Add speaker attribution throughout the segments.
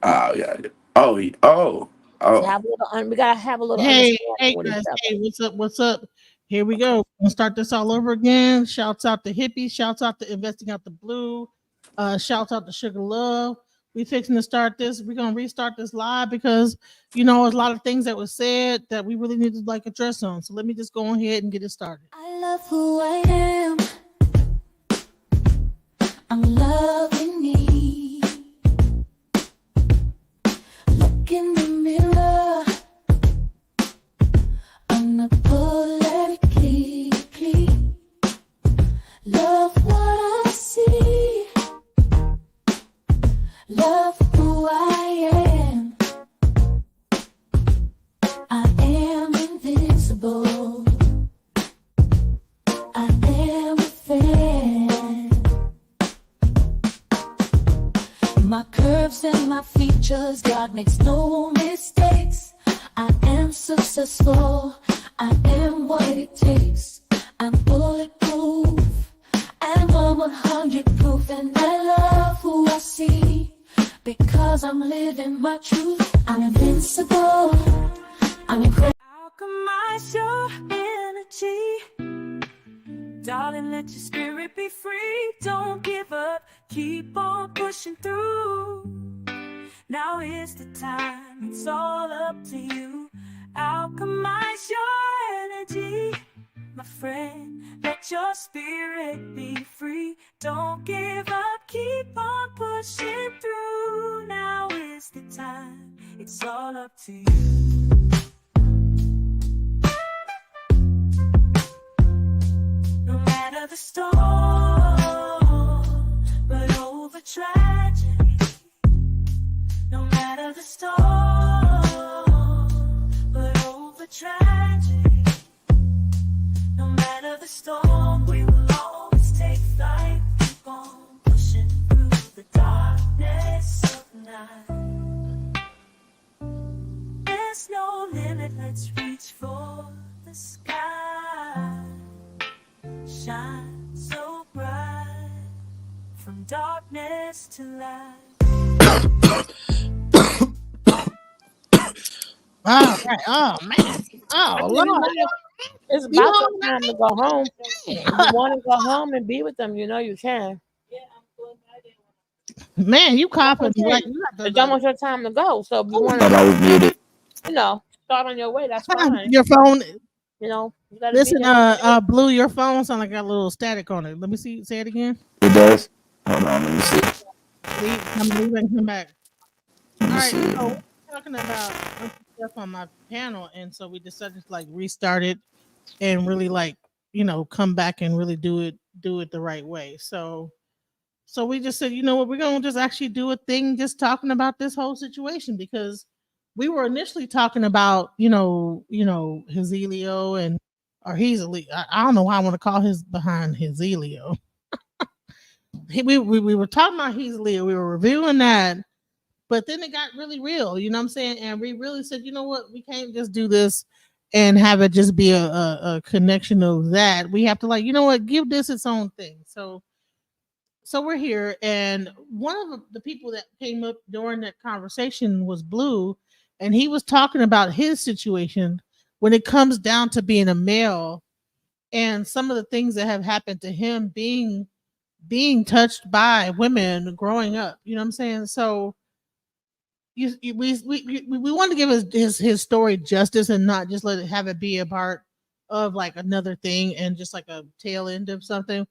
Speaker 1: Oh yeah. Yeah. Oh.
Speaker 2: To
Speaker 1: Oh.
Speaker 2: have a little, we gotta have a little
Speaker 3: Hey,
Speaker 2: understanding
Speaker 3: hey
Speaker 2: with each
Speaker 3: guys,
Speaker 2: other.
Speaker 3: hey, what's up? What's up? Here we
Speaker 1: Okay.
Speaker 3: go. We'll start this all over again. Shouts out to Hippie, shouts out to Investing Out the Blue, shouts out to Sugar Love. We fixing to start this. We're gonna restart this live because there's a lot of things that was said that we really need to like address on. So let me just go ahead and get it started.
Speaker 2: I love who I am. I'm loving me. Look in the mirror. Unapologetically love what I see. Love who I am. I am invincible. I am a fan. My curves and my features, God makes no mistakes. I am successful. I am what it takes. I'm bulletproof. I'm a 100 proof, and I love who I see because I'm living my truth. I'm invincible. I'm incredible. Alchemize your energy. Darling, let your spirit be free. Don't give up. Keep on pushing through. Now is the time. It's all up to you. Alchemize your energy, my friend. Let your spirit be free. Don't give up. Keep on pushing through. Now is the time. It's all up to you. No matter the storm, but over tragedy. No matter the storm, but over tragedy. No matter the storm, we will always take flight. Keep on pushing through the darkness of night. There's no limit, let's reach for the sky. Shine so bright, from darkness to light.
Speaker 3: All right. Oh man.
Speaker 2: I
Speaker 3: Oh
Speaker 2: mean,
Speaker 3: Lord.
Speaker 2: it's
Speaker 3: You
Speaker 2: about
Speaker 3: know
Speaker 2: that time to go home. If you want to go home and be with them, you know you can.
Speaker 3: man, you
Speaker 2: That's what
Speaker 3: coughing
Speaker 2: I'm
Speaker 3: like
Speaker 2: saying.
Speaker 3: you got
Speaker 2: It's
Speaker 3: the
Speaker 2: almost your time to go. So if you
Speaker 3: oh,
Speaker 2: want
Speaker 1: Thought
Speaker 2: to,
Speaker 1: I was muted.
Speaker 2: start on your way, that's fine.
Speaker 3: your phone.
Speaker 2: You got to be
Speaker 3: Listen,
Speaker 2: there.
Speaker 3: Blue, your phone sound like got a little static on it. Let me see. Say it again.
Speaker 1: It does. Hold on. Let me see.
Speaker 3: Leave and come back.
Speaker 1: Let
Speaker 3: All
Speaker 1: me
Speaker 3: right.
Speaker 1: see.
Speaker 3: So we're talking about stuff on my panel, and so we decided to like restart it and really like come back and really do it the right way. So we just said, you know what, we're gonna just actually do a thing just talking about this whole situation because we were initially talking about, Hezilio and or Heasley. I don't know why I want to call his behind Hezilio. We were talking about Heasley, we were reviewing that, but then it got really real, you know what I'm saying? And we really said, you know what, we can't just do this and have it just be a connection of that. We have to like, you know what, give this its own thing. So we're here, and one of the people that came up during that conversation was Blue, and he was talking about his situation when it comes down to being a male and some of the things that have happened to him being touched by women growing up. You know what I'm saying? So we want to give his story justice and not just let it have it be a part of like another thing and just like a tail end of something.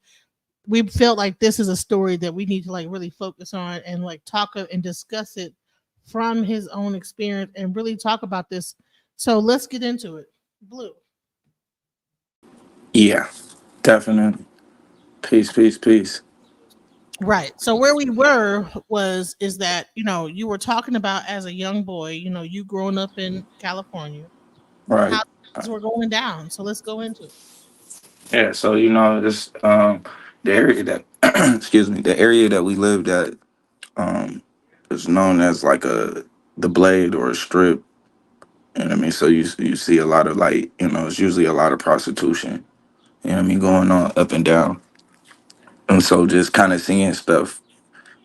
Speaker 3: We felt like this is a story that we need to like really focus on and like and discuss it from his own experience and really talk about this. So let's get into it. Blue.
Speaker 1: Yeah. Definitely. Peace. Peace. Peace.
Speaker 3: Right. So where we were was is that, you were talking about as a young boy, you growing up in California and how
Speaker 1: Right.
Speaker 3: things were going down. So let's go into it.
Speaker 1: Yeah. So this the area that excuse me, the area that we lived at um is known as like the blade or a strip. You know what I mean? So you see a lot of like, it's usually a lot of prostitution, you know what I mean, going on up and down. And so just kind of seeing stuff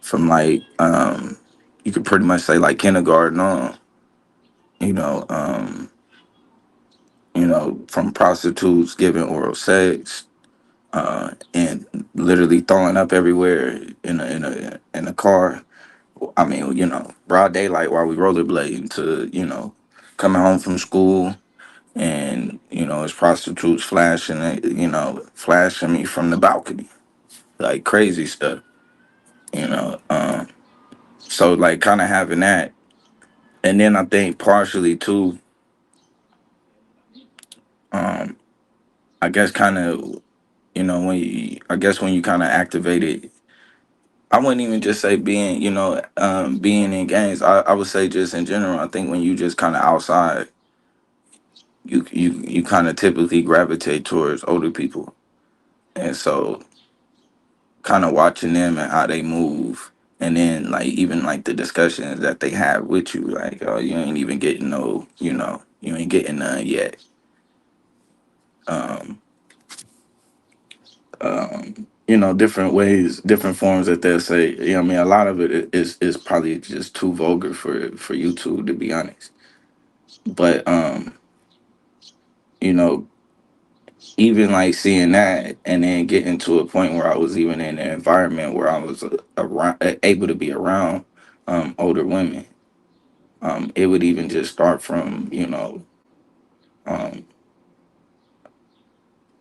Speaker 1: from like you could pretty much say like kindergarten on, you know, from prostitutes giving oral sex, and literally throwing up everywhere in a car. I mean, broad daylight while we rollerblading to, coming home from school, and it's prostitutes flashing it, flashing me from the balcony, like crazy stuff, you know. So like kind of having that, and then I think partially too, um, I guess kind of, I guess when you kind of activated, I wouldn't even just say being, being in gangs. I would say just in general. I think when you just kind of outside, you kind of typically gravitate towards older people, and so kind of watching them and how they move, and then like even like the discussions that they have with you, like, oh, you ain't even getting no, you ain't getting none yet. Um, different ways, different forms that they'll say. I mean, a lot of it is probably just too vulgar for YouTube, to be honest. But you know, even like seeing that, and then getting to a point where I was even in an environment where I was around, able to be around older women. It would even just start from um,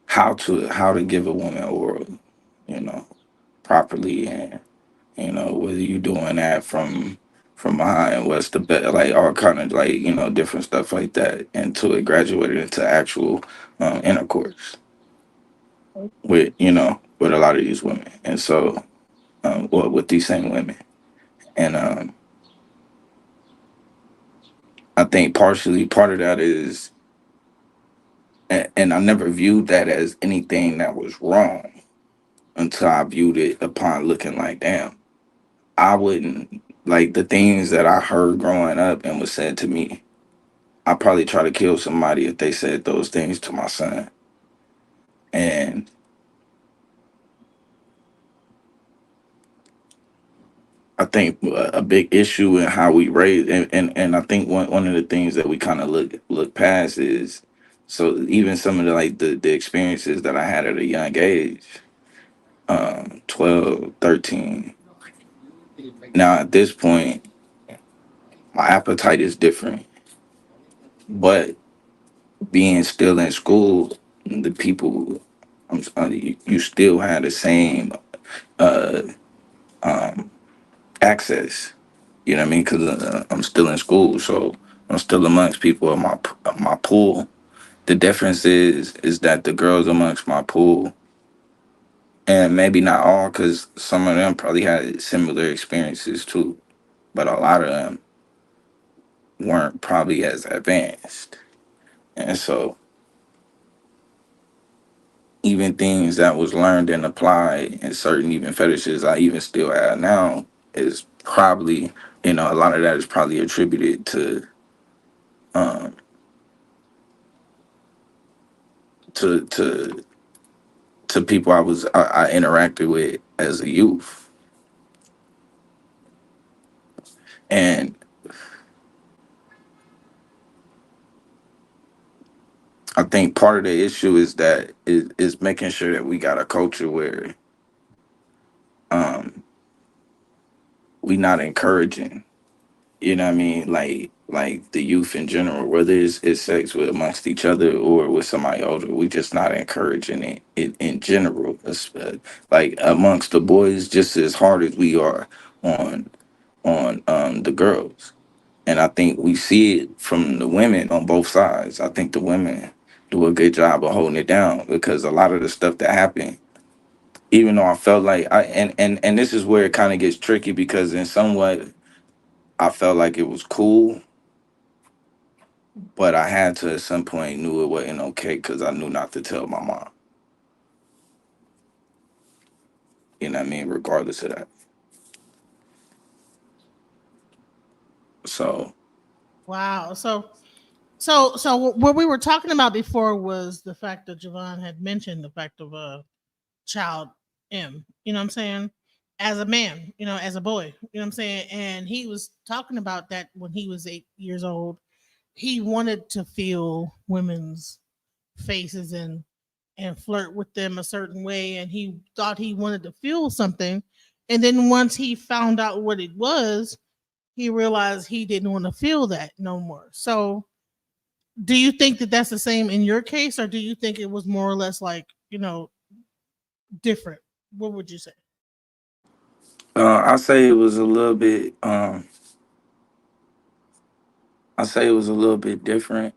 Speaker 1: how to give a woman oral, you know, properly, and whether you doing that from behind, what's the best, like all kind of like different stuff like that, until it graduated into actual intercourse with a lot of these women, and so well, with these same women, and I think partially part of that is, and I never viewed that as anything that was wrong until I viewed it upon looking like, damn, I wouldn't, like the things that I heard growing up and was said to me. I probably try to kill somebody if they said those things to my son. And I think a big issue in how we raise, and I think one of the things that we kind of look past is, so even some of the experiences that I had at a young age, 12, 13. Now at this point, my appetite is different, but being still in school, the people, you still have the same uh, um, access. You know what I mean? Because I'm still in school, so I'm still amongst people in my pool. The difference is that the girls amongst my pool, and maybe not all, because some of them probably had similar experiences too, but a lot of them weren't probably as advanced, and so even things that was learned and applied in certain even fetishes I even still have now is probably, a lot of that is probably attributed um to people I interacted with as a youth. And I think part of the issue is that is making sure that we got a culture where um we not encouraging, what I mean, like the youth in general, whether it's sex with amongst each other or with somebody older, we just not encouraging it in general. Like amongst the boys, just as hard as we are on the girls. And I think we see it from the women on both sides. I think the women do a good job of holding it down, because a lot of the stuff that happened, even though I felt like and this is where it kind of gets tricky, because in some way I felt like it was cool, but I had to at some point knew it wasn't okay, because I knew not to tell my mom. You know what I mean? Regardless of that. So
Speaker 3: Wow. So what we were talking about before was the fact that Javon had mentioned the fact of child M. You know what I'm saying? as a man, as a boy, what I'm saying? And he was talking about that when he was 8 years old. He wanted to feel women's faces and flirt with them a certain way, and he thought he wanted to feel something. And then once he found out what it was, he realized he didn't want to feel that no more. So, do you think that that's the same in your case, or do you think it was more or less like, different? What would you say?
Speaker 1: I say it was a little bit. I say it was a little bit different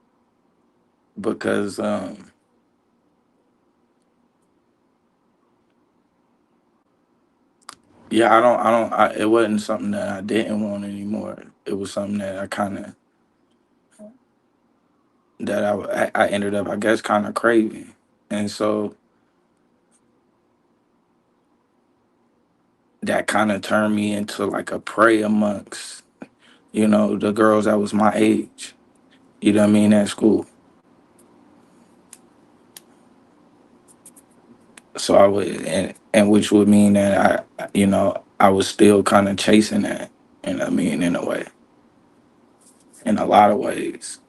Speaker 1: because yeah, it wasn't something that I didn't want anymore. It was something that I kind of I ended up, I guess, kind of craving, and so that kind of turned me into like a prey amongst the girls that was my age. You know what I mean, at school. So I would, and which would mean that I was still kind of chasing that. You know what I mean, in a way, in a lot of ways.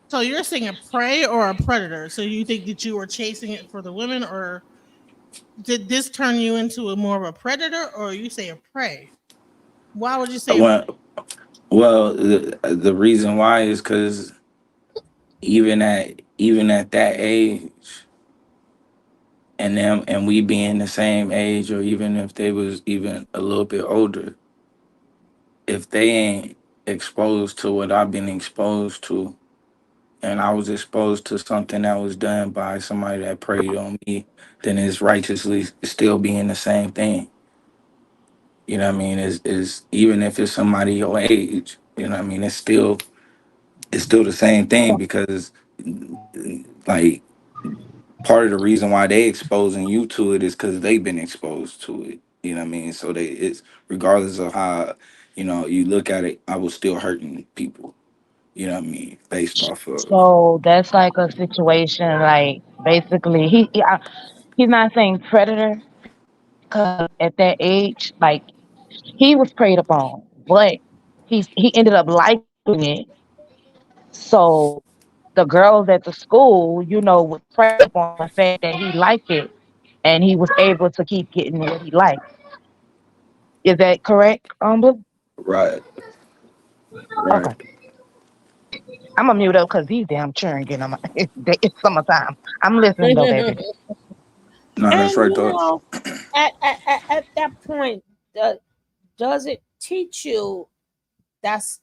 Speaker 3: So you're saying a prey or a predator? So you think that you were chasing it for the women, or did this turn you into a more of a predator, or you say a prey? Why would you say a prey?
Speaker 1: Well, the reason why is because even at that age, and we being the same age, or even if they was even a little bit older, if they ain't exposed to what I've been exposed to, and I was exposed to something that was done by somebody that preyed on me, then it's righteously still being the same thing. You know what I mean? Is even if it's somebody your age, you know what I mean? It's still the same thing because like part of the reason why they exposing you to it is because they've been exposed to it. You know what I mean? So it's regardless of how you look at it, I was still hurting people. You know what I mean? Based off of
Speaker 4: So that's like a situation, like basically, he's not saying predator because at that age, like he was preyed upon, but he ended up liking it. So the girls at the school, would prey upon the fact that he liked it, and he was able to keep getting what he liked. Is that correct, Blue?
Speaker 1: right,
Speaker 4: Okay.
Speaker 1: right.
Speaker 4: I'm gonna mute up because these damn children getting on my. It's summertime. I'm listening though, baby.
Speaker 1: No, that's
Speaker 2: And
Speaker 1: right though.
Speaker 2: at that point, does it teach you that's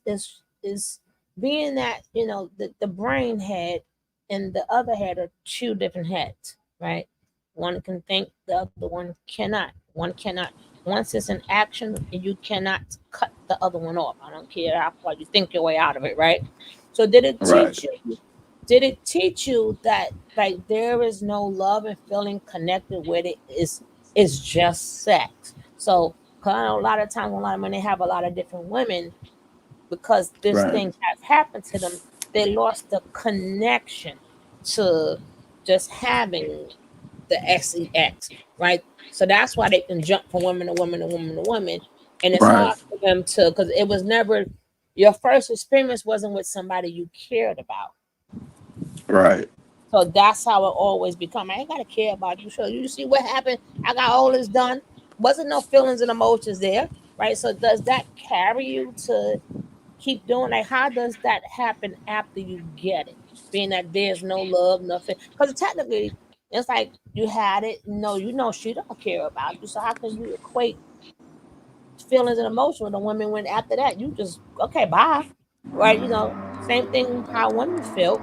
Speaker 2: is being that the brain head and the other head are two different heads, right? One can think, the other one cannot. One cannot. Once it's in action, you cannot cut the other one off. I don't care how far you think your way out of it, right? So
Speaker 1: Right,
Speaker 2: did it teach you that like there is no love and feeling connected with it, is just sex? So 'cause I know a lot of times, a lot of when they have a lot of different women, because this
Speaker 1: right,
Speaker 2: thing have happened to them, they lost the connection to just having the sex, right? So that's why they can jump from woman to woman to woman to woman, and it's
Speaker 1: right,
Speaker 2: hard for them to, because it was never your first experience wasn't with somebody you cared about.
Speaker 1: right,
Speaker 2: So that's how it always become. I ain't gotta care about you. So you see what happened? I got all this done. Wasn't no feelings and emotions there, right? So does that carry you to keep doing? Like, how does that happen after you get it? Being that there's no love, nothing. Because technically, it's like you had it. No, she don't care about you. So how can you equate feelings and emotion with a woman when after that you just okay, bye, right? Same thing how women feel.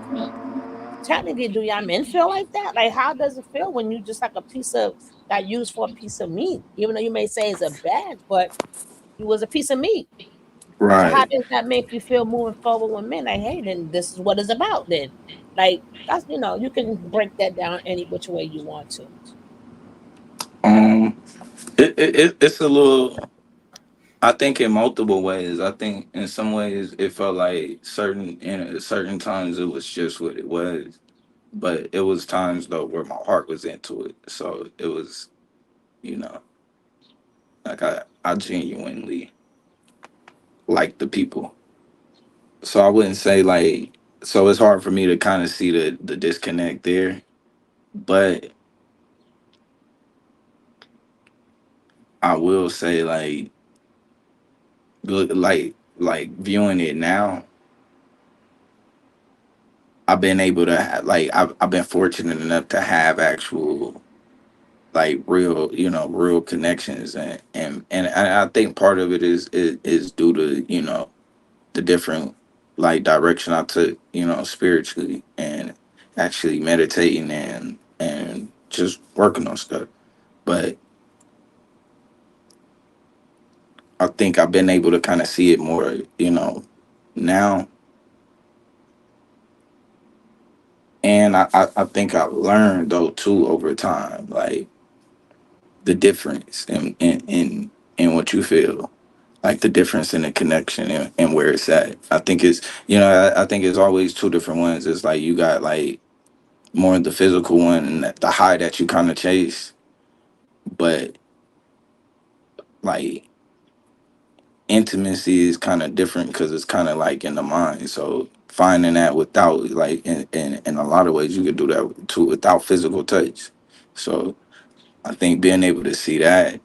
Speaker 2: Technically, do y'all men feel like that? Like, how does it feel when you just like a piece of got used for a piece of meat? Even though you may say it's a bag, but it was a piece of meat. So how
Speaker 1: right.
Speaker 2: does that make you feel moving forward with men? Like, hey, then this is what it's about. Then, like that's you can break that down any which way you want to.
Speaker 1: Um, it's a little. I think in multiple ways. I think in some ways it felt like certain times it was just what it was. But it was times though where my heart was into it. So it was, you know, like I genuinely like the people. So I wouldn't say like, so it's hard for me to kind of see the disconnect there. But I will say like viewing it now, I've been able to I've been fortunate enough to have actual like real, real connections, and I think part of it is due to, the different like direction I took, spiritually, and actually meditating and just working on stuff. But I think I've been able to kind of see it more, now. And I think I've learned though too over time, like the difference in what you feel, like the difference in the connection and where it's at. I think it's, I think it's always two different ones. It's like you got like more of the physical one and the high that you kind of chase, but like intimacy is kind of different because it's kind of like in the mind. So finding that without like in a lot of ways you could do that too without physical touch. So I think being able to see that,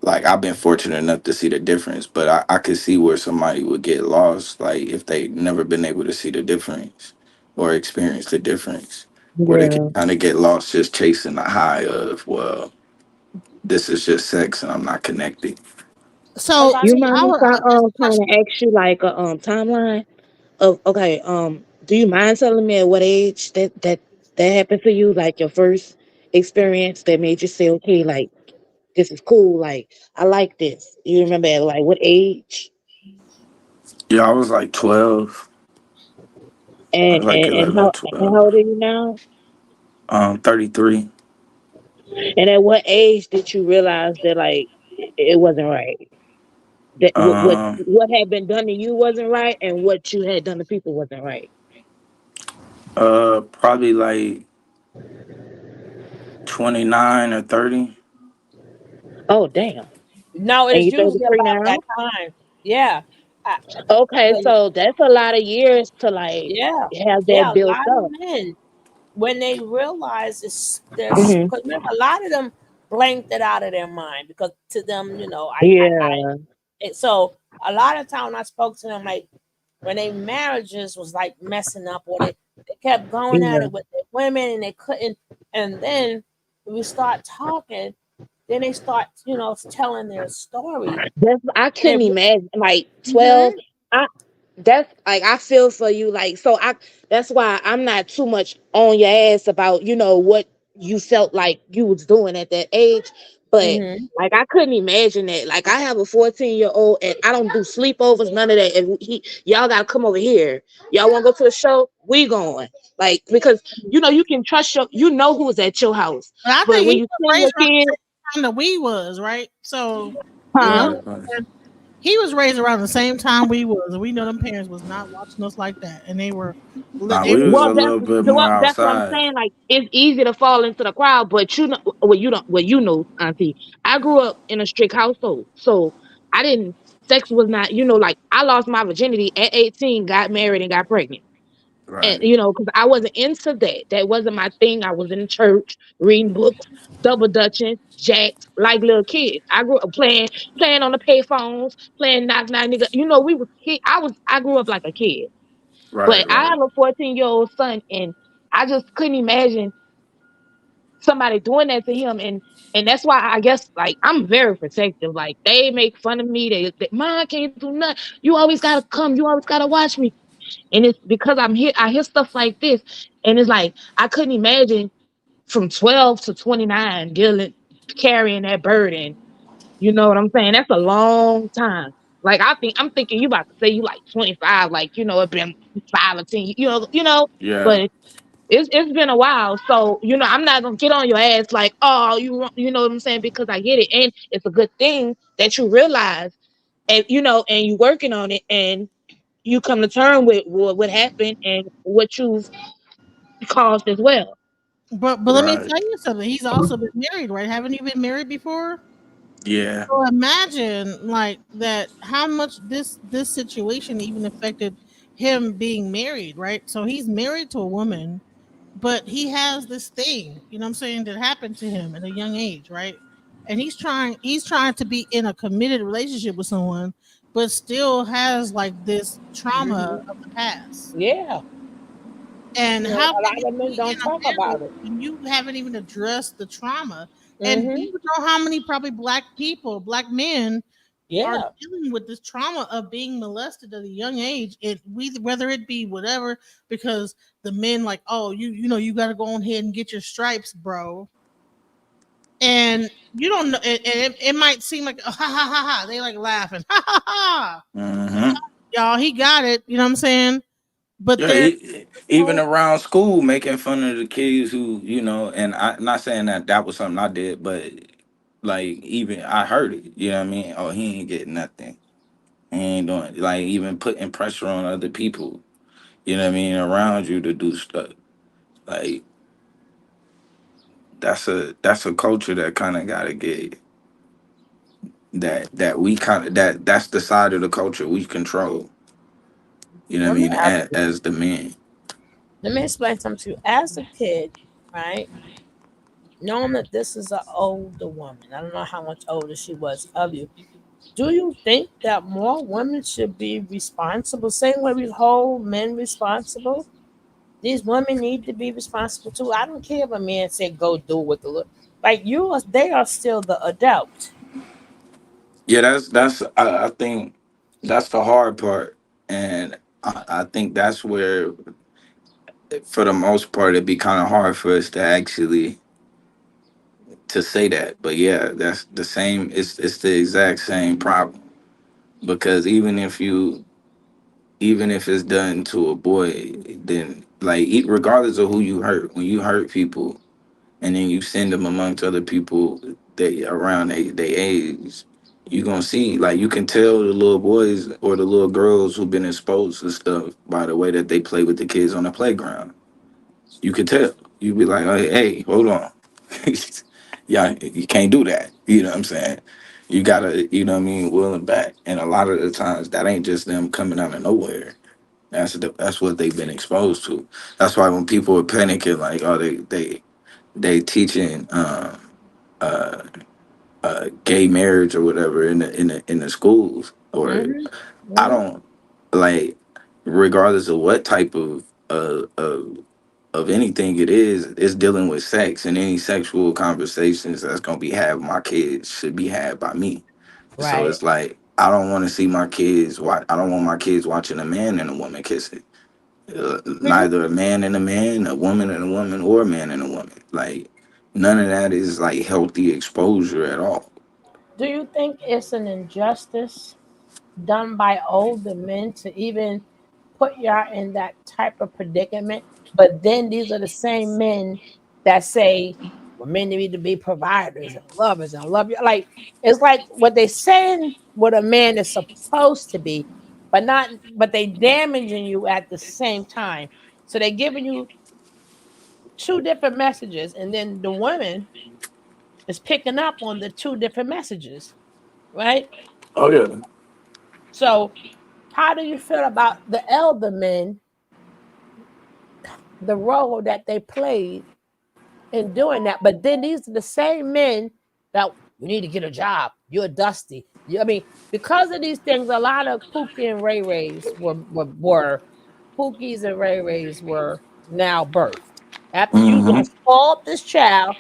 Speaker 1: like I've been fortunate enough to see the difference, but I could see where somebody would get lost, like if they never been able to see the difference or experience the difference, where they can
Speaker 4: Yeah.
Speaker 1: kind of get lost just chasing the high of, well, this is just sex and I'm not connected.
Speaker 3: So
Speaker 4: You mind if I
Speaker 3: this
Speaker 4: kind of
Speaker 3: question,
Speaker 4: ask you like a timeline of okay, do you mind telling me at what age that happened to you, like your first experience that made you say, okay, like this is cool, like I like this. You remember at like what age?
Speaker 1: Yeah, I was like 12. I
Speaker 4: And
Speaker 1: was like
Speaker 4: how
Speaker 1: 11,
Speaker 4: and
Speaker 1: 12.
Speaker 4: how old are you now?
Speaker 1: 33.
Speaker 4: And at what age did you realize that like it wasn't right? That
Speaker 1: Um,
Speaker 4: what had been done to you wasn't right, and what you had done to people wasn't right.
Speaker 1: Probably like 29 or 30.
Speaker 4: Oh damn!
Speaker 5: No,
Speaker 4: And
Speaker 5: it's
Speaker 4: you
Speaker 5: usually
Speaker 4: 33
Speaker 5: about that
Speaker 4: now?
Speaker 5: time. Yeah. I,
Speaker 4: Okay,
Speaker 5: the,
Speaker 4: so that's a lot of years to like
Speaker 5: yeah.
Speaker 4: have that
Speaker 5: Yeah. A
Speaker 4: built
Speaker 5: lot of
Speaker 4: up.
Speaker 5: men, when they realize it's there's,
Speaker 4: Hmm.
Speaker 5: because remember, a lot of them blanked it out of their mind because to them,
Speaker 4: Yeah,
Speaker 5: so a lot of time when I spoke to them, like when their marriages was like messing up, or they kept going at
Speaker 4: yeah.
Speaker 5: it with their women and they couldn't, and then we start talking, then they start, telling their story,
Speaker 4: That's I
Speaker 5: and it.
Speaker 4: couldn't imagine like 12.
Speaker 5: Mhm.
Speaker 4: I that's like I feel for you like so I that's why I'm not too much on your ass about what you felt like you was doing at that age, but
Speaker 5: Mhm.
Speaker 4: like I couldn't imagine that. Like I have a 14-year-old and I don't do sleepovers, none of that. And y'all gotta come over here. Y'all want to go to the show? We going like because you can trust who was at your house,
Speaker 3: but I
Speaker 4: but
Speaker 3: think
Speaker 4: when
Speaker 3: he
Speaker 4: you
Speaker 3: was
Speaker 4: send your
Speaker 3: raised around the
Speaker 4: kid,
Speaker 3: same time that we was, right? So you know,
Speaker 4: huh?
Speaker 1: Yeah, but
Speaker 3: he was raised around the same time we was, and we know them parents was not watching us like that, and
Speaker 1: nah,
Speaker 3: they
Speaker 1: we
Speaker 3: were
Speaker 1: was
Speaker 4: Well,
Speaker 1: a
Speaker 3: doing.
Speaker 1: little bit more
Speaker 4: that's what I'm
Speaker 1: outside.
Speaker 4: saying. Like, it's easy to fall into the crowd, but well, you don't. Well, Auntie. I grew up in a strict household, so I didn't. Sex was not, like I lost my virginity at 18, got married, and got pregnant, and
Speaker 1: Right,
Speaker 4: because I wasn't into that. That wasn't my thing. I was in church, reading books, double dutching, jacked like little kids. I grew up playing on the payphones, playing knock knock nigga. We was kid. I grew up like a kid. But
Speaker 1: right,
Speaker 4: I
Speaker 1: right,
Speaker 4: have a 14-year-old son, and I just couldn't imagine somebody doing that to him. And that's why I guess like I'm very protective. Like they make fun of me. Mom can't do nothing. You always gotta come. You always gotta watch me. And it's because I'm here. I hear stuff like this, and it's like I couldn't imagine from 12 to 29 carrying that burden. You know what I'm saying? That's a long time. Like I'm thinking you about to say you like 25, like it been 5 or 10,
Speaker 1: yeah,
Speaker 4: but it's been a while. So I'm not gonna get on your ass like, oh, you know what I'm saying, because I get it, and it's a good thing that you realize, and and you working on it, and you come to term with what happened and what you've caused as well.
Speaker 3: But let me
Speaker 1: Right.
Speaker 3: tell you something. He's also been married, right? Haven't you been married before?
Speaker 1: Yeah.
Speaker 3: So imagine like that how much this situation even affected him being married, right? So he's married to a woman, but he has this thing, you know what I'm saying, that happened to him at a young age, right? And he's trying to be in a committed relationship with someone, but still has like this trauma
Speaker 5: Hmm.
Speaker 3: of the past.
Speaker 5: Yeah.
Speaker 3: And
Speaker 5: You know,
Speaker 3: how
Speaker 5: a
Speaker 3: can
Speaker 5: lot
Speaker 3: you
Speaker 5: of men
Speaker 3: be
Speaker 5: don't
Speaker 3: in a
Speaker 5: talk
Speaker 3: marriage
Speaker 5: about it.
Speaker 3: when you haven't even addressed the trauma? And do
Speaker 5: Hmm.
Speaker 3: you know how many probably black people, black men are
Speaker 5: Yeah.
Speaker 3: dealing with this trauma of being molested at a young age? Whether it be whatever, because the men like, oh, you know you got to go on ahead and get your stripes, bro. And you don't know, it might seem like, ha ha ha ha. They like laughing, ha ha ha.
Speaker 1: Hmm.
Speaker 3: Y'all, he got it. You know what I'm saying? But
Speaker 1: Yeah,
Speaker 3: there's
Speaker 1: even
Speaker 3: whole
Speaker 1: around school, making fun of the kids who, and I'm not saying that that was something I did, but like even I heard it. You know what I mean? Oh, he ain't getting nothing. He ain't doing like even putting pressure on other people. You know what I mean? Around you to do stuff like that's a culture that kind of got to get that we kind of that's the side of the culture we control. You know what
Speaker 5: Let
Speaker 1: I
Speaker 5: me
Speaker 1: mean?
Speaker 5: ask you.
Speaker 1: As the men.
Speaker 5: Let me explain something to you. As a kid, right? Knowing that this is an older woman, I don't know how much older she was of you. Do you think that more women should be responsible? Same way we hold men responsible. These women need to be responsible too. I don't care if a man said go do with the look. Like you are, they are still the adult.
Speaker 1: Yeah, I think that's the hard part, and I think that's where, for the most part, it'd be kind of hard for us to actually to say that. But yeah, that's the same. It's the exact same problem because even if it's done to a boy, then like regardless of who you hurt, when you hurt people and then you send them amongst other people they around they age, you gonna see like you can tell the little boys or the little girls who've been exposed to stuff by the way that they play with the kids on the playground. You can tell. You be like, hey, hold on. Yeah, you can't do that. You know what I'm saying? You gotta, you know what I mean, will and back. And a lot of the times that ain't just them coming out of nowhere. That's what they've been exposed to. That's why when people are panicking, like, oh, they teaching uh, gay marriage or whatever in the schools, or
Speaker 5: Hmm.
Speaker 1: I
Speaker 5: Hmm.
Speaker 1: don't like, regardless of what type of anything it is, it's dealing with sex, and any sexual conversations that's gonna be had with my kids should be had by me. So
Speaker 5: Right.
Speaker 1: it's like I don't want to see my kids. I don't want my kids watching a man and a woman kissing.
Speaker 5: Hmm.
Speaker 1: Neither a man and a man, a woman and a woman, or a man and a woman. Like none of that is like healthy exposure at all.
Speaker 5: Do you think it's an injustice done by older men to even put y'all in that type of predicament? But then these are the same men that say, well, men need to be providers and love you. Like, it's like what they saying what a man is supposed to be, but not, but they damaging you at the same time. So they're giving you two different messages, and then the woman is picking up on the two different messages, right?
Speaker 1: Oh yeah.
Speaker 5: So how do you feel about the elder men, the role that they played in doing that? But then these are the same men that you need to get a job. You're dusty. I mean, because of these things, a lot of Pookie and Ray Rays were Pookies and Ray Rays were now birthed. After you
Speaker 1: Hmm.
Speaker 5: done spoiled this child,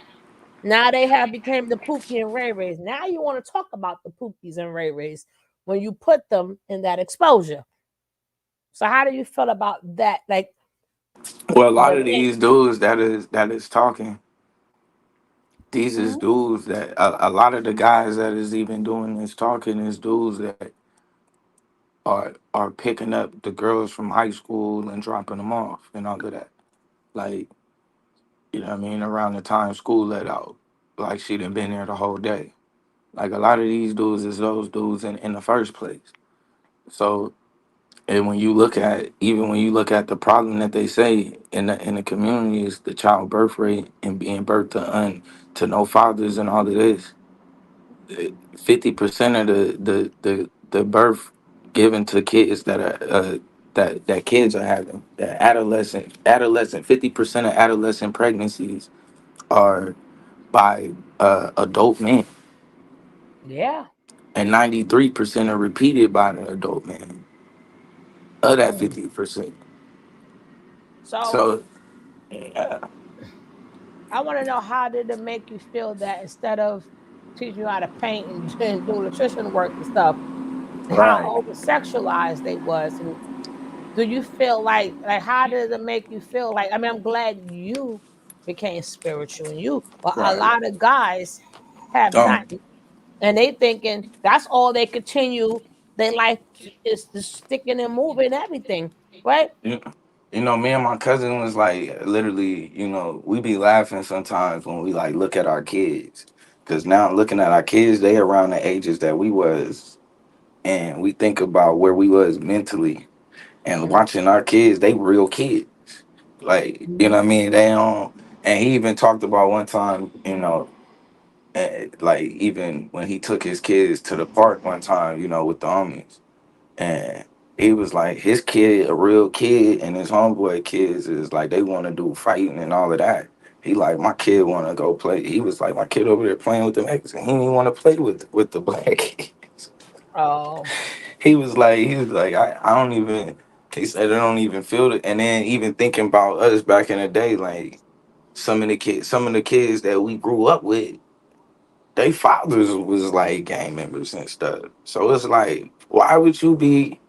Speaker 5: now they have became the Pookie and Ray Rays. Now you want to talk about the Pookies and Ray Rays when you put them in that exposure. So how do you feel about that? Like
Speaker 1: Well, a lot
Speaker 5: the
Speaker 1: of these dudes that is talking, these is
Speaker 5: men.
Speaker 1: dudes that a lot of the guys that is even doing this talking is dudes that are picking up the girls from high school and dropping them off and all of that. Like, you know what I mean? Around the time school let out. Like she done been there the whole day. Like a lot of these dudes is those dudes in the first place. So And when you look at, even when you look at the problem that they say in the community is the child birth rate and being birthed to no fathers and all of this, 50% of the birth given to kids that are that kids are having, that adolescent 50% of adolescent pregnancies are by adult men,
Speaker 5: Yeah.
Speaker 1: and 93% are repeated by the adult man of that
Speaker 5: Mm.
Speaker 1: 50%.
Speaker 5: So
Speaker 1: So
Speaker 5: I want to know, how did it make you feel that instead of teaching you how to paint and, and do electrician work and stuff, how
Speaker 1: right.
Speaker 5: over sexualized they was? And do you feel like how did it make you feel? Like, I mean, I'm glad you became spiritual and you, but a
Speaker 1: Right.
Speaker 5: lot of guys have not,
Speaker 1: Um,
Speaker 5: and they thinking that's all they continue their life is just sticking and moving everything, right?
Speaker 1: you, you know, me and my cousin was like literally, you know, we be laughing sometimes when we like look at our kids, because now looking at our kids, they around the ages that we was, and we think about where we was mentally, and watching our kids, they real kids, like, you know
Speaker 5: Mhm.
Speaker 1: what I mean? They don't. And he even talked about one time, you know, like even when he took his kids to the park one time, you know, with the homies. And he was like, his kid, a real kid, and his homeboy kids is like they want to do fighting and all of that. He like, my kid want to go play. He was like, my kid over there playing with the Mexicans. He didn't want to play with the black kids.
Speaker 5: Oh,
Speaker 1: He was like, I don't even. He said I don't even feel it. And then even thinking about us back in the day, like some of the kids that we grew up with, they fathers was like gang members and stuff. So it's like, why would you be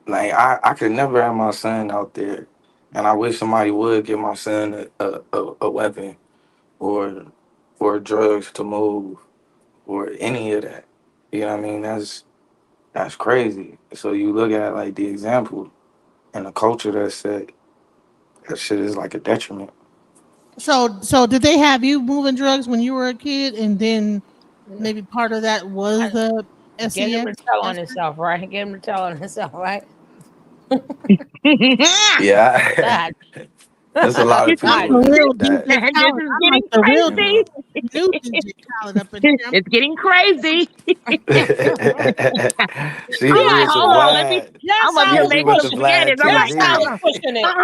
Speaker 1: like, I could never have my son out there, and I wish somebody would give my son a weapon or drugs to move or any of that. You know what I mean? That's crazy. So you look at like the example and the culture that's set, that shit is like a detriment.
Speaker 3: So did they have you moving drugs when you were a kid, and then
Speaker 5: n-
Speaker 3: maybe part of that was the
Speaker 5: get him
Speaker 3: SEX
Speaker 5: to tell on
Speaker 3: aspect?
Speaker 5: himself, right? Get him to tell on himself, right?
Speaker 1: Yeah,
Speaker 5: God,
Speaker 1: there's a lot of
Speaker 3: I'm
Speaker 5: God,
Speaker 3: the
Speaker 1: people
Speaker 3: real
Speaker 1: that
Speaker 3: DJ
Speaker 4: This
Speaker 3: Khaled.
Speaker 4: is
Speaker 3: I'm like
Speaker 4: getting
Speaker 3: the real
Speaker 1: you know.
Speaker 3: new DJ Khaled up in here.
Speaker 4: it's getting crazy.
Speaker 1: She
Speaker 4: I'm
Speaker 1: over
Speaker 5: yeah,
Speaker 1: here
Speaker 4: like,
Speaker 1: so
Speaker 4: hold on, let me.
Speaker 1: glad.
Speaker 5: that's
Speaker 4: I'm up
Speaker 1: She
Speaker 5: how
Speaker 4: here
Speaker 1: hit
Speaker 5: it's
Speaker 1: me
Speaker 4: making
Speaker 1: with the
Speaker 4: some
Speaker 5: pushing it.
Speaker 1: Vlad
Speaker 4: spaghetti. I'm like,
Speaker 5: That's how
Speaker 1: TV.
Speaker 5: it's pushing it.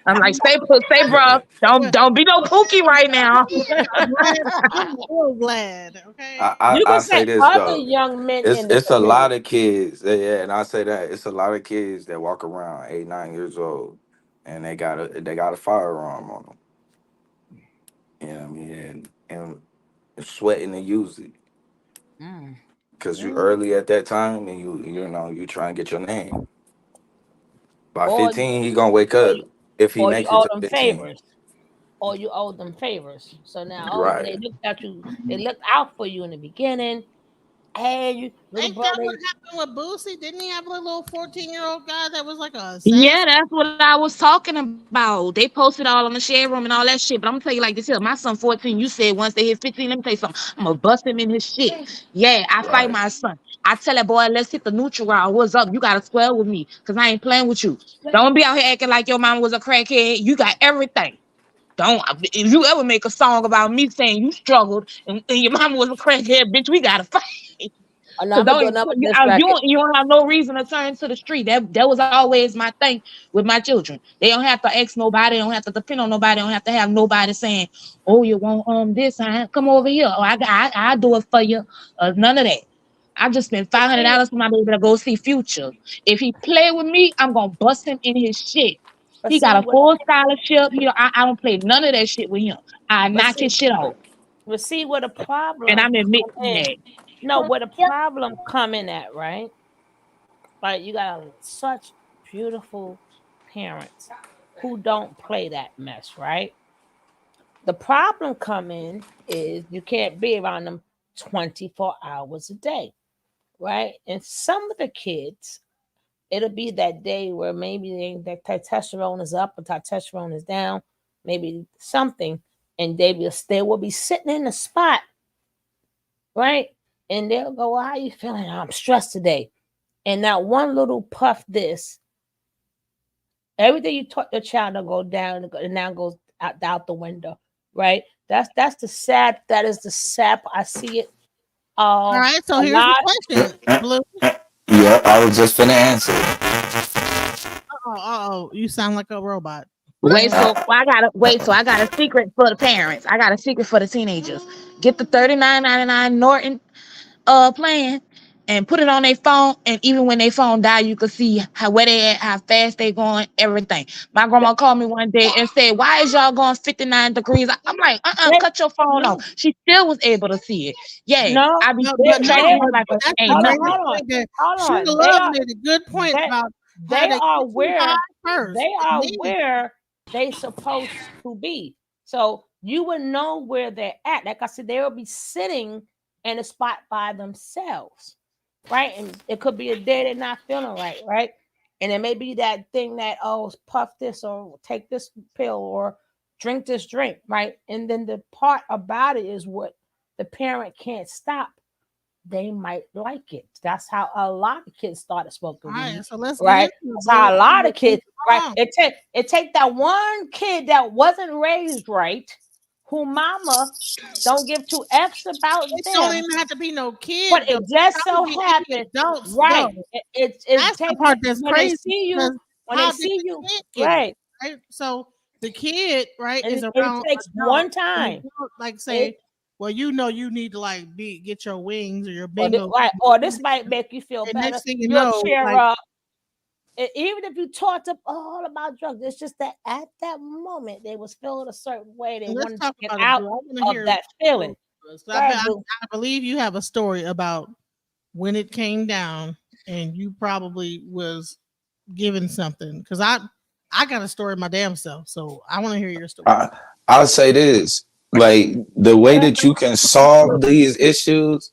Speaker 4: I'm like, stay put, stay, bro. Don't be no pookie right now.
Speaker 3: I'm glad. I'm real glad. Okay.
Speaker 5: You
Speaker 1: I
Speaker 5: can
Speaker 1: say
Speaker 5: say
Speaker 1: this
Speaker 5: other
Speaker 1: though.
Speaker 5: young men
Speaker 1: It's
Speaker 5: in the
Speaker 1: it's a
Speaker 5: community.
Speaker 1: lot of kids. Yeah, and I say that it's a lot of kids that walk around 8, 9 years old, and they got a firearm on them. You know what I mean? And sweating to use it
Speaker 5: Mm.
Speaker 1: because you
Speaker 5: Mm.
Speaker 1: early at that time, and you know you try and get your name. By
Speaker 5: Or,
Speaker 1: 15, he gonna wake
Speaker 5: or
Speaker 1: up
Speaker 5: you,
Speaker 1: if he
Speaker 5: or you
Speaker 1: makes it
Speaker 5: owe
Speaker 1: to
Speaker 5: them
Speaker 1: 15.
Speaker 5: favors. Or you owe them favors. So now, oh,
Speaker 1: Right.
Speaker 5: they looked at you. They looked out for you in the beginning. Hey, you little
Speaker 3: Ain't
Speaker 5: bro.
Speaker 3: that what
Speaker 5: They
Speaker 3: happened with Boosie? Didn't he have a little 14-year-old guy that was like a
Speaker 4: Yeah,
Speaker 3: sass?
Speaker 4: that's what I was talking about. They posted all on the share room and all that shit. But I'm gonna tell you like this here. My son 14, you said once they hit 15, let me tell you something. I'm gonna bust him in his shit. Yeah, I fight
Speaker 1: Right.
Speaker 4: my son. I tell that boy, let's hit the neutral round. What's up? You gotta square with me. Cause I ain't playing with you. Don't be out here acting like your mama was a crackhead. You got everything. Don't if you ever make a song about me saying you struggled and your mama was a crackhead, bitch, we gotta fight. Cause
Speaker 5: another
Speaker 4: don't
Speaker 5: good
Speaker 4: even
Speaker 5: number
Speaker 4: you,
Speaker 5: this record.
Speaker 4: you don't have no reason to turn to the street. That was always my thing with my children. They don't have to ask nobody. They don't have to depend on nobody. They don't have to have nobody saying, "Oh, you want this? Come over here. Oh, I do it for you." None of that. I just spent
Speaker 5: But see,
Speaker 4: $500 for my baby to go see Future. If he play with me, I'm gonna bust him in his shit.
Speaker 5: but
Speaker 4: He got
Speaker 5: see
Speaker 4: a
Speaker 5: what,
Speaker 4: full scholarship. I don't play none of that shit with him. I
Speaker 5: but
Speaker 4: knock
Speaker 5: see,
Speaker 4: his shit off,
Speaker 5: but see where the
Speaker 4: and
Speaker 5: problem
Speaker 4: I'm
Speaker 5: come
Speaker 4: admitting
Speaker 5: in.
Speaker 4: that.
Speaker 5: No, where the problem come in at, right? Like you got such beautiful parents who don't play that mess, right? The problem come in is you can't be around them 24 hours a day, right? And some of the kids, it'll be that day where maybe their testosterone is up or testosterone is down, maybe something, and they will be sitting in the spot, right? And they'll go, "How you feeling? I'm stressed today." and that one little puff this, everything you taught the child to go down and now goes out the window, right? That's the sad. That is the sap. I see it
Speaker 3: All right, so
Speaker 5: a
Speaker 3: here's the
Speaker 5: lot.
Speaker 3: question, Blue.
Speaker 1: Yeah, I was just finna answer.
Speaker 3: You sound like a robot.
Speaker 4: Wait,
Speaker 3: Go
Speaker 4: so I gotta wait. So I got a secret for the parents. I got a secret for the teenagers. Get the 39.99 Norton plan and put it on their phone. And even when their phone die, you can see how where they at, how fast they going, everything. My grandma called me one day and said, "Why is y'all going 59 degrees?" I'm like,
Speaker 5: They,
Speaker 4: cut your phone
Speaker 3: no,
Speaker 4: off. She still was able to see it. Yeah,
Speaker 5: no,
Speaker 4: I be
Speaker 3: no,
Speaker 5: they,
Speaker 3: but no,
Speaker 4: tracking
Speaker 5: they,
Speaker 4: them
Speaker 3: but
Speaker 4: like
Speaker 3: but that's a
Speaker 4: ain't
Speaker 5: hold on,
Speaker 3: great
Speaker 4: nothing.
Speaker 5: hold on,
Speaker 3: point. That
Speaker 5: hold
Speaker 3: Sugar
Speaker 5: on. They
Speaker 3: Love
Speaker 5: are
Speaker 3: made a good point
Speaker 5: they
Speaker 3: about how
Speaker 5: they
Speaker 3: they
Speaker 5: are
Speaker 3: get you high
Speaker 5: where
Speaker 3: first,
Speaker 5: they
Speaker 3: and
Speaker 5: are
Speaker 3: then
Speaker 5: where they supposed to be. So you would know where they're at. Like I said, they will be sitting in a spot by themselves, right? And it could be a day they're not feeling right, right? And it may be that thing that, oh, puff this or take this pill or drink this drink, right? And then the part about it is what the parent can't stop, they might like it. That's how a lot of kids started
Speaker 3: all
Speaker 5: smoking weed,
Speaker 3: right. So let's get
Speaker 5: right?
Speaker 3: into it,
Speaker 5: That's
Speaker 3: Blue.
Speaker 5: how a lot of
Speaker 3: Hold
Speaker 5: kids, right?
Speaker 3: on.
Speaker 5: It take that one kid that wasn't raised right, who mama don't give two f's about
Speaker 3: It don't
Speaker 5: them,
Speaker 3: even have to be no
Speaker 5: but
Speaker 3: kid though.
Speaker 5: it
Speaker 3: It
Speaker 5: just so
Speaker 3: probably be any
Speaker 5: happened,
Speaker 3: adults though.
Speaker 5: right? It
Speaker 3: That's the
Speaker 5: take
Speaker 3: part that's
Speaker 5: when they
Speaker 3: crazy
Speaker 5: see you,
Speaker 3: because
Speaker 5: when they
Speaker 3: how did
Speaker 5: see
Speaker 3: the
Speaker 5: you,
Speaker 3: kid get it?
Speaker 5: right?
Speaker 3: Right. So the kid, right,
Speaker 5: And
Speaker 3: is
Speaker 5: it
Speaker 3: around
Speaker 5: takes
Speaker 3: adult,
Speaker 5: one
Speaker 3: and
Speaker 5: time.
Speaker 3: adult like
Speaker 5: It
Speaker 3: say, well, you know, you need to like be get your wings or your
Speaker 5: or
Speaker 3: bingo,
Speaker 5: right, or this might make you feel
Speaker 3: and
Speaker 5: better.
Speaker 3: next thing you
Speaker 5: You'll
Speaker 3: know,
Speaker 5: cheer
Speaker 3: like,
Speaker 5: up. Even if you taught them all about drugs, it's just that at that moment they was feeling a certain way. They
Speaker 3: and let's
Speaker 5: wanted to
Speaker 3: talk
Speaker 5: get
Speaker 3: about it,
Speaker 5: out
Speaker 3: Blue. I want to
Speaker 5: of
Speaker 3: hear.
Speaker 5: that feeling.
Speaker 3: So
Speaker 5: Go ahead, Blue.
Speaker 3: I believe you have a story about when it came down, and you probably was given something because I got a story my damn self, so I want to hear your story.
Speaker 1: I, I'll say this, like the
Speaker 5: Go
Speaker 1: way
Speaker 5: ahead,
Speaker 1: that you
Speaker 5: Blue.
Speaker 1: can solve these issues,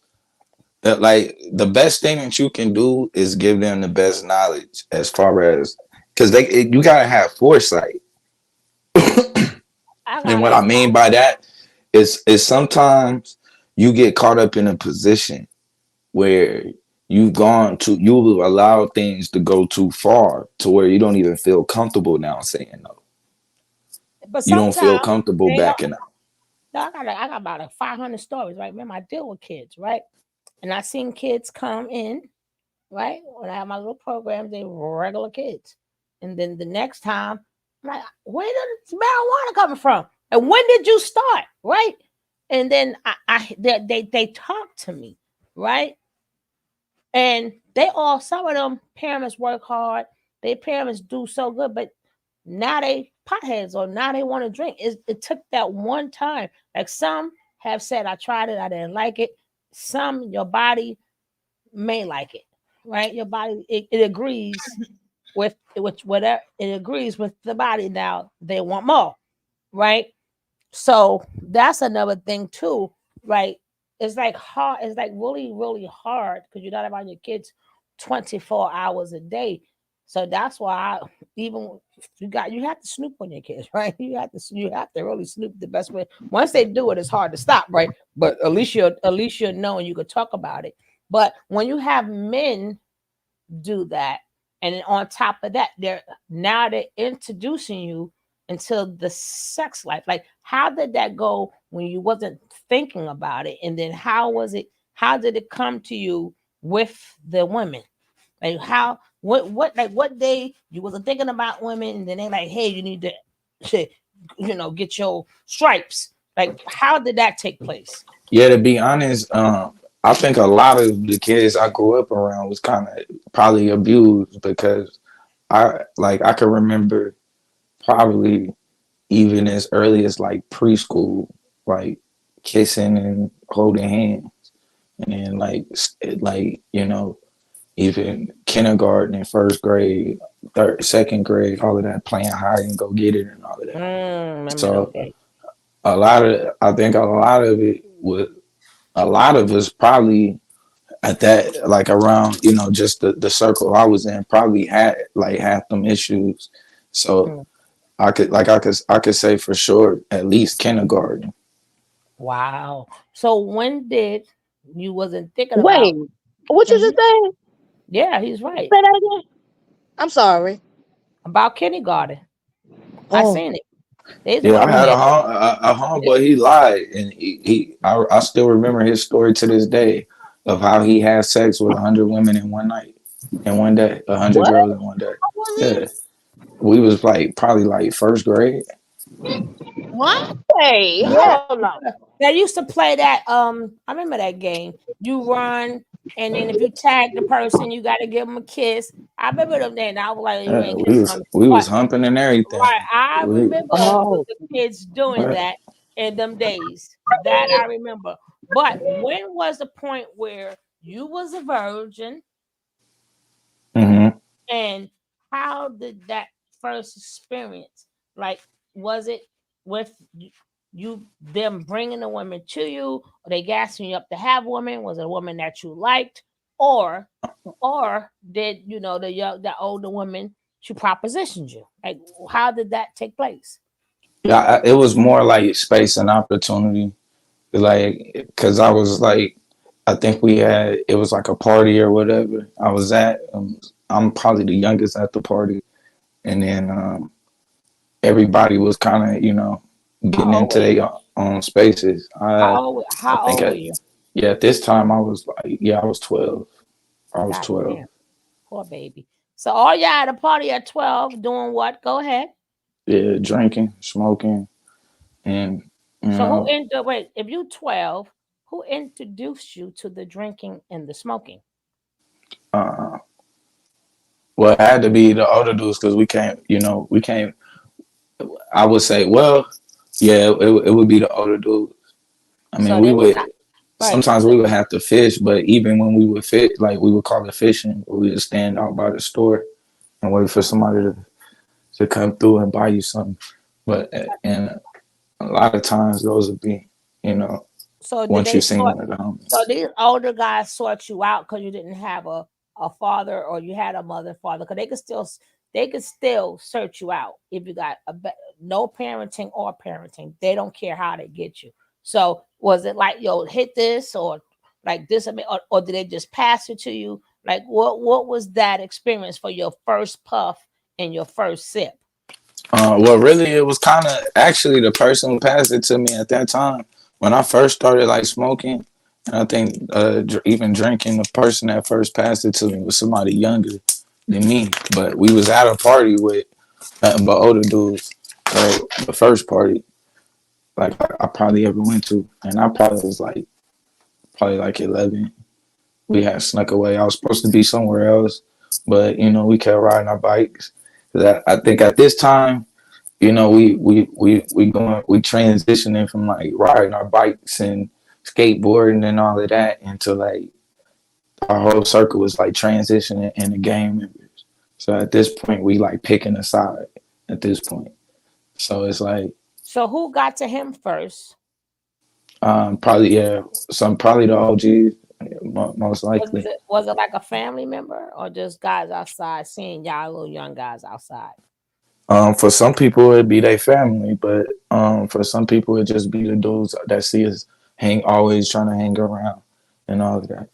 Speaker 1: that like the best thing that you can do is give them the best knowledge as far as because you gotta have foresight.
Speaker 5: I
Speaker 1: And
Speaker 5: got
Speaker 1: what
Speaker 5: it.
Speaker 1: I mean by that is sometimes you get caught up in a position where you will allow things to go too far to where you don't even feel comfortable now saying no.
Speaker 5: But
Speaker 1: You don't feel
Speaker 5: sometimes
Speaker 1: comfortable
Speaker 5: they are.
Speaker 1: backing out.
Speaker 5: No, I got about 500 stories, right? Remember, I deal with kids, right? And I seen kids come in, right? When I have my little programs, they were regular kids. And then the next time, I'm like, where did marijuana coming from? And when did you start? Right? And then they talk to me, right? And they all, some of them parents work hard, their parents do so good, but now they potheads or now they want to drink. It took that one time. Like some have said, I tried it, I didn't like it. Some, your body may like it, right? Your body, it agrees with whatever, it agrees with the body. Now they want more, right? So that's another thing too, right? It's like hard, it's like really, really hard because you're not around your kids 24 hours a day. So that's why even you have to snoop on your kids, right? You have to really snoop the best way. Once they do it, it's hard to stop, right? But at least you'll know and you could talk about it. But when you have men do that. And then on top of that, they're introducing you into the sex life. Like, how did that go when you wasn't thinking about it? And then how was it? How did it come to you with the women? Like what day you wasn't thinking about women, and then they like, hey, you need to, get your stripes. Like, how did that take place?
Speaker 1: Yeah, to be honest, I think a lot of the kids I grew up around was kind of probably abused because I can remember probably even as early as like preschool, like kissing and holding hands, and then like even kindergarten and first grade, second grade, all of that playing hide and go get it and all of that.
Speaker 5: Remember those
Speaker 1: So
Speaker 5: days?
Speaker 1: I think a lot of it was a lot of us probably at that like around just the circle I was in probably had them issues. So
Speaker 5: Mm.
Speaker 1: I could say for sure at least kindergarten.
Speaker 5: Wow. So when did you wasn't thinking
Speaker 4: Wait,
Speaker 5: about?
Speaker 4: what you
Speaker 5: Mhm.
Speaker 4: just said?
Speaker 5: Yeah, he's right.
Speaker 4: Say that again. I'm sorry.
Speaker 5: About kindergarten. I
Speaker 4: Oh,
Speaker 5: seen it. These
Speaker 1: Yeah, I
Speaker 5: women
Speaker 1: had
Speaker 5: had
Speaker 1: a homeboy. He lied, and I still remember his story to this day of how he had sex with 100 women in one night, in one day, 100
Speaker 4: what?
Speaker 1: girls in one day.
Speaker 4: How was he?
Speaker 1: Yeah, we was like probably like first grade.
Speaker 3: What?
Speaker 4: Hey,
Speaker 5: yeah.
Speaker 4: hold on.
Speaker 5: They used to play that. I remember that game. You run, and then if you tag the person, you got to give them a kiss. I remember them then. I was like, you
Speaker 1: Yeah,
Speaker 5: ain't kissing them.
Speaker 1: we
Speaker 5: But
Speaker 1: was humping and everything.
Speaker 5: right, I
Speaker 1: We,
Speaker 5: remember
Speaker 4: Oh,
Speaker 5: the kids doing
Speaker 1: right.
Speaker 5: that in them days. That I remember. But when was the point where you was a virgin,
Speaker 1: Hmm.
Speaker 5: and how did that first experience, like, was it with you them bringing a woman to you, or they gassing you up to have a woman? Was it a woman that you liked, or did the older woman, she propositioned you? Like, how did that take place?
Speaker 1: Yeah, it was more like space and opportunity, like because I was like, I think we had it was like a party or whatever. I was at. I'm probably the youngest at the party, and then everybody was kind of getting
Speaker 5: How old
Speaker 1: into
Speaker 5: were you?
Speaker 1: their own spaces. I
Speaker 5: How
Speaker 1: think
Speaker 5: old were you?
Speaker 1: at this time I was like, yeah, I was 12. I was
Speaker 5: God
Speaker 1: 12.
Speaker 5: damn, poor baby. So all y'all at a party at 12 doing what? Go ahead.
Speaker 1: Yeah, drinking, smoking, and you
Speaker 5: So who
Speaker 1: know,
Speaker 5: wait, if you 12, who introduced you to the drinking and the smoking?
Speaker 1: uh, well, it had to be the older dudes because we can't. I would say, well, yeah, it would be the older dudes. I mean,
Speaker 5: So
Speaker 1: we
Speaker 5: they was not
Speaker 1: would
Speaker 5: right.
Speaker 1: sometimes we would have to fish, but even when we would fish, like we would call it fishing, we would stand out by the store and wait for somebody to come through and buy you something. But and a lot of times those would be, you know,
Speaker 5: So did
Speaker 1: once you
Speaker 5: they
Speaker 1: seen
Speaker 5: sort
Speaker 1: one of the
Speaker 5: so
Speaker 1: homies.
Speaker 5: these older guys sort you out because you didn't have a father, or you had a mother father? Because they could still search you out if you got no parenting or parenting. They don't care how they get you. So was it like, yo, hit this, or like this, or did they just pass it to you? Like, what was that experience for your first puff and your first sip?
Speaker 1: Well, really, it was kind of actually the person who passed it to me at that time when I first started like smoking. And I think even drinking, the person that first passed it to me was somebody younger than me. But we was at a party with nothing but older dudes. So the first party, like I probably ever went to, and I probably was like probably like 11. We had snuck away. I was supposed to be somewhere else, but we kept riding our bikes. I think at this time, we transitioning from like riding our bikes and skateboarding and all of that into like our whole circle was like transitioning into gang members. So at this point, we like picking a side at this point. So it's like
Speaker 5: So who got to him first?
Speaker 1: probably probably the OGs most likely.
Speaker 5: Was it like a family member, or just guys outside seeing y'all little young guys outside?
Speaker 1: For some people it'd be their family, but for some people it just be the dudes that see us always trying to hang around and all of that.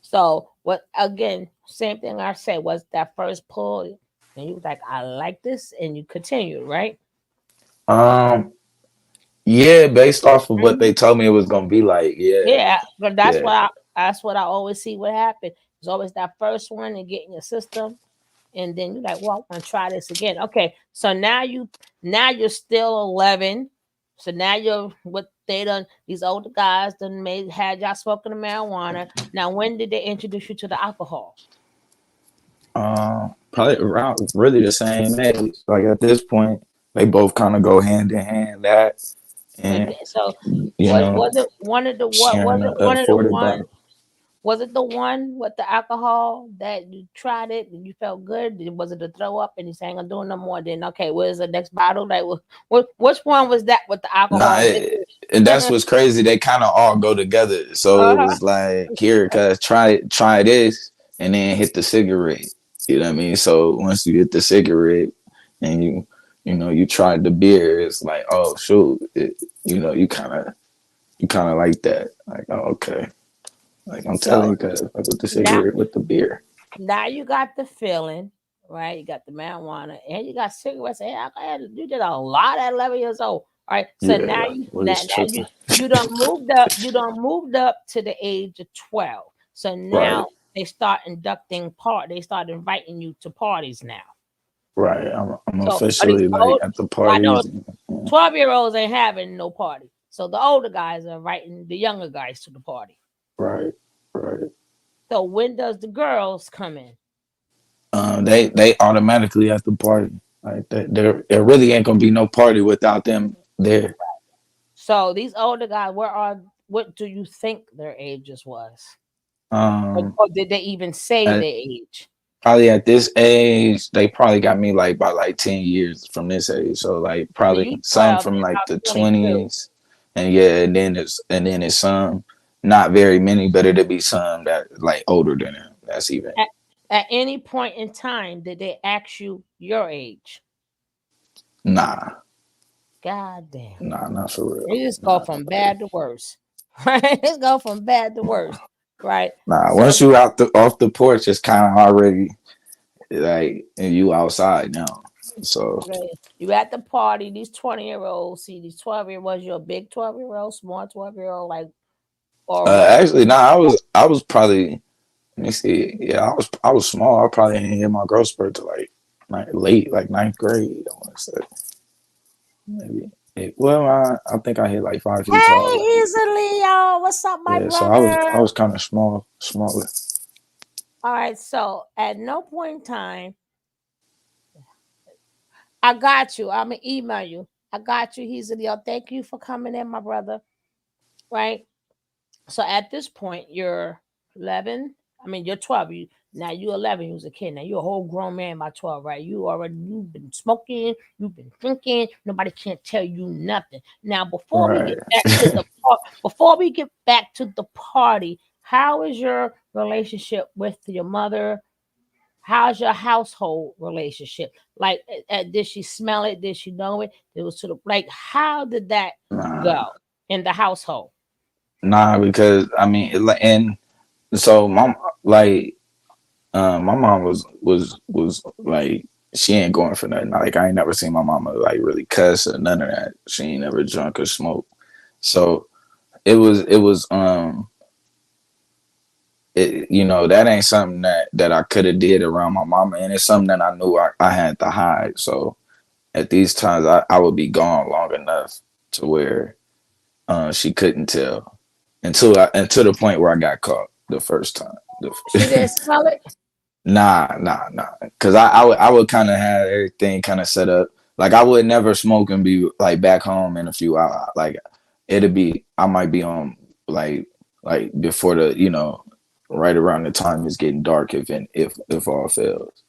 Speaker 5: So what, again, same thing I said, was that first pull, and you was like, I like this, and you continued, right?
Speaker 1: Um, yeah, based off of what
Speaker 5: Mhm.
Speaker 1: they told me it was gonna be like. Yeah,
Speaker 5: Yeah, but
Speaker 1: yeah.
Speaker 5: that's what I always see what happened. It's always that first one and get in your system, and then you're like, well, I want to try this again. Okay, so now you're still 11. So now you're what they done. These older guys done had y'all smoking the marijuana. Now, when did they introduce you to the alcohol?
Speaker 1: Probably around really the same age. Like at this point, they both kind of go hand in hand. That
Speaker 5: So,
Speaker 1: and
Speaker 5: so
Speaker 1: you know
Speaker 5: was it one of the what was
Speaker 1: sharing
Speaker 5: it
Speaker 1: a
Speaker 5: one of the
Speaker 1: 40
Speaker 5: one
Speaker 1: bottle.
Speaker 5: was it the one with the alcohol that you tried it and you felt good? Was it the throw up and you saying I'm doing no more? Then okay, where's the next bottle? Like which one was that with the
Speaker 1: Nah,
Speaker 5: alcohol?
Speaker 1: and that's what's crazy. They kind of all go together. So it
Speaker 5: Uh-huh.
Speaker 1: was like, here, cuz try this, and then hit the cigarette. You know what I mean? So once you hit the cigarette and you tried the beer, it's like, oh shoot, you kind of like that. Like, oh, okay. Like I'm telling
Speaker 5: So
Speaker 1: you, cuz like with the
Speaker 5: now
Speaker 1: cigarette with the beer.
Speaker 5: Now you got the feeling, right? You got the marijuana and you got cigarettes. Hey, you did a lot at 11 years old. All right. So now
Speaker 1: Yeah,
Speaker 5: you
Speaker 1: we
Speaker 5: now,
Speaker 1: was
Speaker 5: now
Speaker 1: tripping.
Speaker 5: you don't moved up to the age of 12. So
Speaker 1: Right,
Speaker 5: now they start inviting you to parties now.
Speaker 1: right. I'm
Speaker 5: So are these
Speaker 1: officially like
Speaker 5: old
Speaker 1: at the
Speaker 5: well, I know
Speaker 1: parties. Yeah,
Speaker 5: 12-year-olds ain't having no party. So the older guys are inviting the younger guys to the party.
Speaker 1: right, right.
Speaker 5: So when does the girls come in?
Speaker 1: They automatically at the party. Like there really ain't gonna be no party without them there.
Speaker 5: So these older guys, what do you think their ages was?
Speaker 1: Um,
Speaker 5: Or did they even say
Speaker 1: at,
Speaker 5: their age?
Speaker 1: Probably at this age, they probably got me like by like 10 years from this age. So like
Speaker 5: I mean,
Speaker 1: probably
Speaker 5: you
Speaker 1: some
Speaker 5: 12
Speaker 1: from
Speaker 5: and
Speaker 1: like
Speaker 5: I'm
Speaker 1: the
Speaker 5: 22.
Speaker 1: 20s, and yeah, and then it's some, not very many, but it'll be some that like older than him. That's even
Speaker 5: At, at any point in time, did they ask you your age?
Speaker 1: nah,
Speaker 5: God damn.
Speaker 1: nah, not for
Speaker 5: They
Speaker 1: real.
Speaker 5: just go
Speaker 1: Nah,
Speaker 5: from bad to worse. Right? Just go from bad to worse. Right?
Speaker 1: nah.
Speaker 5: So
Speaker 1: Once you out the off the porch, it's kind of already like and you outside now. So
Speaker 5: okay, you at the party, these 20-year-olds see these 12-year-olds, you're a big 12-year-old, small 12-year-old, like, or what?
Speaker 1: actually, nah, I was probably. Let me see. Yeah, I was small. I probably didn't hit my growth spurt to like late, like ninth grade. I want to say maybe. Well, I think I hit like 5 feet tall.
Speaker 5: Hey,
Speaker 1: Like,
Speaker 5: easily, y'all. What's up, my
Speaker 1: yeah, so I was
Speaker 5: brother?
Speaker 1: kind of small, smaller.
Speaker 5: All right, so at no point in time, I got you. I'm gonna email you. I got you, easily. Thank you for coming in, my brother. Right. So at this point, you're 11. I mean, you're 12. You're 11. You was a kid. Now you're a whole grown man by 12, right? You've been smoking. You've been drinking. Nobody can't tell you nothing. Now,
Speaker 1: Right.
Speaker 5: before we get back to the party, how is your relationship with your mother? How's your household relationship? Like, did she smell it? Did she know it? It was sort of like, how did that go
Speaker 1: Nah,
Speaker 5: in the household?
Speaker 1: nah, because I mean, and so mom, like, my mom was like, she ain't going for nothing. Like, I ain't never seen my mama like really cuss or none of that. She ain't never drunk or smoke. So it was that ain't something that I could have did around my mama, and it's something that I knew I had to hide. So at these times, I would be gone long enough to where she couldn't tell until the point where I got caught the first time.
Speaker 5: She didn't smell it.
Speaker 1: Nah, because I would kind of have everything kind of set up. Like I would never smoke and be like back home in a few hours. Like it'd be I might be on like before right around the time it's getting dark if all fails.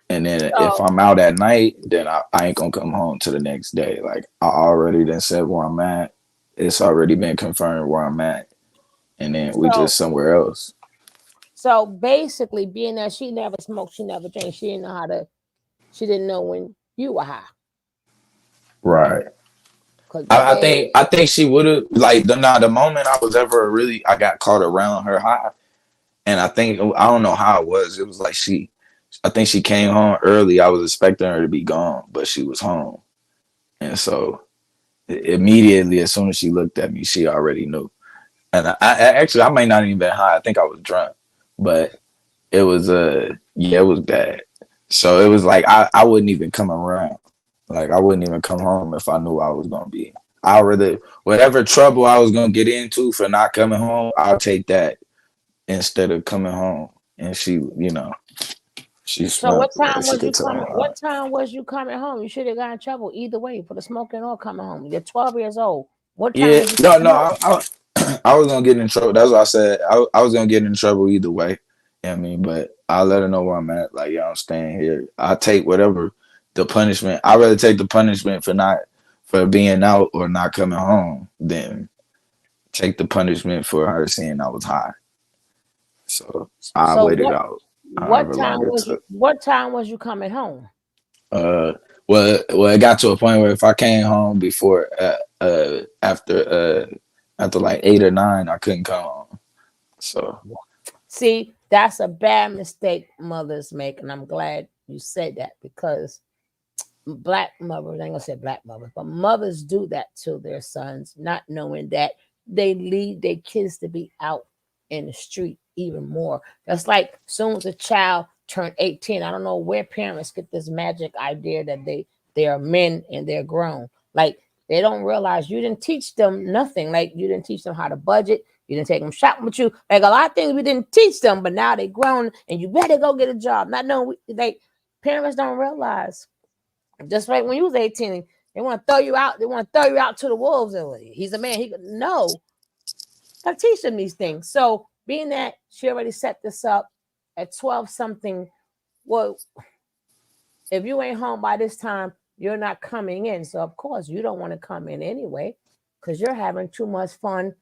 Speaker 1: And then if
Speaker 5: So,
Speaker 1: I'm out at night, then I ain't gonna come home to the next day. Like I already then said where I'm at. It's already been confirmed where I'm at, and then we
Speaker 5: so,
Speaker 1: just somewhere else.
Speaker 5: so basically, being that she never smoked, she never drank, she didn't know when you were high.
Speaker 1: Right.
Speaker 5: Cause
Speaker 1: I, I
Speaker 5: baby,
Speaker 1: think I think she would have like the moment I was ever really I got caught around her high, and I don't know how it was. It was like I think she came home early. I was expecting her to be gone, but she was home, and so immediately as soon as she looked at me, she already knew. And actually I might not even been high. I think I was drunk, but it was yeah, it was bad. So it was like I wouldn't even come around. Like I wouldn't even come home if I knew I was gonna be. I rather whatever trouble I was gonna get into for not coming home, I'll take that instead of coming home. And she
Speaker 5: so
Speaker 1: smelled it. Like she could tell I'm high.
Speaker 5: what time was you coming home? You should have got in trouble either way for the smoking or coming home. You're 12 years old. What time
Speaker 1: Yeah,
Speaker 5: was you
Speaker 1: no,
Speaker 5: coming home?
Speaker 1: I was gonna get in trouble. That's what I said. I was gonna get in trouble either way. You know what I mean, but I'll let her know where I'm at. Like, yeah, I'm staying here. I take whatever the punishment. I'd rather take the punishment for being out or not coming home than take the punishment for her saying I was high. So I
Speaker 5: So
Speaker 1: waited out however long it took.
Speaker 5: what time was you coming home?
Speaker 1: Uh, well, it got to a point where if I came home before after like 8 or 9, I couldn't come home. So
Speaker 5: See, that's a bad mistake mothers make, and I'm glad you said that because black mothers, I ain't gonna say black mothers, but mothers do that to their sons, not knowing that they lead their kids to be out in the street even more. That's like soon as a child turned 18, I don't know where parents get this magic idea that they are men and they're grown. Like they don't realize you didn't teach them nothing. Like you didn't teach them how to budget. You didn't take them shopping with you. Like a lot of things we didn't teach them, but now they grown and you better go get a job. Not knowing like parents don't realize just like when you was 18, they want to throw you out. They want to throw you out to the wolves. And he's a man. He could no. I teach them these things. So being that she already set this up at 12 something, well, if you ain't home by this time, you're not coming in. So of course you don't want to come in anyway, because you're having too much fun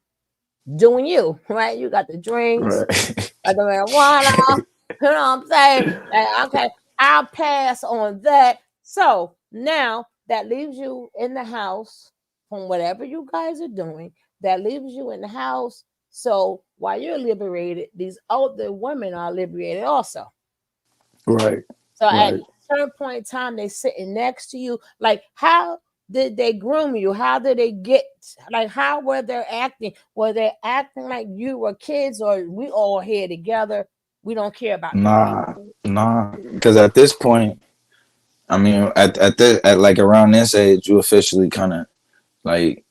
Speaker 5: doing you, right? You got the drinks,
Speaker 1: Right.
Speaker 5: got the marijuana, you know what I'm saying? Like, okay, I'll pass on that. So now that leaves you in the house from whatever you guys are doing. That leaves you in the house. So while you're liberated, these older women are liberated also.
Speaker 1: Right.
Speaker 5: So at
Speaker 1: Right.
Speaker 5: a certain point in time, they sitting next to you. Like, how did they groom you? How did they get? Like, how were they acting? Were they acting like you were kids, or we all here together? We don't care about the rest.
Speaker 1: Nah. Because at this point, I mean, at like around this age, you officially kind of like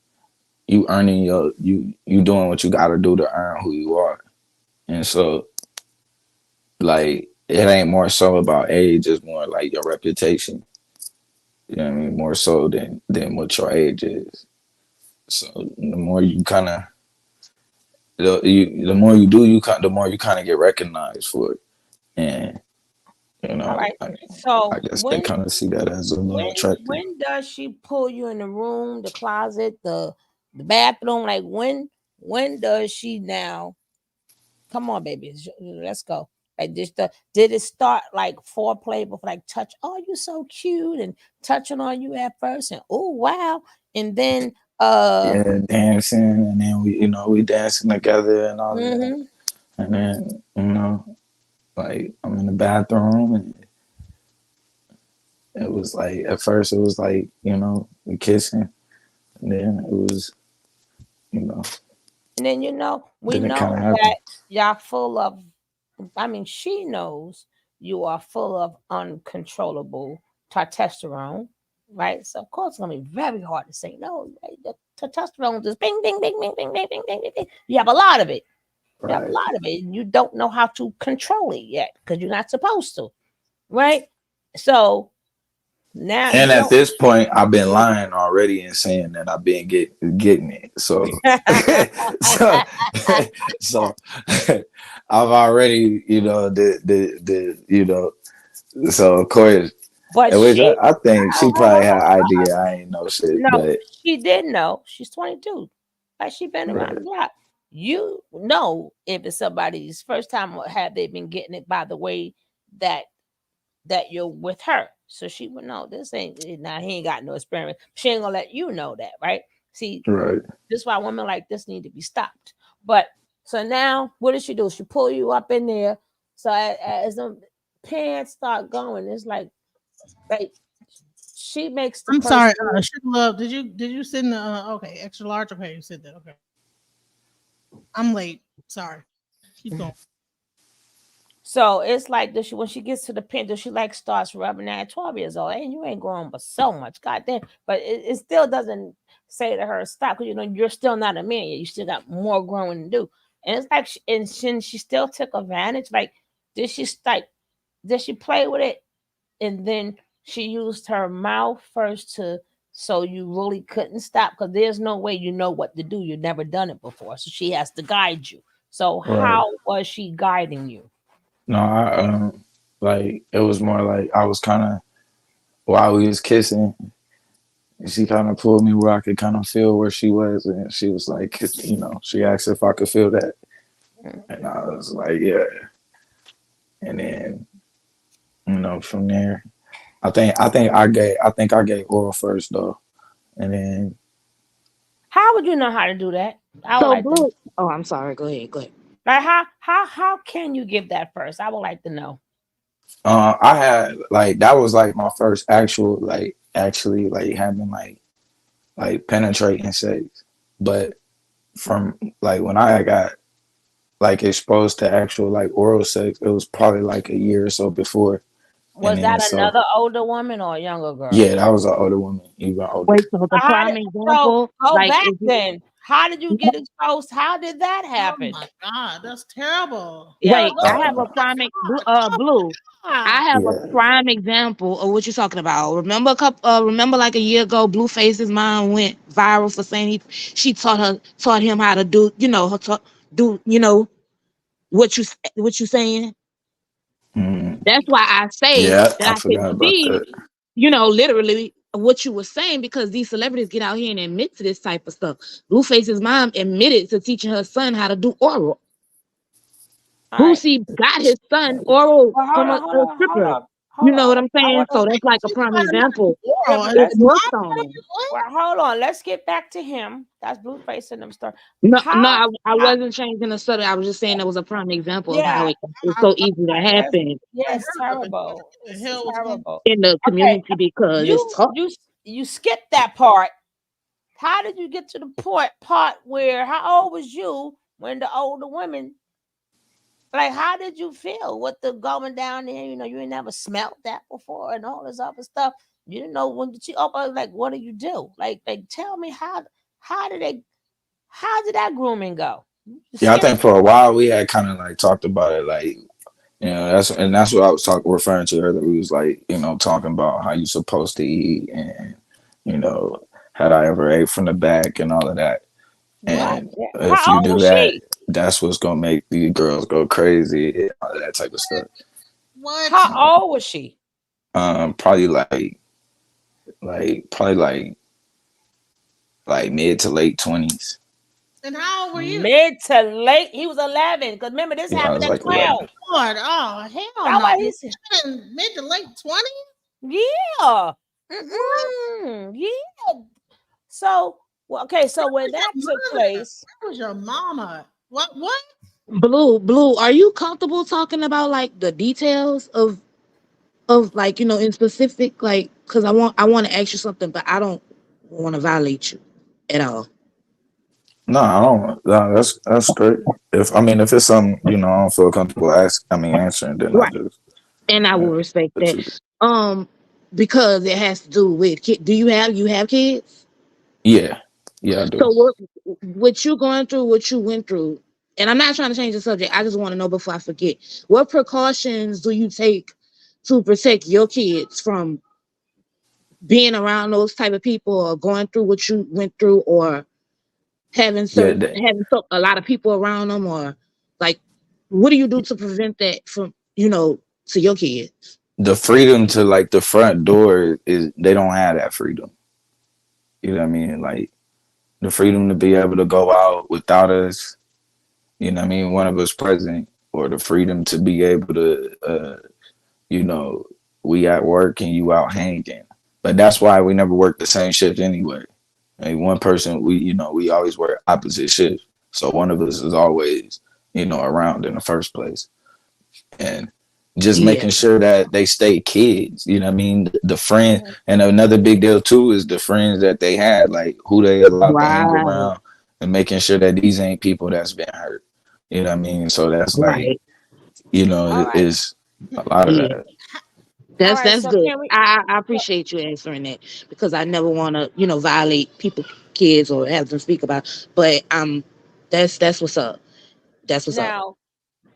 Speaker 1: you earning you doing what you got to do to earn who you are, and so like it ain't more so about age, it's more like your reputation. You know what I mean? More so than what your age is. So the more you kind of the more you do, the more you kind of get recognized for it, and you
Speaker 5: All
Speaker 1: know,
Speaker 5: right. So
Speaker 1: I guess they
Speaker 5: when
Speaker 1: kind of see that as a little
Speaker 5: when
Speaker 1: attractive.
Speaker 5: when does she pull you in the room, the closet, the bathroom? Like when does she now? Come on, baby, let's go. Like did it start like foreplay before like touch? Oh, you so cute and touching on you at first, and oh wow, and then
Speaker 1: Yeah, dancing, and then we dancing together and all of that,
Speaker 5: mm-hmm.
Speaker 1: and then like I'm in the bathroom, and it was like at first it was like we kissing, and then it was you know
Speaker 5: And then we
Speaker 1: then it kind
Speaker 5: know
Speaker 1: of
Speaker 5: that
Speaker 1: happened.
Speaker 5: y'all full of. I mean, she knows you are full of uncontrollable testosterone, right? So of course it's gonna be very hard to say no. Right? The testosterone just bing, bing, bing, bing, bing, bing, bing, bing, bing, bing. You have a lot of it. You have a
Speaker 1: Right.
Speaker 5: lot of it. And you don't know how to control it yet because you're not supposed to, right? So now
Speaker 1: And
Speaker 5: you
Speaker 1: at
Speaker 5: don't.
Speaker 1: this point, I've been lying already and saying that I've been getting it. So, so, so, I've already, So of course,
Speaker 5: But
Speaker 1: at which
Speaker 5: she,
Speaker 1: I think she probably had an idea. I ain't no shit,
Speaker 5: no,
Speaker 1: but
Speaker 5: she did know. She's 22. Like she been around the
Speaker 1: right,
Speaker 5: block. You know if it's somebody's first time or have they been getting it by the way that you're with her. So she would know this ain't now he ain't got no experience. She ain't gonna let you know that, right? See,
Speaker 1: right,
Speaker 5: this is why women like this need to be stopped. But so now what does she do? She pull you up in there. So as the pants start going, it's like she makes the
Speaker 3: I'm sorry,
Speaker 5: person.
Speaker 3: Sugar Love. Did you send the okay extra large? Okay, you said that. Okay, I'm late. Sorry. Keep going.
Speaker 5: So it's like this when she gets to the pin, does she like starts rubbing that at 12 years old? And you ain't growing but so much, goddamn. But it still doesn't say to her stop because you're still not a man yet. You still got more growing to do. And it's like she still took advantage. Like, did she like did she play with it and then she used her mouth first to so you really couldn't stop because there's no way you know what to do. You've never done it before. So she has to guide you. So
Speaker 1: right.
Speaker 5: how was she guiding you?
Speaker 1: No, I like it was more like I was kind of while we was kissing, she kind of pulled me where I could kind of feel where she was, and she was like, she asked if I could feel that, and I was like, yeah, and then from there, I think I gave oral first though, and then
Speaker 5: How would you know how to do that? I would
Speaker 4: So
Speaker 5: like to.
Speaker 4: Blue, oh, I'm sorry. Go ahead. Go ahead.
Speaker 5: Like how can you give that first? I would like to know.
Speaker 1: I had like that was like my first actual like actually like having like penetrating sex, but from like when I got like exposed to actual like oral sex, it was probably like a year or so before, and
Speaker 5: Was
Speaker 1: then
Speaker 5: that
Speaker 1: so
Speaker 5: another older woman or a younger girl?
Speaker 1: yeah, that was an older woman, even older.
Speaker 4: Wait, so the
Speaker 5: How
Speaker 4: prime
Speaker 5: did so
Speaker 4: example,
Speaker 5: go
Speaker 4: like
Speaker 5: back
Speaker 4: if you
Speaker 5: then? How did you get exposed? How did that
Speaker 3: Oh
Speaker 5: happen?
Speaker 3: my God, that's terrible.
Speaker 5: Yeah,
Speaker 4: wait,
Speaker 5: go
Speaker 4: I have
Speaker 5: ahead.
Speaker 4: a
Speaker 1: Uh,
Speaker 4: prime blue. I
Speaker 3: God.
Speaker 4: have a
Speaker 1: yeah.
Speaker 4: prime example of what you're talking about. Remember a couple remember like a year ago, Blueface's mom went viral for saying she taught him how to do, do, what you saying?
Speaker 1: Mm,
Speaker 4: That's why I say
Speaker 1: yeah,
Speaker 4: that
Speaker 1: I
Speaker 4: I can
Speaker 1: forgot about
Speaker 4: see,
Speaker 1: that.
Speaker 4: literally what you were saying because these celebrities get out here and admit to this type of stuff. Blueface's mom admitted to teaching her son how to do oral.
Speaker 5: All right.
Speaker 4: Boosie got his son oral
Speaker 5: Well, hold
Speaker 4: from
Speaker 5: on, hold
Speaker 4: a
Speaker 5: on, hold
Speaker 4: stripper.
Speaker 5: on,
Speaker 4: You
Speaker 5: hold
Speaker 4: know what
Speaker 5: on.
Speaker 4: I'm
Speaker 5: I
Speaker 4: saying?
Speaker 5: want
Speaker 4: So
Speaker 5: to.
Speaker 4: that's like a
Speaker 3: She's
Speaker 4: prime
Speaker 3: not not
Speaker 4: example.
Speaker 5: Yeah,
Speaker 3: oral.
Speaker 5: but
Speaker 3: His
Speaker 4: It
Speaker 5: let's.
Speaker 3: mom
Speaker 4: worked on
Speaker 3: said
Speaker 4: him.
Speaker 3: what?
Speaker 5: Well, hold on. Let's get back to him. That's Blueface in them story.
Speaker 4: No, no,
Speaker 5: How?
Speaker 4: I
Speaker 5: how
Speaker 4: wasn't changing the subject. I was just saying that was a prime example of how
Speaker 5: yeah.
Speaker 4: it's
Speaker 3: I
Speaker 4: so easy to
Speaker 5: Yes.
Speaker 4: happen
Speaker 5: Yes.
Speaker 3: heard of it.
Speaker 5: Terrible.
Speaker 3: What the
Speaker 5: It's
Speaker 3: hell was going
Speaker 5: terrible.
Speaker 4: in the
Speaker 5: Okay.
Speaker 4: community because it's
Speaker 5: You
Speaker 4: tough.
Speaker 5: you you skipped that part. How did you get to the part where? How old was you when the older women? Like, how did you feel with the going down there? You know, you ain't never smelt that before and all this other stuff. You didn't know when she opened. Like, what do you do? Like, tell me how did they how did that grooming go? You
Speaker 1: Yeah, I
Speaker 5: skip.
Speaker 1: think for a while we had kind of like talked about it, like that's what I was talking referring to earlier. We was like talking about how you supposed to eat, and you know had I ever ate from the back and all of that.
Speaker 5: What?
Speaker 1: And if
Speaker 5: How
Speaker 1: you
Speaker 5: old
Speaker 1: do
Speaker 5: was
Speaker 1: that,
Speaker 5: she?
Speaker 1: that's what's gonna make these girls go crazy and all that type of stuff.
Speaker 3: what?
Speaker 5: How old was she?
Speaker 1: Probably probably like mid to late 20s.
Speaker 3: And how old were you?
Speaker 5: Mid to late. He was 11. Because remember, this
Speaker 1: Yeah, I
Speaker 5: happened
Speaker 1: was
Speaker 5: at
Speaker 1: like 11.
Speaker 5: 12.
Speaker 3: Lord, oh hell
Speaker 5: That's
Speaker 3: no!
Speaker 5: why
Speaker 3: You
Speaker 5: he's
Speaker 3: in mid to late 20s?
Speaker 5: yeah.
Speaker 3: What?
Speaker 5: Yeah. So, well, okay, so when
Speaker 3: Where's
Speaker 5: that
Speaker 3: your
Speaker 5: took
Speaker 3: mother?
Speaker 5: place,
Speaker 3: Where was your mama? What?
Speaker 4: Blue, are you comfortable talking about like the details of like in specific like because I want to ask you something, but I don't want to violate you at all.
Speaker 1: No, I don't. No, that's straight. If it's something I don't feel comfortable answering, then I
Speaker 4: Right.
Speaker 1: just
Speaker 4: And I will
Speaker 1: yeah,
Speaker 4: respect
Speaker 1: let
Speaker 4: that.
Speaker 1: you.
Speaker 4: Um, because it has to do with do you have kids?
Speaker 1: Yeah, yeah, I do.
Speaker 4: So what you going through, what you went through, and I'm not trying to change the subject. I just want to know before I forget. What precautions do you take to protect your kids from being around those type of people or going through what you went through or
Speaker 1: Yeah, the,
Speaker 4: a lot of people around them or like what do you do to prevent that from to your kids?
Speaker 1: the freedom to like the front door is they don't have that freedom. You know what I mean? Like the freedom to be able to go out without us. You know what I mean? One of us present, or the freedom to be able to, you know, we at work and you out hanging. But that's why we never work the same shift anyway. Like one person, we always work opposite shifts. So one of us is always, around in the first place. And just
Speaker 4: Yeah.
Speaker 1: making sure that they stay kids. You know what I mean? The friend,
Speaker 5: mhm,
Speaker 1: and another big deal too is the friends that they had, like who they allowed to hang
Speaker 4: Right.
Speaker 1: around, and making sure that these ain't people that's been hurt. You know what I mean? So that's like,
Speaker 4: Right.
Speaker 5: all right,
Speaker 1: it's a lot of
Speaker 4: Yeah.
Speaker 1: that.
Speaker 5: all right.
Speaker 4: That's
Speaker 5: So
Speaker 4: good.
Speaker 5: can we?
Speaker 4: I appreciate you answering that because I never want to violate people kids or have them speak about. But that's what's up. That's what's up.
Speaker 5: Now,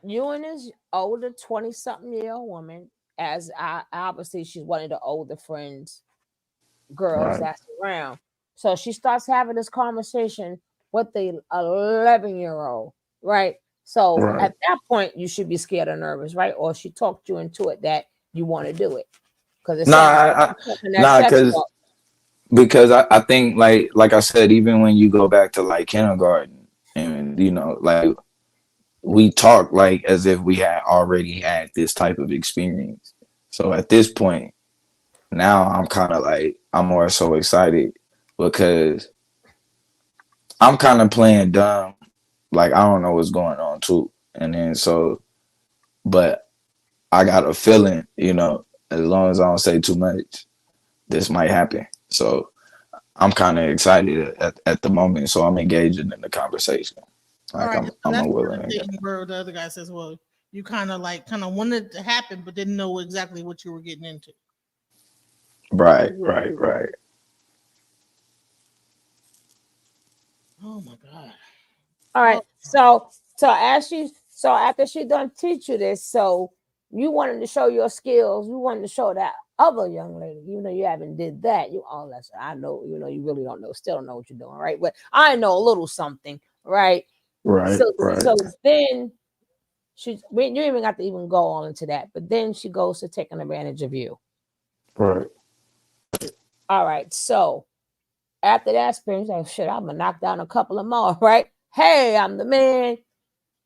Speaker 5: you and this older 20-something-year-old woman, as obviously she's one of the older friends, girls
Speaker 1: Right.
Speaker 5: that's around. So she starts having this conversation with the 11-year-old, right? So
Speaker 1: Right.
Speaker 5: at that point, you should be scared or nervous, right? Or she talked you into it that you want to do it because it
Speaker 1: Nah,
Speaker 5: sounds like you're talking that
Speaker 1: nah,
Speaker 5: sex talk.
Speaker 1: because I think like I said, even when you go back to like kindergarten, and like we talk like as if we had already had this type of experience. So at this point, now I'm kind of like I'm more so excited because I'm kind of playing dumb, like I don't know what's going on too. And then so, but I got a feeling, as long as I don't say too much, this might happen. So I'm kind of excited at the moment. So I'm engaging in the conversation.
Speaker 3: All
Speaker 1: Like
Speaker 3: right, so
Speaker 1: I'm a
Speaker 3: that's the
Speaker 1: willing to
Speaker 3: thing where the other guy says, "Well, you kind of wanted it to happen, but didn't know exactly what you were getting into."
Speaker 1: Right, right, right,
Speaker 3: Oh my god!
Speaker 5: All
Speaker 3: Oh,
Speaker 5: right. So after she done teach you this, so you wanted to show your skills, you wanted to show that other young lady, you know you haven't did that. You all that's I know, you really don't know, still don't know what you're doing, right? But I know a little something, right?
Speaker 1: right,
Speaker 5: So
Speaker 1: right,
Speaker 5: then you even got to even go on into that, but then she goes to taking advantage of you.
Speaker 1: right,
Speaker 5: All right. So after that experience, like shit, I'm gonna knock down a couple of more, right? Hey, I'm the man.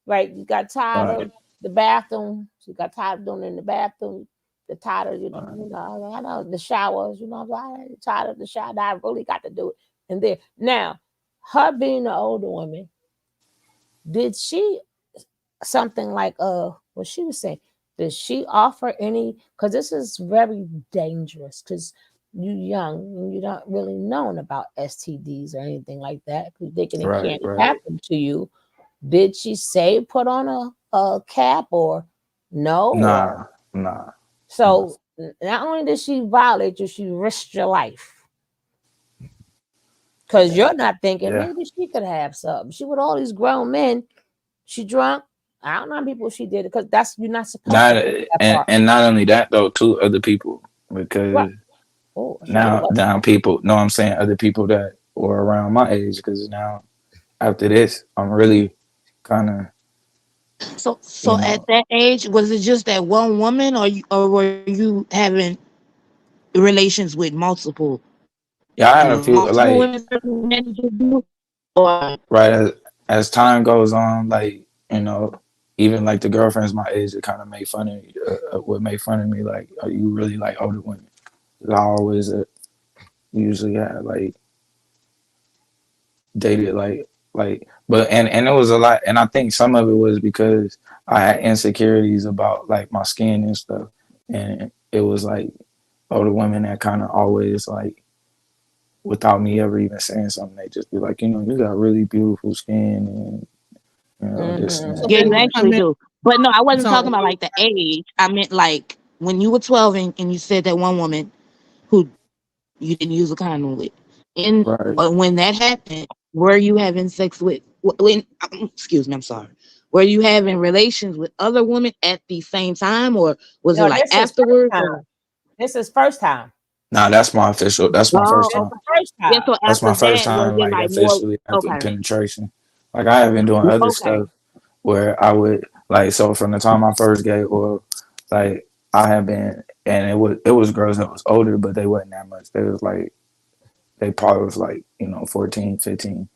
Speaker 5: Right? You got tired
Speaker 1: right,
Speaker 5: of the bathroom. You got tired of doing it in the bathroom. The tired of
Speaker 1: right.
Speaker 5: I know the showers. I tired of the shower. I really got to do it. And there now, her being an older woman, did she something like what she was saying? Did she offer any? Because this is very dangerous. Because you young and you don't really known about STDs or anything like that. Because thinking it
Speaker 1: Right,
Speaker 5: can't
Speaker 1: right.
Speaker 5: happen to you. Did she say put on a cap or no? Or
Speaker 1: Nah, nah, nah.
Speaker 5: so not only did she violate you, she risked your life. Because
Speaker 1: Yeah,
Speaker 5: you're not thinking
Speaker 1: yeah.
Speaker 5: maybe she could have something. She with all these grown men. She drunk. I don't know how people she did it because that's you're not supposed to
Speaker 1: Not
Speaker 5: think that
Speaker 1: and
Speaker 5: far.
Speaker 1: and not only that though, two other people
Speaker 5: Right.
Speaker 1: because
Speaker 5: Oh, she did
Speaker 1: now
Speaker 5: what?
Speaker 1: now people. No, I'm saying other people that were around my age because now after this, I'm really kind of
Speaker 4: So
Speaker 1: you
Speaker 4: at
Speaker 1: know
Speaker 4: that age, was it just that one woman, or were you having relations with multiple,
Speaker 1: yeah. I had a few
Speaker 4: multiple women
Speaker 1: like
Speaker 4: managing you, or
Speaker 1: right as time goes on, like even like the girlfriends my age that kind of made fun of me, would make fun of me like, are you really like older women? 'Cause I always usually had like dated like but and it was a lot and I think some of it was because I had insecurities about like my skin and stuff and it was like older women that kind of always like without me ever even saying something they just be like you got really beautiful skin and this and
Speaker 5: Mm-hmm.
Speaker 3: so
Speaker 1: that
Speaker 4: yeah,
Speaker 3: they
Speaker 4: you
Speaker 3: would
Speaker 1: and
Speaker 3: come
Speaker 4: actually
Speaker 3: in.
Speaker 4: do. But no, I wasn't talking
Speaker 3: So
Speaker 4: about like the age. I meant like when you were 12 and you said that one woman who you didn't use a condom with, and
Speaker 1: right
Speaker 4: when that happened, were you having sex with? When excuse me, I'm sorry. Were you having relations with other women at the same time, or was it
Speaker 5: No,
Speaker 4: like
Speaker 5: this is first
Speaker 4: afterwards? Or
Speaker 5: time. This is first time.
Speaker 1: nah that's my
Speaker 4: oh,
Speaker 1: first
Speaker 5: This
Speaker 1: time
Speaker 5: is
Speaker 4: okay.
Speaker 5: first
Speaker 4: Yeah.
Speaker 5: time.
Speaker 4: So
Speaker 1: that's my
Speaker 4: after
Speaker 1: first
Speaker 4: that, was
Speaker 1: time
Speaker 4: it
Speaker 1: like
Speaker 4: like more?
Speaker 1: officially having
Speaker 4: Okay.
Speaker 1: penetration like I have been doing other
Speaker 4: Okay.
Speaker 1: stuff where I would like so from the time I first gave oil, like I have been and it was girls that was older, but they wasn't that much. They was like they probably was like, 14, 15.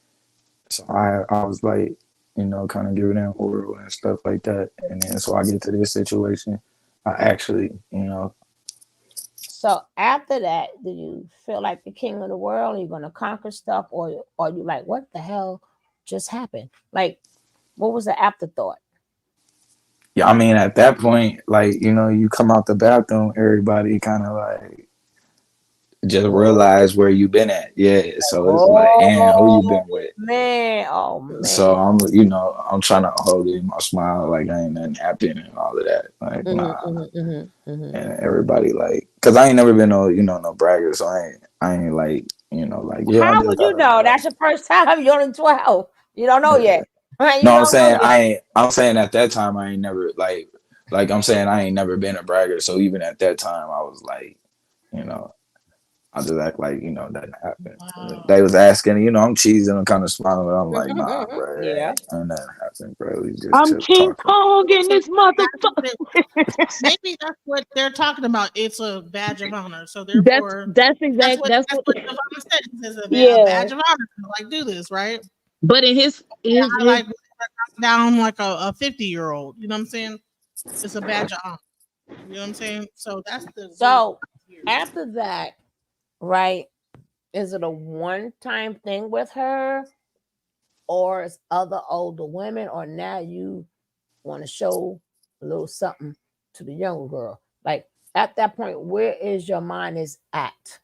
Speaker 1: So I was like, kind of giving them oral and stuff like that. And then so I get to this situation, I actually,
Speaker 5: So after that, do you feel like the king of the world? Are you gonna conquer stuff, or you like what the hell just happened? Like, what was the afterthought?
Speaker 1: yeah, I mean at that point, like, you come out the bathroom, everybody kind of like just
Speaker 5: Oh,
Speaker 1: realize where you been at. Yeah. So it's like, and who you
Speaker 5: oh
Speaker 1: been with?
Speaker 5: man, oh man.
Speaker 1: So I'm trying to hold in my smile like I ain't nothing happened and all of that. Like,
Speaker 5: Hmm,
Speaker 1: nah.
Speaker 5: hmm, hmm, hmm.
Speaker 1: And everybody like, cause I ain't never been no bragger, so I ain't like, like, yeah, I
Speaker 5: How
Speaker 1: just
Speaker 5: would
Speaker 1: got
Speaker 5: you
Speaker 1: a
Speaker 5: know? That's your first time. You're only 12. You don't know
Speaker 1: yeah.
Speaker 5: yet. Right? You
Speaker 1: No, I'm
Speaker 5: don't know
Speaker 1: saying
Speaker 5: yet.
Speaker 1: I'm saying at that time I ain't never like I'm saying I ain't never been a bragger. So even at that time I was like, you know, I just act like, that happened.
Speaker 3: wow.
Speaker 1: They was asking, I'm cheesing, I'm kind of smiling, but I'm like, nah, bro,
Speaker 5: Yeah.
Speaker 1: ain't nothing happened, bro. We
Speaker 4: I'm
Speaker 1: just
Speaker 4: King
Speaker 1: talking.
Speaker 4: Kong in
Speaker 3: So
Speaker 4: this motherfucker.
Speaker 3: maybe that's what they're talking about. It's a badge of honor. So therefore,
Speaker 4: That's exact. That's
Speaker 3: that's
Speaker 4: what.
Speaker 3: what Devon said. He says a
Speaker 5: Yeah.
Speaker 3: badge of honor. Like do this, right?
Speaker 4: But in
Speaker 3: I
Speaker 4: his
Speaker 3: like down like a 50-year-old. You know what I'm saying? It's a badge of honor. You know what I'm saying? So that's the reason
Speaker 5: So
Speaker 3: here.
Speaker 5: after that, right? Is it a one-time thing with her, or is other older women, or now want to show a little something to the younger girl. Like at that point, where is your mind is at?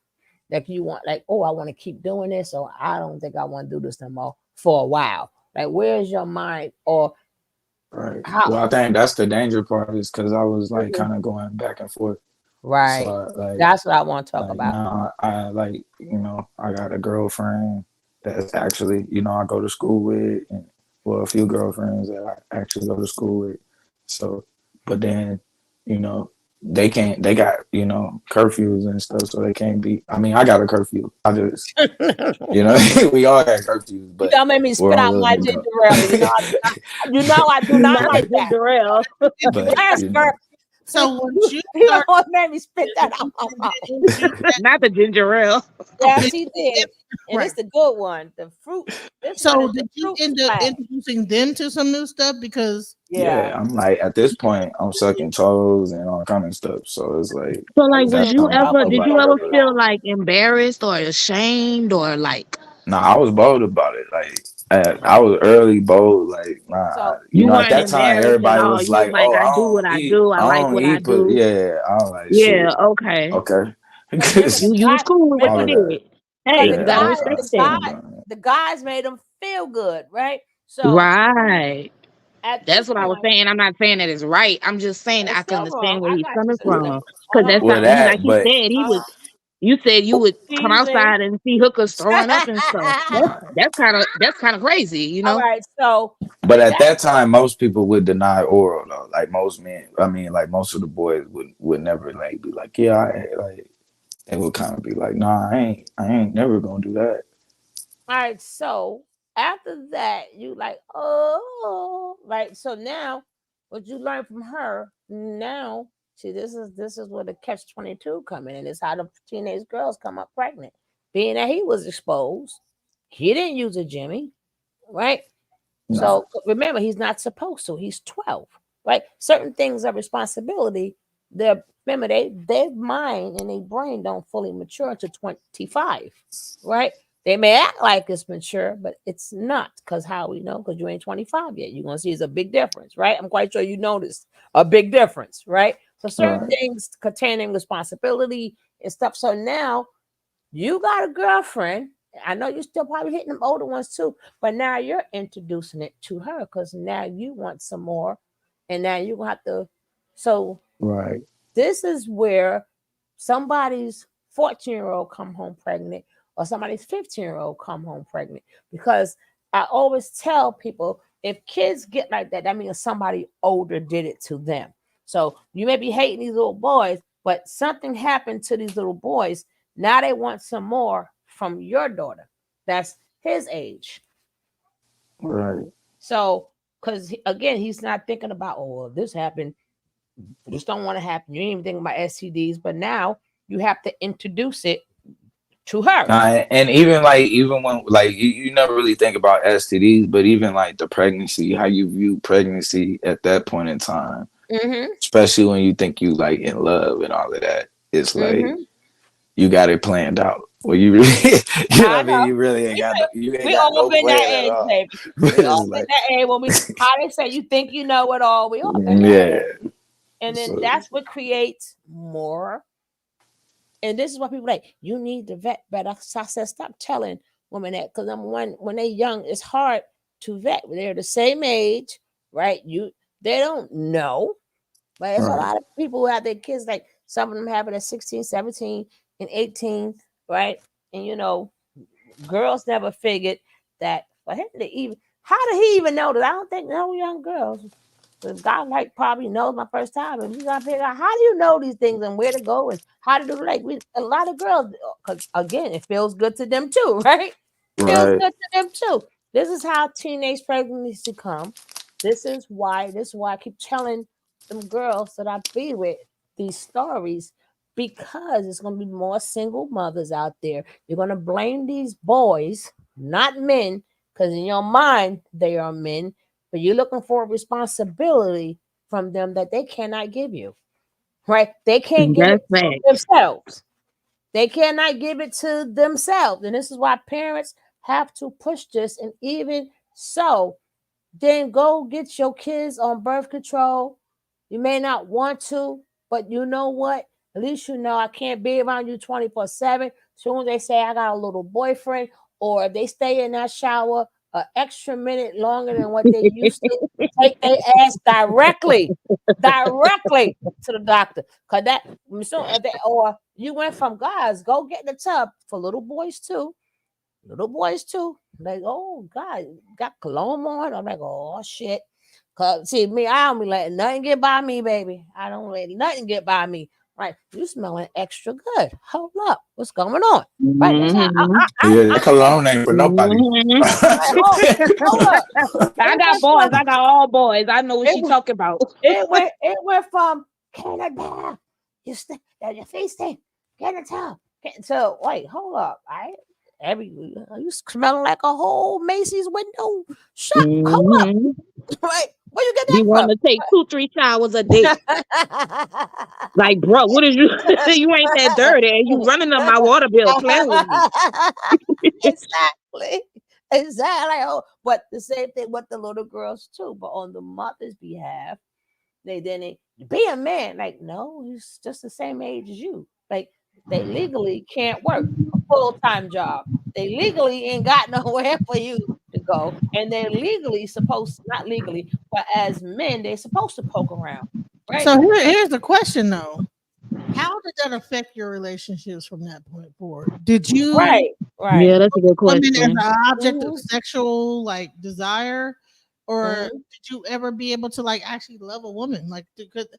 Speaker 5: Like you want, like, oh, I want to keep doing this, or I don't think I want to do this no more for a while. Like, where is your mind, or
Speaker 1: Right.
Speaker 5: how?
Speaker 1: Well, I think that's the danger part is because I was like
Speaker 5: Mhm.
Speaker 1: kind of going back and forth. So
Speaker 5: Right. That's what I want to talk
Speaker 1: like
Speaker 5: about.
Speaker 1: now I like I got a girlfriend that's actually I go to school with, and well a few girlfriends that I actually go to school with. So, but then you know they can't. They got curfews and stuff, so they can't be. I mean, I got a curfew. I just we all got curfews,
Speaker 5: You
Speaker 1: but
Speaker 5: don't make me
Speaker 1: we're
Speaker 5: spit
Speaker 1: on
Speaker 5: out my
Speaker 1: little
Speaker 5: ginger ale. I do not
Speaker 4: Not the
Speaker 5: like that.
Speaker 4: ginger ale.
Speaker 1: but
Speaker 5: Yes, girl.
Speaker 3: So once you
Speaker 5: You
Speaker 3: start
Speaker 5: don't make me spit that out my
Speaker 3: introducing
Speaker 5: mouth.
Speaker 4: Not the ginger ale.
Speaker 5: Yes,
Speaker 3: them,
Speaker 5: he did. And
Speaker 3: right.
Speaker 5: it's the good one. The fruit. This one
Speaker 3: So
Speaker 5: is the
Speaker 3: did you
Speaker 5: fruit
Speaker 3: end up
Speaker 5: flag.
Speaker 3: introducing them to some new stuff? Because
Speaker 5: Yeah.
Speaker 1: yeah, I'm like at this point I'm sucking toes and all kind of stuff. So it's like
Speaker 4: So
Speaker 5: Are
Speaker 4: like,
Speaker 5: you
Speaker 1: that
Speaker 5: saying
Speaker 1: time I was
Speaker 4: did
Speaker 1: like
Speaker 4: you ever
Speaker 1: really.
Speaker 4: feel
Speaker 5: that?
Speaker 4: like embarrassed or ashamed or like
Speaker 1: Nah, I was bold about it. Like, I
Speaker 5: Right.
Speaker 1: was early bold. Like, nah,
Speaker 5: So
Speaker 4: you
Speaker 1: at
Speaker 4: weren't
Speaker 1: that time,
Speaker 4: embarrassed at
Speaker 1: everybody
Speaker 4: all?
Speaker 1: was
Speaker 4: You was
Speaker 1: like,
Speaker 4: like,
Speaker 1: "Oh,
Speaker 4: I do what I do. I
Speaker 1: I
Speaker 4: like
Speaker 1: don't
Speaker 4: what I
Speaker 1: eat," but
Speaker 4: do.
Speaker 1: yeah, I was like,
Speaker 4: Yeah,
Speaker 1: "Shit,
Speaker 4: okay.
Speaker 1: okay,"
Speaker 5: remember the
Speaker 4: You was
Speaker 5: guy.
Speaker 4: cool with what
Speaker 1: all
Speaker 4: you
Speaker 1: of
Speaker 5: Remember
Speaker 1: that.
Speaker 4: did. Hey,
Speaker 5: the
Speaker 4: you
Speaker 1: Yeah,
Speaker 4: gotta
Speaker 5: guy.
Speaker 4: respect
Speaker 1: I
Speaker 4: that.
Speaker 1: still done it.
Speaker 5: The guys made him feel good, right? So
Speaker 4: Right.
Speaker 5: at
Speaker 4: That's
Speaker 5: this
Speaker 4: what I was
Speaker 5: point,
Speaker 4: saying. I'm not saying that it's right. I'm just saying
Speaker 5: it's
Speaker 4: I can
Speaker 5: still wrong.
Speaker 4: understand where
Speaker 5: I
Speaker 4: he's
Speaker 5: got you,
Speaker 4: coming
Speaker 5: sister.
Speaker 4: from. Cause
Speaker 5: Uh
Speaker 4: that's
Speaker 5: huh.
Speaker 4: how
Speaker 1: Well,
Speaker 4: he, like
Speaker 1: that,
Speaker 4: he
Speaker 1: but
Speaker 4: said, he
Speaker 5: Uh
Speaker 4: would. You said you
Speaker 5: huh.
Speaker 4: would come
Speaker 5: Teasing.
Speaker 4: outside and see hookers throwing up and stuff. That's kind of crazy, you
Speaker 5: All
Speaker 4: know.
Speaker 5: right. So
Speaker 1: but
Speaker 5: at
Speaker 1: at
Speaker 5: that
Speaker 1: that
Speaker 5: point,
Speaker 1: time, most people would deny oral though. Like most men, I mean, like most of the boys would never like be like, yeah, like they would kind of be like, nah, I ain't never gonna do that.
Speaker 5: all right. So after that, you like, oh, right. So now, what you learn from her now? See, this is where the catch 22 come in, and it's how the teenage girls come up pregnant. Being that he was exposed, he didn't use a Jimmy, right?
Speaker 1: Nah,
Speaker 5: So remember, he's not supposed to. He's 12, right? Certain things are responsibility. They're remember their mind and their brain don't fully mature to 25, right? They may act like it's mature, but it's not. Because how we know? Because you ain't 25 yet. You're gonna see it's a big difference, right? I'm quite sure you noticed a big difference, right? So certain
Speaker 1: right,
Speaker 5: things containing responsibility and stuff. So now you got a girlfriend. I know you're still probably hitting them older ones too, but now you're introducing it to her because now you want some more, and now you have to. So
Speaker 1: right,
Speaker 5: this is where somebody's 14-year-old come home pregnant, or somebody's 15-year-old come home pregnant. Because I always tell people if kids get like that, that means somebody older did it to them. So you may be hating these little boys, but something happened to these little boys. Now they want some more from your daughter. That's his age.
Speaker 1: right.
Speaker 5: So, because again, he's not thinking about, oh, well, this happened. This don't want to happen. You ain't even thinking about STDs, but now you have to introduce it to her.
Speaker 1: And even when like you never really think about STDs, but even like the pregnancy, how you view pregnancy at that point in time,
Speaker 5: Mm-hmm.
Speaker 1: especially when you think you like in love and all of that, it's like
Speaker 5: Mm-hmm.
Speaker 1: you got it planned out. Well, you really, you know what
Speaker 5: I
Speaker 1: I mean?
Speaker 5: know.
Speaker 1: You really ain't
Speaker 5: We
Speaker 1: got you ain't
Speaker 5: we
Speaker 1: got
Speaker 5: all
Speaker 1: no
Speaker 5: been that
Speaker 1: plan at
Speaker 5: age,
Speaker 1: all.
Speaker 5: baby.
Speaker 1: But
Speaker 5: We
Speaker 1: it's
Speaker 5: all been
Speaker 1: like,
Speaker 5: that age when we how they say you think you know it all. We all been that age.
Speaker 1: yeah.
Speaker 5: And then
Speaker 1: So
Speaker 5: that's what creates more. And this is why people like you need to vet better. So I said stop telling women that because number one, when they're young, it's hard to vet. They're the same age, right? They don't know. But there's a
Speaker 1: right,
Speaker 5: lot of people who have their kids, like some of them have it at 16, 17, and 18, right? And girls never figured that for him to even, how did he even know that? I don't think no young girls. The guy like probably knows my first time, and we gotta figure out how do you know these things and where to go and how to do it. Like a lot of girls, because again, it feels good to them too, right? Feels
Speaker 1: right,
Speaker 5: good to them too. This is how teenage pregnancy come. This is why I keep telling them girls that I be with these stories because it's gonna be more single mothers out there. You're gonna blame these boys, not men, because in your mind they are men, but you're looking for a responsibility from them that they cannot give you. Right? They can't give it
Speaker 4: That's
Speaker 5: to
Speaker 4: fact.
Speaker 5: themselves. They cannot give it to themselves. And this is why parents have to push this. And even so, then go get your kids on birth control. You may not want to, but you know what? At least you know I can't be around you 24/7. Soon as they say I got a little boyfriend, or if they stay in that shower an extra minute longer than what they used to, take their ass directly to the doctor. Cause that so or you went from guys, go get in the tub for little boys too. Little boys too. Like, oh God, got cologne on. I'm like, oh shit. Cause see me, I don't be letting nothing get by me, baby. I don't let nothing get by me. Right, you smelling extra good. Hold up, what's going on? Right, that's how
Speaker 4: Mm-hmm.
Speaker 1: Yeah, that cologne ain't for nobody.
Speaker 4: Mm-hmm.
Speaker 5: right. Hold up.
Speaker 4: I
Speaker 5: It
Speaker 4: got
Speaker 5: went
Speaker 4: boys.
Speaker 5: from
Speaker 4: I got all boys. I know what
Speaker 5: it,
Speaker 4: she talking about.
Speaker 5: it went from Canada. Your face thing. Get in the tub. So wait, hold up. I every you smelling like a whole Macy's window. Shut. Hold up.
Speaker 4: Mm-hmm.
Speaker 5: Right. Where you get
Speaker 4: Be
Speaker 5: that
Speaker 4: wanting to take 2, 3 showers a day. Like, bro, what is you? You ain't that dirty, and you running up my water bill playing with me.
Speaker 5: Exactly. Exactly. Oh, but the same thing with the little girls too. But on the mother's behalf, they be a man. Like, no, he's just the same age as you. Like, they legally can't work a full-time job. They legally ain't got nowhere for you to go. And they're legally supposed, not legally, but as men, they're supposed to poke around. Right?
Speaker 3: So here's the question though. How did that affect your relationships from that point forward? Did you
Speaker 5: Right. Right.
Speaker 4: Yeah, that's a good
Speaker 3: women as
Speaker 4: question.
Speaker 3: an object of
Speaker 5: Mhm,
Speaker 3: sexual like desire, or
Speaker 5: mhm.
Speaker 3: did you ever be able to like actually love a woman? Like,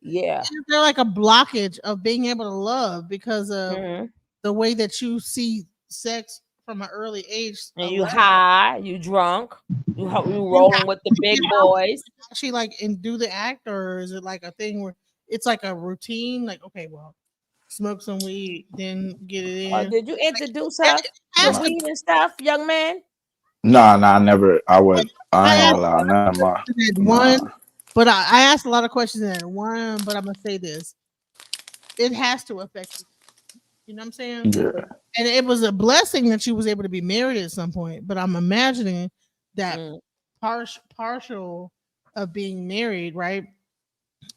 Speaker 5: Yeah.
Speaker 3: is there like a blockage of being able to love because of
Speaker 5: Mhm.
Speaker 3: the way that you see sex from an early age?
Speaker 5: And you high, you drunk, you
Speaker 3: Then
Speaker 5: rolling with the big boys.
Speaker 3: actually like and do the act, or is it like a thing where it's like a routine? Like, okay, well, smoke some weed, then get it
Speaker 5: Or
Speaker 3: in.
Speaker 5: did you introduce
Speaker 3: It
Speaker 5: her with
Speaker 1: Nah,
Speaker 3: has to.
Speaker 5: weed and stuff, young man?
Speaker 1: I never. I would. I
Speaker 3: I
Speaker 1: ain't
Speaker 3: asked
Speaker 1: gonna lie. None of my.
Speaker 3: that one,
Speaker 1: Nah.
Speaker 3: but I asked a lot of questions in that one. But I'm gonna say this: it has to affect you. You know what I'm saying?
Speaker 1: Yeah.
Speaker 3: And it was a blessing that you was able to be married at some point. But I'm imagining that
Speaker 5: Mm.
Speaker 3: partial of being married, right?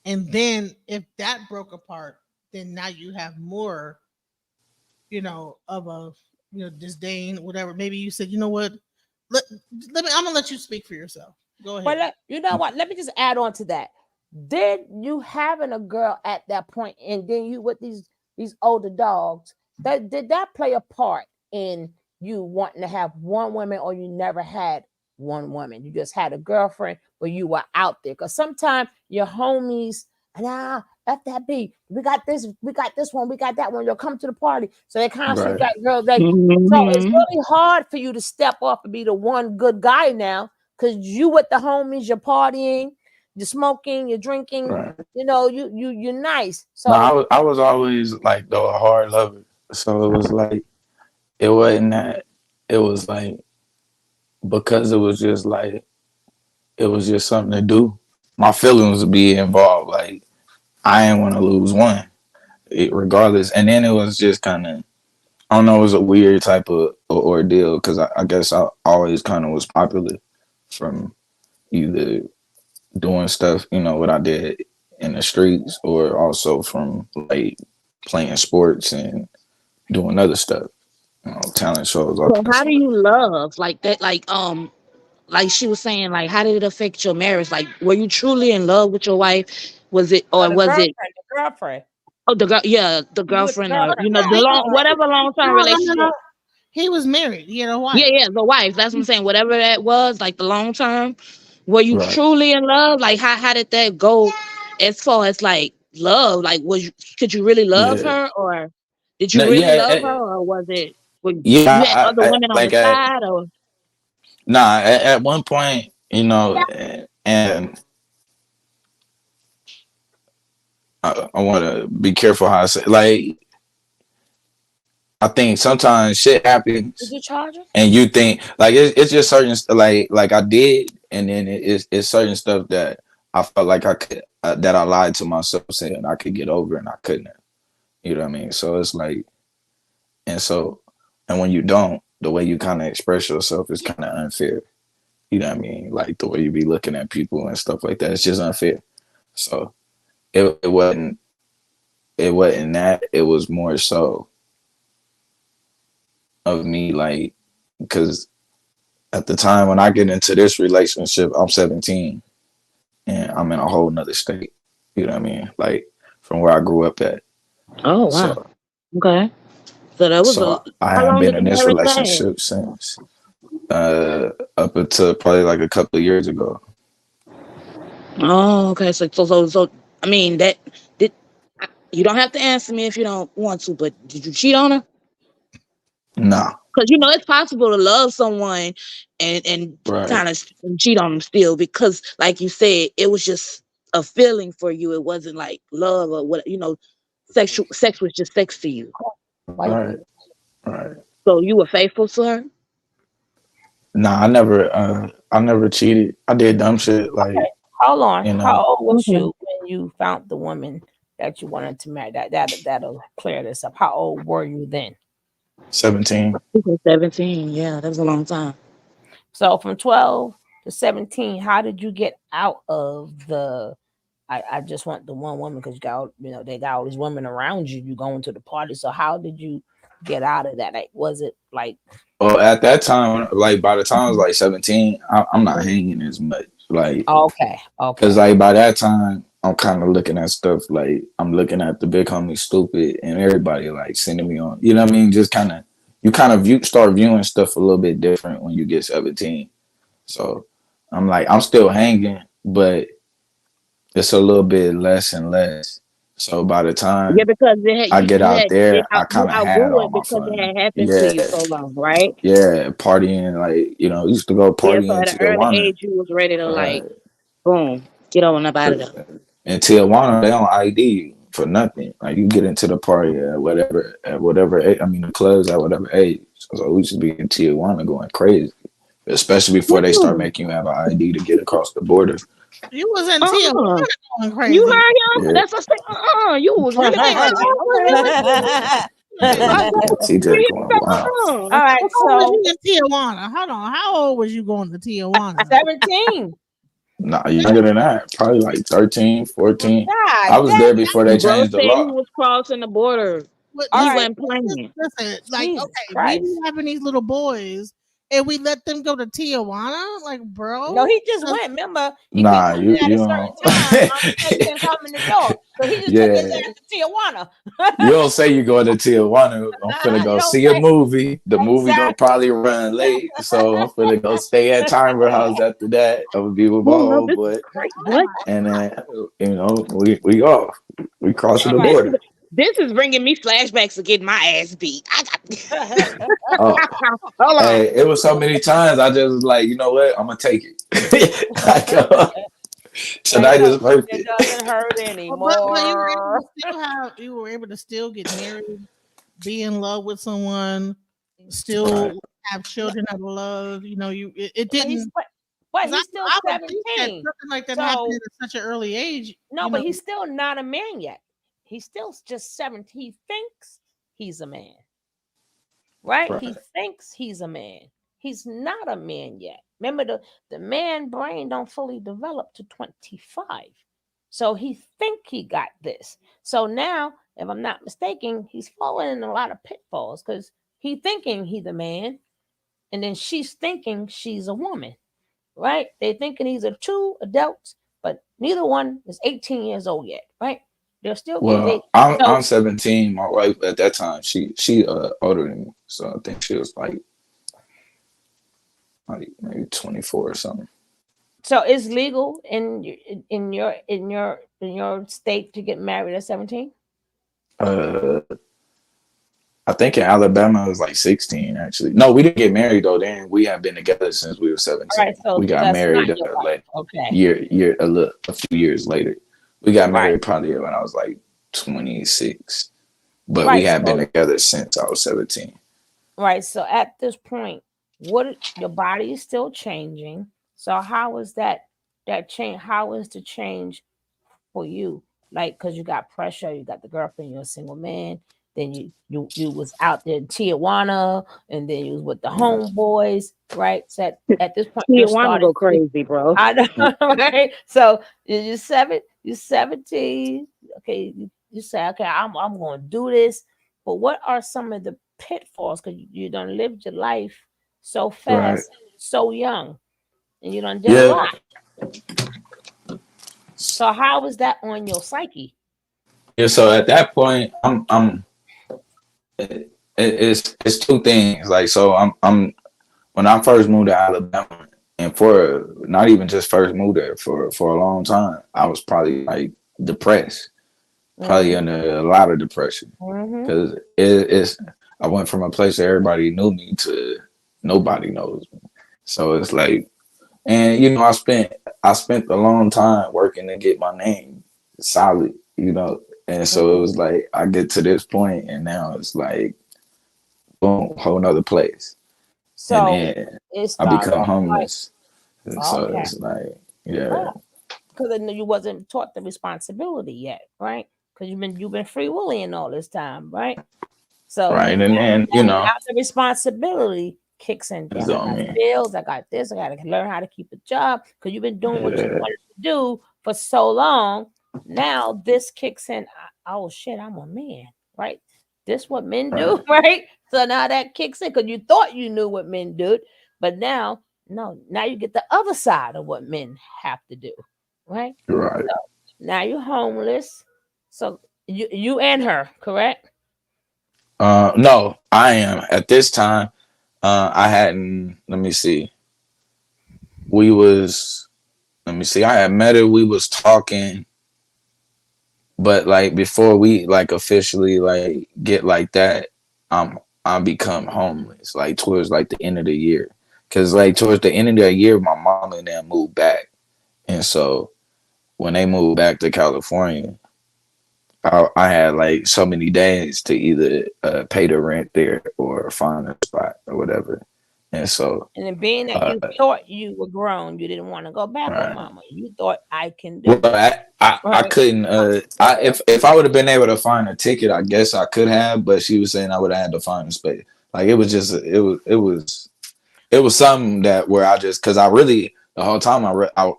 Speaker 3: And then if that broke apart, then now you have more, of a disdain, whatever. Maybe you said, you know what? Let, let me. I'm gonna let you speak for yourself. Go
Speaker 5: But
Speaker 3: ahead.
Speaker 5: you know what? Let me just add on to that. Did you having a girl at that point, and then you with these older dogs? That did that play a part in you wanting to have one woman, or you never had one woman? You just had a girlfriend, but you were out there. Because sometimes your homies, nah, let that be. We got this one, we got that one. You'll come to the party, so they constantly
Speaker 1: Right.
Speaker 5: got girls. Like, so it's
Speaker 4: Mm-hmm.
Speaker 5: really hard for you to step off and be the one good guy now, because you with the homies, you're partying, you're smoking, you're drinking,
Speaker 1: Right.
Speaker 5: you're nice.
Speaker 1: No,
Speaker 5: So
Speaker 1: I was always like though a hard lover. So it was like it wasn't that. It was like because it was just like it was just something to do. My feelings would be involved. Like I didn't want to lose one, regardless. And then it was just kind of I don't know. It was a weird type of ordeal because I guess I always kind of was popular from either doing stuff, what I did in the streets, or also from like playing sports and doing other stuff, talent shows, all
Speaker 4: So
Speaker 1: that
Speaker 4: how do
Speaker 1: stuff.
Speaker 4: you love like that? Like she was saying, like how did it affect your marriage? Like, were you truly in love with your wife? Was it, or
Speaker 5: the
Speaker 4: was it?
Speaker 5: girlfriend, the girlfriend,
Speaker 4: Oh, the girl, yeah, the
Speaker 5: you with the
Speaker 4: girlfriend, or
Speaker 5: girlfriend,
Speaker 3: No,
Speaker 4: the
Speaker 3: he,
Speaker 4: long, whatever long
Speaker 3: no,
Speaker 4: term
Speaker 3: no, no,
Speaker 4: relationship.
Speaker 3: no. He was married. He had a
Speaker 4: Yeah,
Speaker 3: wife.
Speaker 4: yeah, the wife. That's what I'm saying. Whatever that was, like the long term. Were you
Speaker 1: Right.
Speaker 4: truly in love? Like how did that go? As far as like love, like could you really love
Speaker 1: Yeah.
Speaker 4: her, or did
Speaker 1: No,
Speaker 4: you really
Speaker 1: yeah.
Speaker 4: love her, or was it?
Speaker 1: Yeah.
Speaker 4: You had other
Speaker 1: I
Speaker 4: women on the
Speaker 1: like
Speaker 4: side, or
Speaker 1: at one point, and I want to be careful how I say. Like, I think sometimes shit
Speaker 5: did
Speaker 1: happens,
Speaker 5: you charge her?
Speaker 1: and you think like it's just certain like I did, and then it's certain stuff that I felt like I could that I lied to myself saying I could get over, and I couldn't. You know what I mean? So it's like, and so, and when you don't, the way you kind of express yourself is kind of unfair. You know what I mean? Like the way you be looking at people and stuff like that. It's just unfair. So it wasn't that. It was more so of me like because at the time when I get into this relationship, I'm 17 and I'm in a whole nother state. You know what I mean? Like from where I grew up at.
Speaker 4: Oh wow.
Speaker 1: So
Speaker 4: Okay. So that was a.
Speaker 1: so I
Speaker 4: How
Speaker 1: haven't
Speaker 4: long
Speaker 1: been
Speaker 4: did
Speaker 1: in
Speaker 4: the
Speaker 1: this
Speaker 4: marriage last?
Speaker 1: relationship since up until probably like a couple of years ago.
Speaker 4: Oh, okay. So. I mean, that did. You don't have to answer me if you don't want to, but did you cheat on her?
Speaker 1: Nah,
Speaker 4: Because it's possible to love someone and
Speaker 1: right,
Speaker 4: kind of cheat on them still because, like you said, it was just a feeling for you. It wasn't like love or what. Sexual sex was just sex to you.
Speaker 1: right, right.
Speaker 4: So you were faithful to her.
Speaker 1: Nah, I never cheated. I did dumb shit like,
Speaker 5: Hold on.
Speaker 1: you
Speaker 5: How
Speaker 1: know,
Speaker 5: old was
Speaker 4: Okay.
Speaker 5: you when you found the woman that you wanted to marry? That'll clear this up. How old were you then?
Speaker 1: 17.
Speaker 4: You were 17. Yeah, that was a long time.
Speaker 5: So from 12 to 17, how did you get out of the I just want the one woman because they got all these women around you, you going to the party. So how did you get out of that? Like was it like
Speaker 1: Well, at that time, like by the time I was like 17, I'm not hanging as much. Like,
Speaker 5: okay,
Speaker 1: cause
Speaker 5: okay.
Speaker 1: like by that time, I'm kind of looking at stuff like I'm looking at the big homie stupid and everybody like sending me on. You know what I mean? Just kind of you kind of start viewing stuff a little bit different when you get 17. So I'm like I'm still hanging, but it's a little bit less and less. So by the
Speaker 4: Yeah,
Speaker 1: time
Speaker 4: because it had
Speaker 1: I
Speaker 4: you
Speaker 1: get
Speaker 4: you
Speaker 1: out
Speaker 4: had it
Speaker 1: there,
Speaker 4: out,
Speaker 1: I
Speaker 4: you
Speaker 1: kind of had
Speaker 4: outgrew
Speaker 1: all
Speaker 4: it
Speaker 1: my
Speaker 4: because it
Speaker 1: fun.
Speaker 4: had happened to
Speaker 1: Yeah,
Speaker 4: you so long, right?
Speaker 1: yeah, partying like used to go
Speaker 4: Yeah, so
Speaker 1: partying in
Speaker 4: at an early
Speaker 1: Tijuana.
Speaker 4: age, you was ready to
Speaker 1: Uh,
Speaker 4: like, boom, get on up out of there.
Speaker 1: in Tijuana, they don't ID you for nothing. Like you get into the party I mean the clubs at whatever age. So we should be in Tijuana going crazy, especially before they start
Speaker 4: Mm.
Speaker 1: making you have an ID to get across the border.
Speaker 3: You was in
Speaker 4: Uh-uh.
Speaker 3: Tijuana going
Speaker 4: You
Speaker 3: crazy.
Speaker 4: heard him?
Speaker 1: Yeah,
Speaker 4: That's what I said. You was really
Speaker 3: Wait,
Speaker 4: going
Speaker 3: how old was
Speaker 4: wild.
Speaker 3: you in Tijuana? Wait,
Speaker 4: I
Speaker 3: wait.
Speaker 4: got
Speaker 1: TJ
Speaker 4: you
Speaker 1: going
Speaker 4: said,
Speaker 1: wild.
Speaker 5: All right,
Speaker 3: How old was
Speaker 5: so
Speaker 3: you in Tijuana? Hold on. How old was you going to Tijuana?
Speaker 5: 17.
Speaker 1: Nah, younger than that. Probably like 13, 14. I
Speaker 5: God
Speaker 1: was
Speaker 5: damn.
Speaker 1: there before they
Speaker 4: bro
Speaker 1: changed the
Speaker 4: said he
Speaker 1: law.
Speaker 4: was crossing the border.
Speaker 3: What,
Speaker 5: All
Speaker 4: He
Speaker 5: right,
Speaker 4: wasn't playing.
Speaker 3: listen, like,
Speaker 5: Jesus
Speaker 3: okay, we be
Speaker 5: Christ.
Speaker 3: having these little boys and we let them go to Tijuana? Like,
Speaker 5: No,
Speaker 3: bro.
Speaker 5: he just
Speaker 3: That's-
Speaker 5: went. Remember, you couldn't
Speaker 1: Nah,
Speaker 5: come in
Speaker 1: you
Speaker 5: at a
Speaker 1: you
Speaker 5: certain
Speaker 1: know.
Speaker 5: time. They couldn't come in the door. So he just took his
Speaker 1: Yeah.
Speaker 5: ass to Tijuana.
Speaker 1: You don't say you going to Tijuana. I'm finna
Speaker 5: You
Speaker 1: go
Speaker 5: don't
Speaker 1: see a
Speaker 5: say
Speaker 1: movie. The movie gonna
Speaker 5: exactly.
Speaker 1: probably run late, so I'm finna go stay at Timer House after that. I'm gonna be with my
Speaker 4: Oh no, this is
Speaker 1: homeboy,
Speaker 4: great.
Speaker 3: oh
Speaker 4: What?
Speaker 3: my
Speaker 1: and then we off. We crossing the
Speaker 4: This is
Speaker 1: border.
Speaker 4: this is bringing me flashbacks of getting my ass beat. I got.
Speaker 1: Oh,
Speaker 4: Hold on.
Speaker 1: hey, it was so many times I just was like, you know what? I'm gonna take it. I go,
Speaker 5: Hey,
Speaker 1: tonight is
Speaker 5: look,
Speaker 1: worth
Speaker 5: it
Speaker 1: it.
Speaker 5: doesn't hurt
Speaker 3: but
Speaker 5: anymore.
Speaker 3: you were able to still get married, be in love with someone,
Speaker 1: Right.
Speaker 3: still have children out of love. It
Speaker 5: But he's
Speaker 3: didn't.
Speaker 5: but, but
Speaker 3: 'Cause
Speaker 5: he's still
Speaker 3: I would think that
Speaker 5: 17.
Speaker 3: something like that happened
Speaker 5: So
Speaker 3: at such an early age.
Speaker 5: no, but he's still not a man yet. He's still just 17. He thinks he's a man, right? He
Speaker 1: Right.
Speaker 5: thinks he's a man. He's not a man yet. Remember, the man brain don't fully develop to 25. So he think he got this. So now, if I'm not mistaken, he's falling in a lot of pitfalls because he thinking he's a man, and then she's thinking she's a woman, right? They thinking these are two adults, but neither one is 18 years old yet, right? They're still kids.
Speaker 1: Well, I'm
Speaker 5: So
Speaker 1: 17. My wife at that time, she older than me, so I think she was like maybe 24 or something.
Speaker 5: so it's legal in your state to get married at 17.
Speaker 1: Uh, I think in Alabama it was like 16 actually. No, we didn't get married though. Then we have been together since we were
Speaker 5: All right,
Speaker 1: 17. We
Speaker 5: so
Speaker 1: got
Speaker 5: that's not
Speaker 1: married
Speaker 5: your wife.
Speaker 1: like
Speaker 5: Okay,
Speaker 1: a few years later. We got
Speaker 5: right,
Speaker 1: married probably when I was like 26, but we
Speaker 5: right.
Speaker 1: have been
Speaker 5: So
Speaker 1: together since I was 17.
Speaker 5: right. So at this point, your body is still changing. So how is that change? How is the change for you? Like, because you got pressure, you got the girlfriend, you're a single man. then you was out there in Tijuana, and then you was with the
Speaker 1: Yeah.
Speaker 5: homeboys, right? So at this point you're
Speaker 4: Tijuana
Speaker 5: starting
Speaker 4: go
Speaker 5: to,
Speaker 4: crazy, bro.
Speaker 5: I know, right? So you're 17. Okay, you say, okay, I'm gonna do this. But what are some of the pitfalls? Because you done lived your life so
Speaker 1: Right.
Speaker 5: fast, so young, and you done did a
Speaker 1: Yeah.
Speaker 5: lot. So how was that on your psyche?
Speaker 1: Yeah. So at that point, it's two things. Like, so I'm when I first moved to Alabama, and for not even just first moved there for a long time, I was probably like depressed, probably
Speaker 5: Mm-hmm.
Speaker 1: under a lot of depression,
Speaker 5: Mm-hmm.
Speaker 1: because it's I went from a place where everybody knew me to nobody knows me. So it's like, and I spent a long time working to get my name solid, and so it
Speaker 5: Mm-hmm.
Speaker 1: was like I get to this point, and now it's like boom, whole nother place, and
Speaker 5: So
Speaker 1: then
Speaker 5: it
Speaker 1: I
Speaker 5: started
Speaker 1: become
Speaker 5: off like,
Speaker 1: homeless. And so
Speaker 5: okay,
Speaker 1: it's like, yeah,
Speaker 5: right, because I know you wasn't taught the responsibility yet, right? Because you've been free willing all this time, right? So
Speaker 1: right, and then
Speaker 5: now the responsibility kicks in.
Speaker 1: it's
Speaker 5: Damn, I
Speaker 1: on
Speaker 5: got
Speaker 1: me.
Speaker 5: bills, I got this, I got to learn how to keep a job because you've been doing what you
Speaker 1: Yeah,
Speaker 5: wanted to do for so long. Now this kicks in. Oh shit, I'm a man, right? This what men
Speaker 1: right,
Speaker 5: do, right? So now that kicks in because you thought you knew what men do, but now no, now you get the other side of what men have to do, right?
Speaker 1: right.
Speaker 5: So now you're homeless. So you and her, correct?
Speaker 1: No, I am at this time. I hadn't. Let me see. We was. Let me see. I had met her. We was talking, but like before we like officially like get like that, I become homeless. Like towards like the end of the year, because like towards the end of the year, my mom and them moved back, and so when they moved back to California, I had like so many days to either pay the rent there or find a spot or whatever. And so,
Speaker 5: And then being that
Speaker 1: uh,
Speaker 5: you thought you were grown, you didn't want to go back with
Speaker 1: right.
Speaker 5: mama. You thought I can
Speaker 1: Well,
Speaker 5: do this.
Speaker 1: I
Speaker 5: Right.
Speaker 1: couldn't. If I would have been able to find a ticket, I guess I could have. But she was saying I would have had to find a space. Like it was just it was something that where I just because I really the whole time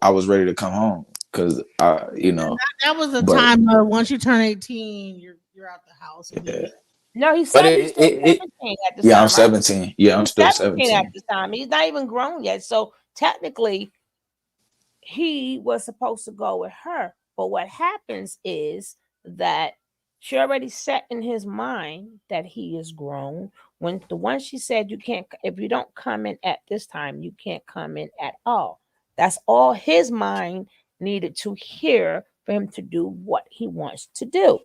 Speaker 1: I was ready to come home because
Speaker 3: That was the
Speaker 1: but
Speaker 3: time of once you turn 18, you're out the house
Speaker 1: yeah.
Speaker 3: immediately.
Speaker 5: No,
Speaker 1: But
Speaker 5: he's still 17 at this
Speaker 1: yeah, I'm
Speaker 5: time, right?
Speaker 1: 17. Yeah, I'm
Speaker 5: He's
Speaker 1: still
Speaker 5: 17 at
Speaker 1: 17.
Speaker 5: this time. He's not even grown yet. So technically, he was supposed to go with her. But what happens is that she already set in his mind that he is grown. When the one she said, you can't, if you don't come in at this time, you can't come in at all. That's all his mind needed to hear for him to do what he wants to do,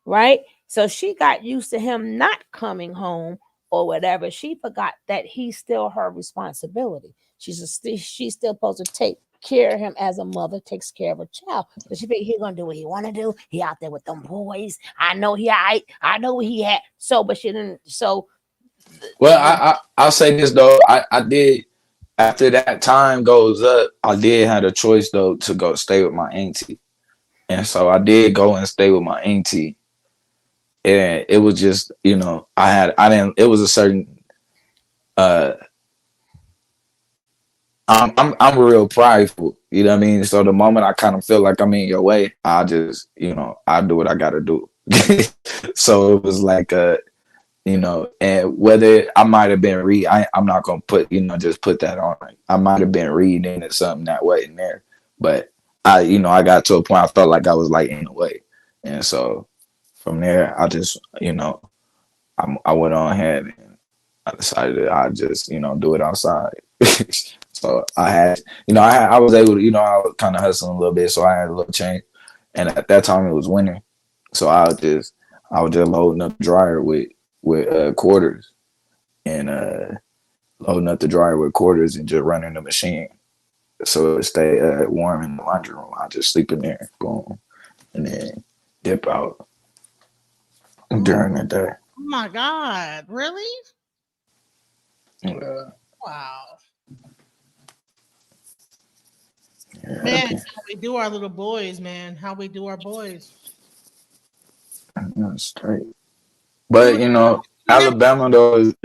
Speaker 5: right? So she got used to him not coming home or whatever. She forgot that he's still her responsibility. She's still supposed to take care of him as a mother takes care of a child. So she think he's gonna do what he want to do. He out there with them boys. I know what he had. So, but she didn't. So
Speaker 1: Well,
Speaker 5: the
Speaker 1: I'll say this though. I did after that time goes up. I did have a choice though to go stay with my auntie, and so I did go and stay with my auntie. And it was just I didn't. It was a certain. uh I'm real prideful. You know what I mean. So the moment I kind of feel like I'm in your way, I just I do what I got to do. So it was like and whether I might have been I'm not gonna put just put that on. I might have been reading into something that wasn't there, but I got to a point I felt like I was like in the way, and so from there I just I went on ahead and I decided that I just do it outside. So I was able to I was kind of hustling a little bit, so I had a little change, and at that time it was winter, so I was just loading up the dryer with quarters and loading up the dryer with quarters and just running the machine so it stay warm in the laundry room. I just sleep in there, boom, and then dip out
Speaker 3: Oh,
Speaker 1: during the day.
Speaker 3: oh my God. Really?
Speaker 1: Uh,
Speaker 3: Wow. Man,
Speaker 1: yeah,
Speaker 3: how we do our little boys, man. How we do our boys.
Speaker 1: straight.
Speaker 3: You
Speaker 1: But
Speaker 3: you never
Speaker 1: Alabama though is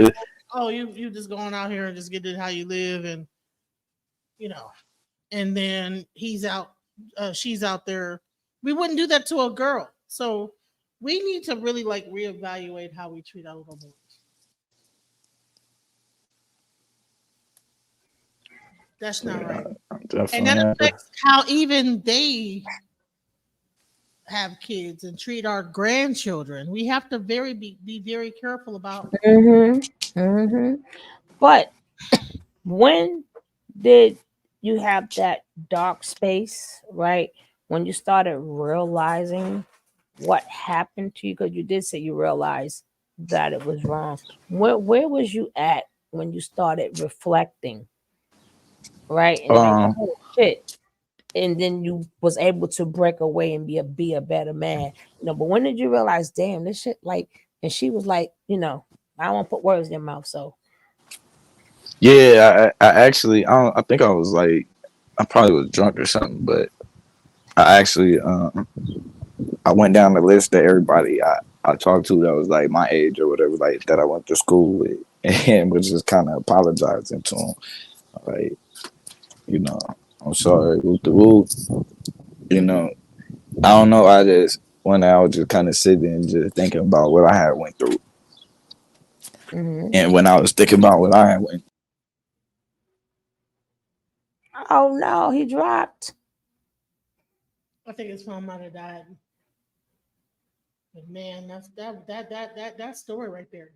Speaker 3: oh you just going out here and just get it how you live and you know and then he's out she's out there. We wouldn't do that to a girl. So we need to really like reevaluate how we treat our little boys. That's not right.
Speaker 1: yeah,
Speaker 3: And that
Speaker 1: definitely. Yeah.
Speaker 3: affects how even they have kids and treat our grandchildren. We have to be very careful about
Speaker 5: Mm-hmm. Mm-hmm. But when did you have that dark space, right? When you started realizing what happened to you, because you did say you realized that it was wrong. Where was you at when you started reflecting, right? And like,
Speaker 1: Um.
Speaker 5: oh shit. And then you was able to break away and be a better man. But when did you realize, damn, this shit like and she was like, I don't want to put words in your mouth, so
Speaker 1: Yeah. I actually. I think I was like. I probably was drunk or something, but I actually. I went down the list of everybody I talked to that was like my age or whatever, like that I went to school with, and was just kind of apologizing to them, like you know, I'm sorry, whoop the whoop, you know. I don't know. I just one day I was just kind of sitting and just thinking about what I had went through,
Speaker 5: mhm.
Speaker 1: and when I was thinking about what I had went,
Speaker 5: Oh no, he dropped.
Speaker 3: I think his phone might have died. But man, that story right there.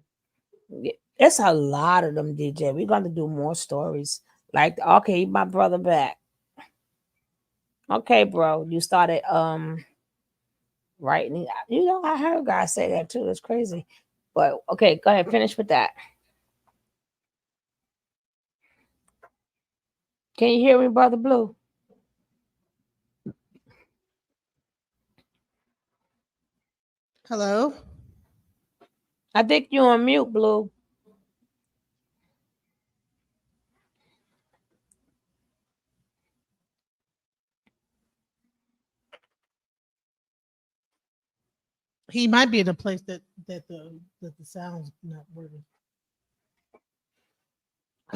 Speaker 5: It's a lot of them, DJ. We're gonna do more stories. Like, okay, my brother back. Okay, bro. You started writing. I heard guys say that too. It's crazy. But okay, go ahead, finish with that. Can you hear me, brother Blue?
Speaker 3: Hello?
Speaker 5: I think you on mute, Blue.
Speaker 3: He might be in a place that the sound's not working.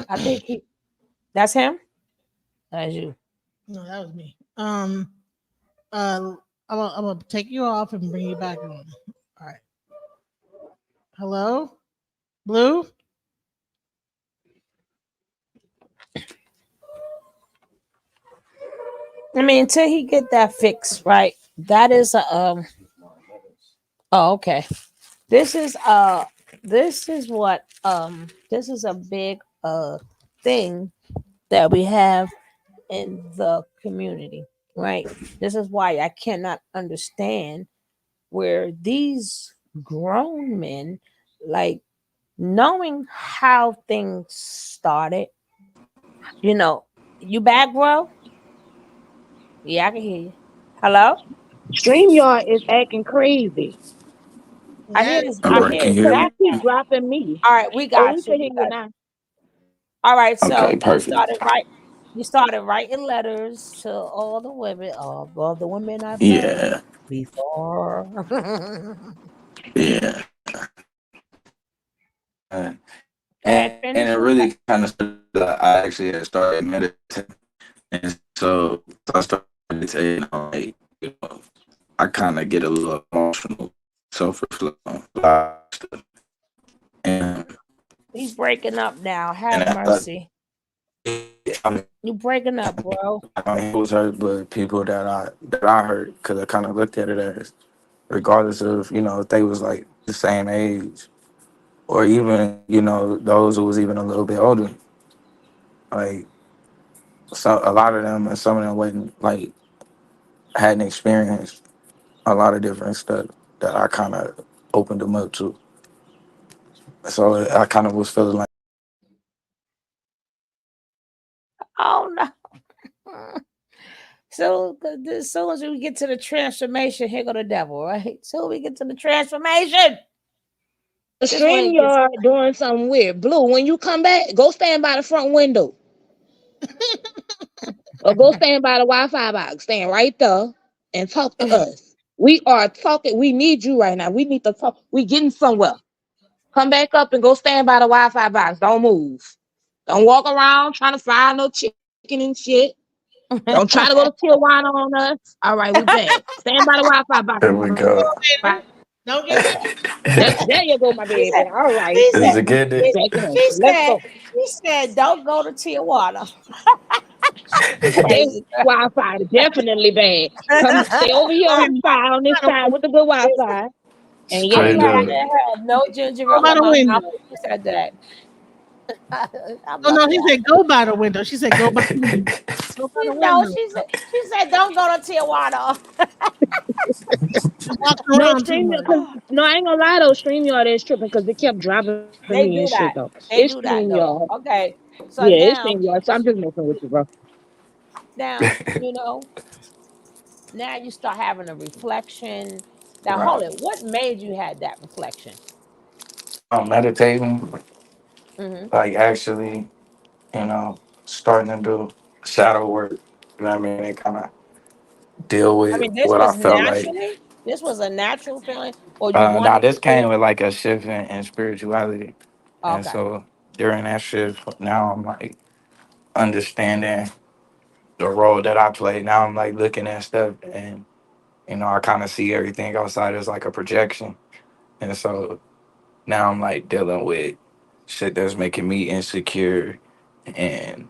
Speaker 5: I think that's him. That's you.
Speaker 3: No, that was me. Uh, I'm gonna take you off and bring you back on. All right. Hello, Blue.
Speaker 5: I mean, until he get that fixed, right? That is a Oh, okay. This is this is a big thing that we have in the community, right? This is why I cannot understand where these grown men, like, knowing how things started, you know, you back, bro? Yeah, I can hear you. Hello?
Speaker 4: StreamYard is acting crazy.
Speaker 5: I hear
Speaker 3: Yeah,
Speaker 5: this.
Speaker 1: all
Speaker 5: I
Speaker 1: right,
Speaker 5: hear
Speaker 1: can you hear
Speaker 4: Because
Speaker 1: me?
Speaker 4: you
Speaker 5: exactly.
Speaker 4: keep dropping me.
Speaker 5: All right, we
Speaker 4: Oh, we
Speaker 5: got you.
Speaker 4: can
Speaker 5: We
Speaker 4: hear you
Speaker 5: got
Speaker 4: now.
Speaker 5: All right,
Speaker 1: Okay,
Speaker 5: so
Speaker 1: perfect.
Speaker 5: you started writing letters to all the women, all the women I've loved
Speaker 1: Yeah,
Speaker 5: before.
Speaker 1: yeah,
Speaker 5: And
Speaker 1: and it
Speaker 5: finish with that.
Speaker 1: really kind of started. I actually had started meditating, and so I started meditating on like I kind of get a little emotional, self reflect on a lot of stuff. And
Speaker 5: He's breaking up now.
Speaker 1: and
Speaker 5: Have
Speaker 1: I thought,
Speaker 5: mercy.
Speaker 1: I mean,
Speaker 5: You breaking up, bro.
Speaker 1: it was hurt, but people that I hurt, because I kind of looked at it as, regardless of if they was like the same age, or even those who was even a little bit older, like so a lot of them and some of them wasn't like hadn't experienced a lot of different stuff that I kind of opened them up to. So I kind of was feeling like.
Speaker 5: Oh no. So as soon as we get to the transformation, here go the devil, right? So we get to the transformation.
Speaker 4: The
Speaker 5: This way it gets
Speaker 4: StreamYard doing something weird. Blue, when you come back, go stand by the front window. Or go stand by the Wi-Fi box. Stand right there and talk to us. We are talking. We need you right now. We need to talk. We getting somewhere. Come back up and go stand by the Wi-Fi box. Don't move. Don't walk around trying to find no chicken and shit. Don't try to go to Tijuana on us. All right, we back. Stand by the Wi-Fi box
Speaker 1: There
Speaker 4: and
Speaker 1: we
Speaker 4: come back
Speaker 1: go.
Speaker 4: up. Right.
Speaker 3: Don't get ready.
Speaker 4: There you go, my
Speaker 5: She
Speaker 4: baby.
Speaker 5: said,
Speaker 4: All right.
Speaker 5: she
Speaker 1: Is
Speaker 5: said,
Speaker 1: it getting
Speaker 4: Get
Speaker 1: it?
Speaker 4: back in.
Speaker 5: she
Speaker 4: Let's
Speaker 5: said,
Speaker 4: go.
Speaker 5: she said, don't go to Tijuana.
Speaker 4: Their
Speaker 5: Crazy
Speaker 4: Wi-Fi is definitely bad. Come stay over here
Speaker 5: girl.
Speaker 4: on this side, on this side with the good Wi-Fi. And yeah,
Speaker 1: Straight
Speaker 5: She
Speaker 4: yeah.
Speaker 5: had
Speaker 1: up.
Speaker 5: to have no ginger
Speaker 3: Go
Speaker 5: ale
Speaker 3: by
Speaker 5: in
Speaker 3: the
Speaker 5: my mouth
Speaker 3: window.
Speaker 5: when she said that. I'm
Speaker 3: Oh no,
Speaker 5: lucky.
Speaker 3: he said go by the window. She said go by the window. Go by the
Speaker 5: No,
Speaker 3: window.
Speaker 5: she said don't go to Tijuana.
Speaker 3: You're walking
Speaker 4: No,
Speaker 3: around too
Speaker 4: stream
Speaker 3: much.
Speaker 4: because no, I ain't gonna lie though. StreamYard is tripping because they kept dropping me and
Speaker 5: They
Speaker 4: shit
Speaker 5: do
Speaker 4: though.
Speaker 5: that.
Speaker 4: It's
Speaker 5: They do that
Speaker 4: StreamYard.
Speaker 5: though. Okay.
Speaker 4: Yeah,
Speaker 5: So
Speaker 4: it's
Speaker 5: now,
Speaker 4: StreamYard. So I'm just messing with you, bro.
Speaker 5: now, you know, now you start having a reflection. Now hold
Speaker 1: Right.
Speaker 5: it. What made you had that reflection?
Speaker 1: Meditating,
Speaker 5: Hmm.
Speaker 1: like actually, starting to do shadow work. You know what I mean? And kind of deal
Speaker 5: I
Speaker 1: with
Speaker 5: mean, this
Speaker 1: what I
Speaker 5: was
Speaker 1: felt like.
Speaker 5: naturally. This was a natural feeling, or you
Speaker 1: Now
Speaker 5: wanted
Speaker 1: this
Speaker 5: to do
Speaker 1: came with like a shift in spirituality,
Speaker 5: it.
Speaker 1: and
Speaker 5: Okay.
Speaker 1: so during that shift, now I'm like understanding the role that I play. Now I'm like looking at stuff, and I kind of see everything outside as like a projection, and so now I'm like dealing with shit that's making me insecure, and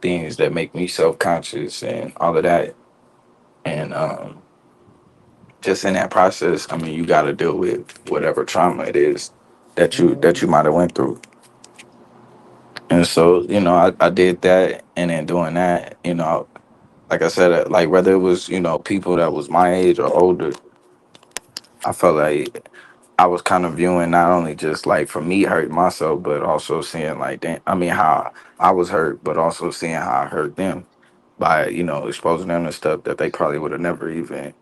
Speaker 1: things that make me self conscious and all of that, and just in that process, I mean, you got to deal with whatever trauma it is that you
Speaker 5: Mhm.
Speaker 1: might have went through. And so, I did that, and then doing that, like I said, like whether it was, people that was my age or older, I felt like I was kind of viewing not only just like for me hurting myself, but also seeing like, I mean, how I was hurt, but also seeing how I hurt them by, exposing them to stuff that they probably would have never even,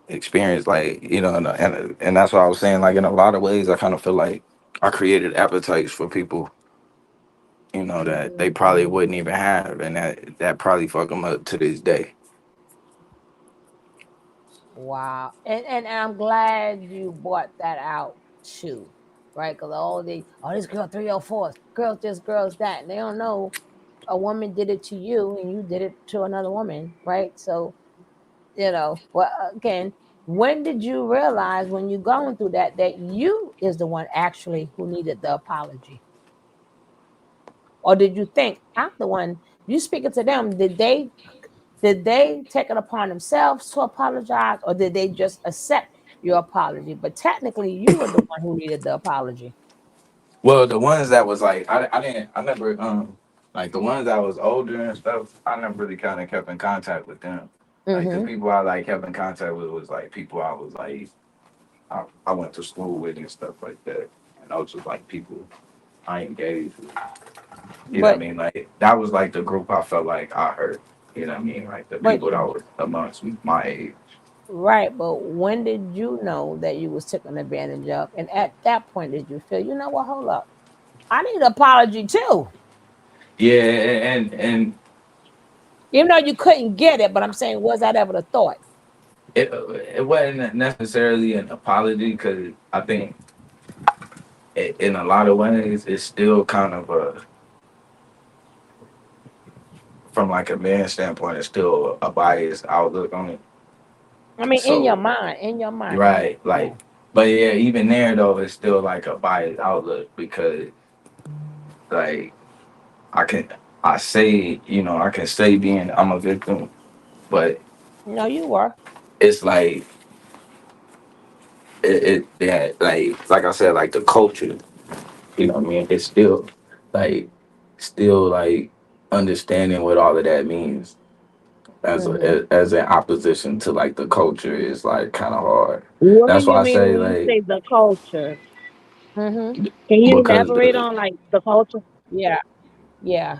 Speaker 1: experienced. Like, and that's what I was saying. Like, in a lot of ways, I kind of feel like I created appetites for people, that they probably wouldn't even have, and that probably fuck them up to this day.
Speaker 5: Wow. And I'm glad you brought that out too, right? Because this girl 304s, girls this, girls that. And they don't know a woman did it to you and you did it to another woman, right? So, well, again, when did you realize when you're going through that you is the one actually who needed the apology? Or did you think I'm the one? You speaking to them? Did they take it upon themselves to apologize, or did they just accept your apology? But technically, you were the one who needed the apology.
Speaker 1: Well, the ones that was like I never like the ones that was older and stuff. I never really kind of kept in contact with them. Like the
Speaker 5: Mm-hmm.
Speaker 1: people I like kept in contact with was like people I was like I went to school with and stuff like that. And those was like people I engaged with. You know what I
Speaker 5: But
Speaker 1: mean? Like that was like the group I felt like I hurt. You know what I mean? Like the
Speaker 5: but
Speaker 1: people that were amongst my age.
Speaker 5: right. But when did you know that you was taken advantage of? And at that point, did you feel, you know what? Hold up, I need an apology too.
Speaker 1: Yeah, and
Speaker 5: Even though you couldn't get it, but I'm saying, was that ever the thought?
Speaker 1: it wasn't necessarily an apology because I think in a lot of ways it's still kind of a from like a man standpoint, it's still a biased outlook on it.
Speaker 5: I mean,
Speaker 1: So
Speaker 5: in your mind, in your
Speaker 1: right, like,
Speaker 5: mind.
Speaker 1: but yeah, even there though, it's still like a biased outlook because like I can I say I can say being I'm a victim, but
Speaker 5: No, you were.
Speaker 1: it's like it yeah like I said like the culture, what I mean. It's still like understanding what all of that means
Speaker 5: Mm-hmm.
Speaker 1: as an opposition to like the culture is like kind of hard.
Speaker 4: What do
Speaker 1: That's
Speaker 4: you
Speaker 1: why I
Speaker 4: mean
Speaker 1: say
Speaker 4: when you
Speaker 1: like
Speaker 4: say the culture?
Speaker 5: Mm-hmm.
Speaker 4: Can you
Speaker 1: because
Speaker 4: elaborate on like the culture?
Speaker 5: Yeah. Yeah.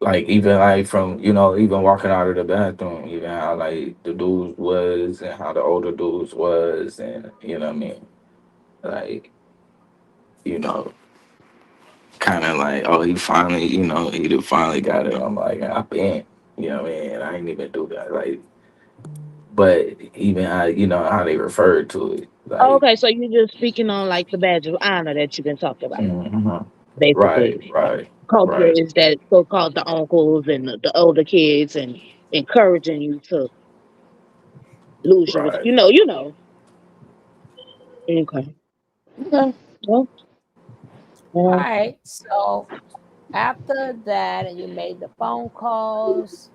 Speaker 1: like even like from even walking out of the bathroom, even how like the dudes was and how the older dudes was, and what I mean, like you know kind of like, oh, he finally he finally got it. I'm like, I been, what I mean, I ain't even do that. Like but even how how they referred to it, like
Speaker 4: Okay, so you're just speaking on like the badge of honor that you've been talking about.
Speaker 1: mhm. Right,
Speaker 4: Basically,
Speaker 1: right,
Speaker 4: culture
Speaker 1: right,
Speaker 4: is that so-called the uncles and the older kids and encouraging you to lose your,
Speaker 1: right,
Speaker 4: you know. Okay. Okay. Well,
Speaker 5: All
Speaker 4: yeah.
Speaker 5: right. So after that, and you made the phone calls,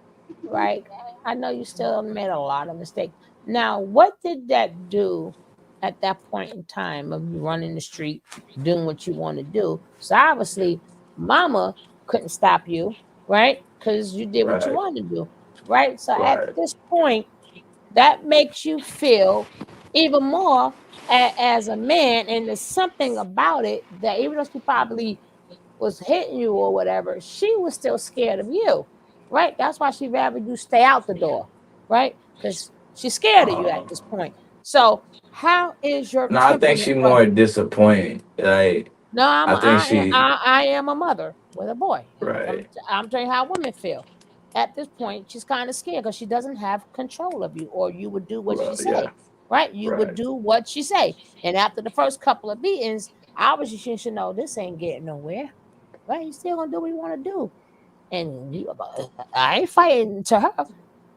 Speaker 5: right? I know you still made a lot of mistakes. Now, what did that do at that point in time of you running the street, doing what you want to do? So obviously, mama couldn't stop you, right? Because you did what you
Speaker 1: right,
Speaker 5: wanted to do, right? So at
Speaker 1: right,
Speaker 5: this point, that makes you feel even more as a man, and there's something about it that even though she probably was hitting you or whatever, she was still scared of you, right? That's why she rather you stay out the door, right? Because she's scared of you at
Speaker 1: um,
Speaker 5: this point. So how is your
Speaker 1: no, I think
Speaker 5: temperament?
Speaker 1: she more disappointed. Like,
Speaker 5: No,
Speaker 1: I think she,
Speaker 5: I am a mother with a boy.
Speaker 1: right,
Speaker 5: I'm telling you how women feel. At this point, she's kind of scared because she doesn't have control of you, or you would do what she
Speaker 1: right, yeah,
Speaker 5: say, right? You would
Speaker 1: right,
Speaker 5: do what she say. And after the first couple of beatings, obviously she should know this ain't getting nowhere, right? You still gonna do what you want to do, and I ain't fighting to her.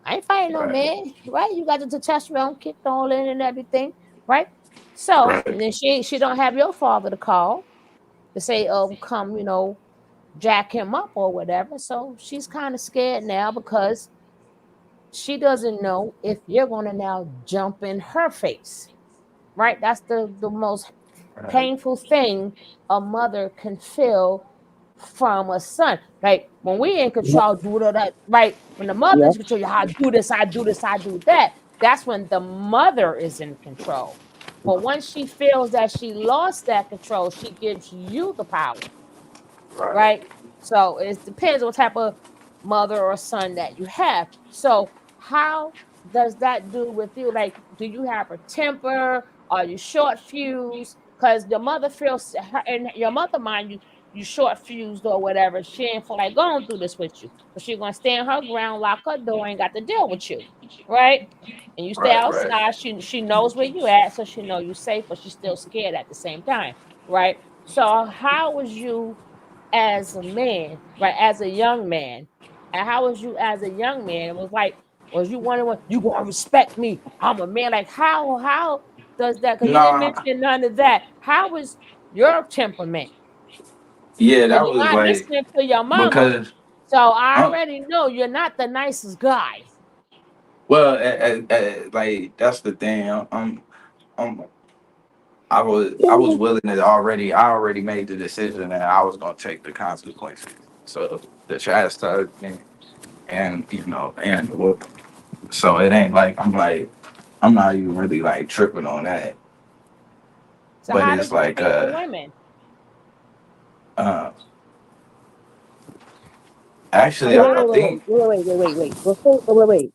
Speaker 5: I ain't fighting no
Speaker 1: right,
Speaker 5: man, right? You got the testosterone kicked all in and everything, right? So,
Speaker 1: right,
Speaker 5: and then she don't have your father to call to say, come, jack him up or whatever. So she's kind of scared now because she doesn't know if you're going to now jump in her face, right? That's the most
Speaker 1: right.
Speaker 5: painful thing a mother can feel from a son. Like when we in
Speaker 4: Yep.
Speaker 5: control, do that, right? When the mother
Speaker 4: Yep.
Speaker 5: is in control, I do this, I do this, I do that. That's when the mother is in control. But once she feels that she lost that control, she gives you the power,
Speaker 1: Right.
Speaker 5: right? So it depends what type of mother or son that you have. So how does that do with you? Like, do you have a temper? Are you short fused? Because your mother feels, in your mother mind you, you short fused or whatever. She ain't feel like going through this with you. So she's gonna stand her ground, lock her door, ain't got to deal with you, right? And you stay
Speaker 1: Right, right.
Speaker 5: outside. She knows where you at, so she know you safe, but she's still scared at the same time, right? So how was you as a man, right? As a young man, and how was you as a young man? It was like, was you wondering, you gonna respect me? I'm a man. Like how does that? Because you didn't
Speaker 1: Nah,
Speaker 5: mention none of that. How was your temperament?
Speaker 1: yeah,
Speaker 5: Because
Speaker 1: that
Speaker 5: you're
Speaker 1: was
Speaker 5: not
Speaker 1: like
Speaker 5: listening to your mama,
Speaker 1: because
Speaker 5: so I
Speaker 1: um,
Speaker 5: already know you're not the nicest guy.
Speaker 1: well, like that's the thing. I'm I was willing to already. I already made the decision that I was gonna take the consequences. So the chastisement and and so it ain't like I'm not even really like tripping on that.
Speaker 5: So
Speaker 1: But
Speaker 5: how
Speaker 1: it's
Speaker 5: did you
Speaker 1: like
Speaker 5: treat the women?
Speaker 1: uh actually
Speaker 5: Because
Speaker 1: I
Speaker 5: I
Speaker 1: think
Speaker 4: Wait. Before, wait.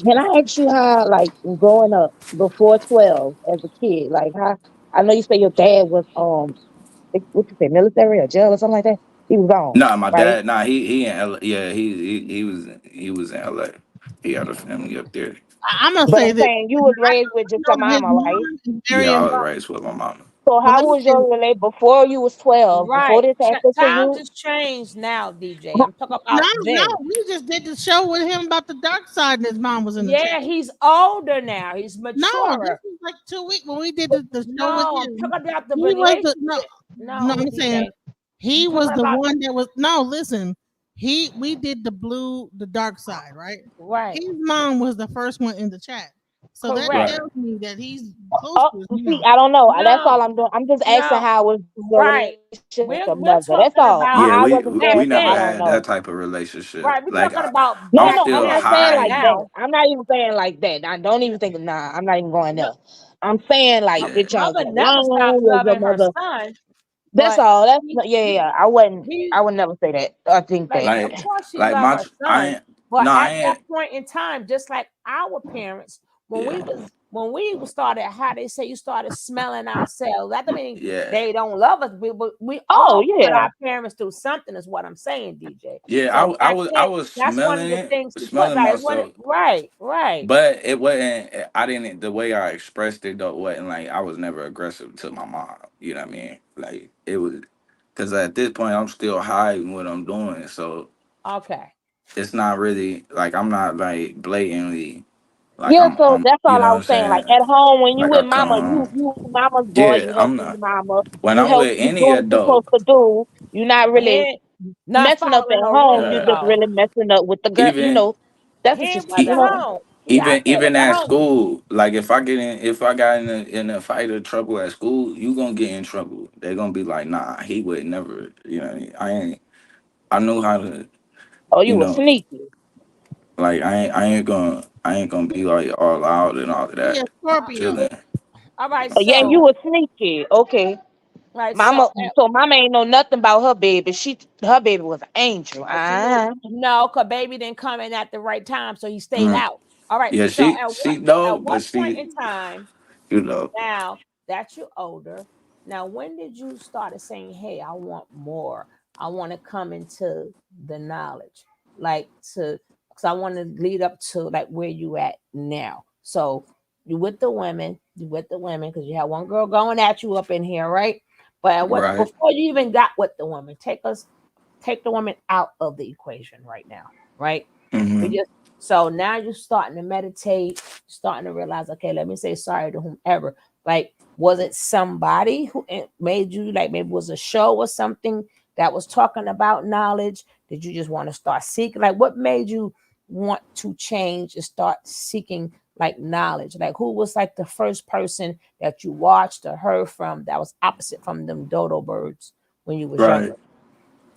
Speaker 4: Can I ask you how, like, growing up before 12 as a kid, like, how, I know you say your dad was, what you say, military or jail or something like that? He was gone,
Speaker 1: nah my
Speaker 4: right?
Speaker 1: dad he in LA, yeah he was in LA. He had a family up there.
Speaker 3: I'm gonna
Speaker 4: But
Speaker 3: say
Speaker 4: I'm
Speaker 3: this.
Speaker 4: saying you was raised with
Speaker 3: I
Speaker 4: just your
Speaker 3: know his
Speaker 4: mama, right?
Speaker 3: mom is very
Speaker 1: Yeah, I was
Speaker 3: involved.
Speaker 1: raised with my mama.
Speaker 4: So
Speaker 3: Well,
Speaker 4: how
Speaker 3: let me
Speaker 4: was
Speaker 3: say this.
Speaker 4: your relate before you was 12, before
Speaker 5: right.
Speaker 4: this happened to
Speaker 5: Times
Speaker 4: you?
Speaker 5: has changed now, DJ. I'm talking
Speaker 3: No,
Speaker 5: about
Speaker 3: no,
Speaker 5: then.
Speaker 3: we just did the show with him about the dark side, and his mom was in the chat.
Speaker 5: Yeah, he's older now. He's
Speaker 3: No, this
Speaker 5: maturer.
Speaker 3: was like 2 weeks when we did the show with
Speaker 5: No, I'm
Speaker 3: him.
Speaker 5: talking about the
Speaker 3: He was the
Speaker 5: relationship.
Speaker 3: no,
Speaker 5: No,
Speaker 3: I'm saying
Speaker 5: DJ. I'm
Speaker 3: he was
Speaker 5: talking
Speaker 3: the
Speaker 5: about
Speaker 3: one that was no. Listen, we did the dark side, right?
Speaker 5: right.
Speaker 3: His mom was the first one in the chat, so that
Speaker 5: Correct.
Speaker 1: Right.
Speaker 3: tells me that he's close
Speaker 4: Oh,
Speaker 3: to his
Speaker 4: see,
Speaker 3: mom.
Speaker 4: I don't know. That's
Speaker 5: No,
Speaker 4: all I'm doing. I'm just asking
Speaker 5: no,
Speaker 4: how was your
Speaker 5: right.
Speaker 4: relationship with your
Speaker 5: We're
Speaker 4: mother. That's
Speaker 5: talking
Speaker 4: all.
Speaker 5: about
Speaker 1: Yeah,
Speaker 4: I
Speaker 1: we
Speaker 4: wasn't
Speaker 1: we,
Speaker 4: there,
Speaker 5: back
Speaker 1: we
Speaker 4: so I
Speaker 1: never
Speaker 5: then.
Speaker 4: don't
Speaker 1: had that
Speaker 4: know.
Speaker 1: type of relationship.
Speaker 5: Right. We're
Speaker 1: Like
Speaker 5: talking about
Speaker 4: No,
Speaker 1: I'm
Speaker 5: back
Speaker 4: no, I'm
Speaker 1: still
Speaker 4: not
Speaker 5: then,
Speaker 4: saying
Speaker 5: not
Speaker 4: like
Speaker 1: high.
Speaker 4: that.
Speaker 5: now.
Speaker 4: I'm not even saying like that. I don't even think. Nah, I'm not even going
Speaker 5: No,
Speaker 4: there. I'm saying like,
Speaker 1: Yeah.
Speaker 4: did y'all
Speaker 5: mother
Speaker 4: get
Speaker 5: never stopped
Speaker 4: along? Was your
Speaker 5: loving her
Speaker 4: mother?
Speaker 5: son,
Speaker 4: That's
Speaker 5: but
Speaker 4: all. That's
Speaker 5: he,
Speaker 4: yeah, yeah.
Speaker 5: he,
Speaker 4: Yeah. I wouldn't.
Speaker 5: he
Speaker 4: I would never say that. I think
Speaker 5: like,
Speaker 4: that.
Speaker 5: of
Speaker 1: Like
Speaker 5: course she
Speaker 1: like
Speaker 5: loved
Speaker 1: my
Speaker 5: her
Speaker 1: I
Speaker 5: son,
Speaker 1: ain't
Speaker 5: but
Speaker 1: no I
Speaker 5: at that
Speaker 1: ain't
Speaker 5: point in time, just like our parents, when we
Speaker 1: yeah
Speaker 5: was when we started, how they say you started smelling ourselves. That don't mean
Speaker 1: Yeah,
Speaker 5: they don't love us. We
Speaker 4: Oh
Speaker 5: all put
Speaker 4: yeah.
Speaker 5: our parents through something, is what I'm saying, DJ.
Speaker 1: yeah.
Speaker 5: So
Speaker 1: I
Speaker 5: back
Speaker 1: was I
Speaker 5: then,
Speaker 1: was
Speaker 5: that's one of
Speaker 1: smelling
Speaker 5: the
Speaker 1: it,
Speaker 5: things to put.
Speaker 1: smelling
Speaker 5: Like, it's one
Speaker 1: myself,
Speaker 5: right, right.
Speaker 1: but it wasn't. I didn't. The way I expressed it though wasn't like I was never aggressive to my mom. You know what I mean? Like it was because at this point I'm still hiding what I'm doing, so
Speaker 5: Okay.
Speaker 1: it's not really like I'm not like blatantly like
Speaker 4: Yeah, so
Speaker 1: I'm
Speaker 4: that's
Speaker 1: you
Speaker 4: all
Speaker 1: know
Speaker 4: I
Speaker 1: what
Speaker 4: was
Speaker 1: I'm
Speaker 4: saying. Like
Speaker 1: saying?
Speaker 4: at home, when you
Speaker 1: Like I
Speaker 4: with
Speaker 1: come
Speaker 4: mama,
Speaker 1: home.
Speaker 4: you mama's boy,
Speaker 1: Yeah,
Speaker 4: you
Speaker 1: I'm
Speaker 4: helping
Speaker 1: not.
Speaker 4: your mama,
Speaker 1: When
Speaker 4: you
Speaker 1: I'm
Speaker 4: help
Speaker 1: with
Speaker 4: you
Speaker 1: any
Speaker 4: doing what you're
Speaker 1: adult,
Speaker 4: supposed to do. You're not
Speaker 5: He
Speaker 4: really
Speaker 5: ain't not
Speaker 4: messing up at
Speaker 5: following no
Speaker 4: home.
Speaker 5: rules
Speaker 4: You
Speaker 1: uh,
Speaker 4: just
Speaker 5: though.
Speaker 4: really messing up with the girl.
Speaker 1: even
Speaker 4: That's
Speaker 5: He
Speaker 4: what
Speaker 5: ain't
Speaker 4: you
Speaker 5: was
Speaker 1: e-
Speaker 5: at
Speaker 4: know.
Speaker 5: home. He out
Speaker 1: even
Speaker 5: there with
Speaker 1: even
Speaker 5: the
Speaker 1: at
Speaker 5: homies.
Speaker 1: school, like if I got in a fight or trouble at school, you gonna get in trouble. They're gonna be like, nah, he would never. You know, what I mean? I ain't. I knew how to.
Speaker 4: Oh,
Speaker 1: You
Speaker 4: you were
Speaker 1: know,
Speaker 4: sneaky.
Speaker 1: like I ain't gonna be like all out and all of
Speaker 3: He a
Speaker 1: that.
Speaker 3: Scorpio.
Speaker 1: Chilling.
Speaker 5: All right,
Speaker 4: Oh, yeah, you
Speaker 5: so
Speaker 4: were sneaky. Okay,
Speaker 5: right, so
Speaker 4: mama. So mama ain't know nothing about her baby. Her baby was an angel.
Speaker 5: she knew
Speaker 4: Ah.
Speaker 5: no, cause baby didn't come in at the right time, so he stayed
Speaker 1: Mm.
Speaker 5: out. All right.
Speaker 1: Yeah,
Speaker 5: So
Speaker 1: she know,
Speaker 5: at
Speaker 1: but
Speaker 5: what point
Speaker 1: she
Speaker 5: in time
Speaker 1: you know
Speaker 5: now that you're older, now when did you start saying, "Hey, I want more. I want to come into the knowledge, like to, because I want to lead up to like where you at now." So you with the women, because you had one girl going at you up in here, right? But at what
Speaker 1: right.
Speaker 5: before you even got with the woman, take the woman out of the equation right now, right? We
Speaker 1: Hmm.
Speaker 5: just so now you're starting to meditate, starting to realize, okay, let me say sorry to whomever. Like, was it somebody who made you, like maybe it was a show or something that was talking about knowledge? Did you just want to start seeking? Like, what made you want to change and start seeking like knowledge? Like, who was like the first person that you watched or heard from that was opposite from them dodo birds when you was
Speaker 1: Right.
Speaker 5: younger?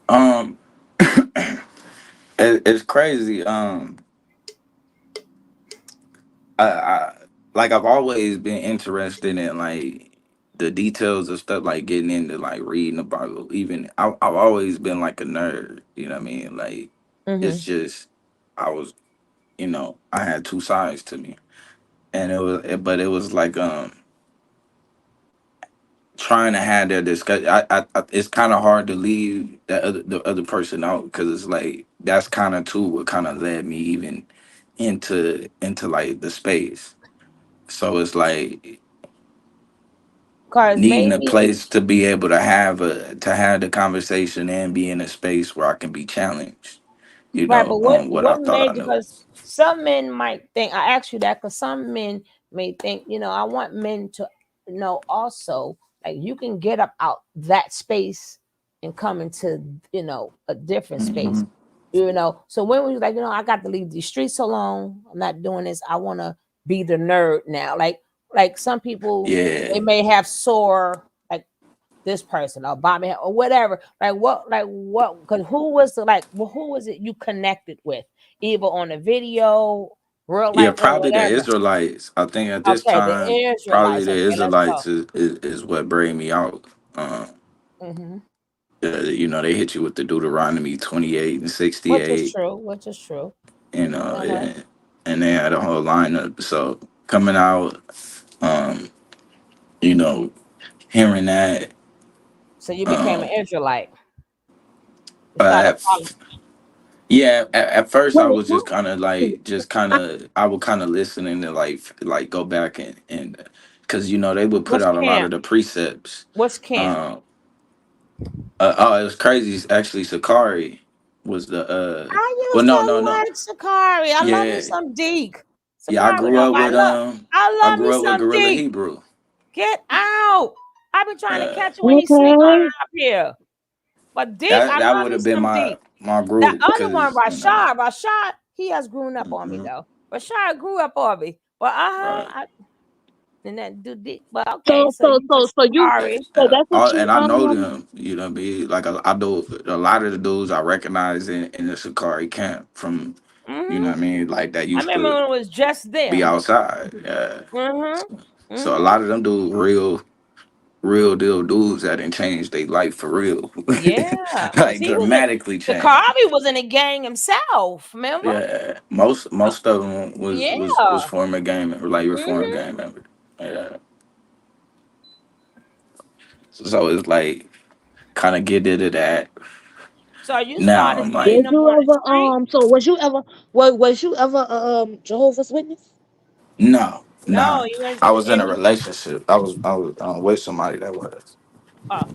Speaker 1: Um, it's crazy. I like I've always been interested in like the details of stuff, like getting into like reading about. Even I've always been like a nerd. You know what I mean? Like
Speaker 5: Mm-hmm.
Speaker 1: it's just I was, I had two sides to me, and but it was like trying to have that discussion. It's kind of hard to leave the other person out because it's like that's kind of too what kind of led me even into like the space. So it's like
Speaker 5: Cause
Speaker 1: needing a
Speaker 5: maybe
Speaker 1: place to be able to have the conversation and be in a space where I can be challenged,
Speaker 5: right, but
Speaker 1: on what I
Speaker 5: what
Speaker 1: thought I
Speaker 5: made you?
Speaker 1: knew.
Speaker 5: Because some men might think, I asked you that because some men may think, I want men to know also, like you can get up out that space and come into, a different space.
Speaker 1: Hmm.
Speaker 5: So when we was like, I got to leave these streets alone. I'm not doing this. I want to be the nerd now. Like some people,
Speaker 1: Yeah,
Speaker 5: they may have sore like this person or Bobby or whatever. Like what? Because who was the who was it you connected with, either on a video, real
Speaker 1: yeah,
Speaker 5: life, or
Speaker 1: probably the
Speaker 5: whatever?
Speaker 1: Israelites. I think at this
Speaker 5: Okay, the
Speaker 1: time, probably
Speaker 5: Israelites.
Speaker 1: the
Speaker 5: Okay, let's go.
Speaker 1: Israelites is what bring me out. Um,
Speaker 5: Hmm.
Speaker 1: they hit you with the Deuteronomy 28 and
Speaker 5: Which is
Speaker 1: 68,
Speaker 5: true. Which is true.
Speaker 1: you know,
Speaker 5: Uh-huh.
Speaker 1: and they had a whole lineup. So coming out, um, you know, hearing that,
Speaker 5: So you became an
Speaker 1: um,
Speaker 5: Israelite. You started
Speaker 1: at,
Speaker 5: following.
Speaker 1: yeah, at first I
Speaker 4: Wait,
Speaker 1: was just kind of like, I would kind of listen and then like go back and because they would put
Speaker 5: What's
Speaker 1: out a lot
Speaker 5: camp?
Speaker 1: of the precepts.
Speaker 5: What's camp?
Speaker 1: Um, oh, it was crazy. Actually, Sakari was the
Speaker 5: I
Speaker 1: well,
Speaker 5: used to
Speaker 1: no,
Speaker 5: like Sakari. I love me
Speaker 1: yeah,
Speaker 5: some Deke.
Speaker 1: yeah.
Speaker 5: Sakari, no, I
Speaker 1: I
Speaker 5: love me
Speaker 1: grew up with
Speaker 5: some
Speaker 1: Gorilla
Speaker 5: Deke.
Speaker 1: Hebrew.
Speaker 5: Get out. I've been trying to
Speaker 1: Uh,
Speaker 5: catch it when he sneak on
Speaker 4: okay.
Speaker 5: up here. But Deke,
Speaker 1: that
Speaker 5: I
Speaker 1: that
Speaker 5: love
Speaker 1: would
Speaker 5: me
Speaker 1: have been
Speaker 5: some Deke.
Speaker 1: my
Speaker 5: That
Speaker 1: group
Speaker 5: other one,
Speaker 1: because
Speaker 5: Rashad, he has grown up on me
Speaker 1: mhm,
Speaker 5: though. Rashad grew up on me. But
Speaker 1: right.
Speaker 5: and that do Deke. But okay,
Speaker 4: So
Speaker 5: so
Speaker 4: so
Speaker 5: you
Speaker 4: so
Speaker 5: was
Speaker 4: so you
Speaker 5: sorry.
Speaker 4: so that's what you
Speaker 1: And I know them. What I mean, like I know a lot of the dudes I recognize in the Sakari camp from,
Speaker 5: Hmm.
Speaker 1: what I mean, like that
Speaker 5: I
Speaker 1: used
Speaker 5: remember
Speaker 1: to
Speaker 5: when it was just
Speaker 1: be
Speaker 5: them.
Speaker 1: outside.
Speaker 5: Hmm.
Speaker 1: So a
Speaker 5: Hmm.
Speaker 1: lot of them dudes real. real deal dudes that didn't change their life for real,
Speaker 6: Yeah, because
Speaker 1: like
Speaker 6: he was a
Speaker 1: dramatically changed.
Speaker 6: Shakari was in a gang himself. Remember?
Speaker 1: Yeah,
Speaker 6: Uh,
Speaker 1: most of them was
Speaker 6: yeah.
Speaker 1: former gang member, like reformed
Speaker 6: Hmm.
Speaker 1: gang member. Yeah, so it's like kind of get into that
Speaker 6: So you
Speaker 1: now.
Speaker 6: started
Speaker 1: I'm
Speaker 6: seeing
Speaker 1: like,
Speaker 4: Did
Speaker 6: them
Speaker 4: you
Speaker 6: on the
Speaker 4: ever
Speaker 6: street?
Speaker 4: so was you ever Jehovah's Witness?
Speaker 1: no,
Speaker 6: No,
Speaker 1: nah.
Speaker 6: you was
Speaker 1: I was in
Speaker 6: and
Speaker 1: a relationship. I was with somebody that was.
Speaker 6: uh,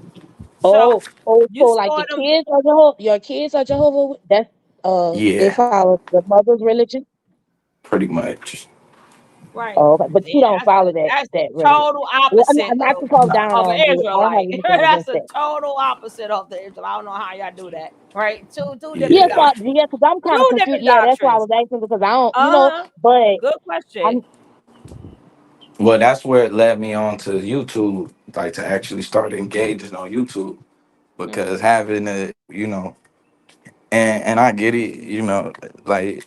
Speaker 6: so
Speaker 4: So
Speaker 6: you
Speaker 4: like
Speaker 6: saw them.
Speaker 4: your kids are Jehovah. That's they
Speaker 1: Yeah,
Speaker 4: follow the mother's religion.
Speaker 1: pretty much.
Speaker 6: Right.
Speaker 4: Oh, okay. But
Speaker 6: Yeah,
Speaker 4: you don't follow
Speaker 6: that's
Speaker 4: that
Speaker 6: the
Speaker 4: religion.
Speaker 6: total
Speaker 4: Well,
Speaker 6: opposite
Speaker 4: not to talk
Speaker 1: Nah.
Speaker 4: down
Speaker 6: of
Speaker 4: on
Speaker 6: an
Speaker 4: you. I don't have
Speaker 6: Israelite.
Speaker 4: anything
Speaker 6: That's
Speaker 4: against
Speaker 6: the
Speaker 4: that.
Speaker 6: total opposite of the Israel. I don't know how y'all do that. Right? Two
Speaker 1: Yeah.
Speaker 6: different
Speaker 4: Yeah, so
Speaker 6: doctrines.
Speaker 4: yeah, because I'm kind of
Speaker 6: Two
Speaker 4: confused.
Speaker 6: different
Speaker 4: Yeah, that's why I
Speaker 6: doctrines.
Speaker 4: was asking because I don't,
Speaker 6: Uh-huh.
Speaker 4: but
Speaker 6: Good question.
Speaker 4: I'm
Speaker 1: Well, that's where it led me on to YouTube, like to actually start engaging on YouTube
Speaker 6: Mm.
Speaker 1: because having a, and I get it, like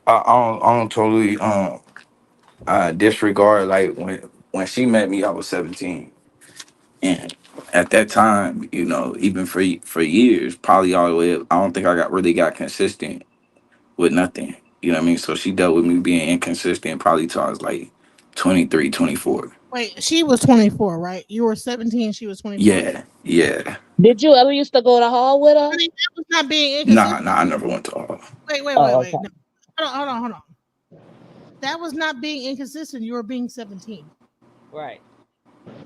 Speaker 1: I don't totally disregard like when she met me, I was 17, and at that time, even for years, probably all the way up, I don't think I got consistent with nothing. You know what I mean? So she dealt with me being inconsistent probably till I was like 23, 24.
Speaker 3: Wait, she was 24, right? You were 17, she was 24.
Speaker 1: Yeah, yeah.
Speaker 4: did you ever used to go to hall with her?
Speaker 3: I mean, that was not being
Speaker 1: Nah,
Speaker 3: inconsistent.
Speaker 1: nah, I never went to all.
Speaker 4: Oh,
Speaker 3: Wait.
Speaker 4: okay.
Speaker 3: No. Hold on. That was not being inconsistent. You were being 17.
Speaker 6: Right.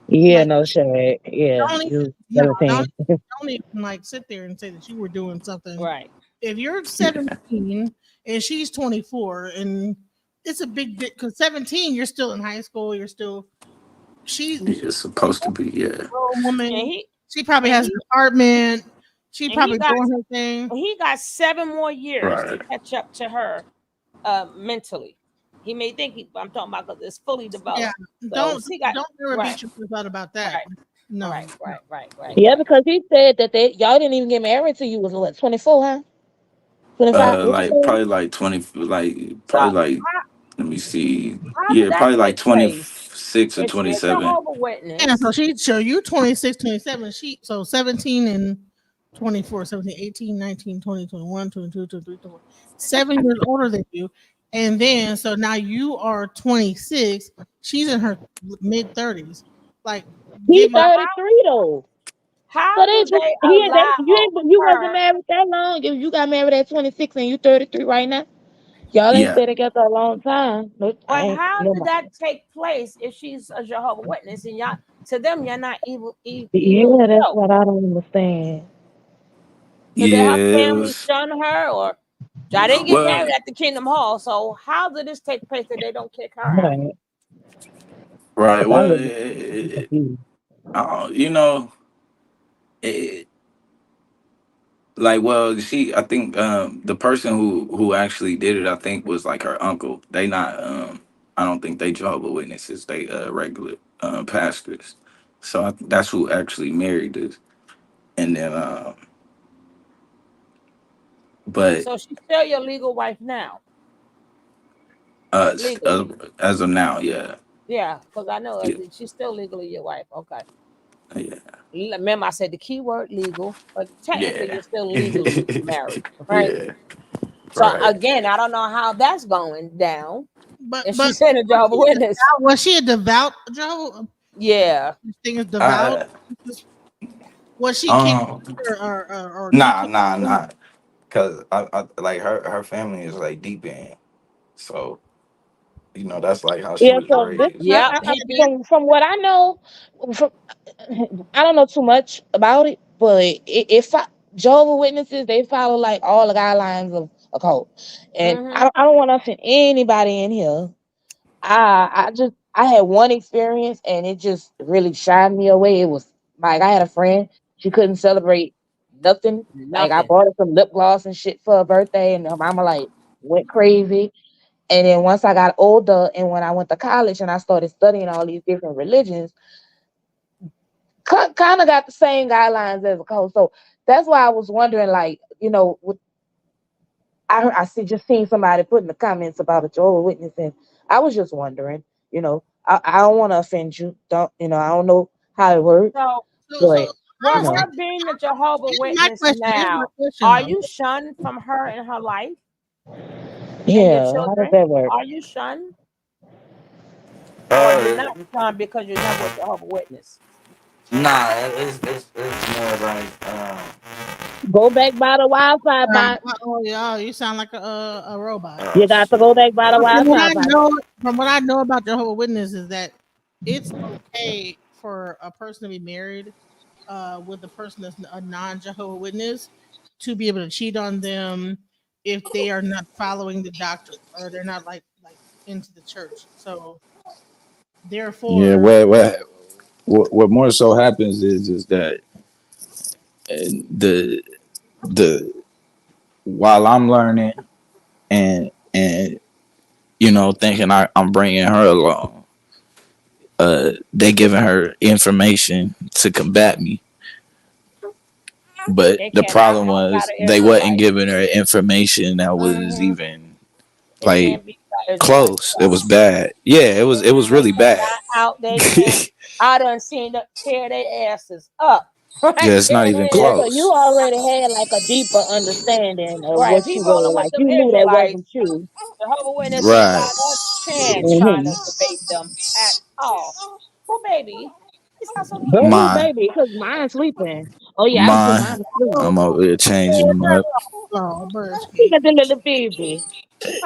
Speaker 4: Yeah,
Speaker 3: Like,
Speaker 4: no shit. Yeah,
Speaker 3: don't even,
Speaker 4: you
Speaker 3: no, don't,
Speaker 4: 17.
Speaker 3: don't even like sit there and say that you were doing something.
Speaker 6: Right.
Speaker 3: If you're
Speaker 1: Yeah,
Speaker 3: 17 and she's 24, and it's a big because 17, you're still in high school. You're still, she's
Speaker 1: it's supposed to be. Yeah,
Speaker 3: a grown
Speaker 6: And
Speaker 3: woman.
Speaker 6: he
Speaker 3: She probably
Speaker 6: and
Speaker 3: has an
Speaker 6: he
Speaker 3: apartment. She
Speaker 6: and he
Speaker 3: probably
Speaker 6: got
Speaker 3: doing her thing.
Speaker 6: he got 7 more years to
Speaker 1: right.
Speaker 6: catch up to her mentally. He may think I'm talking about because it's fully
Speaker 3: Yeah,
Speaker 6: developed. So
Speaker 3: don't
Speaker 6: he got
Speaker 3: don't ever
Speaker 6: right,
Speaker 3: beat yourself out about that.
Speaker 6: right,
Speaker 3: No,
Speaker 6: right,
Speaker 3: no.
Speaker 6: right, right, right,
Speaker 4: Yeah,
Speaker 6: right.
Speaker 4: because he said that y'all didn't even get married till you was what, 24, huh? 25. What you
Speaker 1: Like
Speaker 4: said?
Speaker 1: probably like 20.
Speaker 6: So
Speaker 1: Probably like let me see.
Speaker 6: how did
Speaker 1: Yeah,
Speaker 6: that
Speaker 1: probably like
Speaker 6: take place?
Speaker 1: 26 or
Speaker 6: If she's
Speaker 1: 27.
Speaker 6: Jehovah
Speaker 3: Yeah, so
Speaker 6: Witness,
Speaker 3: she show you 26, 27. She so 17 and 24, 17, 18, 19, 20, 21, 22, 23, 24. 7 years older than you. And then so now you are 26. She's in her mid 30s. Like
Speaker 4: He
Speaker 3: give
Speaker 6: but
Speaker 3: it
Speaker 4: 33 though. So
Speaker 6: how
Speaker 4: they
Speaker 6: do
Speaker 4: just
Speaker 6: they
Speaker 4: you
Speaker 6: allow
Speaker 4: ain't you wasn't
Speaker 6: her?
Speaker 4: married that long. If you got married at 26 and you 33 right now, y'all ain't
Speaker 1: Yeah,
Speaker 4: stay together a long time. No, I
Speaker 6: But
Speaker 4: ain't
Speaker 6: how
Speaker 4: no
Speaker 6: did
Speaker 4: mind.
Speaker 6: that take place if she's a Jehovah Witness and y'all to them you're not even
Speaker 4: Yeah, that's
Speaker 6: close?
Speaker 4: what I don't understand.
Speaker 6: Did her
Speaker 1: yeah. It
Speaker 6: family
Speaker 1: was
Speaker 6: shun her or I didn't get
Speaker 1: well,
Speaker 6: married at the Kingdom Hall? So how did this take place that they don't kick her out?
Speaker 4: Right.
Speaker 1: right.
Speaker 4: 'Cause I'm
Speaker 1: Well,
Speaker 4: really confused.
Speaker 1: you know, it, like I think the person who actually did it, I think was like her uncle. They not I don't think they Jehovah Witnesses. They regular pastors. So that's who actually married this. And then but
Speaker 6: So she's still your legal wife now, legally.
Speaker 1: as of now, yeah.
Speaker 6: Yeah, because I know
Speaker 1: Yeah,
Speaker 6: she's still legally your wife. Okay.
Speaker 1: yeah,
Speaker 6: Remember, I said the key word legal, but technically
Speaker 1: yeah.
Speaker 6: you're still legally married, right?
Speaker 1: Yeah,
Speaker 6: So
Speaker 1: right.
Speaker 6: again, I don't know how that's going down. If
Speaker 3: but
Speaker 6: she's in a Jehovah Witness,
Speaker 3: was she a devout Jehovah?
Speaker 6: yeah.
Speaker 3: This thing is devout.
Speaker 1: Uh,
Speaker 3: Was she King
Speaker 1: um,
Speaker 3: or
Speaker 1: nah,
Speaker 3: Deacon?
Speaker 1: nah, nah. Cause I like her family is like deep in, so that's like how she
Speaker 4: Yeah,
Speaker 1: was
Speaker 4: so this
Speaker 1: raised.
Speaker 6: Yep.
Speaker 3: I
Speaker 6: He be
Speaker 4: from what I know, from I don't know too much about it, but if Jehovah Witnesses, they follow like all the guidelines of a cult, and
Speaker 6: hmm
Speaker 4: I don't want to offend anybody in here. I had one experience and it just really shined me away. It was like I had a friend, she couldn't celebrate nothing. Like I
Speaker 6: nothing.
Speaker 4: bought her some lip gloss and shit for her birthday, and her mama like went crazy. And then once I got older and when I went to college and I started studying all these different religions, kind of got the same guidelines as a cult. So that's why I was wondering, like, I see just seen somebody put in the comments about a Jehovah Witness, and I was just wondering, you know, I don't want to offend you. Don't I don't know how it works,
Speaker 6: So,
Speaker 3: So
Speaker 4: but
Speaker 3: I
Speaker 4: you
Speaker 6: with
Speaker 3: was
Speaker 4: know,
Speaker 6: her being a Jehovah Witness
Speaker 3: here's my
Speaker 6: now,
Speaker 3: question
Speaker 6: are
Speaker 3: though.
Speaker 6: you shunned from her in her life and your
Speaker 4: yeah. How does
Speaker 6: children?
Speaker 4: that work?
Speaker 6: Are you shunned, or you're
Speaker 1: Uh,
Speaker 6: not shunned because you're never a Jehovah Witness?
Speaker 1: nah, it's more like
Speaker 4: Go back by the Wi-Fi box.
Speaker 3: Oh yeah, you sound like a robot.
Speaker 4: You got to
Speaker 1: shit.
Speaker 4: go back by the
Speaker 3: From what
Speaker 4: Wi-Fi
Speaker 3: I
Speaker 4: box.
Speaker 3: know, from what I know about Jehovah Witness is that it's okay for a person to be married with a person that's a non Jehovah Witness to be able to cheat on them if they are not following the doctrine or they're not like into the church. So
Speaker 7: Yeah,
Speaker 3: therefore,
Speaker 7: what more so happens is that the the while I'm learning and thinking I'm bringing her along, they giving her information to combat me. But
Speaker 6: They
Speaker 7: the
Speaker 6: cannot
Speaker 7: problem
Speaker 6: outside
Speaker 7: was
Speaker 6: of
Speaker 7: they wasn't
Speaker 6: Israelite.
Speaker 7: giving her information that was
Speaker 6: Hmm.
Speaker 7: even
Speaker 6: They
Speaker 7: like
Speaker 6: can't be Israelite.
Speaker 7: close. It was bad. Yeah, it was
Speaker 6: They
Speaker 7: really bad.
Speaker 6: cannot out. They
Speaker 7: Yeah,
Speaker 6: can't. I done seen them tear their asses up. Right,
Speaker 7: it's not
Speaker 6: tear
Speaker 7: even
Speaker 6: their
Speaker 4: Yeah,
Speaker 6: ass.
Speaker 4: so you
Speaker 7: close.
Speaker 4: already had like a deeper understanding of
Speaker 6: Right,
Speaker 4: what you
Speaker 6: people
Speaker 4: were
Speaker 6: with
Speaker 4: like.
Speaker 6: them
Speaker 4: You knew that wasn't
Speaker 6: Israelites,
Speaker 4: true.
Speaker 6: Jehovah Witnesses,
Speaker 7: Right.
Speaker 6: not a chance trying to
Speaker 4: Mm-hmm.
Speaker 6: debate them at all. Oh, baby, this house so
Speaker 4: But
Speaker 6: cute.
Speaker 4: who,
Speaker 7: Mine.
Speaker 4: baby? Because mine's sleeping. Oh yeah, I put mine
Speaker 7: Mine.
Speaker 4: to sleep.
Speaker 3: oh,
Speaker 7: I'm over here changing them up.
Speaker 3: oh, Bird's
Speaker 4: Look
Speaker 3: cake.
Speaker 4: at the little baby.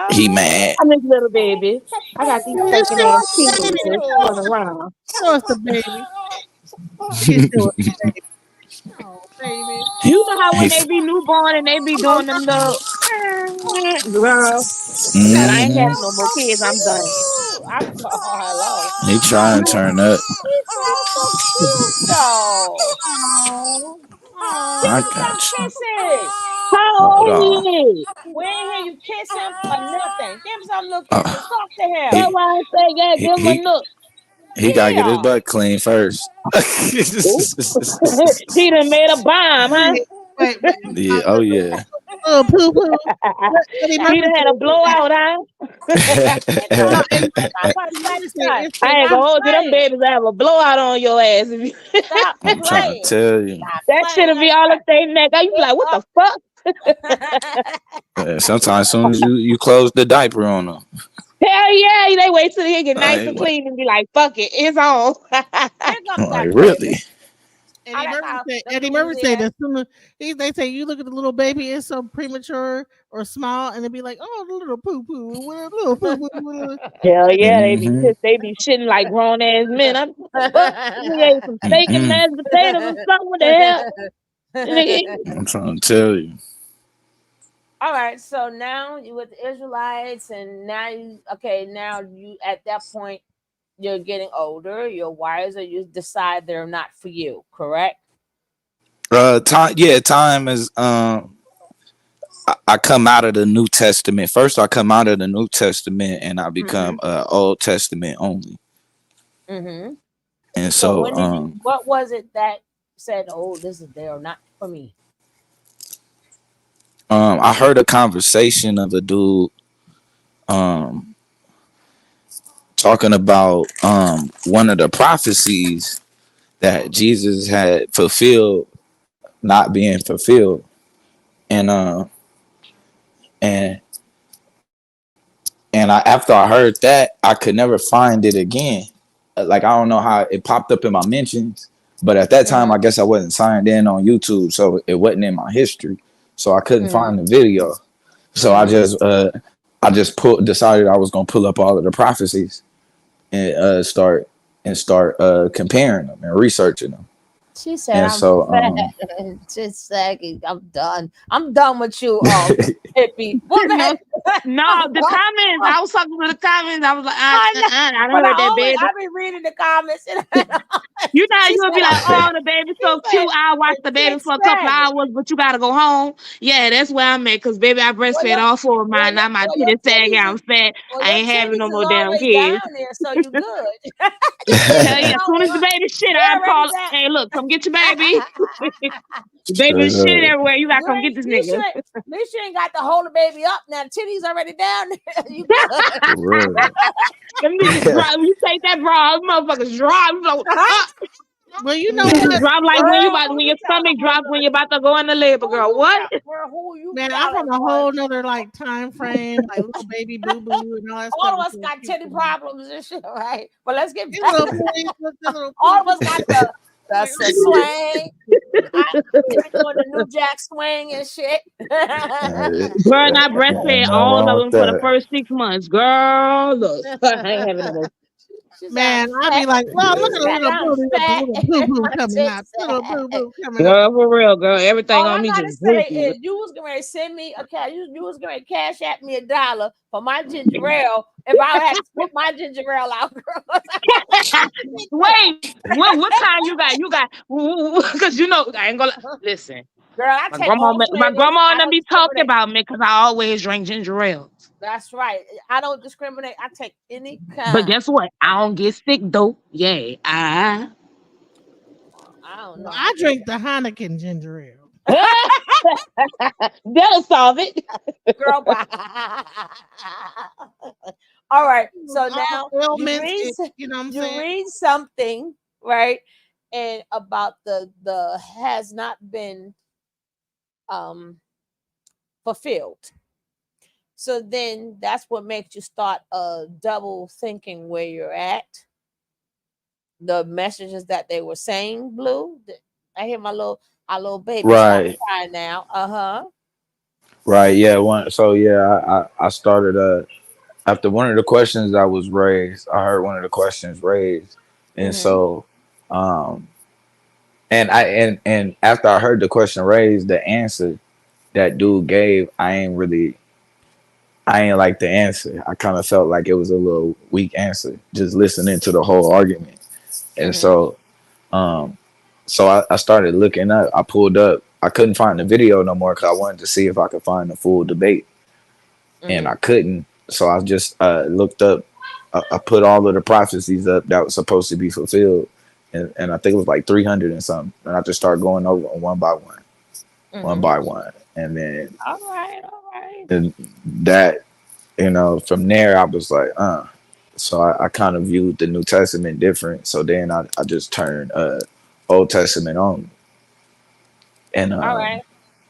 Speaker 7: He
Speaker 6: Oh,
Speaker 7: mad.
Speaker 4: I miss little baby. I got these
Speaker 3: Yeah,
Speaker 4: stinking
Speaker 3: show
Speaker 4: ass
Speaker 3: us the baby.
Speaker 4: teenagers running around.
Speaker 3: Show us the baby. Please show us the baby. Oh, baby.
Speaker 4: You know how when
Speaker 7: He.
Speaker 4: they be newborn and they be
Speaker 3: Oh,
Speaker 4: doing them the girl. I'm glad I ain't
Speaker 6: oh,
Speaker 7: Mm-hmm.
Speaker 4: having no more
Speaker 6: so
Speaker 4: kids. I'm done.
Speaker 6: cute. I'm so hello.
Speaker 7: He trying to turn up.
Speaker 6: He sounds so cute though.
Speaker 3: oh,
Speaker 6: Give
Speaker 7: I
Speaker 6: him
Speaker 3: oh.
Speaker 6: some
Speaker 7: got you.
Speaker 6: kisses.
Speaker 4: How
Speaker 7: Hold
Speaker 4: old
Speaker 7: on.
Speaker 4: he is?
Speaker 6: We ain't hear you kiss him or nothing. Give him some little
Speaker 7: Uh,
Speaker 6: kisses. Talk to him.
Speaker 4: That's
Speaker 7: he
Speaker 4: why I say, yeah,
Speaker 7: he
Speaker 4: give him a
Speaker 7: he
Speaker 4: nook.
Speaker 7: he gotta get his
Speaker 6: Yeah.
Speaker 7: butt clean first.
Speaker 4: Ooh. He done made a bomb, huh?
Speaker 3: Wait.
Speaker 7: Yeah. Oh yeah.
Speaker 3: Little poo poo. Eddie
Speaker 4: He
Speaker 3: Murphy
Speaker 4: done had a
Speaker 3: said,
Speaker 4: blowout, huh?
Speaker 6: And I'm and I'm
Speaker 3: Eddie Murphy
Speaker 6: playing
Speaker 3: said,
Speaker 6: son.
Speaker 3: it's a
Speaker 4: I ain't
Speaker 6: Stop
Speaker 4: gonna hold you. Them
Speaker 6: playing.
Speaker 4: babies have a blowout on your ass. If you,
Speaker 6: Stop
Speaker 7: I'm trying to
Speaker 6: playing.
Speaker 7: tell you.
Speaker 6: Stop
Speaker 4: that
Speaker 6: playing.
Speaker 4: shit'll be
Speaker 6: Like
Speaker 4: all up their neck. You be like, what the fuck?
Speaker 7: Sometimes, as soon as you close the diaper on them,
Speaker 4: Hell yeah. They wait till he get nice
Speaker 7: I
Speaker 4: and
Speaker 7: like
Speaker 4: clean and be like, fuck it, it's on.
Speaker 6: here
Speaker 7: I'm
Speaker 6: comes
Speaker 7: like
Speaker 6: that baby.
Speaker 7: really.
Speaker 6: I
Speaker 3: Eddie
Speaker 6: like
Speaker 3: Murphy
Speaker 6: how
Speaker 3: said,
Speaker 6: them
Speaker 3: Eddie Murphy said
Speaker 6: Louisiana.
Speaker 3: that soon as they say you look at the little baby, it's so premature or small, and they be like, oh, the little poo poo, little poo poo.
Speaker 4: Hell yeah, they be
Speaker 7: Mm-hmm.
Speaker 4: pissed. They be shitting like grown ass men. I'm what the fuck? Nigga ate some steak and
Speaker 7: Mm-mm.
Speaker 4: mashed potatoes or something. What the hell? Nigga,
Speaker 7: I'm trying to tell you.
Speaker 6: All right, so now you with the Israelites, and now you okay. Now you at that point you're getting older, you're wiser. You decide they're not for you, correct?
Speaker 7: Time. Yeah, time is. I come out of the New Testament. First, I come out of the New Testament and I
Speaker 6: Mm-hmm.
Speaker 7: become Old Testament only.
Speaker 6: Mm-hmm.
Speaker 7: And
Speaker 6: So
Speaker 7: so,
Speaker 6: when did you? What was it that said, "Oh, this is they are not for me"?
Speaker 7: I heard a conversation of a dude um, talking about one of the prophecies that Jesus had fulfilled not being fulfilled, and and after I heard that, I could never find it again. Like I don't know how it popped up in my mentions, but at that time,
Speaker 6: Mm-hmm.
Speaker 7: I guess I wasn't signed in on YouTube, so it wasn't in my history, so I couldn't
Speaker 6: Mm-hmm.
Speaker 7: find the video. So
Speaker 6: Mm-hmm.
Speaker 7: I just decided I was gonna pull up all of the prophecies and start comparing them and researching them.
Speaker 6: She said,
Speaker 7: And
Speaker 6: "I'm
Speaker 7: so
Speaker 6: fat and just saggy. I'm done. I'm done with you, hippie woman.
Speaker 4: no, no,
Speaker 6: I'm
Speaker 4: the
Speaker 6: done.
Speaker 4: comments. I was talking to the comments. I was like,
Speaker 6: I know,
Speaker 4: I done
Speaker 6: but
Speaker 4: heard that baby.
Speaker 6: I be reading the comments, and
Speaker 4: You know,
Speaker 6: she
Speaker 4: you'll
Speaker 6: said,
Speaker 4: be like,
Speaker 6: "I'm fat."
Speaker 4: oh, the baby's
Speaker 6: She
Speaker 4: so
Speaker 6: said,
Speaker 4: cute. I'll watch the baby
Speaker 6: "Just
Speaker 4: for a couple of
Speaker 6: sagging."
Speaker 4: hours, but you got to go home. Yeah, that's where I'm at. Because, baby, I
Speaker 6: Well,
Speaker 4: breastfed all four of mine. Now my
Speaker 6: your
Speaker 4: titties sag
Speaker 6: titties
Speaker 4: out.
Speaker 6: is
Speaker 4: I'm fat. I
Speaker 6: your
Speaker 4: ain't having no
Speaker 6: titties is
Speaker 4: more damn
Speaker 6: already
Speaker 4: kids.
Speaker 6: down there, so you good.
Speaker 4: Hell yeah. As soon as the baby shit,
Speaker 6: They're
Speaker 4: I'd
Speaker 6: already
Speaker 4: call,
Speaker 6: down.
Speaker 4: hey, look, come get your baby. The baby
Speaker 7: straight
Speaker 4: is shit
Speaker 7: up,
Speaker 4: everywhere. You got to
Speaker 6: You
Speaker 4: come get
Speaker 6: ain't
Speaker 4: this
Speaker 6: you
Speaker 4: nigga.
Speaker 6: should at least you ain't got to hold the baby up. Now the titties already down there. You good.
Speaker 7: for real.
Speaker 4: Them bitches drop. You take that bra, them motherfuckers drop. So,
Speaker 3: Well, you know
Speaker 4: bitches
Speaker 3: what,
Speaker 4: drop like when you
Speaker 6: Girl,
Speaker 4: about
Speaker 6: who
Speaker 4: when
Speaker 6: you
Speaker 4: your
Speaker 6: telling?
Speaker 4: stomach drops when you're about to go into labor,
Speaker 6: Who
Speaker 4: girl.
Speaker 6: you
Speaker 4: What?
Speaker 6: tell? Girl, who you
Speaker 3: man, I'm
Speaker 6: telling,
Speaker 3: from a
Speaker 6: boy?
Speaker 3: whole nother like time frame, like little baby boo boo and all that
Speaker 6: All
Speaker 3: stuff
Speaker 6: of
Speaker 3: is
Speaker 6: us
Speaker 3: so
Speaker 6: got
Speaker 3: cute
Speaker 6: titty
Speaker 3: to me.
Speaker 6: problems and shit, right? But let's get
Speaker 3: These
Speaker 6: back
Speaker 3: little
Speaker 6: to
Speaker 3: boys with the little poo
Speaker 6: all of
Speaker 3: poo.
Speaker 6: us got the
Speaker 3: Like,
Speaker 6: swing. I doing the new jack swing and shit.
Speaker 4: Girl, and I
Speaker 1: Ain't
Speaker 4: breastfed
Speaker 1: nothing
Speaker 4: all
Speaker 1: wrong
Speaker 4: of
Speaker 1: with
Speaker 4: them for the
Speaker 1: that.
Speaker 4: first 6 months. Girl, look, I ain't having no more.
Speaker 6: She said, I'm
Speaker 3: man, I'd
Speaker 6: fat.
Speaker 3: be like, well,
Speaker 6: She
Speaker 3: look
Speaker 1: Yeah.
Speaker 3: at the
Speaker 6: said,
Speaker 3: little
Speaker 6: I'm
Speaker 3: booty with the
Speaker 6: fat.
Speaker 3: little boo boo
Speaker 6: My
Speaker 3: coming
Speaker 6: chick
Speaker 3: out. Little boo
Speaker 6: said.
Speaker 3: boo coming out.
Speaker 4: Girl, for real, girl. Everything
Speaker 6: All
Speaker 4: on
Speaker 6: I
Speaker 4: me
Speaker 6: gotta
Speaker 4: just
Speaker 6: say
Speaker 4: droopy.
Speaker 6: is you was gonna send me okay, you was gonna cash at me $1 for my ginger ale if I had to spit my ginger ale out, girl.
Speaker 4: Wait, what kind you got? You got because you know I ain't gonna listen.
Speaker 6: Girl, I
Speaker 4: My
Speaker 6: take
Speaker 4: grandma,
Speaker 6: all
Speaker 4: my
Speaker 6: flavors.
Speaker 4: grandma
Speaker 6: I
Speaker 4: and them
Speaker 6: don't
Speaker 4: be talking
Speaker 6: discriminate.
Speaker 4: about me because I always drink ginger ale.
Speaker 6: That's right. I don't discriminate. I take any
Speaker 4: But
Speaker 6: kind.
Speaker 4: guess what? I don't get sick though. Yeah, I.
Speaker 6: I don't
Speaker 3: Well,
Speaker 6: know. I
Speaker 3: I drink the Heineken ginger ale.
Speaker 4: That'll solve it.
Speaker 6: girl, bye. All right. So
Speaker 3: All
Speaker 6: now
Speaker 3: ailments, you know what I'm
Speaker 6: you
Speaker 3: saying?
Speaker 6: read something, right? And about the has not been um fulfilled. So then that's what makes you start double thinking where you're at, the messages that they were saying. Blue, I hear my little our little baby start
Speaker 1: Right.
Speaker 6: crying now. Uh-huh.
Speaker 1: Right. Yeah. So yeah, I started after one of the questions I was raised, I heard one of the questions raised, and
Speaker 6: Mm-hmm.
Speaker 1: so um and after I heard the question raised, the answer that dude gave, I ain't like the answer. I kind of felt like it was a little weak answer, just listening to the whole argument. And
Speaker 6: Mm-hmm.
Speaker 1: um, so I started looking up. I pulled up. I couldn't find the video no more because I wanted to see if I could find the full debate, and
Speaker 6: Mm-hmm.
Speaker 1: I couldn't. So I just looked up. I put all of the prophecies up that was supposed to be fulfilled, and I think it was like 300 and something. And I just started going over them one
Speaker 6: Mm-hmm.
Speaker 1: by one, and then
Speaker 6: All right, all right.
Speaker 1: and that from there I was like, So I kind of viewed the New Testament different. So then I just turned Old Testament on, and
Speaker 6: All right.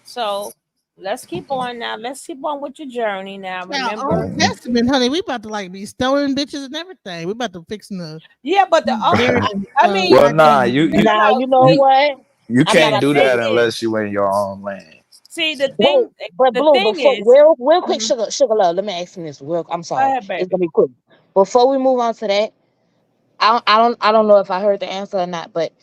Speaker 6: So let's keep on now. Let's keep on with your journey now.
Speaker 3: Now, Old
Speaker 6: Remember,
Speaker 1: mhm.
Speaker 3: Testament, honey, we about to like be stoning bitches and everything. We about to fixing the
Speaker 6: yeah, but the
Speaker 3: married
Speaker 6: I mean,
Speaker 1: Well,
Speaker 3: black
Speaker 1: nah,
Speaker 3: women.
Speaker 4: Now
Speaker 6: no.
Speaker 4: you know
Speaker 6: See,
Speaker 4: what?
Speaker 1: you
Speaker 4: I'm
Speaker 6: see,
Speaker 4: not
Speaker 1: can't
Speaker 6: the
Speaker 1: do
Speaker 6: thing
Speaker 1: that
Speaker 4: upset.
Speaker 6: is,
Speaker 1: unless you in your own land.
Speaker 6: see,
Speaker 4: Wait, but
Speaker 6: the
Speaker 4: Blue,
Speaker 6: thing
Speaker 4: before
Speaker 6: is,
Speaker 4: real quick,
Speaker 6: mhm.
Speaker 4: sugar love. Let me ask you this real. I'm
Speaker 6: Go
Speaker 4: sorry,
Speaker 6: ahead,
Speaker 4: it's
Speaker 6: baby.
Speaker 4: gonna be quick. Before we move on to that, I don't know if I heard the answer or not, but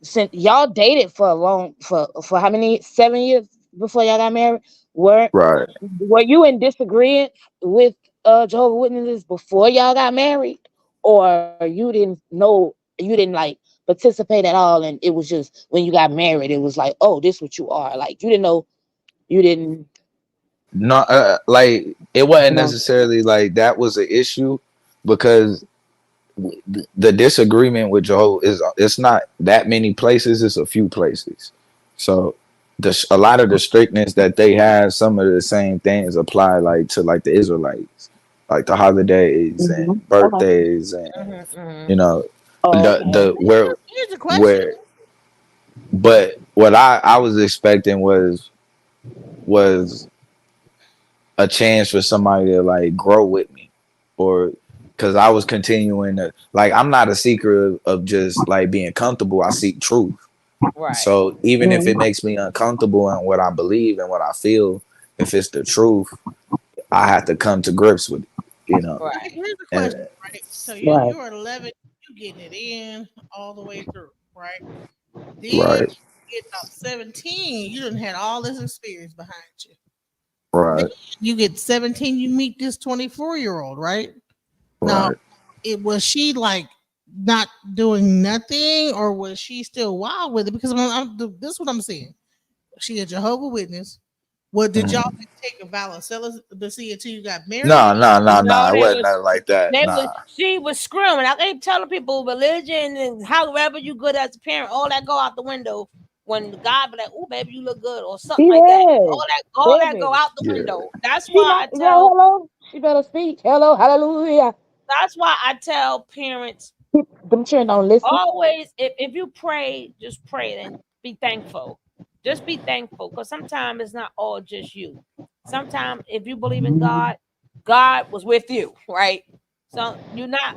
Speaker 4: since y'all dated for a long for how many 7 years before y'all got married, were
Speaker 1: Right.
Speaker 4: were you in disagreement with Jehovah Witnesses before y'all got married, or you didn't like participate at all, and it was just when you got married, it was like, oh, this what you are. Like you didn't know, you didn't
Speaker 1: No, like it wasn't
Speaker 4: know.
Speaker 1: necessarily like that was an issue because the disagreement with Jehovah is it's not that many places. It's a few places. So a lot of the strictness that they have, some of the same things apply like to like the Israelites, like the holidays
Speaker 4: Mhm.
Speaker 1: and
Speaker 4: Okay.
Speaker 1: birthdays and
Speaker 6: Mm-hmm, mm-hmm.
Speaker 1: you know
Speaker 4: Oh, okay.
Speaker 1: the
Speaker 3: Here's the question.
Speaker 1: where but what I was expecting was a chance for somebody to like grow with me or because I was continuing to like I'm not a seeker of just like being comfortable. I seek truth.
Speaker 6: Right,
Speaker 1: So even if it
Speaker 4: Mhm.
Speaker 1: makes me uncomfortable in what I believe and what I feel, if it's the truth, I have to come to grips with it.
Speaker 3: So
Speaker 6: right.
Speaker 3: here's the question,
Speaker 1: And
Speaker 3: right? So
Speaker 4: Right.
Speaker 3: you're 11, you getting it in all the way through, right? Then
Speaker 1: right,
Speaker 3: get about 17, you done had all this experience behind you. Then
Speaker 1: right,
Speaker 3: you get 17, you meet this 24-year-old, right? Now,
Speaker 1: right.
Speaker 3: it was she like not doing nothing, or was she still wild with it? Because this is what I'm saying. She a Jehovah Witness. What did y'all
Speaker 1: Mhm.
Speaker 3: just take a vow of celibacy until you got married?
Speaker 1: No, no, no,
Speaker 6: No,
Speaker 1: no. It
Speaker 6: they
Speaker 1: wasn't
Speaker 6: was
Speaker 1: nothing like that.
Speaker 6: they was
Speaker 1: Nah.
Speaker 6: she was screaming. I keep telling people religion and however you good as a parent, all that go out the window when God be like, "Oh, baby, you look good" or something like that.
Speaker 4: Yeah,
Speaker 6: All that
Speaker 4: baby.
Speaker 6: go out the
Speaker 1: Yeah.
Speaker 6: window. That's
Speaker 4: She
Speaker 6: why
Speaker 4: not,
Speaker 6: I
Speaker 4: yo,
Speaker 6: tell
Speaker 4: hello. She better speak. Hello, hallelujah.
Speaker 6: That's why I tell parents
Speaker 4: Them children don't listen.
Speaker 6: always, if you pray, just pray and be thankful. Just be thankful, because sometimes it's not all just you. Sometimes if you believe in God, God was with you, right? So you're not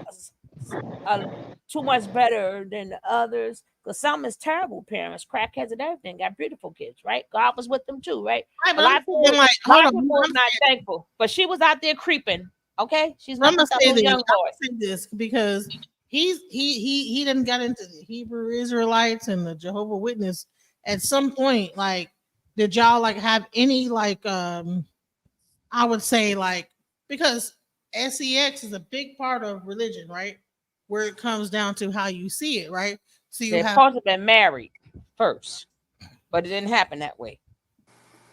Speaker 6: uh, too much better than the others, because some is terrible parents, crackheads and everything, got beautiful kids, right? God was with them too, right?
Speaker 3: Right,
Speaker 6: A
Speaker 3: but I'm
Speaker 6: lot of
Speaker 3: saying
Speaker 6: people,
Speaker 3: like,
Speaker 6: a lot
Speaker 3: hold
Speaker 6: of
Speaker 3: on,
Speaker 6: people is not thankful, but she was out there creeping. Okay, she's
Speaker 3: I'm
Speaker 6: not
Speaker 3: gonna
Speaker 6: with that
Speaker 3: say
Speaker 6: little
Speaker 3: this.
Speaker 6: young boy.
Speaker 3: I'm gonna say this because he didn't got into the Hebrew Israelites and the Jehovah Witness at some point. Like, did y'all like have any like I would say like because sex is a big part of religion, right? Where it comes down to how you see it, right? So you
Speaker 6: They're
Speaker 3: have
Speaker 6: supposed to have been married first, but it didn't happen that way.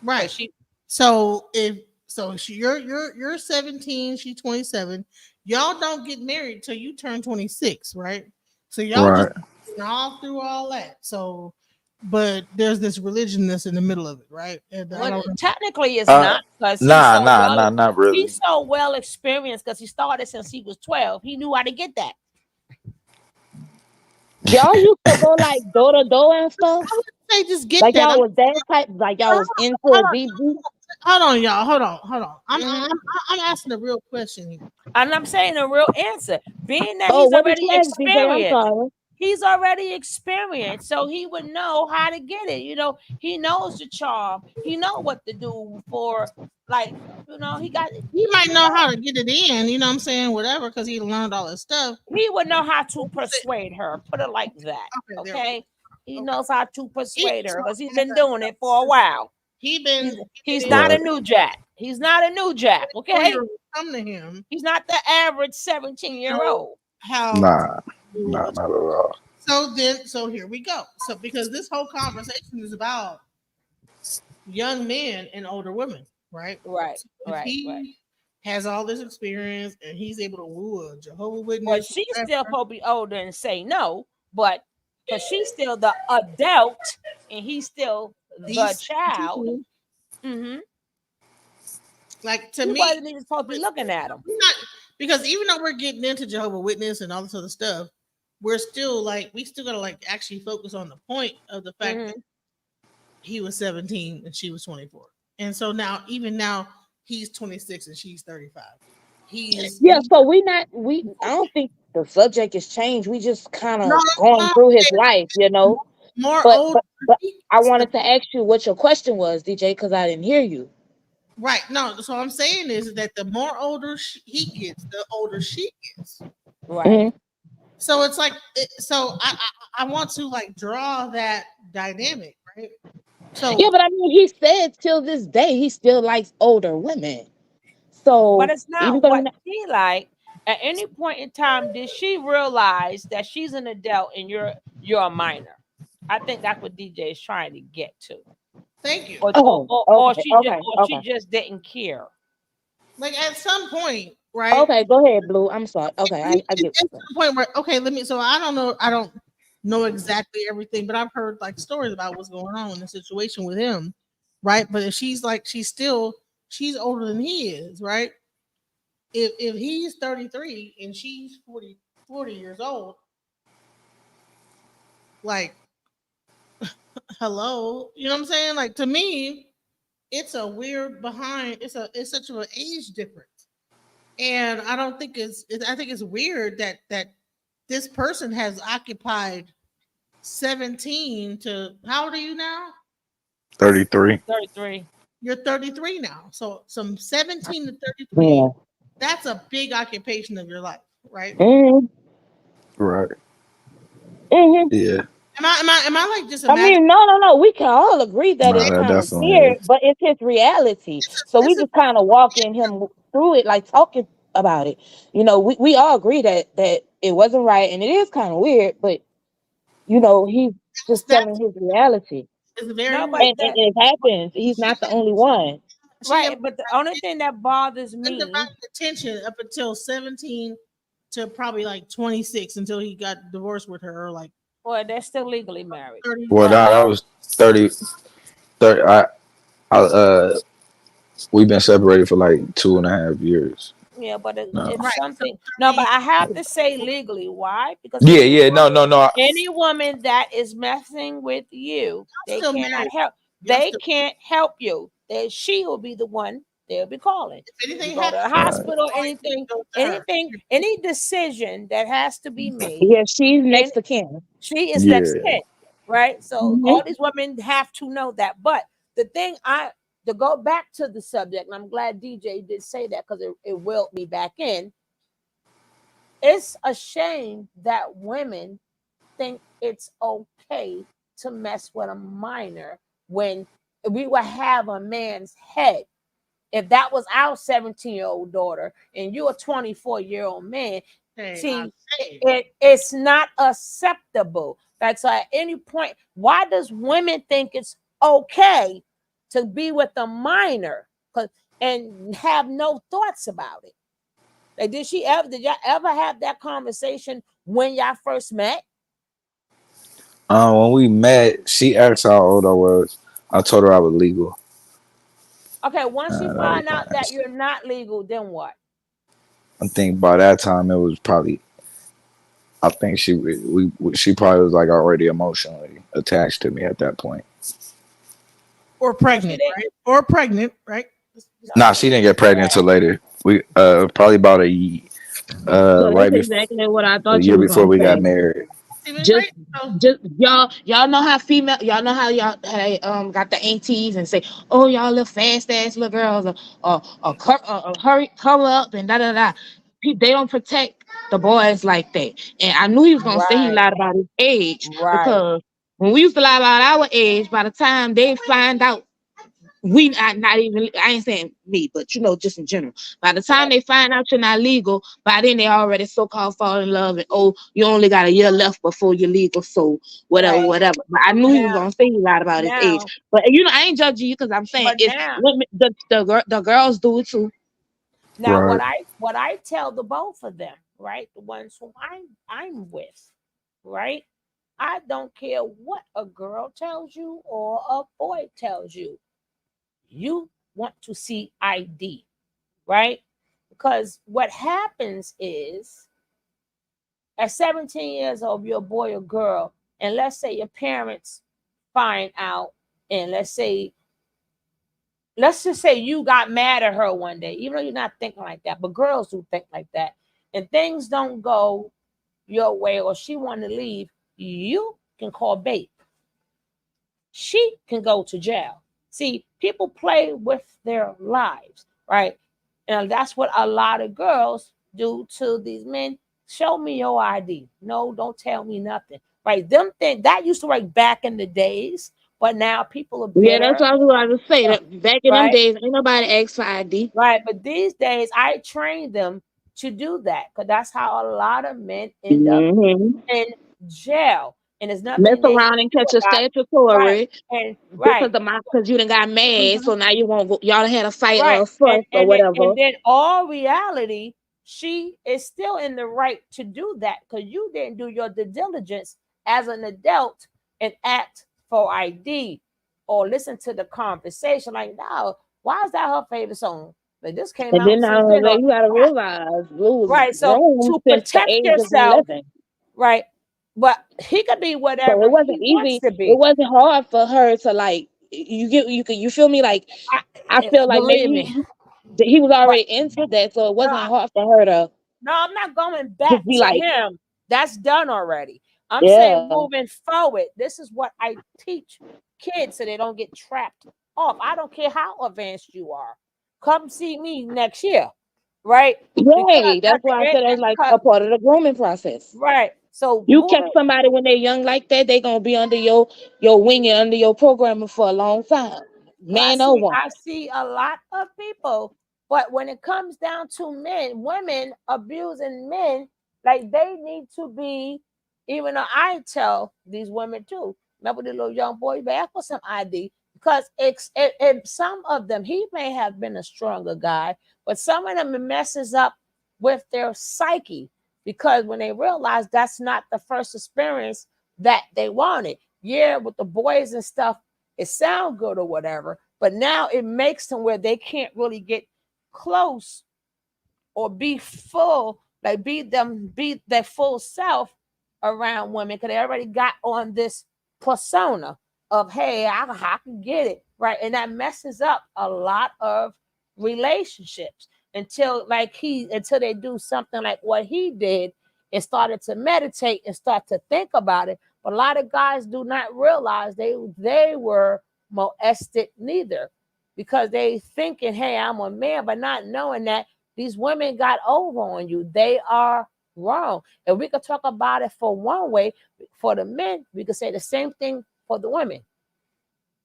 Speaker 3: right.
Speaker 6: Cause she
Speaker 3: So if so, you're 17, she's 27. Y'all don't get married till you turn 26, right? So y'all just
Speaker 1: Right.
Speaker 3: all through all that. So, but there's this religion that's in the middle of it, right? And I
Speaker 6: well,
Speaker 3: don't know.
Speaker 6: technically it's
Speaker 7: Uh,
Speaker 6: not, because
Speaker 7: not really.
Speaker 6: he's so well experienced, because he started since he was 12. He knew how to get that.
Speaker 4: Y'all used to go like door to door and stuff.
Speaker 3: I would say just get
Speaker 4: Like
Speaker 3: that.
Speaker 4: y'all was that type. Like y'all was into
Speaker 3: Hold
Speaker 4: a
Speaker 3: on,
Speaker 4: deep. Deep.
Speaker 3: hold on, y'all. Hold on.
Speaker 6: Hmm.
Speaker 3: I'm asking a real question here.
Speaker 6: And I'm saying a real answer, being that
Speaker 4: Oh,
Speaker 6: he's
Speaker 4: what did
Speaker 6: already
Speaker 4: you ask, DJ? I'm
Speaker 6: experienced.
Speaker 4: sorry.
Speaker 6: He's already experienced, so he would know how to get it. He knows the charm. He know what to do for, like, he got.
Speaker 3: He might know how to get it in, you know what I'm saying? Whatever, because he learned all this stuff.
Speaker 6: He would know how to persuade her. Put it like that.
Speaker 3: Okay, there we
Speaker 6: Okay. He
Speaker 3: go. Okay.
Speaker 6: knows how to
Speaker 3: He,
Speaker 6: persuade
Speaker 3: so
Speaker 6: her, because he's
Speaker 3: as
Speaker 6: been doing it for a
Speaker 3: a
Speaker 6: while.
Speaker 3: been
Speaker 6: He's
Speaker 3: in
Speaker 6: not a
Speaker 7: Right.
Speaker 6: new jack. He's not a new jack.
Speaker 3: 4 year
Speaker 6: Okay.
Speaker 3: old come to him,
Speaker 6: He's not the average 17-year
Speaker 3: know
Speaker 6: old.
Speaker 3: how to
Speaker 7: Nah,
Speaker 3: do
Speaker 7: nah,
Speaker 3: it.
Speaker 7: not at all.
Speaker 3: So here we go. So because this whole conversation is about young men and older women, right?
Speaker 6: Right,
Speaker 3: So if
Speaker 6: right, right.
Speaker 3: he has all this experience and he's able to woo a Jehovah
Speaker 6: Well,
Speaker 3: Witness,
Speaker 6: she's
Speaker 3: whatever,
Speaker 6: still supposed to be older and say no, but because she's still the adult and he's still the
Speaker 3: he's
Speaker 6: child.
Speaker 3: 17,
Speaker 6: Mm-hmm.
Speaker 3: like to
Speaker 6: He
Speaker 3: me,
Speaker 6: wasn't even supposed to be looking at him.
Speaker 3: we're not, because even though we're getting into Jehovah Witness and all this other stuff, we're still like we still gotta like actually focus on the point of the fact that
Speaker 6: Mm-hmm.
Speaker 3: he was 17 and she was 24. And so now, even now, he's 26 and she's 35.
Speaker 4: Yeah. So we not. We. I don't think the subject has changed. We just kind
Speaker 3: No,
Speaker 4: of going
Speaker 3: no,
Speaker 4: through his life, you know.
Speaker 3: more
Speaker 4: But
Speaker 3: older.
Speaker 4: but but I wanted to ask you what your question was, DJ, because I didn't hear you.
Speaker 3: Right. No, so I'm saying is that the more older he gets, the older she gets.
Speaker 6: Right.
Speaker 4: Hmm.
Speaker 3: So it's like, so I want to like draw that dynamic, right?
Speaker 4: Yeah,
Speaker 3: So
Speaker 4: but I mean, he said till this day he still likes older women.
Speaker 6: But
Speaker 4: So
Speaker 6: it's
Speaker 4: even
Speaker 6: not
Speaker 4: though
Speaker 6: what she like. At any point in time, did she realize that she's an adult and you're a minor? I think that's what DJ is trying to get to.
Speaker 3: thank you.
Speaker 4: oh, okay, okay,
Speaker 6: Or she
Speaker 4: okay,
Speaker 6: just didn't care.
Speaker 3: Like at some point, right?
Speaker 4: okay. Go ahead, Blue. I'm sorry. Okay, I
Speaker 3: It's
Speaker 4: get
Speaker 3: to
Speaker 4: what
Speaker 3: the point where okay, let me. So I don't know exactly everything, but I've heard like stories about what's going on in the situation with him, right? But if she's like she's older than he is, right? If he's 33 and she's 40 years old, like hello, you know what I'm saying? Like to me, it's a weird behind. It's such an age difference, and I don't think I think it's weird that this person has occupied 17 to how old are you now?
Speaker 7: 33.
Speaker 6: 33.
Speaker 3: You're 33 now. So from 17 to
Speaker 4: you
Speaker 3: 33,
Speaker 4: mean.
Speaker 3: that's a big occupation of your life, right?
Speaker 4: Yeah. Hmm.
Speaker 7: Right.
Speaker 4: Hmm.
Speaker 7: Yeah.
Speaker 3: Am I like just
Speaker 4: I
Speaker 3: imagining
Speaker 4: mean, no, no, no. We can all agree that
Speaker 7: No,
Speaker 4: it's
Speaker 7: that
Speaker 4: kind of
Speaker 7: definitely
Speaker 4: weird,
Speaker 7: is.
Speaker 4: but it's his reality. So we
Speaker 3: this is
Speaker 4: just kind of walking him through it, like talking about it. You know, we all agree that it wasn't right, and it is kind of weird. But he's just telling
Speaker 3: that's
Speaker 4: his reality,
Speaker 3: is very
Speaker 6: No,
Speaker 3: real.
Speaker 6: but
Speaker 4: and
Speaker 6: that
Speaker 4: it happens. He's
Speaker 3: She
Speaker 4: not the only one.
Speaker 3: she
Speaker 6: right. But the only thing that bothers me,
Speaker 3: undivided attention up until 17 to probably like 26 until he got divorced with her or like
Speaker 6: well, they're still legally married.
Speaker 3: 30.
Speaker 7: Well,
Speaker 6: But
Speaker 7: that was 30. 30 we've been separated for like 2.5 years.
Speaker 6: Yeah, but
Speaker 7: No.
Speaker 6: if
Speaker 3: Right. So
Speaker 6: something, no, but
Speaker 3: 30,
Speaker 6: I have to say legally. Why? Because
Speaker 7: Yeah, yeah, no, no, no.
Speaker 6: any woman that is messing with you,
Speaker 3: y'all
Speaker 6: they
Speaker 3: still
Speaker 6: cannot
Speaker 3: married.
Speaker 6: help.
Speaker 3: Y'all
Speaker 6: They
Speaker 3: still,
Speaker 6: can't help you. She will be the one they'll be calling.
Speaker 3: if
Speaker 6: If you
Speaker 3: anything
Speaker 6: go to
Speaker 3: happens,
Speaker 6: the
Speaker 7: Right.
Speaker 6: hospital,
Speaker 3: always go to her.
Speaker 6: any decision that has to be made,
Speaker 4: Yeah, she's
Speaker 6: and
Speaker 4: next to Kim.
Speaker 6: she is next
Speaker 7: Yeah.
Speaker 6: kin, right? So
Speaker 4: Hmm.
Speaker 6: all these women have to know that. But the thing to go back to the subject, and I'm glad DJ did say that because it willed me back in. It's a shame that women think it's okay to mess with a minor when we would have a man's head. If that was our 17-year-old daughter and you're a 24-year-old man,
Speaker 3: Hey, I
Speaker 6: see,
Speaker 3: say,
Speaker 6: it's not acceptable. That's so at any point, why does women think it's okay to be with a minor and have no thoughts about it? Like, did y'all ever have that conversation when y'all first met?
Speaker 7: When we met, she asked how old I was. I told her I was legal.
Speaker 6: Okay, once you
Speaker 7: That was
Speaker 6: find
Speaker 7: my
Speaker 6: out that
Speaker 7: answer.
Speaker 6: you're not legal, then what?
Speaker 7: I think by that time it was probably. I think she probably was like already emotionally attached to me at that point.
Speaker 3: or
Speaker 6: No, she
Speaker 3: pregnant,
Speaker 6: didn't.
Speaker 3: right? Or pregnant, right? Just
Speaker 6: No,
Speaker 7: Nah,
Speaker 3: keep
Speaker 7: she
Speaker 3: it.
Speaker 7: didn't get pregnant until later. We probably about
Speaker 4: So that's
Speaker 7: right before
Speaker 4: exactly what I
Speaker 7: a
Speaker 4: thought you
Speaker 7: year
Speaker 4: was
Speaker 7: before
Speaker 4: gonna
Speaker 7: we got
Speaker 4: say.
Speaker 7: married.
Speaker 3: Steven,
Speaker 4: Just
Speaker 3: right? So,
Speaker 4: just y'all know how female y'all know how y'all hey, got the aunties and say, oh y'all little fast ass little girls or hurry cover up and da da da. They don't protect the boys like that. And I knew he was gonna say he
Speaker 6: right,
Speaker 4: lied about his age
Speaker 6: right.
Speaker 4: because when we used to lie about our age, by the time they find out we not even I ain't saying me, but just in general. By the time they find out you're not legal, by then they already so called fall in love and oh, you only got a year left before you're legal, so whatever,
Speaker 6: Right.
Speaker 4: whatever. But I knew he was
Speaker 6: Now,
Speaker 4: gonna say he lied about his age.
Speaker 6: now,
Speaker 4: But I ain't judging you because I'm saying
Speaker 6: but
Speaker 4: it's
Speaker 6: now,
Speaker 4: women the girls do it too.
Speaker 6: what
Speaker 7: Right.
Speaker 6: I tell the both of them, right? The ones who I'm with, right? I don't care what a girl tells you or a boy tells you. You want to see ID, right? Because what happens is at 17 years old, you're a boy or girl, and let's say your parents find out, and let's just say you got mad at her one day, even though you're not thinking like that, but girls do think like that, and things don't go your way, or she want to leave, you can call bait. She can go to jail. See, people play with their lives, right? And that's what a lot of girls do to these men. Show me your ID. No, don't tell me nothing. Right? Them things that used to work back in the days, but now people are
Speaker 4: Yeah, that's
Speaker 6: bitter,
Speaker 4: what I was about to say. That back in them
Speaker 6: right?
Speaker 4: days, ain't nobody asked for ID.
Speaker 6: Right. But these days, I train them to do that because that's how a lot of men end up
Speaker 4: Hmm.
Speaker 6: in jail, and there's
Speaker 4: Mess
Speaker 6: nothing they can
Speaker 4: around and
Speaker 6: do
Speaker 4: catch a
Speaker 6: about it. Right.
Speaker 4: statutory
Speaker 6: And
Speaker 4: because
Speaker 6: right.
Speaker 4: you done got mad,
Speaker 6: Mhm.
Speaker 4: so now you won't go. Y'all done had a fight or
Speaker 6: Right.
Speaker 4: a fuss or
Speaker 6: And
Speaker 4: whatever.
Speaker 6: then all reality, she is still in the right to do that because you didn't do your due diligence as an adult and act for ID or listen to the conversation. Like, no, why is that her favorite song? Like this came
Speaker 4: And
Speaker 6: out
Speaker 4: then
Speaker 6: since
Speaker 4: now
Speaker 6: then,
Speaker 4: like,
Speaker 6: or
Speaker 4: you gotta realize Blue was
Speaker 6: right. So
Speaker 4: grown
Speaker 6: to
Speaker 4: since the
Speaker 6: protect
Speaker 4: age of
Speaker 6: yourself,
Speaker 4: 11.
Speaker 6: right? But he could be
Speaker 4: So
Speaker 6: whatever
Speaker 4: it
Speaker 6: he
Speaker 4: wasn't
Speaker 6: wants
Speaker 4: easy.
Speaker 6: to
Speaker 4: It
Speaker 6: be.
Speaker 4: wasn't hard for her to like you feel me like I feel like maybe
Speaker 6: Believe me.
Speaker 4: he was
Speaker 6: But
Speaker 4: already into that, so it
Speaker 6: no,
Speaker 4: wasn't hard for her to
Speaker 6: no, I'm not going
Speaker 4: just
Speaker 6: back
Speaker 4: be
Speaker 6: to
Speaker 4: like,
Speaker 6: him. That's done already. I'm saying
Speaker 4: yeah,
Speaker 6: moving forward. This is what I teach kids so they don't get trapped off. I don't care how advanced you are. Come see me next year, right? Because
Speaker 4: yay.
Speaker 6: at
Speaker 4: That's
Speaker 6: the
Speaker 4: why I
Speaker 6: end,
Speaker 4: said that's like
Speaker 6: because
Speaker 4: a part of the grooming process.
Speaker 6: right. So
Speaker 4: You catch
Speaker 6: moving
Speaker 4: somebody when they're young like that, they gonna be under your wing and under your programming for a long time, man or woman.
Speaker 6: I see a lot of people, but when it comes down to men, women abusing men, like they need to be. Even though I tell these women too, remember the little young boy, you ask for some ID because some of them he may have been a stronger guy, but some of them it messes up with their psyche because when they realize that's not the first experience that they wanted. Yeah, with the boys and stuff, it sound good or whatever, but now it makes them where they can't really get close or be full, like be their full self around women because they already got on this persona of hey, I can get it right, and that messes up a lot of relationships until they do something like what he did and started to meditate and start to think about it. But a lot of guys do not realize they were molested neither because they thinking, hey, I'm a man, but not knowing that these women got over on you. They are wrong. And we could talk about it for one way. For the men, we could say the same thing for the women.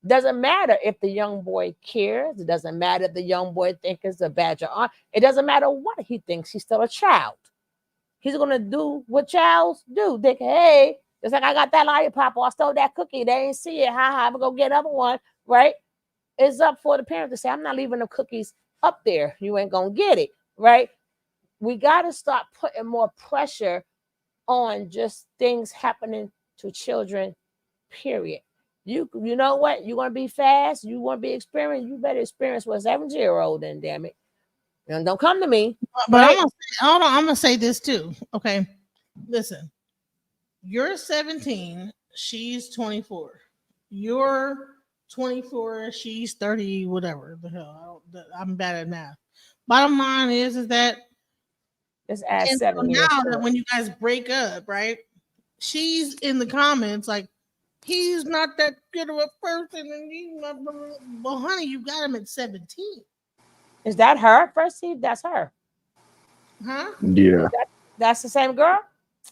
Speaker 6: Doesn't matter if the young boy cares. It doesn't matter if the young boy thinks it's a badge of honor. It doesn't matter what he thinks. He's still a child. He's gonna do what childs do. Think, hey, it's like I got that lollipop or I stole that cookie. They ain't see it. Ha ha. I'm gonna go get another one. Right? It's up for the parent to say, I'm not leaving the cookies up there. You ain't gonna get it. Right? We gotta start putting more pressure on just things happening to children. Period. You know what? You want to be fast. You want to be experienced. You better experience what 7-year-old. Then damn it, and don't come to me.
Speaker 3: But
Speaker 6: Right?
Speaker 3: hold on, I'm gonna say this too. Okay, listen, you're 17, she's 24. You're 24, she's 30, whatever the hell. I'm bad at math. Bottom line is that,
Speaker 6: Let's add
Speaker 3: and so
Speaker 6: 7 years
Speaker 3: now
Speaker 6: to
Speaker 3: that
Speaker 6: it.
Speaker 3: when you guys break up, right? She's in the comments like, he's not that good of a person, and he's not. Well, honey, you got him at 17,
Speaker 6: Is that her? First, see, that's her.
Speaker 3: huh?
Speaker 7: Yeah,
Speaker 6: That's the same girl.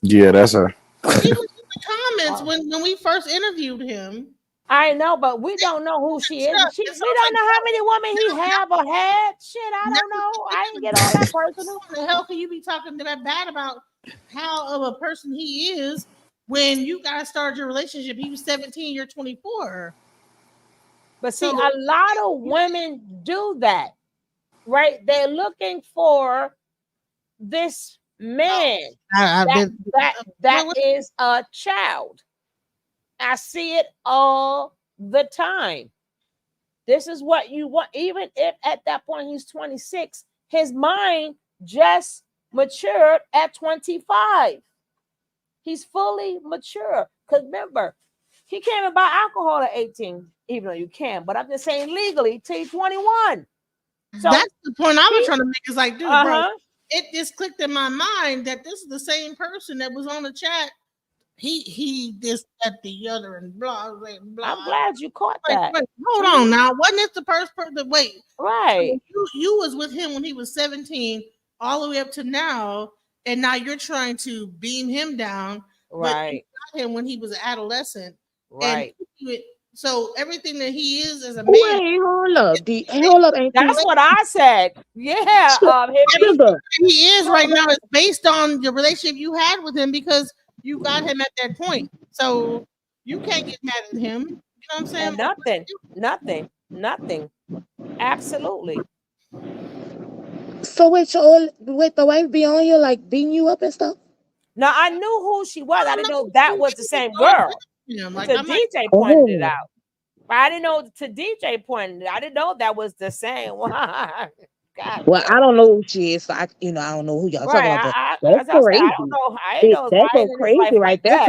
Speaker 7: yeah, that's her.
Speaker 3: She was in the comments
Speaker 6: Oh,
Speaker 3: when we first interviewed him.
Speaker 6: I know, but we don't know who she is.
Speaker 3: Stuff. And so
Speaker 6: We
Speaker 3: it's
Speaker 6: don't
Speaker 3: like,
Speaker 6: know how many women he have or had. Shit, I
Speaker 3: now,
Speaker 6: don't know. I ain't get all that personal.
Speaker 3: how the hell can you be talking that bad about how of a person he is when you guys started your relationship? He was 17, you're 24.
Speaker 6: But see,
Speaker 3: So
Speaker 6: a lot of women do that, right? They're looking for this man
Speaker 3: I've
Speaker 6: that
Speaker 3: been.
Speaker 6: that is a child. I see it all the time. This is what you want. Even if at that point he's 26, his mind just matured at 25. He's fully mature. Because remember, he can't even buy alcohol at 18, even though you can. But I'm just saying legally till 21. So
Speaker 3: That's the point I was
Speaker 6: he,
Speaker 3: trying to make. Is like, dude, bro,
Speaker 6: uh-huh.
Speaker 3: it just clicked in my mind that this is the same person that was on the chat. He this that the other and blah blah
Speaker 6: I'm
Speaker 3: blah.
Speaker 6: glad you caught
Speaker 3: Like,
Speaker 6: that.
Speaker 3: wait, hold
Speaker 6: Mhm.
Speaker 3: on now. Wasn't it the first person? Wait, so
Speaker 6: Right,
Speaker 3: you was with him when he was 17, all the way up to now, and now you're trying to beam him down, but you
Speaker 6: right,
Speaker 3: got him when he was an adolescent, and
Speaker 6: right.
Speaker 3: so everything that he is as a man,
Speaker 4: Wait, hold up.
Speaker 3: based
Speaker 4: Hold up, Auntie.
Speaker 6: That's what I said. Yeah, hippie.
Speaker 4: Sugar.
Speaker 3: he is right
Speaker 6: Sugar.
Speaker 3: now is based on the relationship you had with him because you got him at that point. So you can't get mad at him. You know what I'm saying?
Speaker 6: And
Speaker 3: Like,
Speaker 6: nothing, nothing, nothing. Absolutely.
Speaker 4: So wait, wait, the wife be on here like beating you up and stuff?
Speaker 6: Now I knew who she was. I
Speaker 3: I
Speaker 6: didn't
Speaker 3: know
Speaker 6: know that
Speaker 3: who
Speaker 6: was the
Speaker 3: he
Speaker 6: same
Speaker 3: started
Speaker 6: girl.
Speaker 3: with him. Like,
Speaker 6: To
Speaker 3: I'm like,
Speaker 6: DJ pointed it
Speaker 4: Oh.
Speaker 6: out. I didn't know to DJ pointed it. I didn't know that was the same one. God
Speaker 4: Well,
Speaker 6: damn.
Speaker 4: I don't know who she is, so I don't know who y'all talking
Speaker 6: Right.
Speaker 4: about, but
Speaker 6: I
Speaker 4: that's
Speaker 6: as I said, I don't
Speaker 4: crazy.
Speaker 6: know. I didn't know
Speaker 4: That's
Speaker 6: I
Speaker 4: so
Speaker 6: ain't in his life
Speaker 4: crazy
Speaker 6: like
Speaker 4: right there
Speaker 6: that.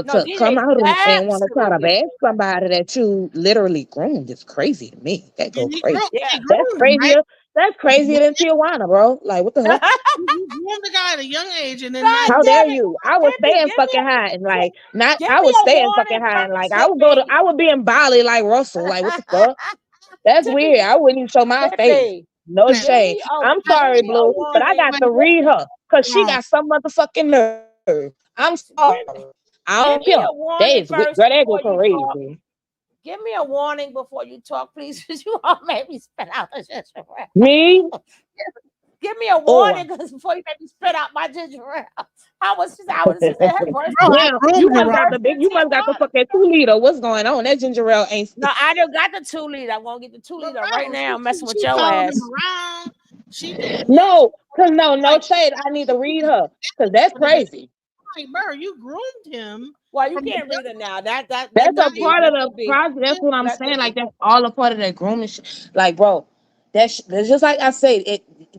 Speaker 6: No,
Speaker 4: to come
Speaker 6: DJ
Speaker 4: out and want to try to
Speaker 6: absolutely
Speaker 4: bash
Speaker 6: crazy.
Speaker 4: somebody that you literally groomed is crazy to me. That go
Speaker 3: and
Speaker 4: crazy.
Speaker 6: Yeah.
Speaker 3: he
Speaker 4: That's
Speaker 3: groomed him, right?
Speaker 4: crazier. That's crazier than Tijuana, bro. Like what the fuck?
Speaker 3: You groomed the guy at a young age, and then now
Speaker 6: God
Speaker 3: you
Speaker 4: How
Speaker 6: damn
Speaker 4: dare
Speaker 6: it.
Speaker 4: you? I was
Speaker 6: Hippie,
Speaker 4: staying fucking high and like not.
Speaker 6: give
Speaker 4: I
Speaker 6: me
Speaker 4: was
Speaker 6: a
Speaker 4: staying fucking
Speaker 6: warning
Speaker 4: high and like
Speaker 6: first,
Speaker 4: I would go to.
Speaker 6: hippie.
Speaker 4: I would be in Bali like Russell. Like what the fuck? That's
Speaker 6: Tippy,
Speaker 4: weird. I wouldn't even show my face.
Speaker 6: hippie.
Speaker 4: No
Speaker 3: man,
Speaker 6: Give
Speaker 4: shame.
Speaker 6: me a
Speaker 4: I'm
Speaker 6: give
Speaker 4: sorry,
Speaker 6: me a
Speaker 4: Blue, but I
Speaker 6: warning.
Speaker 4: got to read her because she
Speaker 3: wrong.
Speaker 4: got some motherfucking nerve. I'm sorry.
Speaker 6: Give,
Speaker 4: I don't
Speaker 6: give
Speaker 4: care.
Speaker 6: me a
Speaker 4: They
Speaker 6: warning
Speaker 4: is girl.
Speaker 6: first
Speaker 4: They go
Speaker 6: before you talk.
Speaker 4: crazy.
Speaker 6: Give me a warning before you talk, please, because you all made me spit out the ginger
Speaker 4: Me
Speaker 6: ale. Give me a
Speaker 4: or
Speaker 6: warning because before you make me spit out my ginger ale. I was just her first
Speaker 3: Bro, I
Speaker 4: now you
Speaker 3: groomed him
Speaker 4: must
Speaker 3: wrong.
Speaker 4: got the
Speaker 6: first
Speaker 4: big. You
Speaker 6: 15
Speaker 4: must got the
Speaker 6: minutes.
Speaker 4: fucking 2 liter. What's going on? That ginger ale ain't.
Speaker 6: No, I done got the 2 liter. I'm gonna get the two
Speaker 3: But
Speaker 6: liter right
Speaker 3: bro,
Speaker 6: now. I'm messing with
Speaker 3: she
Speaker 6: your
Speaker 3: followed him
Speaker 6: ass.
Speaker 3: around. She did this.
Speaker 4: No, cause no
Speaker 3: Like,
Speaker 4: shade. I need to read her because that's crazy.
Speaker 3: like, bro, you groomed him
Speaker 6: Well, you
Speaker 3: from the
Speaker 6: can't read it now. Let
Speaker 4: That's
Speaker 6: the
Speaker 4: a
Speaker 6: be.
Speaker 4: part of
Speaker 6: Let
Speaker 4: the
Speaker 6: the be.
Speaker 4: process. That's what I'm
Speaker 6: Let the
Speaker 4: saying. Like
Speaker 6: be.
Speaker 4: that's all a part of that grooming shit. Like, bro, That's just like I said.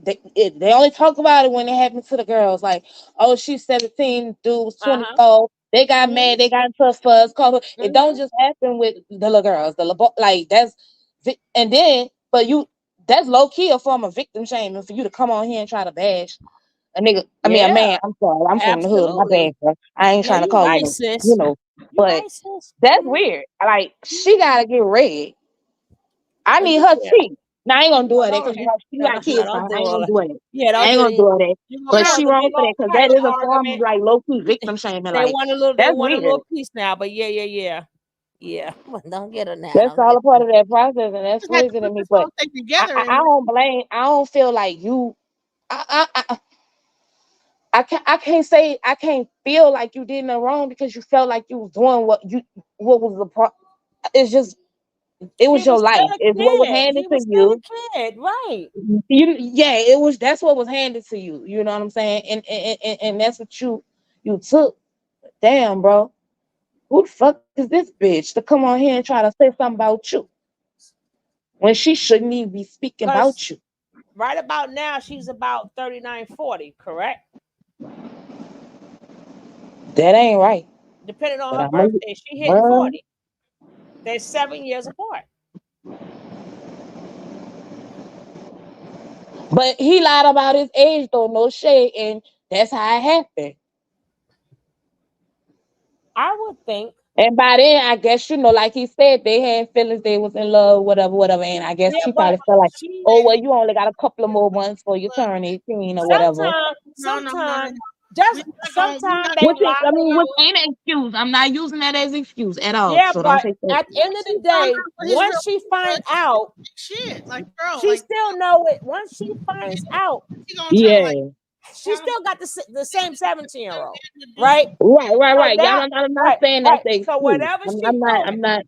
Speaker 4: They only talk about it when it happens to the girls. Like, oh, she's 17, dude was
Speaker 6: Uh-huh.
Speaker 4: 24. They got
Speaker 6: Mm-hmm.
Speaker 4: mad. They got into a fuss. It don't
Speaker 6: Mm-hmm.
Speaker 4: just happen with the little girls. Like that's and then but you that's low key a form of victim shaming for you to come on here and try to bash a nigga. I mean a
Speaker 6: Yeah,
Speaker 4: man. I'm sorry. I'm from the hood. My
Speaker 6: absolutely.
Speaker 4: bad. Bro. I ain't
Speaker 6: No,
Speaker 4: trying to
Speaker 6: you're
Speaker 4: call
Speaker 6: right,
Speaker 4: you. You
Speaker 6: sis.
Speaker 4: know,
Speaker 6: You're
Speaker 4: but
Speaker 6: right, sis.
Speaker 4: that's
Speaker 6: Mm-hmm.
Speaker 4: weird. Like she gotta get ready. I
Speaker 6: Well,
Speaker 4: need
Speaker 6: you
Speaker 4: her
Speaker 6: can't.
Speaker 4: cheat. Now I ain't gonna do
Speaker 6: No,
Speaker 4: her that
Speaker 6: don't.
Speaker 4: because she
Speaker 6: No,
Speaker 4: got
Speaker 6: no, no,
Speaker 4: kids.
Speaker 6: don't
Speaker 4: Fine.
Speaker 6: do
Speaker 4: I ain't
Speaker 6: all
Speaker 4: gonna
Speaker 6: that.
Speaker 4: do it.
Speaker 6: Yeah,
Speaker 4: I
Speaker 6: don't
Speaker 4: ain't
Speaker 6: do
Speaker 4: gonna
Speaker 6: that.
Speaker 4: do all that.
Speaker 6: You're gonna
Speaker 4: But
Speaker 6: cause
Speaker 4: she
Speaker 6: a
Speaker 4: wrong
Speaker 6: big
Speaker 4: for that
Speaker 6: old
Speaker 4: because
Speaker 6: fight
Speaker 4: that
Speaker 6: and
Speaker 4: is a form of
Speaker 6: argument.
Speaker 4: like low key victim shaming.
Speaker 6: They
Speaker 4: Like
Speaker 6: want a little. They
Speaker 4: that's
Speaker 6: want a
Speaker 4: weird.
Speaker 6: little piece now. But yeah, yeah, yeah, yeah. Don't get her now.
Speaker 4: That's
Speaker 6: Don't
Speaker 4: all
Speaker 6: get
Speaker 4: a part
Speaker 6: her.
Speaker 4: of that process, and that's
Speaker 3: Just had to
Speaker 4: crazy to
Speaker 3: put
Speaker 4: me.
Speaker 3: this
Speaker 4: But
Speaker 3: whole thing together
Speaker 4: I
Speaker 3: and
Speaker 4: don't blame. I don't feel like you. I can't say I can't feel like you did nothing wrong because you felt like you was doing what was the pro. It's just it
Speaker 6: He
Speaker 4: was your
Speaker 6: was still
Speaker 4: life.
Speaker 6: a
Speaker 4: It's what was
Speaker 6: kid.
Speaker 4: handed
Speaker 6: He
Speaker 4: to
Speaker 6: was still
Speaker 4: you.
Speaker 6: a kid, right?
Speaker 4: Yeah, it was that's what was handed to you. You know what I'm saying? And that's what you took. Damn, bro. Who the fuck is this bitch to come on here and try to say something about you when she shouldn't even be speaking
Speaker 6: Because
Speaker 4: about you?
Speaker 6: right about now she's about 39, 40, correct?
Speaker 4: That ain't right.
Speaker 6: Depending on
Speaker 4: But
Speaker 6: her
Speaker 4: I'm a
Speaker 6: birthday, she hitting
Speaker 4: well,
Speaker 6: 40. They're 7 years apart.
Speaker 4: but he lied about his age though, no shade, and that's how it happened.
Speaker 6: I would think.
Speaker 4: And by then, I guess like he said, they had feelings, they was in love, whatever, whatever. And I guess
Speaker 6: Yeah,
Speaker 4: she
Speaker 6: but
Speaker 4: probably felt like,
Speaker 6: she
Speaker 4: oh well, you only got a couple of more months before you
Speaker 3: look,
Speaker 4: turn 18 or whatever.
Speaker 6: sometimes,
Speaker 3: no, no, no, no.
Speaker 6: sometimes, just
Speaker 3: We're
Speaker 6: sometimes
Speaker 3: not
Speaker 6: they
Speaker 3: gonna
Speaker 4: Which is,
Speaker 6: lie.
Speaker 4: I mean, which
Speaker 3: go.
Speaker 4: ain't an excuse. I'm not using that as excuse at all.
Speaker 6: Yeah,
Speaker 4: So don't
Speaker 6: but
Speaker 4: take that.
Speaker 6: at the end
Speaker 3: Once
Speaker 6: of
Speaker 3: he
Speaker 6: the
Speaker 3: found
Speaker 6: day,
Speaker 3: out what his real
Speaker 6: once she
Speaker 3: was,
Speaker 6: find out,
Speaker 3: shit, like bro,
Speaker 6: she
Speaker 3: like
Speaker 6: still know it. Once she finds out,
Speaker 3: she gonna try to like
Speaker 4: Yeah.
Speaker 6: she
Speaker 3: count
Speaker 6: still got the same 17-year-old,
Speaker 3: to do
Speaker 6: right?
Speaker 4: Right, right,
Speaker 6: So
Speaker 4: right. Yeah,
Speaker 6: that
Speaker 4: I'm not
Speaker 6: right,
Speaker 4: saying that's
Speaker 6: right.
Speaker 4: the
Speaker 6: So
Speaker 4: excuse.
Speaker 6: whatever
Speaker 4: I'm,
Speaker 6: she
Speaker 4: I'm not.
Speaker 6: doing,
Speaker 4: I'm not.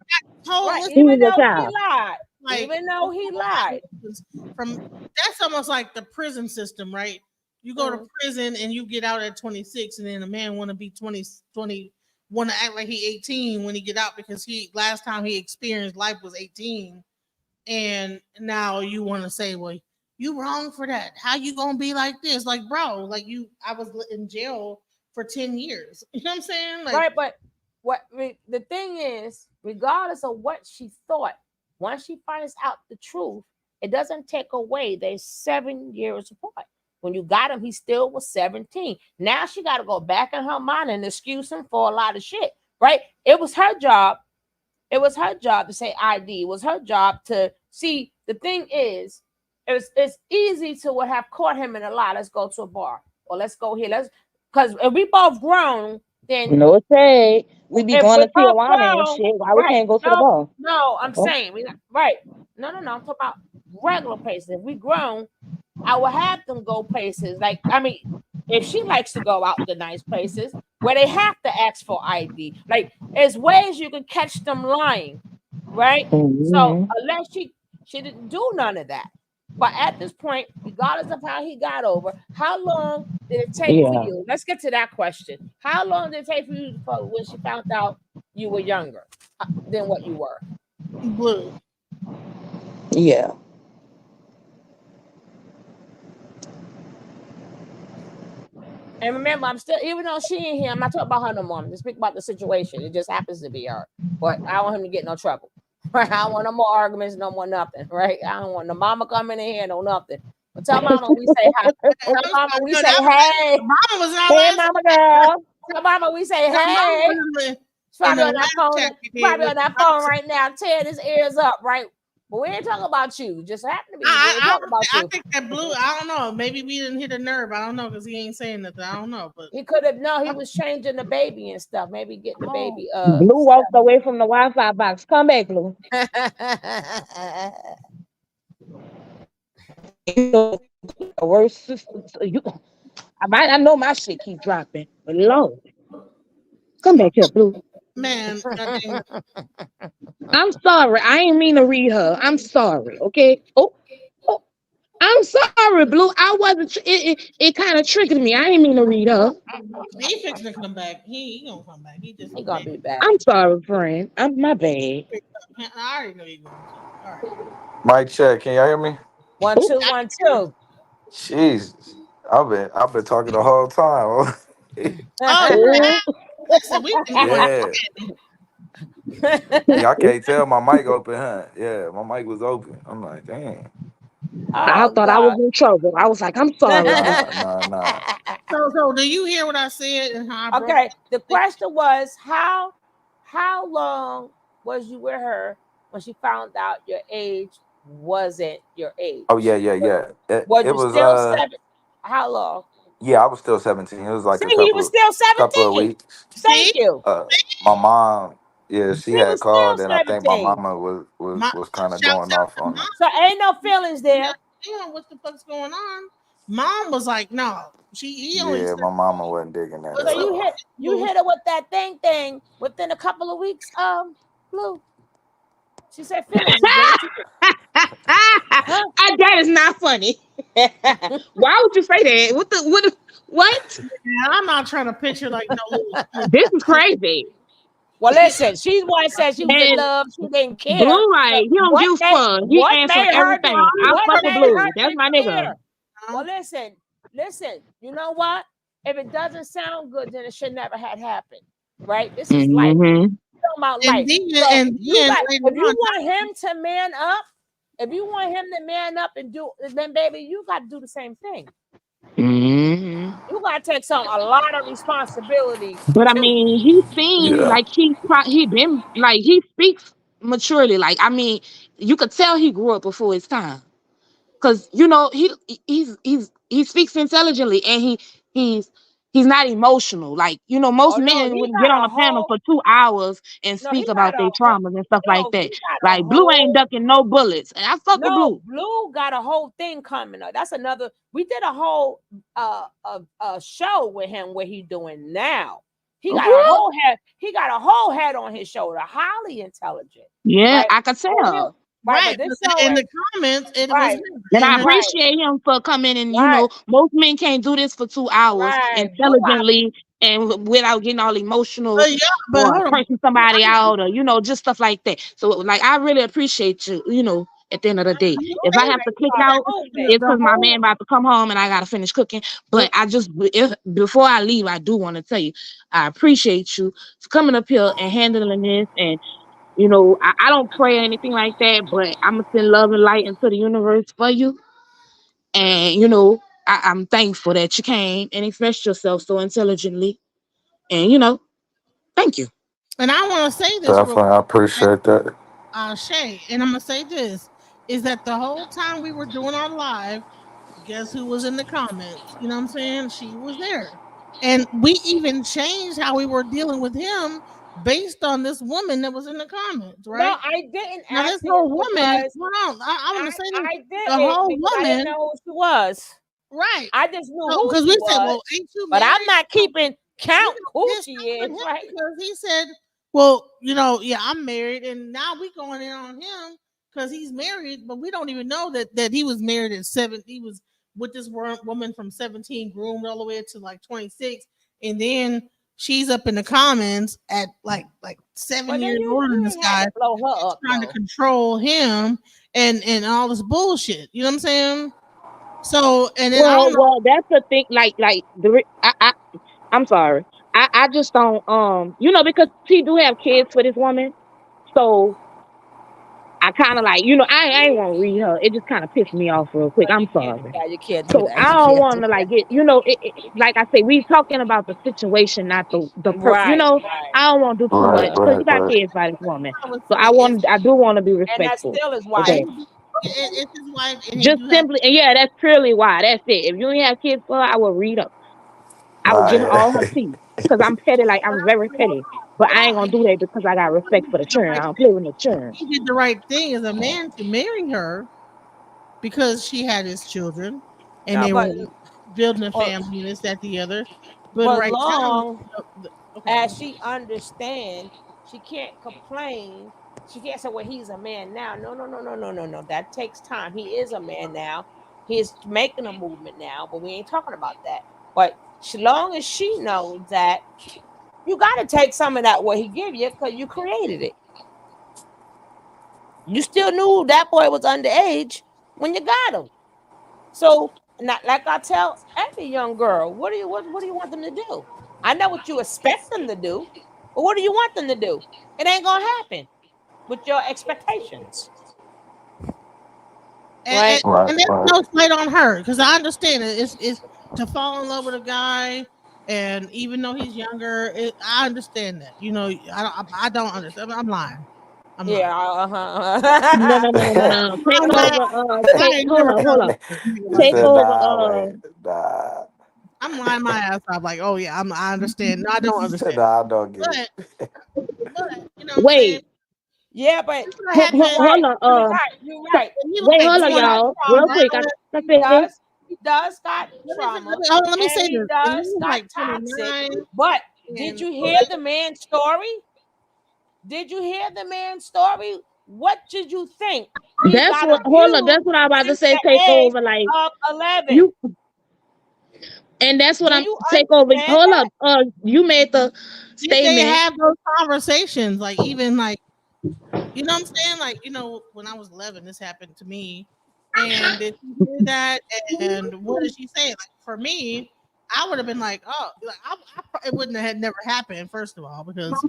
Speaker 3: whole
Speaker 6: right?
Speaker 3: listen,
Speaker 6: Even
Speaker 4: He's a
Speaker 6: though he
Speaker 4: child.
Speaker 6: lied,
Speaker 3: like
Speaker 6: even
Speaker 3: the
Speaker 6: though he
Speaker 3: whole thing
Speaker 6: lied.
Speaker 3: is from that's almost like the prison system, right? You go to
Speaker 6: Mm.
Speaker 3: prison and you get out at 26, and then a man want to be 20, want to act like he 18 when he get out because he last time he experienced life was 18, and now you want to say, well, you wrong for that. How you gonna be like this? Like, bro, like I was in jail for 10 years. You know what I'm saying? Like,
Speaker 6: Right, but the thing is, regardless of what she thought, once she finds out the truth, it doesn't take away they 7 years apart. When you got him, he still was 17. Now she got to go back in her mind and excuse him for a lot of shit. Right? It was her job. It was her job to say ID. It was her job to see. The thing is, it's easy to would have caught him in a lie. Let's go to a bar or let's go here. Let's because if we both grown, then
Speaker 4: No shade. We be
Speaker 6: if
Speaker 4: going
Speaker 6: we're
Speaker 4: to
Speaker 6: both
Speaker 4: Tijuana and
Speaker 6: grown,
Speaker 4: shit. Why we
Speaker 6: right?
Speaker 4: can't go to the
Speaker 6: No,
Speaker 4: bar?
Speaker 6: no, I'm
Speaker 4: Oh,
Speaker 6: saying right. No, no, no. I'm talking about regular places. If we grown, I will have them go places. Like, I mean, if she likes to go out to nice places where they have to ask for ID, like there's ways you can catch them lying, right? So
Speaker 4: mhm.
Speaker 6: unless she didn't do none of that. But at this point, regardless of how he got over, how long did it take for
Speaker 4: Yeah,
Speaker 6: you? Let's get to that question. How long did it take for you when she found out you were younger than what you were?
Speaker 3: blue.
Speaker 4: yeah.
Speaker 6: And remember, I'm still, even though she ain't here, I'm not talking about her no more. I'm just speaking about the situation. It just happens to be her. But I don't want him to get no trouble. Right? I don't want no more arguments, no more nothing. Right? I don't want the mama coming in here, no nothing. But tell mama we say hi. Tell
Speaker 3: I'm
Speaker 6: mama
Speaker 3: sorry,
Speaker 6: we
Speaker 3: no,
Speaker 6: say
Speaker 3: that was
Speaker 6: hey.
Speaker 3: Mama was in our
Speaker 4: Hey,
Speaker 3: last.
Speaker 4: mama girl.
Speaker 6: Tell mama we say
Speaker 3: Now, Mama
Speaker 6: hey.
Speaker 3: was
Speaker 6: She's
Speaker 3: in
Speaker 6: probably
Speaker 3: the
Speaker 6: on that
Speaker 3: last
Speaker 6: phone.
Speaker 3: chat we did
Speaker 6: Probably
Speaker 3: with
Speaker 6: on that
Speaker 3: Mama
Speaker 6: phone
Speaker 3: said,
Speaker 6: right now, tearing his ears up, right? But we ain't talking about you. Just happen to be. We ain't
Speaker 3: I,
Speaker 6: talking about
Speaker 3: I
Speaker 6: you.
Speaker 3: think that blue. I don't know. Maybe we didn't hit a nerve. I don't know because he ain't saying nothing. I don't know, but
Speaker 6: He could have no, he was changing the baby and stuff. Maybe getting the
Speaker 3: oh,
Speaker 6: baby
Speaker 4: Blue walked away from the Wi-Fi box. Come back, Blue. You know, the worst sister. I know my shit keep dropping, but Lord, come back here, Blue.
Speaker 3: man, I mean,
Speaker 4: I'm sorry. I ain't mean to read her. I'm sorry. Okay. Oh, I'm sorry, Blue. I wasn't. It kind of triggered me. I ain't mean to read her.
Speaker 3: he fixing to come back. He gonna come back. He just
Speaker 6: He gonna
Speaker 3: came.
Speaker 6: be back.
Speaker 4: I'm sorry, friend. I'm my bad.
Speaker 3: I already know he going to. All right.
Speaker 8: Mic check. Can y'all hear me?
Speaker 6: One, two, 1, 2.
Speaker 1: Jesus, I've been talking the whole time.
Speaker 3: Oh, you
Speaker 4: Ooh.
Speaker 3: have. Listen, we've been going.
Speaker 1: Yeah, yeah. I can't tell my mic open, huh? Yeah, my mic was open. I'm like, damn.
Speaker 4: I
Speaker 6: Oh
Speaker 4: thought I was
Speaker 6: God.
Speaker 4: in trouble. I was like, I'm sorry, sis.
Speaker 1: Nah, nah, nah.
Speaker 3: So do you hear what I said and how I broke
Speaker 6: Okay. The
Speaker 3: it?
Speaker 6: question was how long was you with her when she found out your age wasn't your
Speaker 1: Oh
Speaker 6: age?
Speaker 1: yeah, yeah,
Speaker 6: Was,
Speaker 1: yeah. It,
Speaker 6: was
Speaker 1: it
Speaker 6: you
Speaker 1: was
Speaker 6: still seven? How long?
Speaker 1: yeah, I was still 17. It was like
Speaker 6: See,
Speaker 1: a
Speaker 6: he was still
Speaker 1: couple of
Speaker 6: 17.
Speaker 1: weeks.
Speaker 3: See,
Speaker 6: Thank you.
Speaker 1: My mom, yeah, she
Speaker 6: He
Speaker 1: had
Speaker 6: was still
Speaker 1: called, and I think my
Speaker 6: 17.
Speaker 1: mama was was
Speaker 3: my
Speaker 1: was kind of
Speaker 3: shouts
Speaker 1: going
Speaker 3: out
Speaker 1: off
Speaker 3: to
Speaker 1: on her.
Speaker 3: mom.
Speaker 6: So ain't no feelings there.
Speaker 3: Damn, what the fuck's going on? Mom was like, no, he only
Speaker 1: Yeah,
Speaker 3: said
Speaker 1: my mama wasn't digging that
Speaker 6: So
Speaker 1: at
Speaker 3: was
Speaker 6: you
Speaker 1: all.
Speaker 6: hit you hit her with that thing within a couple of weeks. Blue. She said feelings is there too. Huh?
Speaker 4: That is not funny. Why would you say that? What?
Speaker 3: yeah, I'm not trying to picture like no little
Speaker 4: This is crazy.
Speaker 6: Well, listen, she's one said she was in
Speaker 4: And
Speaker 6: love. She didn't care.
Speaker 4: Blue,
Speaker 6: But
Speaker 4: right? He don't give a fuck. He
Speaker 6: what
Speaker 4: answering
Speaker 6: made her
Speaker 4: everything. I
Speaker 6: what
Speaker 4: fuck with
Speaker 6: made her
Speaker 4: Blue. That's
Speaker 6: didn't
Speaker 4: my nigga.
Speaker 6: care? Well, listen. You know what? If it doesn't sound good, then it should never had happened. Right? This is life.
Speaker 4: Mm-hmm.
Speaker 6: We're talking about
Speaker 3: and
Speaker 6: life.
Speaker 3: then
Speaker 6: So
Speaker 3: and
Speaker 6: you
Speaker 3: then
Speaker 6: got
Speaker 3: later
Speaker 6: if you
Speaker 3: on,
Speaker 6: want him to man up, if you want him to man up and do, then baby, you got to do the same thing.
Speaker 4: Mm-hmm.
Speaker 6: You got to take a lot of responsibility
Speaker 4: But I
Speaker 6: too.
Speaker 4: mean, he seems
Speaker 1: Yeah,
Speaker 4: like he been like he speaks maturely. Like I mean, you could tell he grew up before his time. Cause you know he speaks intelligently and he's he's not emotional. Like you know, most
Speaker 6: Oh no,
Speaker 4: men
Speaker 6: he
Speaker 4: would get
Speaker 6: got
Speaker 4: on
Speaker 6: a
Speaker 4: a panel
Speaker 6: whole
Speaker 4: for 2 hours and
Speaker 6: no, he
Speaker 4: speak
Speaker 6: got
Speaker 4: about
Speaker 6: a
Speaker 4: their
Speaker 6: whole
Speaker 4: traumas and stuff like
Speaker 6: no,
Speaker 4: that.
Speaker 6: he got a
Speaker 4: Like Blue ain't
Speaker 6: whole
Speaker 4: ducking no bullets, and I fuck with
Speaker 6: no,
Speaker 4: Blue.
Speaker 6: Blue got a whole thing coming up. That's another. We did a whole show with him. What he doing now? He
Speaker 4: Oh,
Speaker 6: got
Speaker 4: for
Speaker 6: a
Speaker 4: real?
Speaker 6: whole head. He got a whole head on his shoulder. Highly intelligent,
Speaker 4: Yeah,
Speaker 6: right?
Speaker 4: I could
Speaker 6: So he'll
Speaker 4: tell.
Speaker 6: right,
Speaker 3: right?
Speaker 6: but this
Speaker 3: But
Speaker 6: show
Speaker 3: in
Speaker 6: right,
Speaker 3: the comments, it was
Speaker 6: right,
Speaker 3: never.
Speaker 4: And I
Speaker 3: And
Speaker 6: right,
Speaker 4: appreciate him for coming and you
Speaker 6: right,
Speaker 4: know, most men can't do this for 2 hours
Speaker 6: right. Blue got
Speaker 4: intelligently and without getting all emotional
Speaker 3: but yeah, but
Speaker 4: or
Speaker 3: hold on.
Speaker 4: cursing somebody out or you know, just stuff like that. So like I really appreciate you, you know, at the end of the day.
Speaker 6: Blue
Speaker 4: If
Speaker 6: is
Speaker 4: I
Speaker 3: Say
Speaker 4: have to
Speaker 6: ready
Speaker 4: click
Speaker 6: for a
Speaker 4: out,
Speaker 6: movement.
Speaker 4: it's
Speaker 3: the
Speaker 4: because my man
Speaker 3: whole
Speaker 4: about to come home and I gotta finish cooking. But I just if before I leave, I do want to tell you, I appreciate you for coming up here and handling this and you know, I don't pray or anything like that, but I'm gonna send love and light into the universe for you and you know, I'm thankful that you came and expressed yourself so intelligently. And you know, thank you.
Speaker 3: and I want to say this real
Speaker 1: definitely. I
Speaker 3: quick,
Speaker 1: appreciate that.
Speaker 3: Shay, and I'm gonna say this is that the whole time we were doing our live, guess who was in the comments? You know what I'm saying? She was there. And we even changed how we were dealing with him based on this woman that was in the comments,
Speaker 6: No,
Speaker 3: right?
Speaker 6: I didn't
Speaker 3: Now this
Speaker 6: ask him
Speaker 3: whole woman,
Speaker 6: because
Speaker 3: hold on, I want to say this.
Speaker 6: I
Speaker 3: The
Speaker 6: didn't
Speaker 3: whole
Speaker 6: because I didn't
Speaker 3: woman,
Speaker 6: know who she was.
Speaker 3: right?
Speaker 6: I just knew
Speaker 3: So
Speaker 6: who
Speaker 3: because
Speaker 6: she
Speaker 3: we said,
Speaker 6: was,
Speaker 3: well, ain't you
Speaker 6: but I'm
Speaker 3: married?
Speaker 6: not keeping
Speaker 3: We
Speaker 6: count
Speaker 3: got
Speaker 6: who
Speaker 3: pissed
Speaker 6: she
Speaker 3: off at
Speaker 6: is,
Speaker 3: him
Speaker 6: right?
Speaker 3: because he said, "Well, you know, yeah, I'm married, and now we going in on him because he's married, but we don't even know that he was married at 7. He was with this woman from 17, groomed all the way to like 26, and then she's up in the comments at like
Speaker 6: Well,
Speaker 3: seven
Speaker 6: then
Speaker 3: years older than
Speaker 6: you
Speaker 3: this
Speaker 6: ain't had
Speaker 3: guy,
Speaker 6: to blow her up
Speaker 3: trying to
Speaker 6: though.
Speaker 3: control him and all this bullshit. You know what I'm saying? So, and then I don't know.
Speaker 4: Well, that's the thing. Like I'm sorry. I just don't you know because he do have kids with this woman, so I kind of like you know I ain't want to read her. It just kind of pissed me off real quick.
Speaker 6: Well,
Speaker 4: I'm sorry.
Speaker 6: you can't do
Speaker 4: So
Speaker 6: that.
Speaker 4: I
Speaker 6: You
Speaker 4: don't
Speaker 6: can't do
Speaker 4: want to
Speaker 6: that.
Speaker 4: like get you know like I say we talking about the situation, not you
Speaker 6: Right,
Speaker 4: know
Speaker 6: right.
Speaker 4: I don't want to do too
Speaker 1: Right,
Speaker 4: much because you
Speaker 1: right,
Speaker 4: got
Speaker 1: right.
Speaker 4: kids by this woman.
Speaker 3: I would
Speaker 4: So
Speaker 3: say is
Speaker 4: I do want to be
Speaker 6: And that's
Speaker 4: respectful
Speaker 6: still his
Speaker 4: of
Speaker 3: and
Speaker 6: wife.
Speaker 4: that.
Speaker 3: it's his wife, and he
Speaker 4: Just
Speaker 3: do have
Speaker 4: simply and yeah, that's purely why. That's it. If you ain't have kids for her, I would read her. I would
Speaker 1: Nah,
Speaker 4: give her all her
Speaker 1: yeah.
Speaker 4: tea because I'm petty. Like I'm very petty, but
Speaker 3: hold
Speaker 4: I
Speaker 3: on.
Speaker 4: ain't gonna do that because I got respect for the children. I don't play with no children.
Speaker 3: He did the right thing as a man to marry her because she had his children and
Speaker 6: No,
Speaker 3: they were building a
Speaker 6: but
Speaker 3: family and this, that, the other. But
Speaker 6: but
Speaker 3: right now,
Speaker 6: long
Speaker 3: okay.
Speaker 6: as she understand, she can't complain. She can't say, "Well, he's a man now." No, no, no, no, no, no, no. That takes time. He is a man now. He is making a movement now, but we ain't talking about that. But long as she knows that you got to take some of that what he give you because you created it. You still knew that boy was underage when you got him. So, not like I tell every young girl, what do you want them to do? I know what you expect them to do, but what do you want them to do? It ain't gonna happen with your expectations,
Speaker 3: and, and,
Speaker 6: right?
Speaker 1: Right,
Speaker 3: and there's
Speaker 1: right.
Speaker 3: no slight on her because I understand it. It's to fall in love with a guy, and even though he's younger, I understand that. I don't understand. I'm lying. I'm
Speaker 6: Yeah.
Speaker 3: lying.
Speaker 4: No, no, no, no, no,
Speaker 6: Uh-huh.
Speaker 4: no. Take
Speaker 3: I'm lying.
Speaker 4: over.
Speaker 3: I
Speaker 4: Take.
Speaker 3: ain't
Speaker 4: Hold
Speaker 3: never
Speaker 4: up,
Speaker 3: felt
Speaker 4: hold
Speaker 3: that
Speaker 4: up.
Speaker 3: nigga
Speaker 1: He
Speaker 3: like
Speaker 4: Take
Speaker 3: that.
Speaker 1: said,
Speaker 4: over.
Speaker 1: "Nah, wait, nah."
Speaker 3: I'm lying my ass off. Like, oh yeah, I understand. No, I don't
Speaker 1: He said,
Speaker 3: understand.
Speaker 1: "Nah, I don't get it."
Speaker 3: But but you know what I'm saying?
Speaker 4: Wait.
Speaker 6: Yeah, but
Speaker 3: This would have
Speaker 6: you're
Speaker 3: happened.
Speaker 6: right.
Speaker 4: Hold on.
Speaker 6: You're right. You're right.
Speaker 3: And he was
Speaker 4: Wait.
Speaker 3: like
Speaker 4: Hold
Speaker 6: He
Speaker 4: on,
Speaker 3: 20
Speaker 6: got
Speaker 4: y'all. Real
Speaker 6: trauma.
Speaker 4: quick. I gotta
Speaker 6: He
Speaker 4: say this.
Speaker 6: does. He does got trauma,
Speaker 3: let me
Speaker 6: and
Speaker 3: say
Speaker 6: he
Speaker 3: this. And he
Speaker 6: does
Speaker 3: was
Speaker 6: got
Speaker 3: like
Speaker 6: toxic.
Speaker 3: 29
Speaker 6: But did
Speaker 3: and
Speaker 6: you hear the man's story? Did you hear the man's story? What did you think? He
Speaker 4: That's
Speaker 6: got
Speaker 4: what. Hold up. That's
Speaker 6: abused
Speaker 4: what I'm about to
Speaker 6: since
Speaker 4: say.
Speaker 6: the
Speaker 4: Take
Speaker 6: age
Speaker 4: over. Like
Speaker 6: of 11.
Speaker 4: you. And that's what
Speaker 6: Do
Speaker 4: I'm
Speaker 6: you
Speaker 4: take over.
Speaker 6: understand
Speaker 4: Hold
Speaker 6: that?
Speaker 4: up. You made the
Speaker 3: did they
Speaker 4: statement.
Speaker 3: have those conversations? Like even like you know what I'm saying? Like, when I was 11, this happened to me. And did she hear that? And what did she say? Like for me, I would have been like, oh, like it wouldn't have had never happened, first of all, because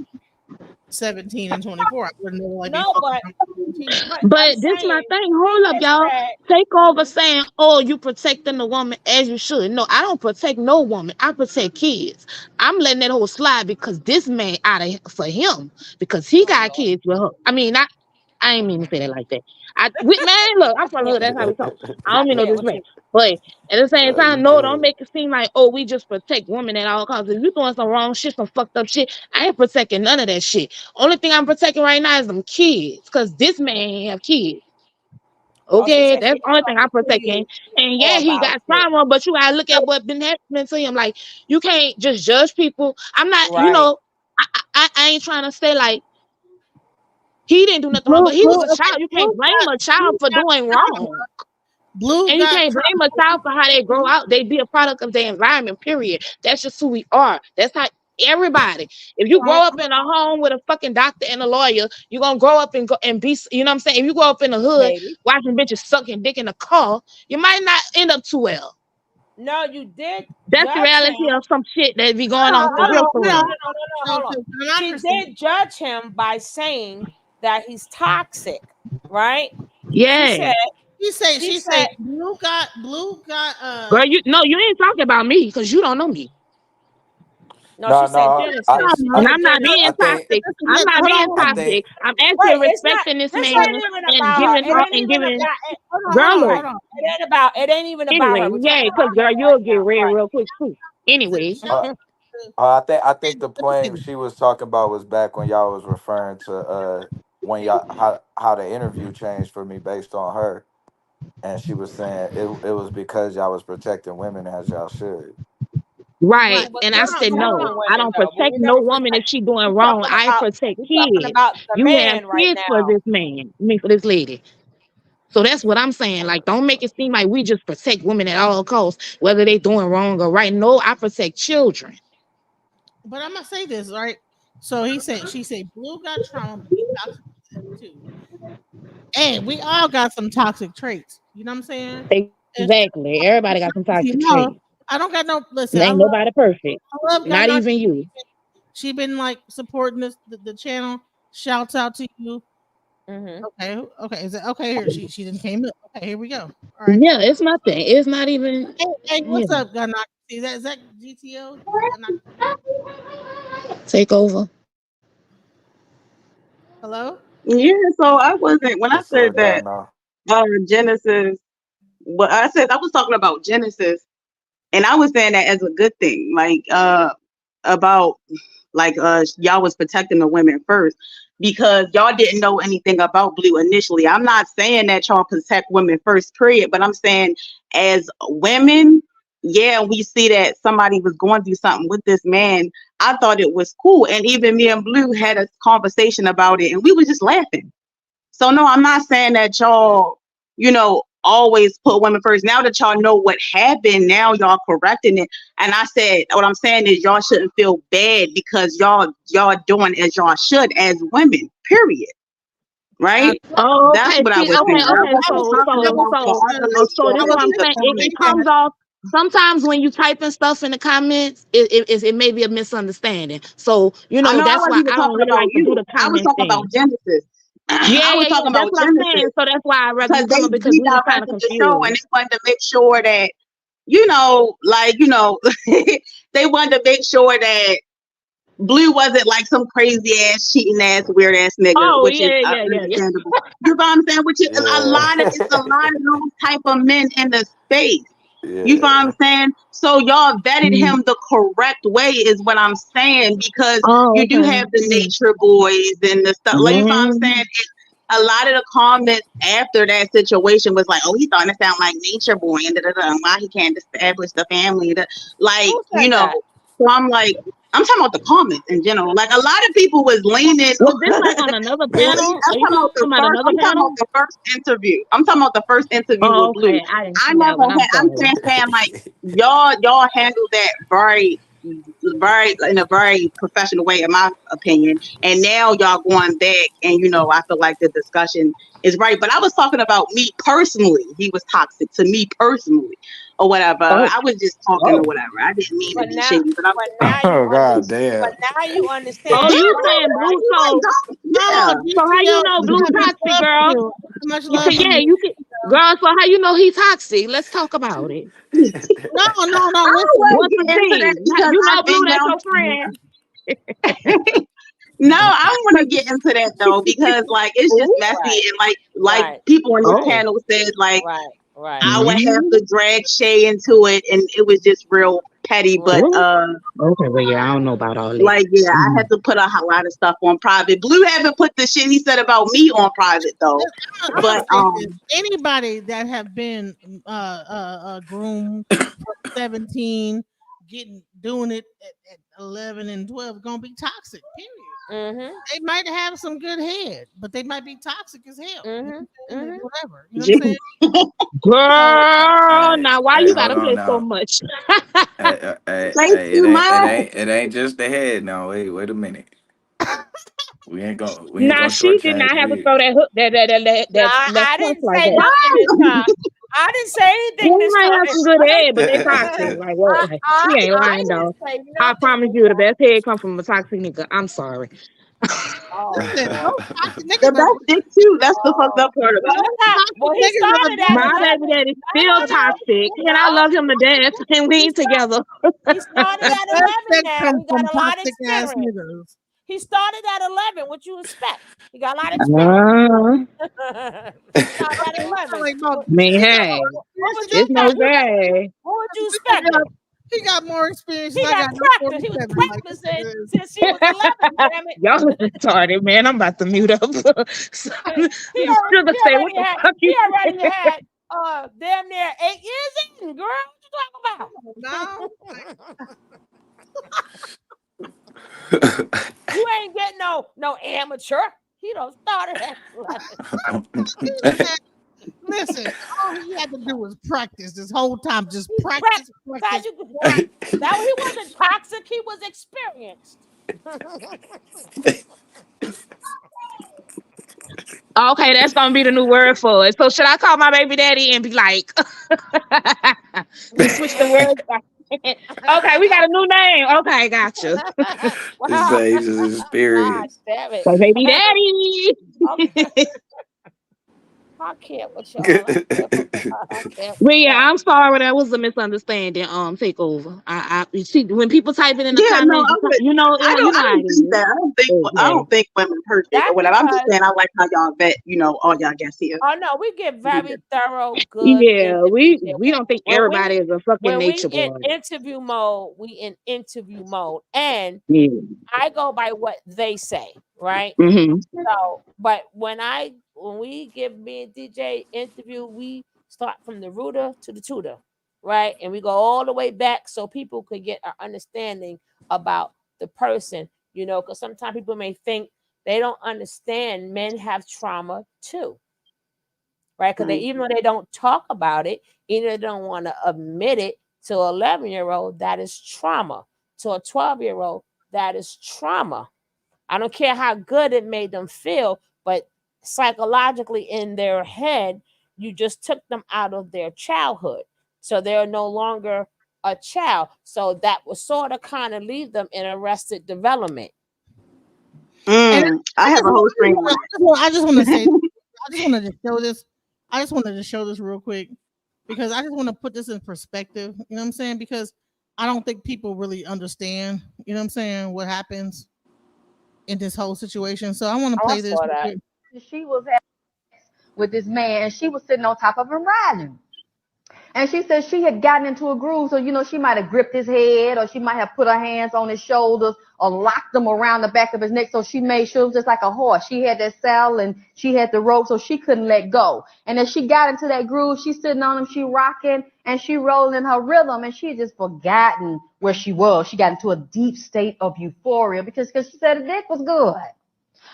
Speaker 3: 17 and 24, I would never like be
Speaker 6: No,
Speaker 3: fucking
Speaker 6: but
Speaker 3: around with 17 year
Speaker 6: but
Speaker 3: olds.
Speaker 6: I'm
Speaker 4: But this my
Speaker 6: saying
Speaker 4: thing.
Speaker 6: he
Speaker 4: Hold up,
Speaker 6: just
Speaker 4: y'all.
Speaker 6: said,
Speaker 4: Take over
Speaker 6: mhm,
Speaker 4: saying, "Oh, you protecting the woman as you should." No, I don't protect no woman. I protect kids. I'm letting that whole slide because this man out of for him because he
Speaker 6: oh
Speaker 4: got
Speaker 6: Lord,
Speaker 4: kids with her. I mean, I ain't mean to say that like that. Man, look, I'm from the
Speaker 6: can't
Speaker 4: hood.
Speaker 6: with
Speaker 4: That's how
Speaker 6: you.
Speaker 4: we talk. I
Speaker 6: I
Speaker 4: don't mean no
Speaker 6: can't with
Speaker 4: disrespect.
Speaker 6: you.
Speaker 4: But at the same time,
Speaker 1: You
Speaker 4: no, don't
Speaker 1: good?
Speaker 4: make it seem like, oh, we just protect women at all costs. If you doing some wrong shit, some fucked up shit, I ain't protecting none of that shit. Only thing I'm protecting right now is them kids, cause this man ain't have kids.
Speaker 6: Oh, she
Speaker 4: Okay,
Speaker 6: said she
Speaker 4: that's
Speaker 6: ain't
Speaker 4: the only thing I'm
Speaker 6: talking to
Speaker 4: protecting.
Speaker 6: you
Speaker 4: And
Speaker 6: or
Speaker 4: yeah, he
Speaker 6: about
Speaker 4: got
Speaker 6: you.
Speaker 4: trauma, but you gotta look at what been happening to him. Like you can't just judge people. I'm not,
Speaker 6: Right.
Speaker 4: I ain't trying to say like he didn't do nothing wrong,
Speaker 3: Blue,
Speaker 4: but he
Speaker 3: blue,
Speaker 4: was a
Speaker 3: okay,
Speaker 4: child. You can't blame a child for doing wrong.
Speaker 3: blue
Speaker 4: And you
Speaker 3: got
Speaker 4: can't blame a child for how they grow out. They be a product of their environment, period. That's just who we are. That's how everybody. If you grow
Speaker 3: trauma.
Speaker 4: up in a home with a fucking doctor and a lawyer, you're gonna grow up and go and be, you know what I'm saying? If you grow up in the hood
Speaker 6: Maybe.
Speaker 4: watching bitches sucking dick in a car, you might not end up too well.
Speaker 6: No, you did
Speaker 4: That's the
Speaker 6: judge
Speaker 4: reality
Speaker 6: him.
Speaker 4: of some shit that be going
Speaker 6: No,
Speaker 4: on for
Speaker 6: hold
Speaker 4: real,
Speaker 6: on.
Speaker 4: for
Speaker 3: Hold
Speaker 6: No,
Speaker 3: on.
Speaker 6: no,
Speaker 4: real.
Speaker 6: no, no, no.
Speaker 3: So,
Speaker 6: Hold on. She
Speaker 3: democracy.
Speaker 6: did judge him by saying that he's toxic, right? She
Speaker 4: Yeah.
Speaker 6: said, she
Speaker 3: She
Speaker 6: said,
Speaker 3: say, blue got,
Speaker 4: Girl, you no, you ain't talking about me because you don't know me.
Speaker 6: no, she
Speaker 1: No,
Speaker 6: said
Speaker 1: no.
Speaker 6: Genesis.
Speaker 4: And
Speaker 6: Mother
Speaker 4: I'm not being
Speaker 1: I
Speaker 6: Genesis.
Speaker 1: think,
Speaker 4: toxic. I'm not
Speaker 3: hold on,
Speaker 4: being
Speaker 3: hold
Speaker 1: I
Speaker 3: on,
Speaker 1: think.
Speaker 4: toxic. I'm actually
Speaker 6: Wait, it's not.
Speaker 4: respecting this
Speaker 6: This
Speaker 4: man
Speaker 6: ain't even
Speaker 4: and
Speaker 6: about her.
Speaker 4: giving
Speaker 6: It ain't
Speaker 4: and
Speaker 6: even
Speaker 4: giving
Speaker 6: about it.
Speaker 3: hold on,
Speaker 4: girl.
Speaker 3: hold
Speaker 6: Right.
Speaker 3: on.
Speaker 6: It ain't about. It ain't even about her.
Speaker 4: Anyway,
Speaker 6: We're
Speaker 4: yeah,
Speaker 6: talking
Speaker 4: because
Speaker 6: about
Speaker 4: girl,
Speaker 6: him
Speaker 4: you'll
Speaker 6: right
Speaker 4: get red
Speaker 6: now.
Speaker 4: real quick too. Anyway,
Speaker 3: Shout
Speaker 1: Uh,
Speaker 3: out to,
Speaker 1: I think the
Speaker 3: let me say
Speaker 1: point
Speaker 3: this.
Speaker 1: she was talking about was back when y'all was referring to when y'all how the interview changed for me based on her, and she was saying it was because y'all was protecting women as y'all should.
Speaker 4: right.
Speaker 3: Right.
Speaker 6: Who was
Speaker 4: And I
Speaker 3: Hold
Speaker 6: never
Speaker 3: on,
Speaker 4: said
Speaker 3: hold
Speaker 6: protecting
Speaker 3: on.
Speaker 4: no, I
Speaker 6: women
Speaker 4: don't
Speaker 6: though? But
Speaker 4: protect
Speaker 6: we
Speaker 4: no
Speaker 6: never
Speaker 4: woman if
Speaker 6: protect.
Speaker 4: she doing
Speaker 6: We
Speaker 4: wrong.
Speaker 6: talking
Speaker 4: I
Speaker 6: about.
Speaker 4: protect
Speaker 6: We talking
Speaker 4: kids.
Speaker 6: about the
Speaker 4: You have
Speaker 6: man right
Speaker 4: kids for
Speaker 6: now.
Speaker 4: this man. I mean for this lady. So that's what I'm saying. Like, don't make it seem like we just protect women at all costs, whether they doing wrong or right. No, I protect children.
Speaker 3: But I'm gonna say this, right? So she said, blue got trauma, but he toxic too. And we all got some toxic traits. You know what I'm saying? And
Speaker 4: Exactly. Everybody got some
Speaker 3: you
Speaker 4: toxic
Speaker 3: know,
Speaker 4: traits.
Speaker 3: I don't got no. Listen,
Speaker 4: And ain't nobody perfect.
Speaker 3: I love God
Speaker 4: Not
Speaker 3: knock.
Speaker 4: even you.
Speaker 3: She been like supporting the channel. Shouts out to you.
Speaker 6: Hmm.
Speaker 3: Okay, okay, is it okay? Here she didn't came up. Okay, here we go. All right.
Speaker 4: Yeah, it's nothing. It's not even,
Speaker 3: Hey, what's
Speaker 4: you know,
Speaker 3: up, God knock? Is that GTO? God knock.
Speaker 4: take over.
Speaker 3: Hello.
Speaker 8: Yeah, so I wasn't when I
Speaker 1: What's
Speaker 8: said
Speaker 1: up,
Speaker 8: that
Speaker 1: God? No.
Speaker 8: Genesis. What I said, I was talking about Genesis, and I was saying that as a good thing, like about like y'all was protecting the women first because y'all didn't know anything about Blue initially. I'm not saying that y'all protect women first, period, but I'm saying as women, yeah, we see that somebody was going through something with this man. I thought it was cool, and even me and Blue had a conversation about it, and we were just laughing. So no, I'm not saying that y'all, always put women first. Now that y'all know what happened, now y'all correcting it. And I said, what I'm saying is y'all shouldn't feel bad because y'all doing as y'all should as women. Period. right?
Speaker 4: Oh,
Speaker 8: That's
Speaker 4: okay.
Speaker 8: what I
Speaker 4: See,
Speaker 8: was
Speaker 4: okay,
Speaker 8: saying. I
Speaker 3: I
Speaker 4: okay.
Speaker 8: wasn't
Speaker 3: was
Speaker 4: So,
Speaker 8: talking
Speaker 3: I
Speaker 4: so,
Speaker 3: was
Speaker 8: about the
Speaker 4: so,
Speaker 8: other
Speaker 3: saying,
Speaker 4: so,
Speaker 8: lady
Speaker 3: I
Speaker 4: this
Speaker 8: that
Speaker 4: is
Speaker 3: was
Speaker 8: was
Speaker 4: what I'm
Speaker 8: in the
Speaker 4: saying. It
Speaker 3: saying
Speaker 8: comments.
Speaker 4: comes
Speaker 3: that
Speaker 4: off. Sometimes when you typing stuff in the comments, it may be a misunderstanding. So,
Speaker 8: I know I
Speaker 4: that's
Speaker 8: wasn't
Speaker 4: why
Speaker 8: even
Speaker 4: I don't
Speaker 8: talking
Speaker 4: really
Speaker 8: about
Speaker 4: like to do
Speaker 8: you.
Speaker 4: the
Speaker 8: I was
Speaker 4: comment
Speaker 8: talking about
Speaker 4: thing.
Speaker 8: Genesis.
Speaker 4: Yeah,
Speaker 8: I was
Speaker 4: yeah, yeah.
Speaker 8: talking about
Speaker 4: That's what I'm saying.
Speaker 8: Genesis
Speaker 4: So that's why I'd rather
Speaker 8: because
Speaker 4: you come
Speaker 8: they
Speaker 4: up because we was kind of
Speaker 8: redirected the show and
Speaker 4: confused.
Speaker 8: they wanted to make sure that, they wanted to make sure that Blue wasn't like some crazy ass, cheating ass, weird ass nigga,
Speaker 4: Oh,
Speaker 8: which is
Speaker 4: yeah, yeah, yeah, yeah.
Speaker 8: understandable. You know what I'm saying? Which is
Speaker 1: Yeah.
Speaker 8: it's a lot of those type of men in the space. You know what I'm
Speaker 1: Yeah.
Speaker 8: saying? So y'all vetted
Speaker 4: Mm.
Speaker 8: him the correct way is what I'm saying because
Speaker 4: Oh,
Speaker 8: you do
Speaker 4: okay.
Speaker 8: have the nature boys and the stuff. Like, you know what I'm saying?
Speaker 4: Mm.
Speaker 8: A lot of the comments after that situation was like, "Oh, he's starting to sound like Nature Boy, and and why he can't establish the family." Like,
Speaker 6: Who said that?
Speaker 8: So I'm like, I'm talking about the comments in general. Like, a lot of people was leaning.
Speaker 4: Was this like on another panel? Are
Speaker 8: I'm
Speaker 4: you
Speaker 8: talking about
Speaker 4: talking about another
Speaker 8: I'm talking about
Speaker 4: panel?
Speaker 8: the first interview. I'm talking about the first interview
Speaker 4: Oh,
Speaker 8: with Blue.
Speaker 4: okay. I didn't see that one. I'm
Speaker 8: I'm
Speaker 4: sorry.
Speaker 8: saying like y'all handled that very in a very professional way, in my opinion. And now y'all going back, and I feel like the discussion is right. But I was talking about me personally. He was toxic to me personally, or whatever.
Speaker 4: Oh,
Speaker 8: I was just talking or
Speaker 4: oh.
Speaker 8: whatever. I didn't mean to
Speaker 6: But
Speaker 8: be
Speaker 6: now,
Speaker 8: shady, but I'm
Speaker 6: but
Speaker 8: just
Speaker 6: now
Speaker 8: saying.
Speaker 6: you
Speaker 1: Oh
Speaker 6: under,
Speaker 1: god
Speaker 6: but
Speaker 1: damn.
Speaker 6: now you
Speaker 4: Oh,
Speaker 6: understand
Speaker 4: you
Speaker 6: why,
Speaker 4: saying Blue?
Speaker 6: right?
Speaker 4: So,
Speaker 8: Yeah.
Speaker 3: no,
Speaker 4: so how you
Speaker 3: DTL,
Speaker 4: know
Speaker 3: too
Speaker 4: Blue
Speaker 3: much
Speaker 4: toxic,
Speaker 3: love for
Speaker 4: girl?
Speaker 3: you. Too much
Speaker 4: You
Speaker 3: love
Speaker 4: can,
Speaker 3: for
Speaker 4: yeah,
Speaker 3: you.
Speaker 4: you can, girl. So how you know he toxic? Let's talk about it.
Speaker 3: No, no, no.
Speaker 8: I don't
Speaker 3: Listen,
Speaker 8: want
Speaker 4: What's
Speaker 8: to
Speaker 4: the
Speaker 8: get into that
Speaker 4: tea?
Speaker 8: because
Speaker 4: You know
Speaker 8: I've
Speaker 4: Blue?
Speaker 8: been
Speaker 4: That's
Speaker 8: down.
Speaker 4: your friend.
Speaker 8: No, I don't want to get into that though because like it's just
Speaker 4: Ooh.
Speaker 8: messy
Speaker 6: Right,
Speaker 8: and like
Speaker 6: right,
Speaker 8: people on this
Speaker 4: Oh.
Speaker 8: panel said like
Speaker 6: right, right,
Speaker 8: I would have
Speaker 4: Mm.
Speaker 8: to drag Shay into it and it was just real petty. But
Speaker 6: right.
Speaker 4: Ooh. Okay, well, yeah, I don't know about all that.
Speaker 8: like yeah, I
Speaker 4: Mm.
Speaker 8: had to put a lot of stuff on private. Blue haven't put the shit he said about me on private though.
Speaker 3: I'm gonna
Speaker 8: But
Speaker 3: say this: anybody that have been groomed from 17, doing it at 11 and 12, gonna be toxic. Period.
Speaker 6: Mhm,
Speaker 3: They might have some good head, but they might be toxic as hell. You know
Speaker 6: mhm,
Speaker 3: what I'm saying?
Speaker 6: mhm.
Speaker 3: Whatever. You know what I'm saying? So
Speaker 4: Girl,
Speaker 1: Hey,
Speaker 4: now why
Speaker 1: hey,
Speaker 4: you
Speaker 1: hold
Speaker 4: gotta
Speaker 1: on
Speaker 4: play so
Speaker 1: now.
Speaker 4: much?
Speaker 8: thank
Speaker 1: It
Speaker 8: you, man.
Speaker 1: it ain't just the head now. Wait a minute. We ain't
Speaker 4: Nah,
Speaker 1: gonna
Speaker 4: she did
Speaker 1: shortchange
Speaker 4: not have to
Speaker 1: Reed.
Speaker 4: throw that hook,
Speaker 6: No,
Speaker 4: that
Speaker 6: I
Speaker 4: punch
Speaker 6: didn't
Speaker 4: like
Speaker 6: say
Speaker 4: that.
Speaker 6: nothing this time. I didn't say anything
Speaker 4: Blue
Speaker 6: this
Speaker 4: might have
Speaker 6: time.
Speaker 4: some good head, but they toxic. Like what? She ain't
Speaker 6: I
Speaker 4: lying
Speaker 6: didn't
Speaker 4: though.
Speaker 6: say
Speaker 4: I
Speaker 6: nothing
Speaker 4: promise
Speaker 6: this
Speaker 4: you, the
Speaker 6: time.
Speaker 4: best head come from a toxic nigga. I'm sorry.
Speaker 6: Oh
Speaker 3: listen,
Speaker 6: Lord.
Speaker 3: those toxic
Speaker 8: The
Speaker 3: niggas are
Speaker 8: best dick too. That's the fucked
Speaker 6: Oh,
Speaker 8: up part
Speaker 6: well,
Speaker 8: about it.
Speaker 6: well,
Speaker 3: toxic
Speaker 6: he
Speaker 3: niggas are the
Speaker 6: started at
Speaker 3: best.
Speaker 4: My baby
Speaker 6: 11.
Speaker 4: daddy's
Speaker 6: No,
Speaker 4: still
Speaker 6: no, no,
Speaker 4: toxic, and I
Speaker 6: no.
Speaker 4: love him to death, and we
Speaker 6: He
Speaker 4: ain't
Speaker 6: start,
Speaker 4: together.
Speaker 6: he started
Speaker 3: The
Speaker 6: at
Speaker 3: best
Speaker 6: 11.
Speaker 3: sex
Speaker 6: Now
Speaker 3: comes
Speaker 6: he got
Speaker 3: from
Speaker 6: a lot of
Speaker 3: toxic ass
Speaker 6: experience.
Speaker 3: niggas.
Speaker 6: He started at 11. What you expect? He got a lot of experience.
Speaker 4: Uh,
Speaker 6: He started at
Speaker 3: Okay, he got
Speaker 6: 11.
Speaker 3: like about
Speaker 4: I mean,
Speaker 3: he got
Speaker 4: hey,
Speaker 3: more
Speaker 6: What
Speaker 3: experience
Speaker 6: would
Speaker 3: than
Speaker 6: you
Speaker 3: you
Speaker 4: it's no
Speaker 3: got.
Speaker 6: expect?
Speaker 4: day.
Speaker 6: What would you
Speaker 3: He
Speaker 6: expect then?
Speaker 3: got, he got more experience than
Speaker 6: He
Speaker 3: I
Speaker 6: got
Speaker 3: got. I'm
Speaker 6: practice. He was
Speaker 3: 47. Like this
Speaker 6: practicing
Speaker 3: is
Speaker 6: since he was 11. Damn it.
Speaker 4: Y'all retarded, man. I'm about to mute up. So, Sugar say, what the fuck
Speaker 6: He
Speaker 4: you
Speaker 6: already had damn near 8 years in, girl. What
Speaker 3: now.
Speaker 6: you talking about? You ain't getting no amateur. He don't started at 11.
Speaker 3: Listen, all he had to do was practice this whole time. Just
Speaker 6: He
Speaker 3: practice,
Speaker 6: practiced.
Speaker 3: practice,
Speaker 6: You could
Speaker 3: practice.
Speaker 6: that he wasn't toxic. He was experienced.
Speaker 4: Okay, that's gonna be the new word for it. So should I call my baby daddy and be like, we switched the words? Okay, we got a new name. Okay, gotcha.
Speaker 1: This
Speaker 6: Wow.
Speaker 1: age is
Speaker 6: God
Speaker 1: experience.
Speaker 6: damn it.
Speaker 4: So baby daddy.
Speaker 6: Okay. I can't with y'all. I can't. I can't
Speaker 4: Well,
Speaker 6: with
Speaker 4: yeah,
Speaker 6: y'all.
Speaker 4: I'm sorry. That was a misunderstanding. Take over. I you see when people type it in the
Speaker 8: Yeah, no,
Speaker 4: comments, you know
Speaker 8: I
Speaker 4: how
Speaker 8: don't
Speaker 4: it
Speaker 8: think
Speaker 4: is.
Speaker 8: that. I
Speaker 4: Yeah.
Speaker 8: don't think women perfect or
Speaker 6: That's
Speaker 8: whatever. I'm just
Speaker 6: because
Speaker 8: saying I like how y'all vet, all y'all guests here.
Speaker 6: oh no, we get very thorough, good
Speaker 4: Yeah,
Speaker 6: interviews here.
Speaker 4: we don't think everybody is a fucking
Speaker 6: When we
Speaker 4: nature
Speaker 6: in
Speaker 4: boy.
Speaker 6: interview mode, we in interview mode, and
Speaker 4: Yeah.
Speaker 6: I go by what they say, right?
Speaker 4: Mm-hmm.
Speaker 6: So, but when we give me and DJ interview, we start from the rooter to the tutor, right? And we go all the way back so people could get an understanding about the person, because sometimes people may think they don't understand men have trauma too, right? Because
Speaker 8: Right.
Speaker 6: even though they don't talk about it, either they don't want to admit it to an 11-year-old, that is trauma. To a 12-year-old, that is trauma. I don't care how good it made them feel, but psychologically in their head, you just took them out of their childhood. So they're no longer a child. So that will sort of kind of leave them in arrested development.
Speaker 3: And
Speaker 8: I have a whole screen on that.
Speaker 3: I just want to say, I just wanted to show this. I just wanted to show this real quick because I just want to put this in perspective. You know what I'm saying? Because I don't think people really understand. You know what I'm saying? What happens in this whole situation. So I want to
Speaker 6: Oh, I
Speaker 3: play this
Speaker 6: saw
Speaker 3: real
Speaker 6: that.
Speaker 3: quick.
Speaker 9: She was with this man, and she was sitting on top of him riding. And she said she had gotten into a groove, so she might have gripped his head, or she might have put her hands on his shoulders, or locked them around the back of his neck. So she made sure it was just like a horse. She had that saddle and she had the rope, so she couldn't let go. And as she got into that groove, she's sitting on him, she rocking, and she rolling in her rhythm, and she had just forgotten where she was. She got into a deep state of euphoria because she said the dick was good.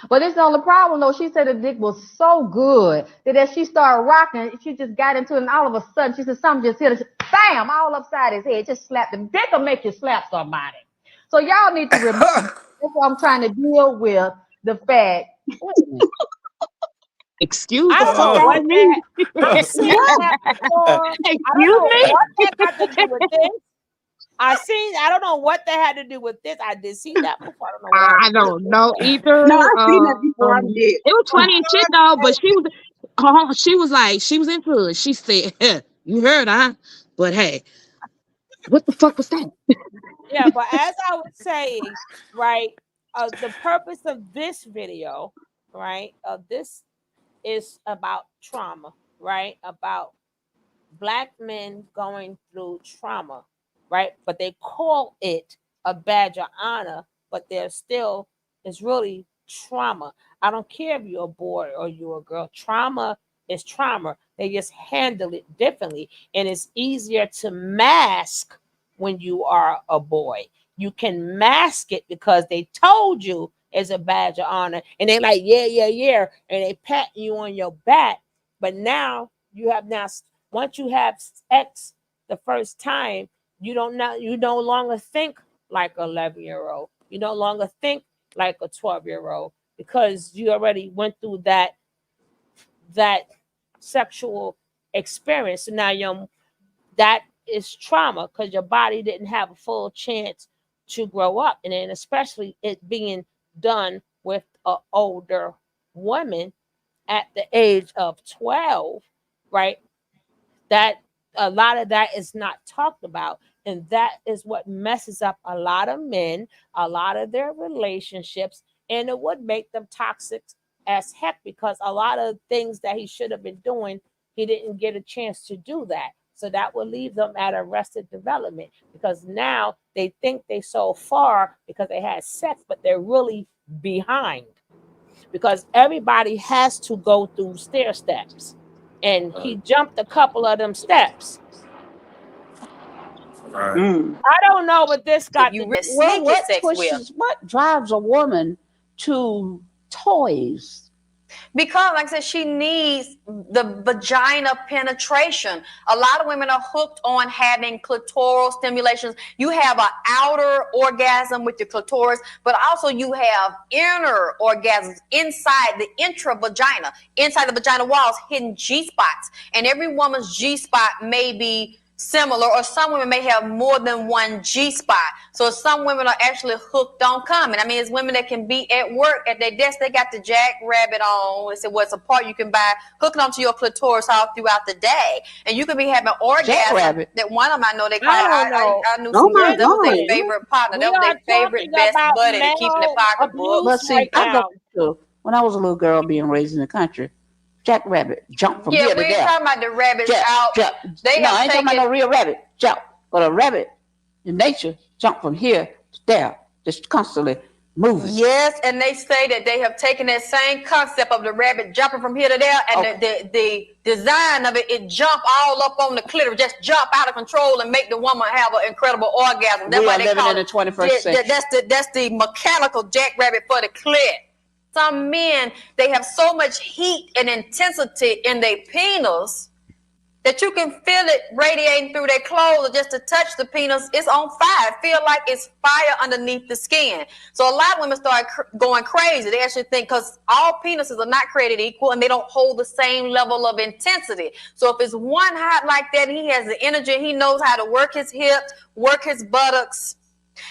Speaker 9: But it's the only problem, though. She said the dick was so good that as she started rocking, she just got into it, and all of a sudden, she said something just hit her. Bam! All upside his head. Just slapped him. Dick will make you slap somebody. So y'all need to remember. That's what I'm trying to deal with, the fact. Wait a minute.
Speaker 4: Excuse
Speaker 6: I
Speaker 4: the
Speaker 6: don't know
Speaker 4: fuck
Speaker 6: what
Speaker 4: with
Speaker 6: that.
Speaker 4: me.
Speaker 6: I've seen that before. I don't
Speaker 4: Excuse
Speaker 6: know
Speaker 4: me.
Speaker 6: what that got to do with this. I don't know what that had to do with this. I did see that before. I don't know what had
Speaker 4: I
Speaker 6: to do with
Speaker 4: don't
Speaker 6: this.
Speaker 4: know either.
Speaker 8: No, I've seen that before. I did.
Speaker 4: It was funny and shit though, but she was like, she was into it. She said, "You heard, huh? But hey, what the fuck was that?"
Speaker 6: Yeah, but as I was saying, right, the purpose of this video, right, this is about trauma, right, about Black men going through trauma, right? But they call it a badge of honor, but there's still, it's really trauma. I don't care if you're a boy or you're a girl. Trauma is trauma. They just handle it differently. And it's easier to mask when you are a boy. You can mask it because they told you it's a badge of honor. And they like, yeah, yeah, yeah. And they pat you on your back. But now you have now, once you have sex the first time, you no longer think like an 11-year-old. You no longer think like a 12-year-old because you already went through that sexual experience. So now that is trauma because your body didn't have a full chance to grow up. And then especially it being done with an older woman at the age of 12, right? That a lot of that is not talked about, and that is what messes up a lot of men, a lot of their relationships, and it would make them toxic as heck because a lot of things that he should have been doing, he didn't get a chance to do that. So that will leave them at arrested development because now they think they so far because they had sex, but they're really behind because everybody has to go through stair steps, and he jumped a couple of them steps.
Speaker 1: Right.
Speaker 6: I don't know what this got to do.
Speaker 10: Well, what drives a woman to toys?
Speaker 11: Because, like I said, she needs the vagina penetration. A lot of women are hooked on having clitoral stimulations. You have an outer orgasm with your clitoris, but also you have inner orgasms inside the intravagina, inside the vagina walls, hidden G-spots. And every woman's G-spot may be similar, or some women may have more than one G-spot. So some women are actually hooked on coming. I mean, it's women that can be at work at their desk, they got the jackrabbit on. It's a part you can buy, hook it onto your clitoris all throughout the day. And you could be having orgasm. That one of them I know they call I knew some girls, that was their favorite partner. That was their favorite best buddy to keep in their pocketbook.
Speaker 10: But see, I go to, when I was a little girl being raised in the country, jackrabbit jump from here to there.
Speaker 11: Yeah, we ain't talking about the rabbits out.
Speaker 10: Jump. No, I ain't talking about no real rabbit. Jump. But a rabbit in nature jump from here to there, just constantly moving.
Speaker 11: Yes, and they say that they have taken that same concept of the rabbit jumping from here to there, and the design of it jump all up on the clitoris, just jump out of control and make the woman have an incredible orgasm. That's why they
Speaker 10: living
Speaker 11: call
Speaker 10: in the 21st century.
Speaker 11: That's the mechanical jackrabbit for the clit. Some men, they have so much heat and intensity in their penis that you can feel it radiating through their clothes, or just to touch the penis, it's on fire. It feel like it's fire underneath the skin. So a lot of women start going crazy. They actually think, because all penises are not created equal and they don't hold the same level of intensity. So if it's one hot like that, he has the energy, he knows how to work his hips, work his buttocks,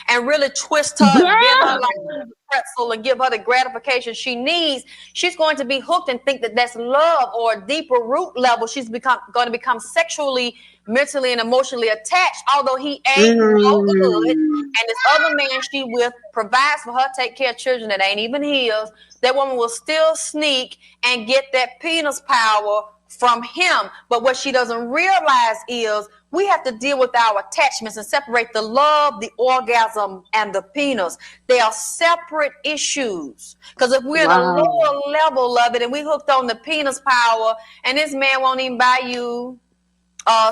Speaker 11: and really twist her and bend her like a pretzel and give her the gratification she needs, she's going to be hooked and think that that's love, or a deeper root level. She's going to become sexually, mentally, and emotionally attached, although he ain't no good. And this other man she with provides for her, take care of children that ain't even his. That woman will still sneak and get that penis power from him. But what she doesn't realize is we have to deal with our attachments and separate the love, the orgasm, and the penis. They are separate issues. Because if we're at a lower level of it and we hooked on the penis power, and this man won't even buy you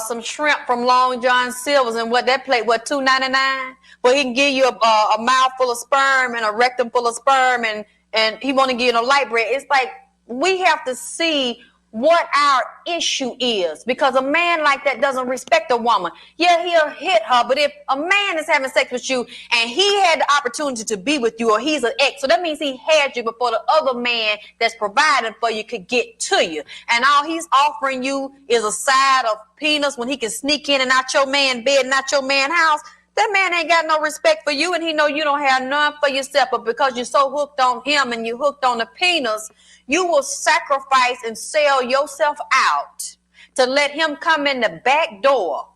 Speaker 11: some shrimp from Long John Silver's, and what that plate, what, $2.99? But he can give you a mouthful of sperm and a rectum full of sperm, and he won't give you no light bread. It's like we have to see what our issue is, because a man like that doesn't respect a woman. Yeah, he'll hit her, but if a man is having sex with you and he had the opportunity to be with you, or he's an ex, so that means he had you before the other man that's providing for you could get to you, and all he's offering you is a side of penis when he can sneak in and out your man bed and out your man house. That man ain't got no respect for you, and he know you don't have none for yourself. But because you're so hooked on him and you hooked on the penis, you will sacrifice and sell yourself out to let him come in the back door,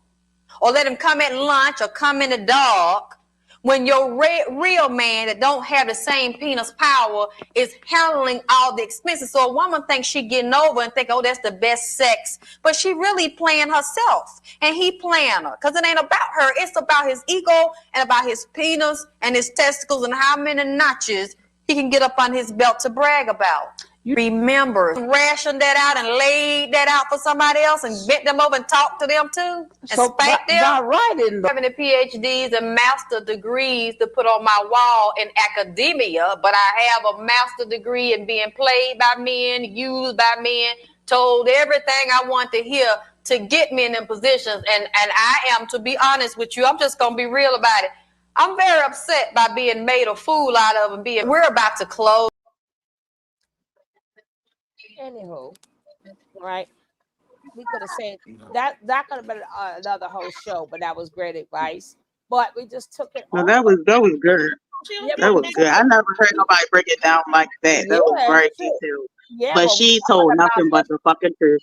Speaker 11: or let him come at lunch, or come in the dark, when your real man that don't have the same penis power is handling all the expenses. So a woman thinks she getting over and think, oh, that's the best sex. But she really playing herself, and he playing her, because it ain't about her. It's about his ego and about his penis and his testicles and how many notches he can get up on his belt to brag about. Remember, ration that out and laid that out for somebody else and bent them over and talked to them too and spanked them. Having the PhDs and master degrees to put on my wall in academia, but I have a master degree in being played by men, used by men, told everything I want to hear to get me in them positions. And I am, to be honest with you, I'm just going to be real about it. I'm very upset by being made a fool out of, and we're about to close.
Speaker 6: Anywho, right? We could have said that could have been another whole show, but that was great advice. But we just took it.
Speaker 8: No, that was good. That was good. I never heard nobody break it down like that. That was very detailed.
Speaker 6: Yeah,
Speaker 8: but she told nothing but the fucking truth.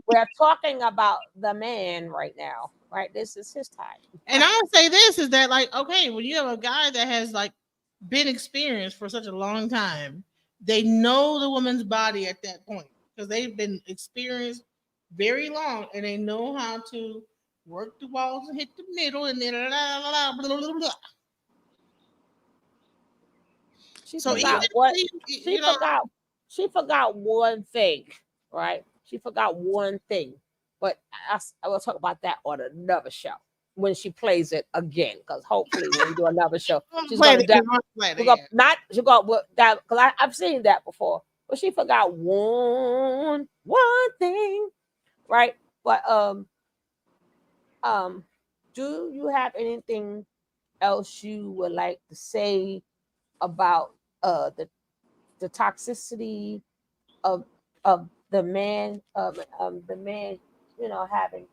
Speaker 6: We're talking about the man right now, right? This is his time.
Speaker 3: And I'll say this is that, like, okay, when you have a guy that has like been experienced for such a long time, they know the woman's body at that point because they've been experienced very long, and they know how to work the walls and hit the middle, and then blah, blah, blah, blah.
Speaker 6: She forgot what she forgot one thing, right? She forgot one thing, but I will talk about that on another show when she plays it again. Because hopefully, when we do another show, she's going to not she got that, because I've seen that before. But she forgot one thing, right? But do you have anything else you would like to say about the toxicity of the man having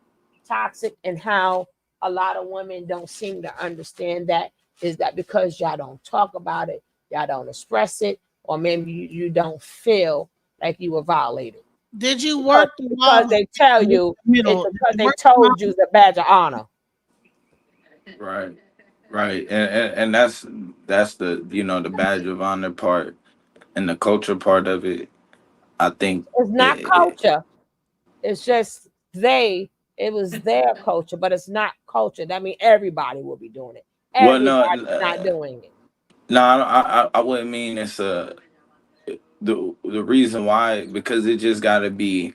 Speaker 6: toxic, and how a lot of women don't seem to understand that? Is that because y'all don't talk about it, y'all don't express it, or maybe you don't feel like you were violated?
Speaker 3: Did you work
Speaker 6: because they tell you it's because they told you the badge of honor?
Speaker 1: Right, and that's the the badge of honor part and the culture part of it. I think
Speaker 6: it's not culture. It's just it was their culture, but it's not culture. That means everybody will be doing it. Everybody's not doing it.
Speaker 1: No, I wouldn't mean it's the reason why, because it just got to be,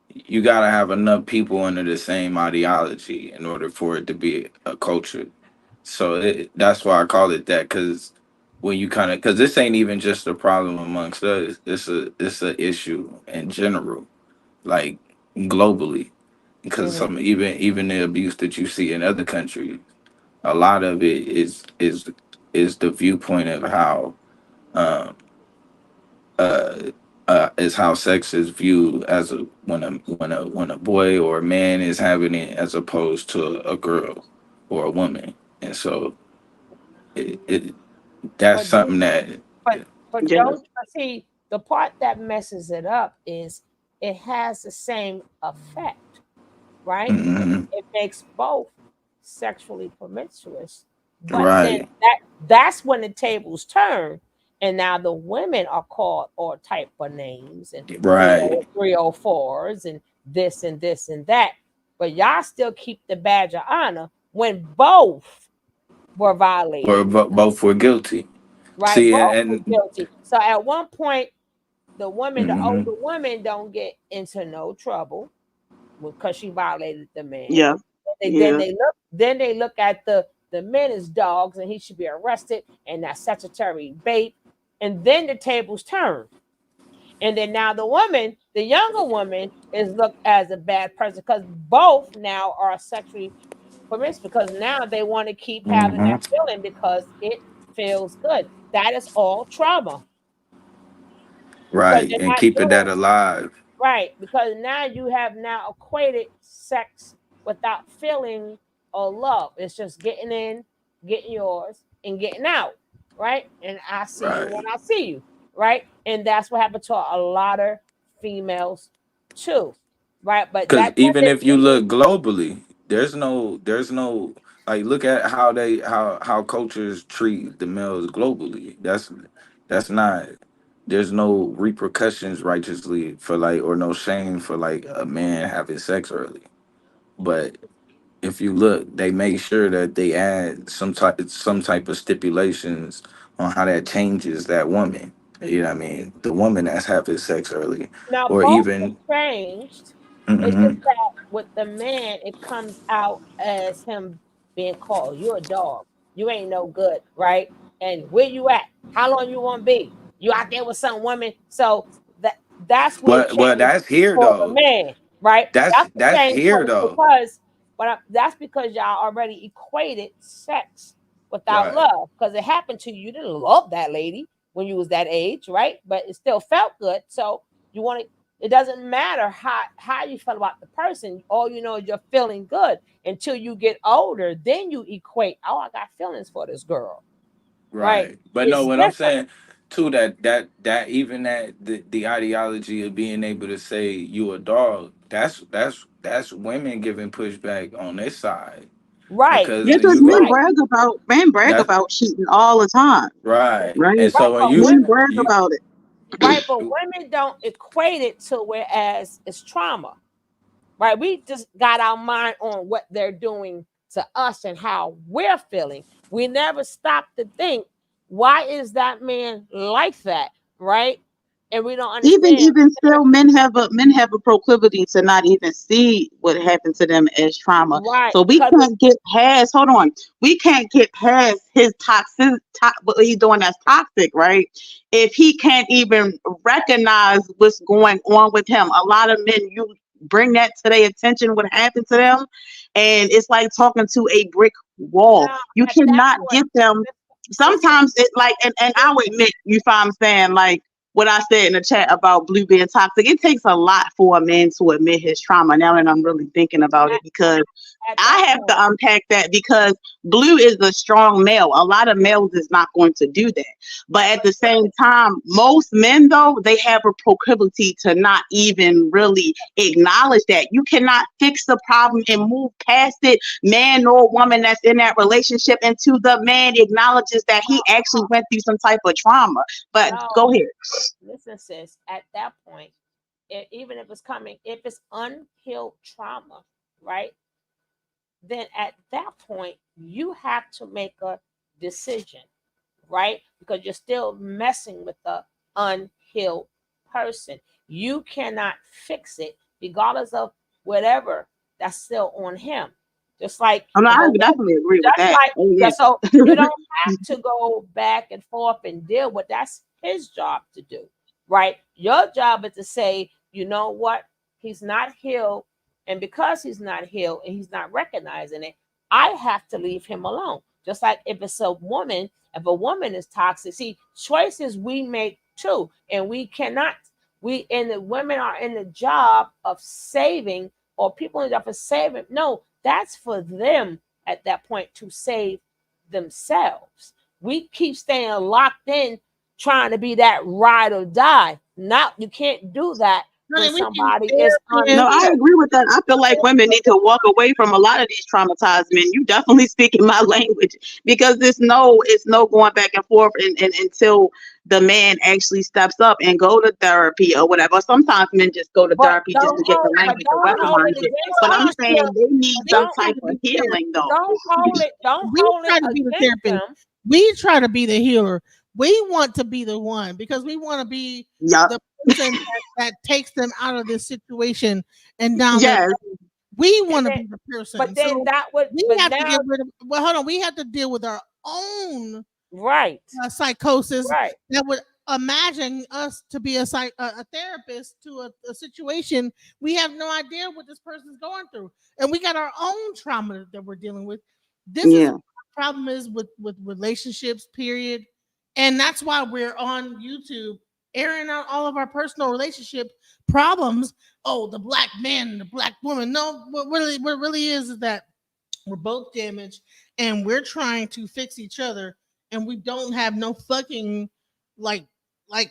Speaker 1: you got to have enough people under the same ideology in order for it to be a culture. So that's why I call it that, because when you because this ain't even just a problem amongst us, it's a issue in general. Like, globally, because
Speaker 6: Mhm.
Speaker 1: some even the abuse that you see in other countries, a lot of it is the viewpoint of how um uh is how sex is viewed as a when a boy or a man is having it as opposed to a girl or a woman. And so it that's
Speaker 6: But do
Speaker 1: something that
Speaker 6: but
Speaker 8: Yes.
Speaker 6: don't see the part that messes it up is it has the same effect, right?
Speaker 1: mhm,
Speaker 6: It makes both sexually promiscuous, but then
Speaker 1: right,
Speaker 6: that's when the tables turn, and now the women are called all type of names and
Speaker 1: right,
Speaker 6: 304s and this and that. But y'all still keep the badge of honor when both were
Speaker 1: or
Speaker 6: violated,
Speaker 1: both were guilty.
Speaker 6: right?
Speaker 1: See,
Speaker 6: Both were
Speaker 1: and
Speaker 6: guilty. So at one point, the
Speaker 1: mhm,
Speaker 6: older woman don't get into no trouble because she violated the man.
Speaker 8: Yeah.
Speaker 6: Then
Speaker 8: Yeah.
Speaker 6: they look at the men as dogs and he should be arrested and that's statutory bait. And then the tables turn. And then now the woman, the younger woman, is looked as a bad person because both now are sexually promiscuous because now they want to keep having
Speaker 1: mhm,
Speaker 6: that feeling because it feels good. That is all trauma because
Speaker 1: right,
Speaker 6: you're
Speaker 1: and
Speaker 6: not
Speaker 1: keeping
Speaker 6: doing
Speaker 1: that alive.
Speaker 6: right, because now you have now equated sex without feeling or love. It's just getting in, getting yours, and getting out, right? And I see you when
Speaker 1: Right.
Speaker 6: I see you, right? And that's what happened to a lot of females too, right? But
Speaker 1: Because
Speaker 6: that
Speaker 1: even
Speaker 6: doesn't
Speaker 1: if you
Speaker 6: mean
Speaker 1: look globally, there's no like look at how how cultures treat the males globally. That's not there's no repercussions righteously for like or no shame for like a man having sex early. But if you look, they make sure that they add some type of stipulations on how that changes that woman. You know what I mean? The woman that's having sex early,
Speaker 6: now
Speaker 1: or
Speaker 6: both
Speaker 1: even.
Speaker 6: have changed. It's just
Speaker 1: Mhm.
Speaker 6: that with the man, it comes out as him being called, "You're a dog. You ain't no good, right? And where you at? How long you want to be? You out there with some woman?" So that that's where it
Speaker 1: Well,
Speaker 6: changed
Speaker 1: that's here
Speaker 6: for the
Speaker 1: though.
Speaker 6: man, right?
Speaker 1: That's
Speaker 6: That's the
Speaker 1: that's
Speaker 6: change
Speaker 1: here
Speaker 6: for
Speaker 1: though.
Speaker 6: because, that's because y'all already equated sex without
Speaker 1: Right,
Speaker 6: love because it happened to you. You didn't love that lady when you was that age, right? But it still felt good. So you want to it doesn't matter how you feel about the person. All you know is you're feeling good until you get older. Then you equate, oh, I got feelings for this girl, right?
Speaker 1: right. But no,
Speaker 6: It's
Speaker 1: what I'm
Speaker 6: different,
Speaker 1: saying too that even that the ideology of being able to say you a dog, that's women giving pushback on this side
Speaker 6: right?
Speaker 1: because
Speaker 8: Yeah, because
Speaker 1: you
Speaker 8: men
Speaker 1: go
Speaker 6: Right,
Speaker 8: brag about
Speaker 1: that's
Speaker 8: cheating all the time,
Speaker 1: right.
Speaker 8: right?
Speaker 1: And
Speaker 6: right.
Speaker 1: so when
Speaker 6: But
Speaker 8: Men
Speaker 6: women,
Speaker 8: brag
Speaker 1: you
Speaker 8: about it.
Speaker 6: right, but women don't equate it to whereas it's trauma, right? We just got our mind on what they're doing to us and how we're feeling. We never stop to think, why is that man like that, right? And we don't understand.
Speaker 8: Even still, men have a proclivity to not even see what happened to them as trauma.
Speaker 6: Right,
Speaker 8: So we
Speaker 6: because
Speaker 8: can't get past. Hold on, we can't get past his what he's doing that's toxic, right? If he can't even recognize what's going on with him, a lot of men, you bring that to their attention, what happened to them, and it's like talking to a brick wall.
Speaker 6: now
Speaker 8: You
Speaker 6: at that
Speaker 8: cannot
Speaker 6: point,
Speaker 8: get them.
Speaker 6: listen,
Speaker 8: Sometimes it like, and I would admit, you find I'm saying, like what I said in the chat about Blue being toxic, it takes a lot for a man to admit his trauma now that I'm really thinking about
Speaker 6: at,
Speaker 8: it, because
Speaker 6: at that
Speaker 8: I have
Speaker 6: point,
Speaker 8: to unpack that, because Blue is a strong male. A lot of males is not going to do that. But at
Speaker 6: but
Speaker 8: the same time, most men, though, they have a proclivity to not even really acknowledge that. You cannot fix the problem and move past it, man or woman that's in that relationship, until the man acknowledges that he actually went through some type of trauma. But
Speaker 6: no,
Speaker 8: go ahead.
Speaker 6: listen, sis, at that point, even if it's coming, if it's unhealed trauma, right? Then at that point, you have to make a decision, right? Because you're still messing with the unhealed person. You cannot fix it, regardless of whatever that's still on him. Just like
Speaker 8: Oh, no,
Speaker 6: if
Speaker 8: I
Speaker 6: a woman,
Speaker 8: definitely agree with
Speaker 6: just
Speaker 8: that.
Speaker 6: like
Speaker 8: Oh,
Speaker 6: yeah,
Speaker 8: yeah.
Speaker 6: so you don't have to go back and forth and deal with that's his job to do, right? Your job is to say, you know what? he's not healed, and because he's not healed and he's not recognizing it, I have to leave him alone. Just like if a woman is toxic, see, choices we make too, and we cannot. We and the women are in the job of saving, or people in the job of saving. No, that's for them at that point to save themselves. We keep staying locked in, trying to be that ride or die. Not you can't do that when
Speaker 3: Honey, we can
Speaker 6: somebody is
Speaker 8: No, I
Speaker 6: unhealed.
Speaker 8: agree with that. I feel like women need to walk away from a lot of these traumatized men. You definitely speaking my language because it's no going back and forth and until the man actually steps up and go to therapy or whatever. Sometimes men just go to therapy just to get the language and
Speaker 6: Don't hold
Speaker 8: weaponize
Speaker 6: it
Speaker 8: it.
Speaker 6: against
Speaker 8: But I'm
Speaker 6: them.
Speaker 8: saying they need
Speaker 3: we
Speaker 8: some
Speaker 6: Don't
Speaker 3: try
Speaker 8: type
Speaker 3: to
Speaker 8: of
Speaker 3: be therapy.
Speaker 8: healing though.
Speaker 6: don't
Speaker 3: We
Speaker 6: hold it
Speaker 3: try to be the
Speaker 6: against
Speaker 3: therapist.
Speaker 6: them.
Speaker 3: We try to be the healer. We want to be the one because we want to be
Speaker 8: Yup.
Speaker 3: the person that takes them out of this situation and down the.
Speaker 8: Yes.
Speaker 3: We
Speaker 6: And
Speaker 3: want to
Speaker 6: then,
Speaker 3: be the person.
Speaker 6: but then
Speaker 3: So
Speaker 6: that would,
Speaker 3: we
Speaker 6: but
Speaker 3: have to get
Speaker 6: now,
Speaker 3: rid of. Well, hold on. We have to deal with our own
Speaker 6: right,
Speaker 3: psychosis
Speaker 6: right.
Speaker 3: that would imagine us to be a therapist to a situation we have no idea what this person's going through, and we got our own trauma that we're dealing with. This is
Speaker 8: Yeah.
Speaker 3: what the problem is with relationships, period, and that's why we're on YouTube airing out all of our personal relationship problems. Oh, the black man and the black woman. No, what really is that we're both damaged and we're trying to fix each other and we don't have no fucking like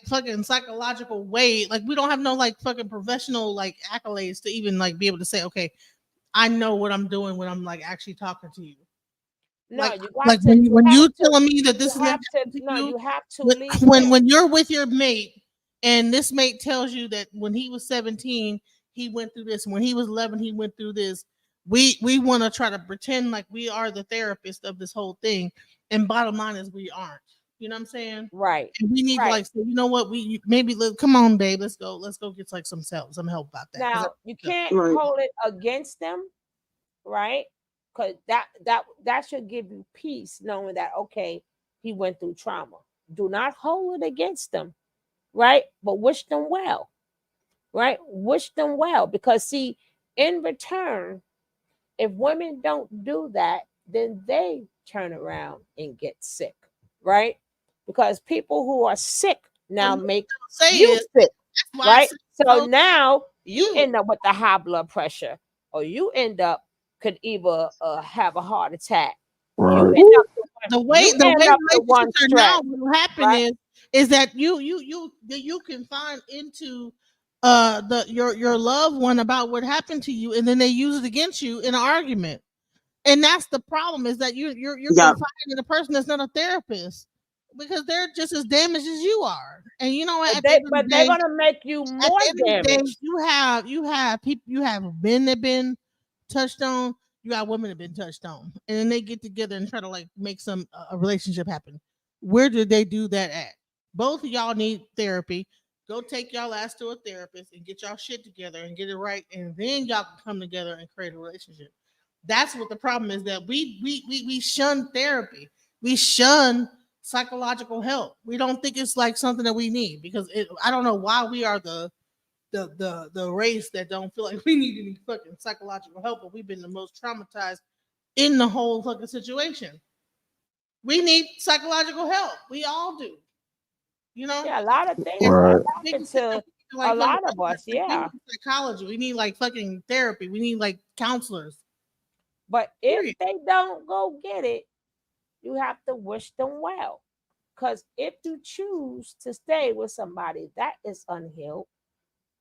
Speaker 3: fucking psychological way. Like we don't have no like fucking professional like accolades to even like be able to say, okay, I know what I'm doing when I'm like actually talking to you.
Speaker 6: No,
Speaker 3: Like when you telling me that this is not happening to you,
Speaker 6: you have to
Speaker 3: when
Speaker 6: leave him.
Speaker 3: when you're with your mate and this mate tells you that when he was 17 he went through this, when he was 11 he went through this, we want to try to pretend like we are the therapist of this whole thing, and bottom line is we aren't. You know what I'm saying?
Speaker 6: Right,
Speaker 3: And we need to
Speaker 6: right.
Speaker 3: like say, you know what, we maybe come on babe, let's go get like some help about that because
Speaker 6: Now you can't
Speaker 8: Right.
Speaker 6: hold it against them, right? Because that should give you peace, knowing that okay, he went through trauma. Do not hold it against them, right? But wish them well, right? Wish them well, because see, in return, if women don't do that, then they turn around and get sick, right? Because people who are sick now make
Speaker 3: say
Speaker 6: you
Speaker 3: is
Speaker 6: sick,
Speaker 3: that's why I
Speaker 6: right?
Speaker 3: said
Speaker 6: So
Speaker 3: so
Speaker 6: now you
Speaker 3: you.
Speaker 6: end up with the high blood pressure, or you end up could either have a heart attack. You
Speaker 1: Right.
Speaker 6: end up you
Speaker 3: The
Speaker 6: end
Speaker 3: way
Speaker 6: up with one
Speaker 3: relationships are now,
Speaker 6: stress,
Speaker 3: what will happen
Speaker 6: right?
Speaker 3: is that you can find into the your loved one about what happened to you, and then they use it against you in an argument. And that's the problem, is that you're
Speaker 8: Yup.
Speaker 3: confiding in a person that's not a therapist because they're just as damaged as you are. And you know what?
Speaker 6: But
Speaker 3: At the end of the
Speaker 6: they're
Speaker 3: day,
Speaker 6: gonna make you
Speaker 3: at
Speaker 6: more
Speaker 3: the end of the day,
Speaker 6: damaged.
Speaker 3: you have people, you have men that been touched on, you got women that been touched on, and then they get together and try to like make some a relationship happen. Where did they do that at? Both of y'all need therapy. Go take y'all ass to a therapist and get y'all shit together and get it right, and then y'all can come together and create a relationship. That's what the problem is, that we shun therapy. We shun psychological help. We don't think it's like something that we need because I don't know why we are the race that don't feel like we need any fucking psychological help, but we've been the most traumatized in the whole fucking situation. We need psychological help. We all do. You know,
Speaker 6: Yeah, a lot of things
Speaker 3: and
Speaker 6: are
Speaker 1: Right.
Speaker 6: happening
Speaker 3: niggas think that
Speaker 6: to
Speaker 3: we need,
Speaker 6: a
Speaker 3: like fucking
Speaker 6: lot of us.
Speaker 3: like, we
Speaker 6: Yeah,
Speaker 3: need psychology. We need like fucking therapy. We need like counselors.
Speaker 6: but if
Speaker 3: Period.
Speaker 6: they don't go get it, you have to wish them well. Because if you choose to stay with somebody that is unhealed,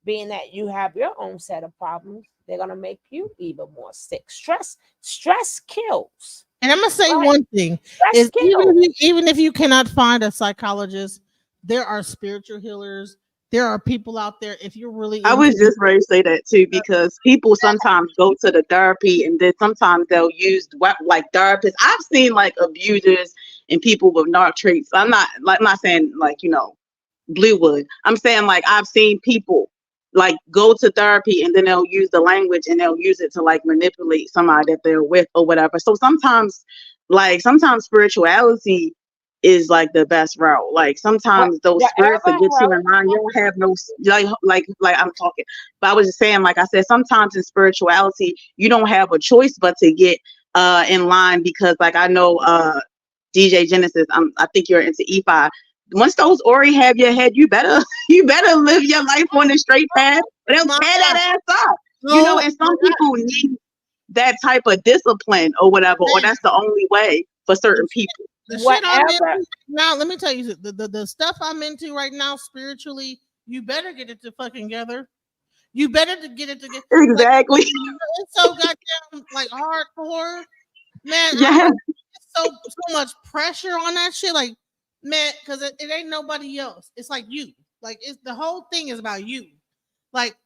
Speaker 6: being that you have your own set of problems, they're gonna make you even more sick. Stress kills.
Speaker 3: And I'm gonna say
Speaker 6: Right?
Speaker 3: one thing
Speaker 6: Stress
Speaker 3: is
Speaker 6: kills.
Speaker 3: even if you cannot find a psychologist, there are spiritual healers. There are people out there if you're really
Speaker 8: I
Speaker 3: into
Speaker 8: was just ready to say that too because people sometimes go to the therapy and then sometimes they'll use like therapists. I've seen like abusers and people with narc traits. I'm not saying like Bluewood. I'm saying like I've seen people like go to therapy and then they'll use the language and they'll use it to like manipulate somebody that they're with or whatever. So sometimes spirituality is like the best route. Like sometimes those spirits
Speaker 6: Whatever
Speaker 8: that get you in
Speaker 6: helps.
Speaker 8: line, you don't have no like I'm talking. But I was just saying, like I said, sometimes in spirituality, you don't have a choice but to get in line, because like I know DJ Genesis, I think you're into E5. Once those Ori have your head, you better you better live your life on the straight path. Or they'll
Speaker 3: My
Speaker 8: tear
Speaker 3: God.
Speaker 8: that ass up. You know,
Speaker 3: No,
Speaker 8: and some people need that type of discipline or whatever, or that's the only way for certain people.
Speaker 3: the shit I'm into
Speaker 6: Whatever.
Speaker 3: right now, let me tell you, the stuff I'm into right now spiritually, you better get it to fucking together. You better to get it together. Like
Speaker 8: Exactly.
Speaker 3: it's so goddamn like hardcore, man. I
Speaker 8: Yeah.
Speaker 3: so much pressure on that shit, like man, because it ain't nobody else. It's like you, like it's the whole thing is about you. Like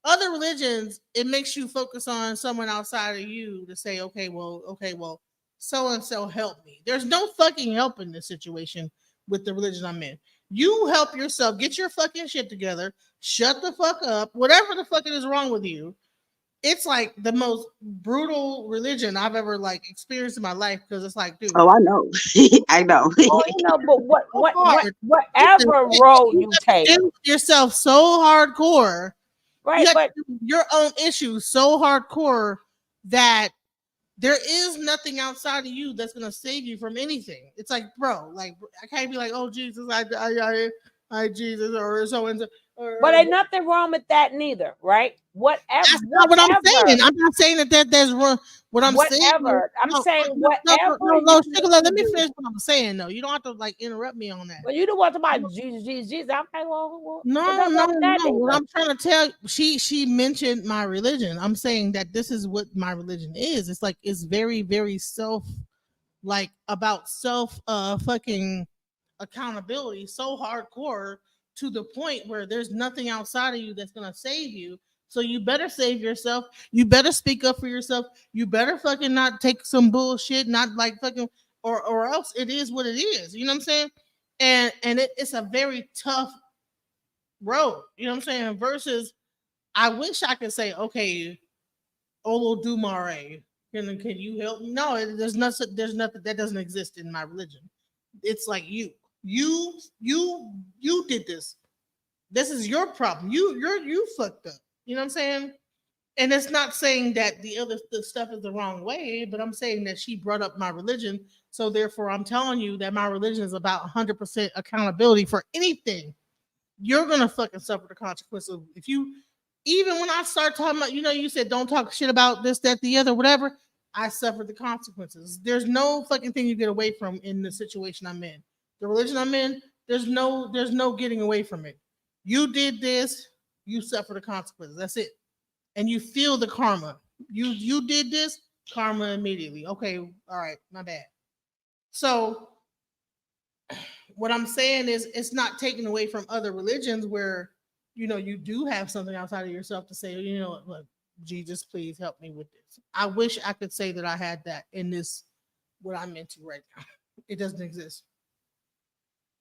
Speaker 3: other religions, it makes you focus on someone outside of you to say, okay, well, so and so help me. There's no fucking help in this situation with the religion I'm in. You help yourself, get your fucking shit together, shut the fuck up, whatever the fuck it is wrong with you. It's like the most brutal religion I've ever like experienced in my life because it's like, dude,
Speaker 8: Oh, I know. I know.
Speaker 6: Well, but
Speaker 3: so hard. Listen,
Speaker 6: whatever road
Speaker 3: you
Speaker 6: you
Speaker 3: have to
Speaker 6: take,
Speaker 3: deal with yourself so hardcore. You
Speaker 6: right?
Speaker 3: have to
Speaker 6: But
Speaker 3: deal with your own issues so hardcore that there is nothing outside of you that's gonna save you from anything. It's like, bro, like I can't be like, oh Jesus, I Jesus, or so and so,
Speaker 6: but
Speaker 3: or
Speaker 6: ain't nothing wrong with that neither, right?
Speaker 3: that's not what I'm saying. I'm not saying that there's wrong. What I'm saying is,
Speaker 6: whatever. I'm
Speaker 3: no,
Speaker 6: saying
Speaker 3: no,
Speaker 6: whatever
Speaker 3: no,
Speaker 6: you need
Speaker 3: Shigala,
Speaker 6: to
Speaker 3: let me
Speaker 6: do.
Speaker 3: finish what I'm saying though. You don't have to like interrupt me on that.
Speaker 6: Well, you don't want to talk about Jesus, Jesus, Jesus. I'm like, well,
Speaker 3: No,
Speaker 6: nothing
Speaker 3: no,
Speaker 6: wrong with that
Speaker 3: no. What
Speaker 6: either.
Speaker 3: I'm trying to tell she mentioned my religion. I'm saying that this is what my religion is. It's like it's very, very self like about self fucking accountability so hardcore to the point where there's nothing outside of you that's gonna save you. So you better save yourself. You better speak up for yourself. You better fucking not take some bullshit, not like fucking or else it is what it is. You know what I'm saying? And it's a very tough road. You know what I'm saying? Versus I wish I could say, okay, Olo Dumare, can you help me? No, there's nothing that doesn't exist in my religion. It's like you did this. This is your problem. You fucked up. You know what I'm saying? And it's not saying that the stuff is the wrong way, but I'm saying that she brought up my religion. So therefore I'm telling you that my religion is about 100% accountability for anything. You're gonna fucking suffer the consequences if you. Even when I start talking about, you said don't talk shit about this, that, the other, whatever. I suffered the consequences. There's no fucking thing you get away from in the situation I'm in. The religion I'm in, there's no getting away from it. You did this, you suffer the consequences. That's it. And you feel the karma. You did this, karma immediately. Okay, all right, my bad. So what I'm saying is it's not taken away from other religions where you do have something outside of yourself to say, look, Jesus, please help me with this. I wish I could say that I had that in this what I'm into right now. It doesn't exist.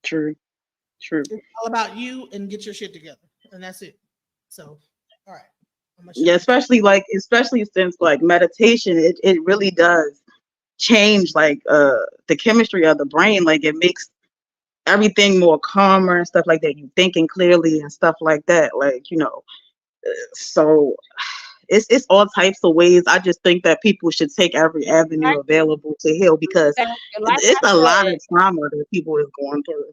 Speaker 8: True. True.
Speaker 3: It's all about you and get your shit together. And that's it. So, all right. I'm gonna shut
Speaker 8: Yeah,
Speaker 3: up.
Speaker 8: especially since like meditation, it really does change like the chemistry of the brain. Like it makes everything more calmer and stuff like that. You thinking clearly and stuff like that. Like, so it's all types of ways. I just think that people should take every avenue
Speaker 6: Like,
Speaker 8: available to heal, because
Speaker 6: like
Speaker 8: it's
Speaker 6: I
Speaker 8: a lot
Speaker 6: said,
Speaker 8: of trauma that people is going through.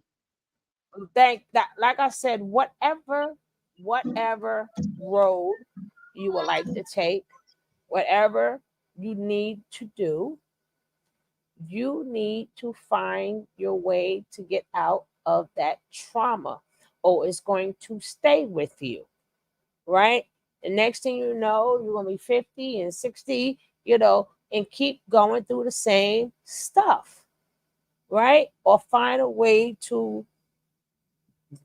Speaker 6: like I said, whatever road you would like to take, whatever you need to do, you need to find your way to get out of that trauma, or it's going to stay with you, right? The next thing you know, you're going to be 50 and 60, and keep going through the same stuff, right? Or find a way to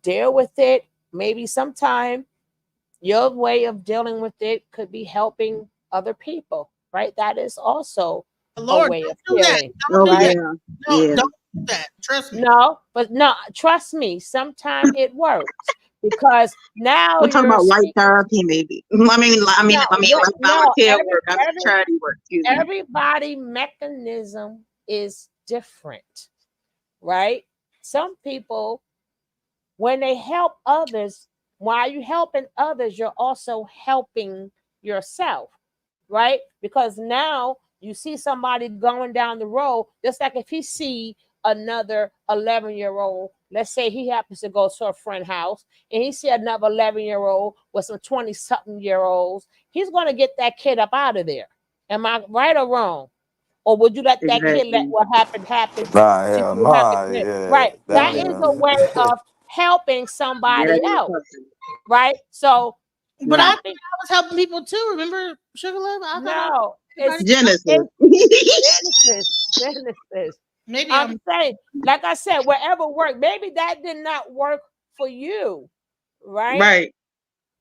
Speaker 6: deal with it. Maybe sometime your way of dealing with it could be helping other people, right? That is also a
Speaker 3: Lord,
Speaker 6: way of
Speaker 3: don't do that.
Speaker 6: healing,
Speaker 3: Don't
Speaker 8: Oh
Speaker 3: do that.
Speaker 6: right?
Speaker 8: yeah.
Speaker 3: No,
Speaker 8: Yeah.
Speaker 3: don't do that. Trust me.
Speaker 6: No, but no, trust me, sometimes it works because now
Speaker 8: I'm talking
Speaker 6: you're
Speaker 8: about light
Speaker 6: speaking.
Speaker 8: therapy, maybe. Like
Speaker 6: No,
Speaker 8: volunteer work. I mean charity work. Excuse me.
Speaker 6: everybody mechanism is different. right? Some people, when they help others, while you helping others, you're also helping yourself, right? Because now you see somebody going down the road, just like if he see another 11-year-old, let's say he happens to go to a friend house and he see another 11-year-old with some 20 something year olds, he's going to get that kid up out of there. Am I right or wrong? Or would you let that kid let
Speaker 8: Exactly.
Speaker 6: what happened happen?
Speaker 7: Nah,
Speaker 6: See
Speaker 7: hell,
Speaker 6: what happened
Speaker 7: nah,
Speaker 6: to him.
Speaker 7: yeah,
Speaker 6: Right.
Speaker 7: that
Speaker 6: That
Speaker 8: Right.
Speaker 6: is a way
Speaker 7: nigga.
Speaker 6: of helping
Speaker 8: Yeah,
Speaker 6: somebody
Speaker 8: that is
Speaker 6: else.
Speaker 8: something.
Speaker 6: Right. So
Speaker 3: But
Speaker 6: I
Speaker 3: I
Speaker 8: Right.
Speaker 3: thought
Speaker 6: think
Speaker 3: I was helping people too. Remember Sugar Love? I thought I was
Speaker 6: no,
Speaker 3: everybody.
Speaker 8: Genesis.
Speaker 6: it's Genesis.
Speaker 3: Maybe
Speaker 6: I'm
Speaker 3: I'm.
Speaker 6: saying, like I said, whatever worked, maybe that did not work for you, right?
Speaker 8: Right.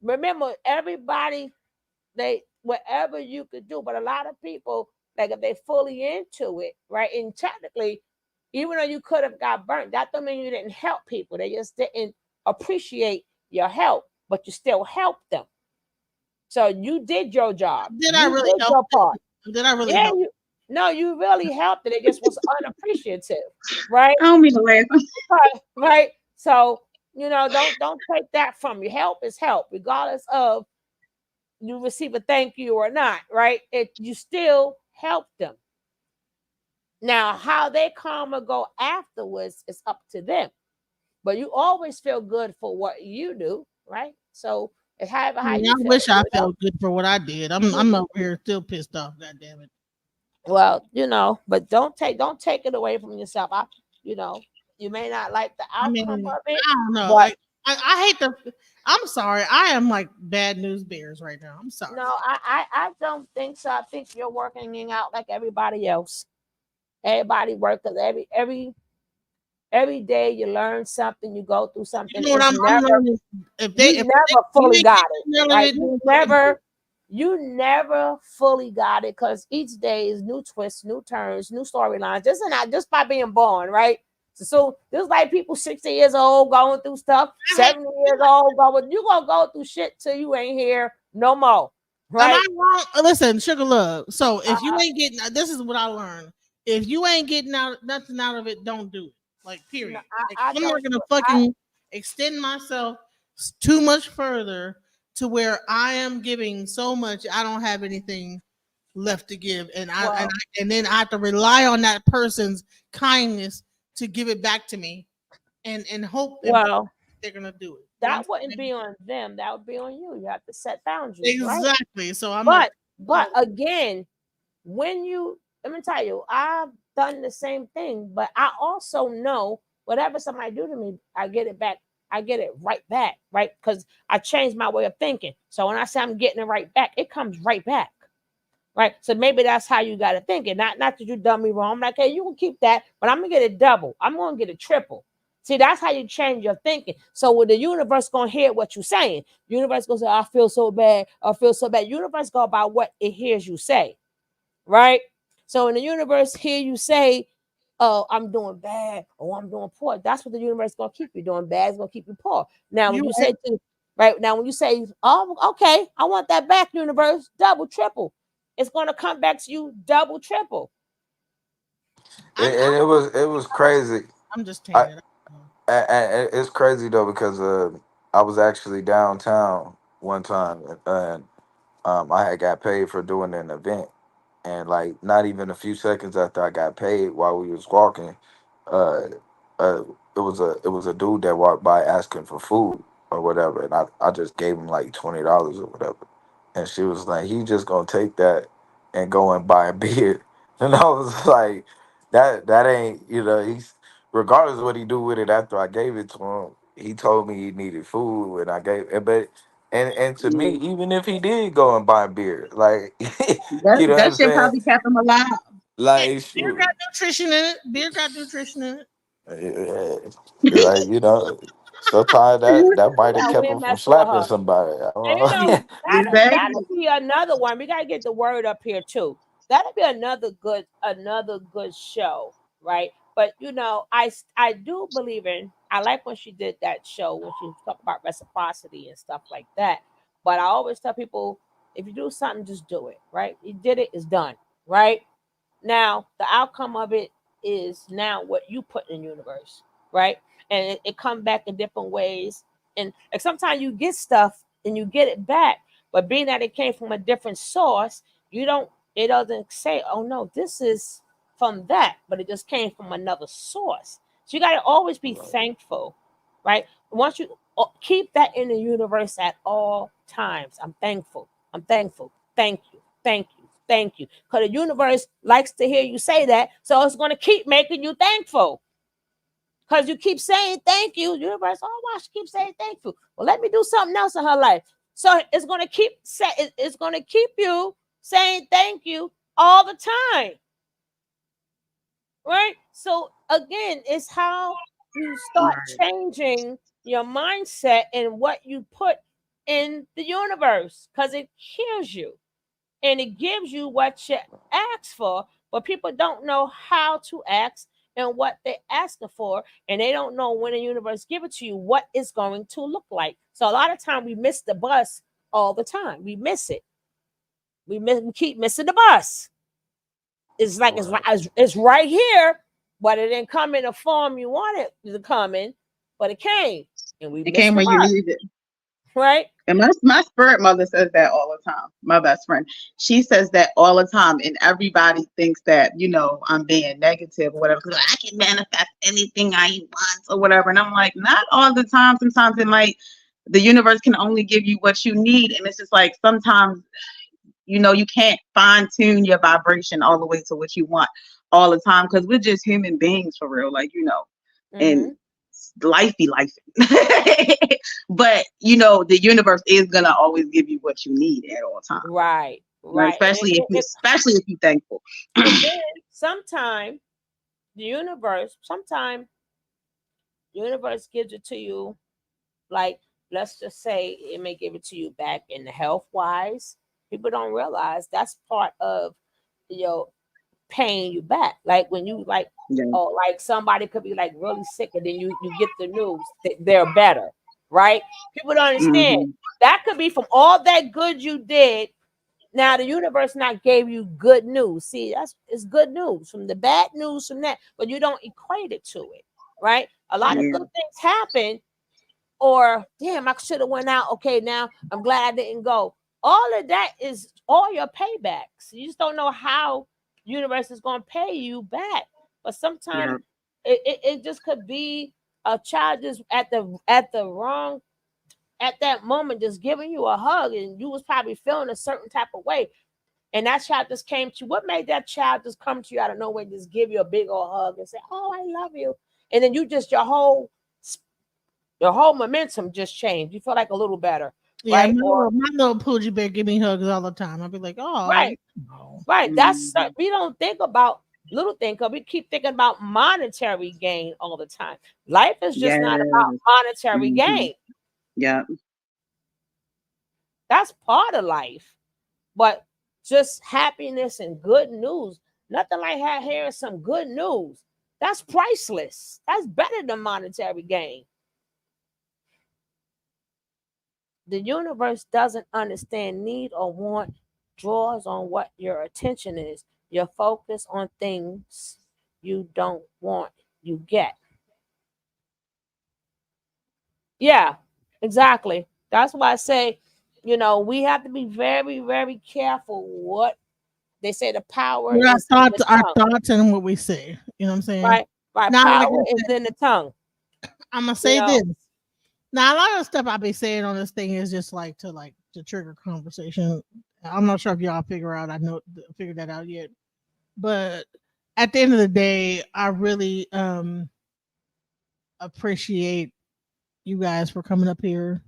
Speaker 6: Remember, everybody, they whatever you could do, but a lot of people, like if they fully into it, right? And technically, even though you could have got burnt, that don't mean you didn't help people. They just didn't appreciate your help, but you still helped them. So you did your job.
Speaker 3: Did I
Speaker 6: You
Speaker 3: really
Speaker 6: did
Speaker 3: help?
Speaker 6: your part.
Speaker 3: Did I really
Speaker 6: Yeah,
Speaker 3: help?
Speaker 6: you no, you really helped it. It just was unappreciative, right?
Speaker 8: I don't mean to laugh.
Speaker 6: Right. So, don't take that from you. Help is help, regardless of you receive a thank you or not, right? It you still help them. Now, how they come or go afterwards is up to them. But you always feel good for what you do, right? So it's however how
Speaker 3: Yeah,
Speaker 6: you
Speaker 3: I
Speaker 6: feel,
Speaker 3: wish I felt good for what I did. I'm over here still pissed off. God damn it.
Speaker 6: Well, but don't take it away from yourself. You know, you may not like the
Speaker 3: I
Speaker 6: outcome
Speaker 3: mean,
Speaker 6: of it,
Speaker 3: I don't know.
Speaker 6: but
Speaker 3: Like I hate the. I'm sorry. I am like bad news bears right now. I'm sorry.
Speaker 6: no, I don't think so. I think you're working it out like everybody else. Everybody works, 'cause every day you learn something, you go through something.
Speaker 3: You know what
Speaker 6: It's
Speaker 3: I'm
Speaker 6: never
Speaker 3: learning.
Speaker 6: you
Speaker 3: If
Speaker 6: never
Speaker 3: you
Speaker 6: fully
Speaker 3: ain't
Speaker 6: got
Speaker 3: getting
Speaker 6: it,
Speaker 3: none of
Speaker 6: right?
Speaker 3: it,
Speaker 6: You
Speaker 3: don't fucking do it.
Speaker 6: never you never fully got it, because each day is new twists, new turns, new storylines. Just not just by being born, right? So just like people 60 years old going through stuff,
Speaker 3: I hate.
Speaker 6: 70 years old going, you gonna go through shit till you ain't here no more,
Speaker 3: Am I
Speaker 6: right?
Speaker 3: wrong? Listen, Sugar Love. So if you
Speaker 6: Uh,
Speaker 3: ain't getting, this is what I learned. If you ain't getting out nothing out of it, don't do it. Like
Speaker 6: no,
Speaker 3: period. Like
Speaker 6: I
Speaker 3: I'm not
Speaker 6: don't.
Speaker 3: gonna
Speaker 6: I
Speaker 3: fucking extend myself too much further to where I am giving so much I don't have anything left to give,
Speaker 6: well,
Speaker 3: and then I have to rely on that person's kindness to give it back to me, and hope and pray
Speaker 6: well,
Speaker 3: they're gonna do it. You know what I'm
Speaker 6: that wouldn't
Speaker 3: saying?
Speaker 6: be on them. That would be on you. You have to set boundaries, right?
Speaker 3: Exactly. So I'm like,
Speaker 6: But again, when you let me tell you, I've done the same thing, but I also know whatever somebody do to me, I get it back. I get it right back, right? Because I changed my way of thinking. So when I say I'm getting it right back, it comes right back. Right. So maybe that's how you gotta think it. Not that you done me wrong. I'm like, hey, you can keep that, but I'm gonna get it double. I'm gonna get it triple. See, that's how you change your thinking. So with the universe gonna hear what you're saying. Universe gonna say, I feel so bad, I feel so bad. Universe go by what it hears you say, right? So in the universe, hear you say, "Oh, I'm doing bad," or "I'm doing poor." That's what the universe gonna keep you doing. Bad is gonna keep you poor. Now, when
Speaker 3: you
Speaker 6: you say to right now, when you say, "Oh, okay, I want that back," universe, double, triple, it's gonna come back to you, double, triple.
Speaker 3: I,
Speaker 7: And it was crazy.
Speaker 3: I'm just
Speaker 7: I,
Speaker 3: saying it.
Speaker 7: it's crazy though because I was actually downtown one time and I had got paid for doing an event, and like not even a few seconds after I got paid, while we was walking, uh, uh, it was a dude that walked by asking for food or whatever, and I just gave him like $20 or whatever, and she was like, he just gonna take that and go and buy a beer, and I was like, that ain't he's regardless of what he do with it after I gave it to him. He told me he needed food, and I gave it, but and to me,
Speaker 8: Yeah.
Speaker 7: even if he did go and buy beer, like
Speaker 8: That
Speaker 7: you know what
Speaker 8: that
Speaker 7: I'm
Speaker 8: shit
Speaker 7: saying?
Speaker 8: probably kept him alive.
Speaker 3: Hey,
Speaker 7: Like
Speaker 3: beer got
Speaker 7: shoot,
Speaker 3: nutrition in it. Beer got nutrition in it.
Speaker 7: eh, like sometimes that might have
Speaker 6: Yeah, we
Speaker 7: kept
Speaker 6: ain't
Speaker 7: him from
Speaker 6: messing with
Speaker 7: slapping
Speaker 6: her.
Speaker 7: somebody. I
Speaker 6: And you
Speaker 7: don't
Speaker 6: know,
Speaker 7: know.
Speaker 6: that'll
Speaker 8: Exactly.
Speaker 6: be another one. We gotta get the word up here too. That'll be another good show, right? But I do believe in. I like when she did that show when she talked about reciprocity and stuff like that. But I always tell people, if you do something, just do it, right? You did it, it's done, right? Now the outcome of it is now what you put in the universe, right? And it comes back in different ways. And like sometimes you get stuff and you get it back, but being that it came from a different source, you don't. It doesn't say, "Oh no, this is from that," but it just came from another source. So you got to always be
Speaker 7: Right.
Speaker 6: thankful, right? Once you keep that in the universe at all times. I'm thankful. I'm thankful. Thank you. Thank you. Thank you. Because the universe likes to hear you say that. So it's going to keep making you thankful. Because you keep saying thank you. Universe, oh, why she keep saying thank you? Well, let me do something else in her life. So it's going to it's going to keep you saying thank you all the time. Right? So again, it's how you start
Speaker 8: Right.
Speaker 6: changing your mindset and what you put in the universe because it hears you and it gives you what you ask for, but people don't know how to ask and what they're asking for, and they don't know when the universe give it to you what it's going to look like. So a lot of time we miss the bus all the time. We miss it. We keep missing the bus. It's like
Speaker 7: Right.
Speaker 6: it's right here, but it didn't come in the form you wanted it to come in, but it came, and we
Speaker 8: It
Speaker 6: missed
Speaker 8: came
Speaker 6: the
Speaker 8: when you
Speaker 6: bus,
Speaker 8: needed it.
Speaker 6: right?
Speaker 8: And my spirit mother says that all the time. My best friend, she says that all the time, and everybody thinks that I'm being negative or whatever. 'Cause I can manifest anything I want or whatever, and I'm like, not all the time. Sometimes it might. The universe can only give you what you need, and it's just like sometimes you can't fine tune your vibration all the way to what you want all the time because we're just human beings for real, and
Speaker 6: Mm-hmm.
Speaker 8: life be life. But the universe is gonna always give you what you need at all times,
Speaker 6: Right,
Speaker 8: right?
Speaker 6: right.
Speaker 8: Especially if you're thankful.
Speaker 6: And then sometime sometime the universe gives it to you, like let's just say it may give it to you back in the health wise. People don't realize that's part of your paying you back. Like when you like,
Speaker 8: Yeah.
Speaker 6: oh, like somebody could be like really sick, and then you get the news that they're better, right? People don't understand
Speaker 8: Hmm.
Speaker 6: that could be from all that good you did. Now the universe not gave you good news. See, that's it's good news from the bad news from that, but you don't equate it to it, right? A lot of
Speaker 8: Yeah.
Speaker 6: good things happen, or damn, I should have went out. Okay, now I'm glad I didn't go. All of that is all your paybacks. You just don't know how universe is going to pay you back. But sometimes
Speaker 8: Yeah.
Speaker 6: it just could be a child just at the wrong at that moment just giving you a hug, and you was probably feeling a certain type of way, and that child just came to you. What made that child just come to you out of nowhere and just give you a big old hug and say, "Oh, I love you," and then you just your whole momentum just changed. You feel like a little better,
Speaker 3: Yeah,
Speaker 6: right? Or
Speaker 3: my little Poogie bear give me hugs all the time. I'll be like, oh,
Speaker 6: right,
Speaker 3: no.
Speaker 6: right. That's
Speaker 8: Hmm.
Speaker 6: we don't think about little thing because we keep thinking about monetary gain all the time. Life is just not about
Speaker 8: Yes.
Speaker 6: monetary
Speaker 8: Hmm.
Speaker 6: gain.
Speaker 8: Yeah.
Speaker 6: That's part of life, but just happiness and good news. Nothing like hearing some good news. That's priceless. That's better than monetary gain. The universe doesn't understand need or want, draws on what your attention is. Your focus on things you don't want, you get. Yeah, exactly. That's why I say, we have to be very, very careful what they say the power
Speaker 3: What
Speaker 6: is in the
Speaker 3: our
Speaker 6: tongue,
Speaker 3: thoughts and what we say. You know what I'm saying?
Speaker 6: right? Right.
Speaker 3: Now, like
Speaker 6: Power
Speaker 3: I
Speaker 6: is
Speaker 3: said,
Speaker 6: in the tongue,
Speaker 3: I'm gonna
Speaker 6: you
Speaker 3: say
Speaker 6: know.
Speaker 3: this. Now, a lot of stuff I be saying on this thing is just to trigger conversation. I'm not sure if y'all figured that out yet, but at the end of the day, I really appreciate you guys for coming up here.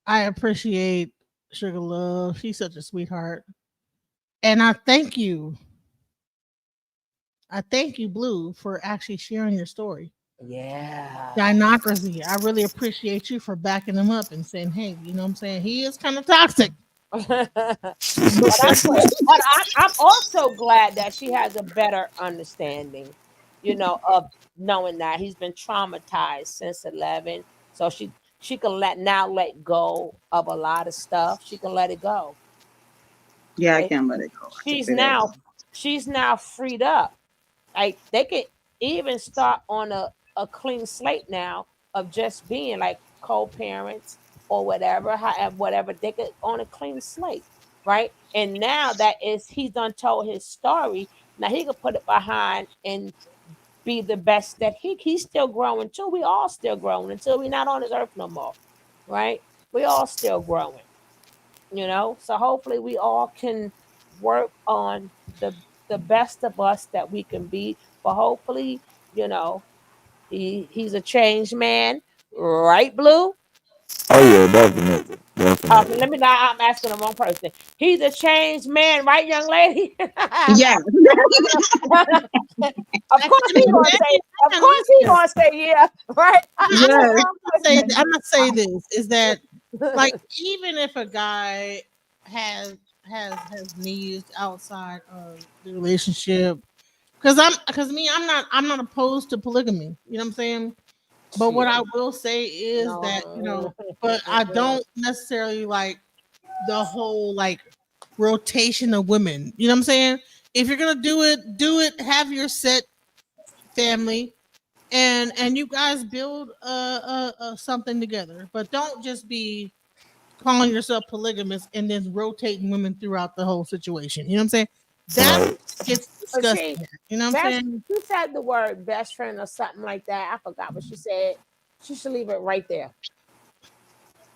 Speaker 3: I appreciate Sugar Love. She's such a sweetheart. And I thank you, Blue, for actually sharing your story.
Speaker 6: Yeah.
Speaker 3: Dinocracy, I really appreciate you for backing him up and saying, hey, you know what I'm saying? He is kind of toxic.
Speaker 6: But I'm also glad that she has a better understanding, of knowing that he's been traumatized since 11. So she can let go of a lot of stuff. She can let it go.
Speaker 8: Yeah, I
Speaker 6: And
Speaker 8: can't let it go. I can
Speaker 6: she's
Speaker 8: say that
Speaker 6: now
Speaker 8: too.
Speaker 6: she's now freed up. Like they can. even start on a clean slate now of just being like co-parents or whatever, however, whatever, they could on a clean slate, right? And now that is he's done told his story, now he could put it behind and be the best that he's still growing too. We all still growing until we're not on this earth no more, right? We all still growing, So hopefully we all can work on the best of us that we can be. But hopefully, he's a changed man, right, Blue?
Speaker 7: Oh yeah, definitely,
Speaker 6: Okay,
Speaker 7: definitely.
Speaker 6: let me not. I'm asking the wrong person. He's a changed man, right, young lady? Of
Speaker 8: Yeah.
Speaker 6: course he
Speaker 3: Actually,
Speaker 6: gonna say. Of
Speaker 3: man,
Speaker 6: course he
Speaker 3: listen.
Speaker 6: gonna say yeah, right?
Speaker 3: I'm
Speaker 6: That's
Speaker 3: gonna,
Speaker 6: the
Speaker 8: Yes.
Speaker 6: wrong
Speaker 3: I'm gonna say this is that like even if a guy has has needs outside of the relationship, because me, I'm not opposed to polygamy. You know what I'm saying? But what I
Speaker 6: person.
Speaker 3: will say is that,
Speaker 6: No.
Speaker 3: but I don't necessarily like the whole like rotation of women. You know what I'm saying? If you're gonna do it, do it. Have your set family, and you guys build something together. But don't just be calling yourself polygamous and then rotating women throughout the whole situation. You know what I'm saying? That
Speaker 7: Right.
Speaker 3: gets
Speaker 6: But see,
Speaker 3: disgusting. You know what I'm
Speaker 6: best
Speaker 3: saying?
Speaker 6: she said the word best friend or something like that. I forgot what she said. She should leave it right there.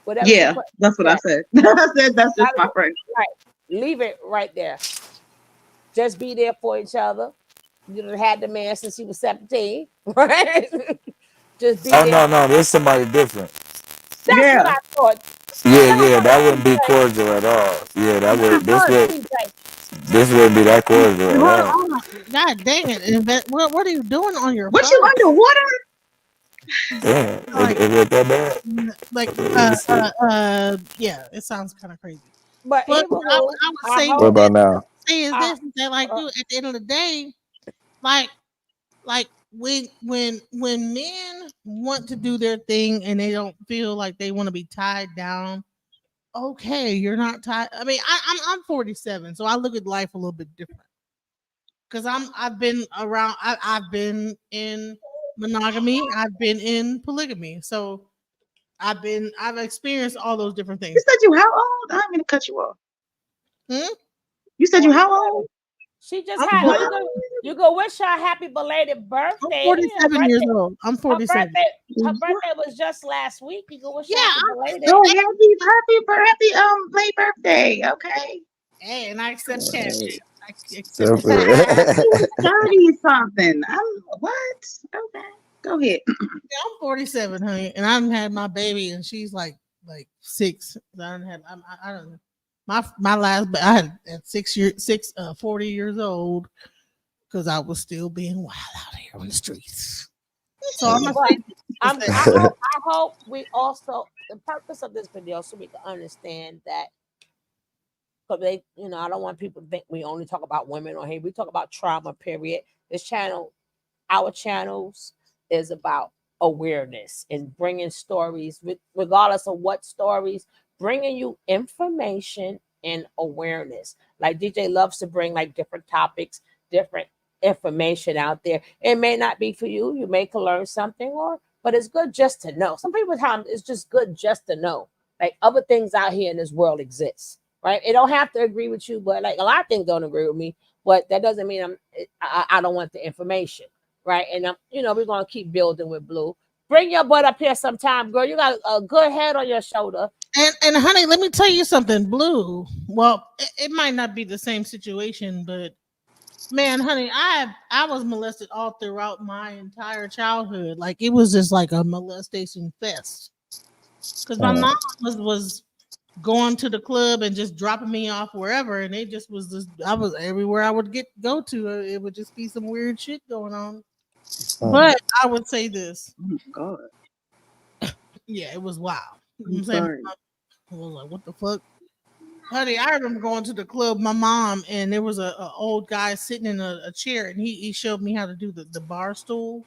Speaker 6: Whatever she
Speaker 8: Yeah,
Speaker 6: put,
Speaker 8: that's what I
Speaker 6: yeah,
Speaker 8: said. I said that's just
Speaker 6: gotta
Speaker 8: my
Speaker 6: be-
Speaker 8: friend.
Speaker 6: right. Leave it right there. Just be there for each other. You done had the man since he was 17, right? Just be
Speaker 7: Oh
Speaker 6: there.
Speaker 7: no, no, there's somebody different.
Speaker 6: That's what
Speaker 8: Yeah.
Speaker 6: I thought.
Speaker 7: Yeah,
Speaker 6: Tell
Speaker 7: yeah,
Speaker 6: her,
Speaker 7: that wouldn't be
Speaker 6: TJ.
Speaker 7: cordial at all. Yeah, that
Speaker 6: Tell
Speaker 7: would
Speaker 6: her, TJ.
Speaker 7: this wouldn't be that cordial at
Speaker 3: Hold
Speaker 7: all.
Speaker 3: on. God dang it. What are you doing on your
Speaker 8: What you
Speaker 3: phone?
Speaker 8: underwater?
Speaker 7: Damn,
Speaker 3: Like,
Speaker 7: is it that bad?
Speaker 3: like,
Speaker 7: Let me see.
Speaker 3: yeah, it sounds kind of crazy.
Speaker 6: But
Speaker 3: But
Speaker 6: he will.
Speaker 3: I would
Speaker 6: I
Speaker 3: say
Speaker 7: What
Speaker 6: hope.
Speaker 7: about now?
Speaker 3: is
Speaker 6: I,
Speaker 3: this, is that like,
Speaker 6: uh,
Speaker 3: dude, at the end of the day, like, when men want to do their thing and they don't feel like they want to be tied down, okay, you're not tied. I mean, I'm 47, so I look at life a little bit different because I've been around. I've been in monogamy. I've been in polygamy. So I've experienced all those different
Speaker 8: You
Speaker 3: things.
Speaker 8: said you how old? I didn't mean to cut you off.
Speaker 3: Hmm?
Speaker 8: You said you how
Speaker 6: 47.
Speaker 8: old?
Speaker 6: She just
Speaker 3: I'm
Speaker 6: had.
Speaker 8: What?
Speaker 6: You go wish her a happy belated
Speaker 3: I'm
Speaker 6: birthday. Her
Speaker 3: 47 years
Speaker 6: birthday.
Speaker 3: old. I'm
Speaker 6: Her
Speaker 3: 47.
Speaker 6: birthday. Her
Speaker 8: What?
Speaker 6: birthday was just last week. You go wish her
Speaker 3: Yeah,
Speaker 6: happy belated.
Speaker 8: Oh, happy late birthday. Okay.
Speaker 3: hey, and I accept cash. I accept cash.
Speaker 7: Definitely.
Speaker 8: He's 30 something. What? Okay. Go ahead.
Speaker 3: Yeah, I'm 47, honey, and I done had my baby, and she's like 6. I don't have. I don't know. My last, I had at 40 years old because I was still being wild out here on the streets. So I'm gonna
Speaker 6: But
Speaker 3: say this, is that
Speaker 6: I hope we also the purpose of this video so we can understand that because I don't want people to think we only talk about women on here. We talk about trauma, period. This channel, our channels, is about awareness and bringing stories, regardless of what stories, bringing you information and awareness. Like DJ loves to bring like different topics, different information out there. It may not be for you. You may can learn something, but it's good just to know. Some people time it's just good just to know. Like other things out here in this world exist, right? It don't have to agree with you, but like a lot of things don't agree with me. But that doesn't mean I don't want the information, right? And we're gonna keep building with Blue. Bring your butt up here sometime, girl. You got a good head on your shoulder.
Speaker 3: and honey, let me tell you something, Blue. Well, it might not be the same situation, but man, honey, I was molested all throughout my entire childhood. Like it was just like a molestation fest. Because my mom was going to the club and just dropping me off wherever, and it just was just I was everywhere I would go to. It would just be some weird shit going on. But I would say this,
Speaker 8: Oh my God.
Speaker 3: yeah, it was wild. You know what
Speaker 8: I'm
Speaker 3: I'm saying?
Speaker 8: sorry.
Speaker 3: I was like, what the fuck? Honey, I remember going to the club, my mom, and there was a old guy sitting in a chair, and he showed me how to do the bar stool,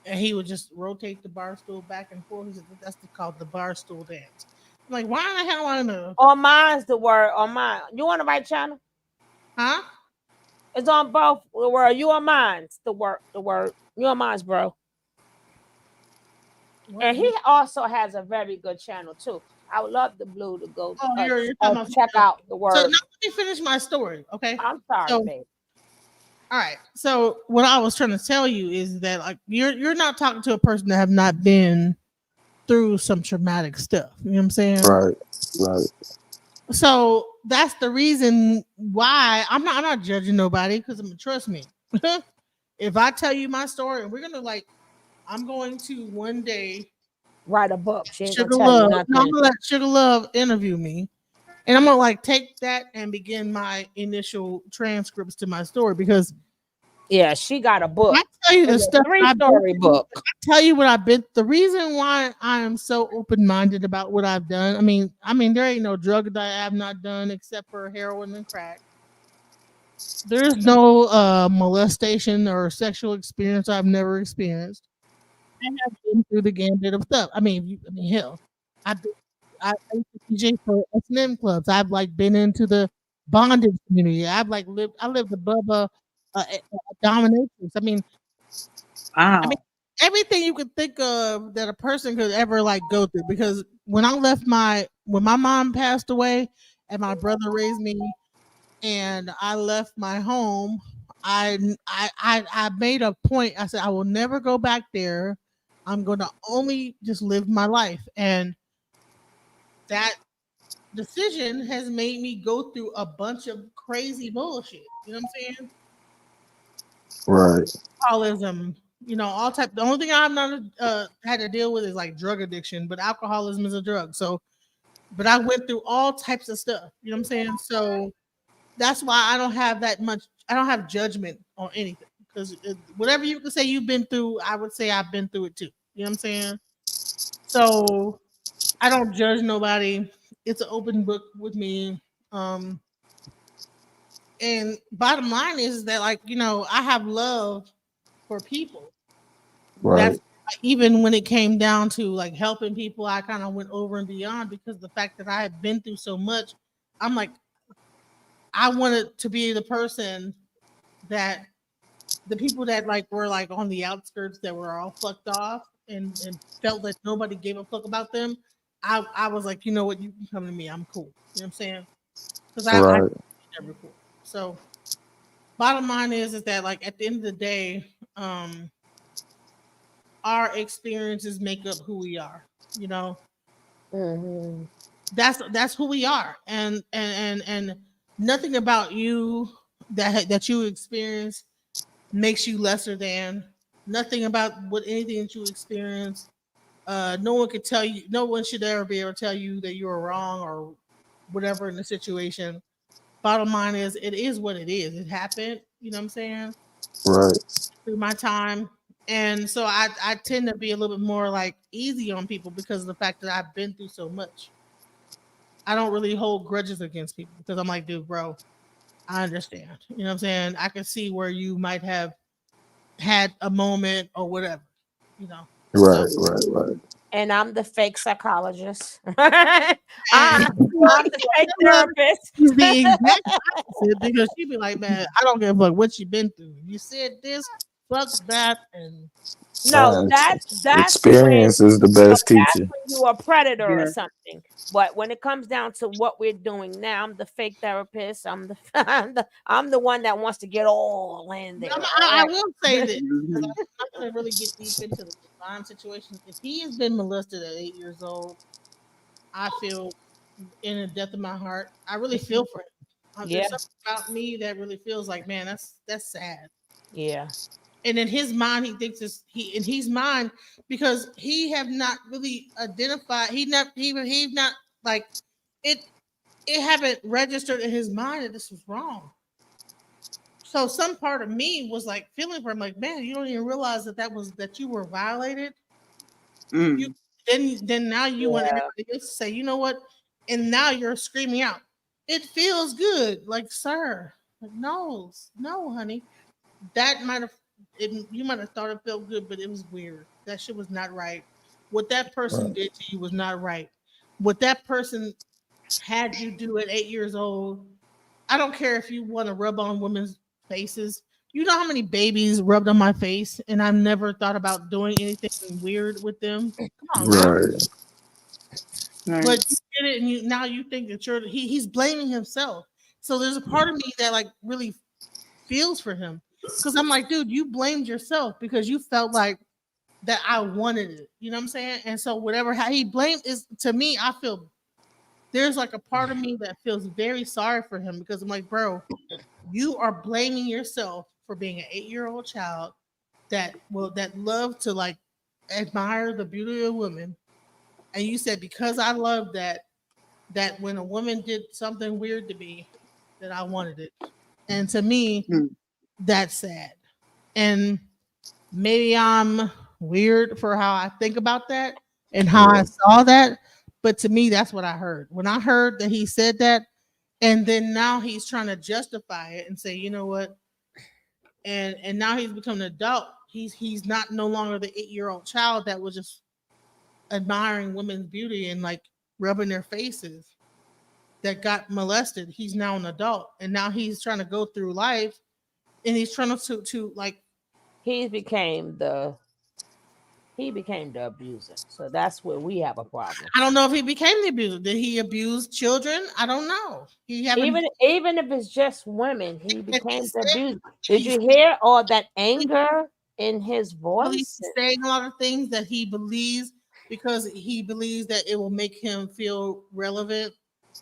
Speaker 3: and he would just rotate the bar stool back and forth. He said, that's called the bar stool dance. I'm like, why the hell I know?
Speaker 6: On mine's the word. On mine, you on the right channel?
Speaker 3: Huh?
Speaker 6: It's on both the word. You on mine's the word. The word. You're mine's, bro.
Speaker 3: What?
Speaker 6: And he also has a very good channel too. I would love the blue to go
Speaker 3: Oh, you're talking about
Speaker 6: check out the
Speaker 3: so now
Speaker 6: word.
Speaker 3: let me finish my story, okay?
Speaker 6: I'm sorry,
Speaker 3: So
Speaker 6: babe.
Speaker 3: all right. So what I was trying to tell you is that like you're not talking to a person that have not been through some traumatic stuff. You know what I'm saying?
Speaker 1: Right. Right.
Speaker 3: So that's the reason why I'm not judging nobody because trust me. If I tell you my story and we're gonna like I'm going to one day
Speaker 6: Write a book. She ain't gonna
Speaker 3: Sugar
Speaker 6: tell you
Speaker 3: Love. No, I'm
Speaker 6: nothing.
Speaker 3: gonna let Sugar Love interview me. And I'm gonna like take that and begin my initial transcripts to my story because
Speaker 6: Yeah, she got a book.
Speaker 3: I tell you the
Speaker 6: It's a
Speaker 3: stuff that I've been
Speaker 6: three-story
Speaker 3: through.
Speaker 6: book.
Speaker 3: I tell you what I've been. The reason why I am so open minded about what I've done. I mean, there ain't no drug that I have not done except for heroin and crack. There's no molestation or sexual experience I've never experienced. I have been through the gambit of stuff. Hell, I've been, I used to DJ for S&M clubs. I've like been into the bondage community. I lived above a dominatrix. I mean,
Speaker 8: Wow.
Speaker 3: everything you could think of that a person could ever like go through. Because when my mom passed away and my brother raised me, and I left my home, I made a point. I said I will never go back there. I'm gonna only just live my life, and that decision has made me go through a bunch of crazy bullshit. You know what I'm saying?
Speaker 1: Right.
Speaker 3: Alcoholism, all type. The only thing I've not had to deal with is like drug addiction, but alcoholism is a drug. So, but I went through all types of stuff. You know what I'm saying? So that's why I don't have that much. I don't have judgment on anything because whatever you can say you've been through, I would say I've been through it too. You know what I'm saying? So I don't judge nobody. It's an open book with me. Um, and bottom line is that like I have love for people.
Speaker 1: Right.
Speaker 3: That's even when it came down to like helping people, I kind of went over and beyond because the fact that I had been through so much, I'm like, I wanted to be the person that the people that like were like on the outskirts that were all fucked off and felt that nobody gave a fuck about them. I was like, you know what, you can come to me, I'm cool. You know what I'm saying? Because I
Speaker 1: Right.
Speaker 3: did that before. So bottom line is that like at the end of the day, our experiences make up who we are. You know,
Speaker 6: Hmm.
Speaker 3: that's who we are, and nothing about you that you experience makes you lesser than. Nothing about what anything that you experience. No one could tell you. No one should ever be able to tell you that you were wrong or whatever in the situation. Bottom line is, it is what it is. It happened. You know what I'm saying?
Speaker 1: Right.
Speaker 3: Through my time. And so I tend to be a little bit more like easy on people because of the fact that I've been through so much. I don't really hold grudges against people because I'm like, dude, bro, I understand. You know what I'm saying? I can see where you might have had a moment or whatever, you know. So
Speaker 1: Right. Right. Right.
Speaker 6: And I'm the fake psychologist. I,
Speaker 3: and
Speaker 6: I'm the fake therapist.
Speaker 3: she's the exact opposite because she'd be like, man, I don't give a fuck what you been through. You said this, fuck that, and
Speaker 6: No,
Speaker 1: Man,
Speaker 6: that's when
Speaker 1: experience is the best teacher.
Speaker 6: you're a predator or
Speaker 8: Yeah.
Speaker 6: something. But when it comes down to what we're doing now, I'm the fake therapist. I'm the I'm the one that wants to get all in
Speaker 3: but
Speaker 6: there. All
Speaker 3: I
Speaker 6: right.
Speaker 3: will say this because
Speaker 8: Mhm.
Speaker 3: I'm not going to really get deep into the divine situation. If he has been molested at 8 years old, I feel in the depth of my heart, I really feel for him.
Speaker 6: Yeah,
Speaker 3: There's something about me that really feels like, man, that's sad.
Speaker 6: yeah,
Speaker 3: And in his mind, he thinks it's he in his mind because he have not really identified. He not like it. It haven't registered in his mind that this was wrong. So some part of me was like feeling for him, like, man, you don't even realize that you were violated. You
Speaker 8: Mm.
Speaker 3: then now you want
Speaker 6: yeah.
Speaker 3: everybody else to say, you know what? And now you're screaming out. It feels good, like, sir. Like, no, no, honey. That might have you might have thought it felt good, but it was weird. That shit was not right. What that person
Speaker 1: Right.
Speaker 3: did to you was not right. What that person had you do at 8 years old, I don't care if you want to rub on women's faces. You know how many babies rubbed on my face, and I never thought about doing anything weird with them. Come on now.
Speaker 1: Right.
Speaker 8: Right.
Speaker 3: But you did it, and now you think that he's blaming himself. So there's a part of me that like really feels for him because I'm like, dude, you blamed yourself because you felt like that I wanted it. You know what I'm saying? And so whatever how he blamed is to me, I feel there's like a part of me that feels very sorry for him because I'm like, bro, you are blaming yourself for being an 8-year-old child that love to like admire the beauty of women. And you said because I love that when a woman did something weird to me, that I wanted it. And to me,
Speaker 8: Mm.
Speaker 3: that's sad. And maybe I'm weird for how I think about that and how I
Speaker 1: Yeah.
Speaker 3: saw that. But to me, that's what I heard. When I heard that he said that, and then now he's trying to justify it and say, you know what? And now he's become an adult. He's not no longer the 8-year-old child that was just admiring women's beauty and like rubbing their faces that got molested. He's now an adult, and now he's trying to go through life, and he's trying to like.
Speaker 6: He became the abuser. So that's where we have a problem.
Speaker 3: I don't know if he became the abuser. Did he abuse children? I don't know. He haven't.
Speaker 6: Even if it's just women, he
Speaker 3: And
Speaker 6: became the abuser. Did you hear all that anger in his voice?
Speaker 3: He's saying a lot of things that he believes because he believes that it will make him feel relevant.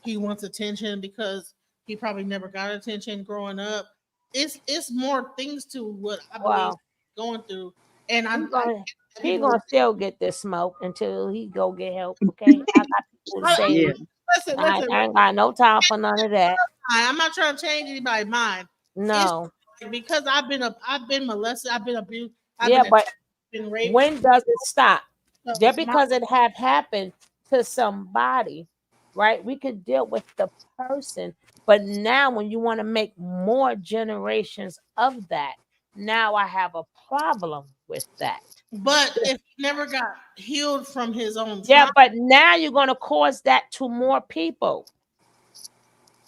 Speaker 3: He wants attention because he probably never got attention growing up. It's more things to what I believe
Speaker 6: Wow.
Speaker 3: going through, and
Speaker 6: He
Speaker 3: I
Speaker 6: gonna he
Speaker 3: people.
Speaker 6: gonna still get this smoke until he go get help. Okay, I got people to say
Speaker 8: Yeah.
Speaker 3: Listen,
Speaker 6: I ain't got no time for none of that.
Speaker 3: I'm not trying to change anybody's mind. It's
Speaker 6: No.
Speaker 3: because I've been molested, I've been abused, I've
Speaker 6: Yeah, but
Speaker 3: been raped.
Speaker 6: when does it stop?
Speaker 3: So
Speaker 6: Just
Speaker 3: my
Speaker 6: because it have happened to somebody, right? We could deal with the person, but now when you want to make more generations of that, now I have a problem with that.
Speaker 3: but if he never got healed from his own
Speaker 6: Yeah,
Speaker 3: trauma,
Speaker 6: but now you're going to cause that to more people.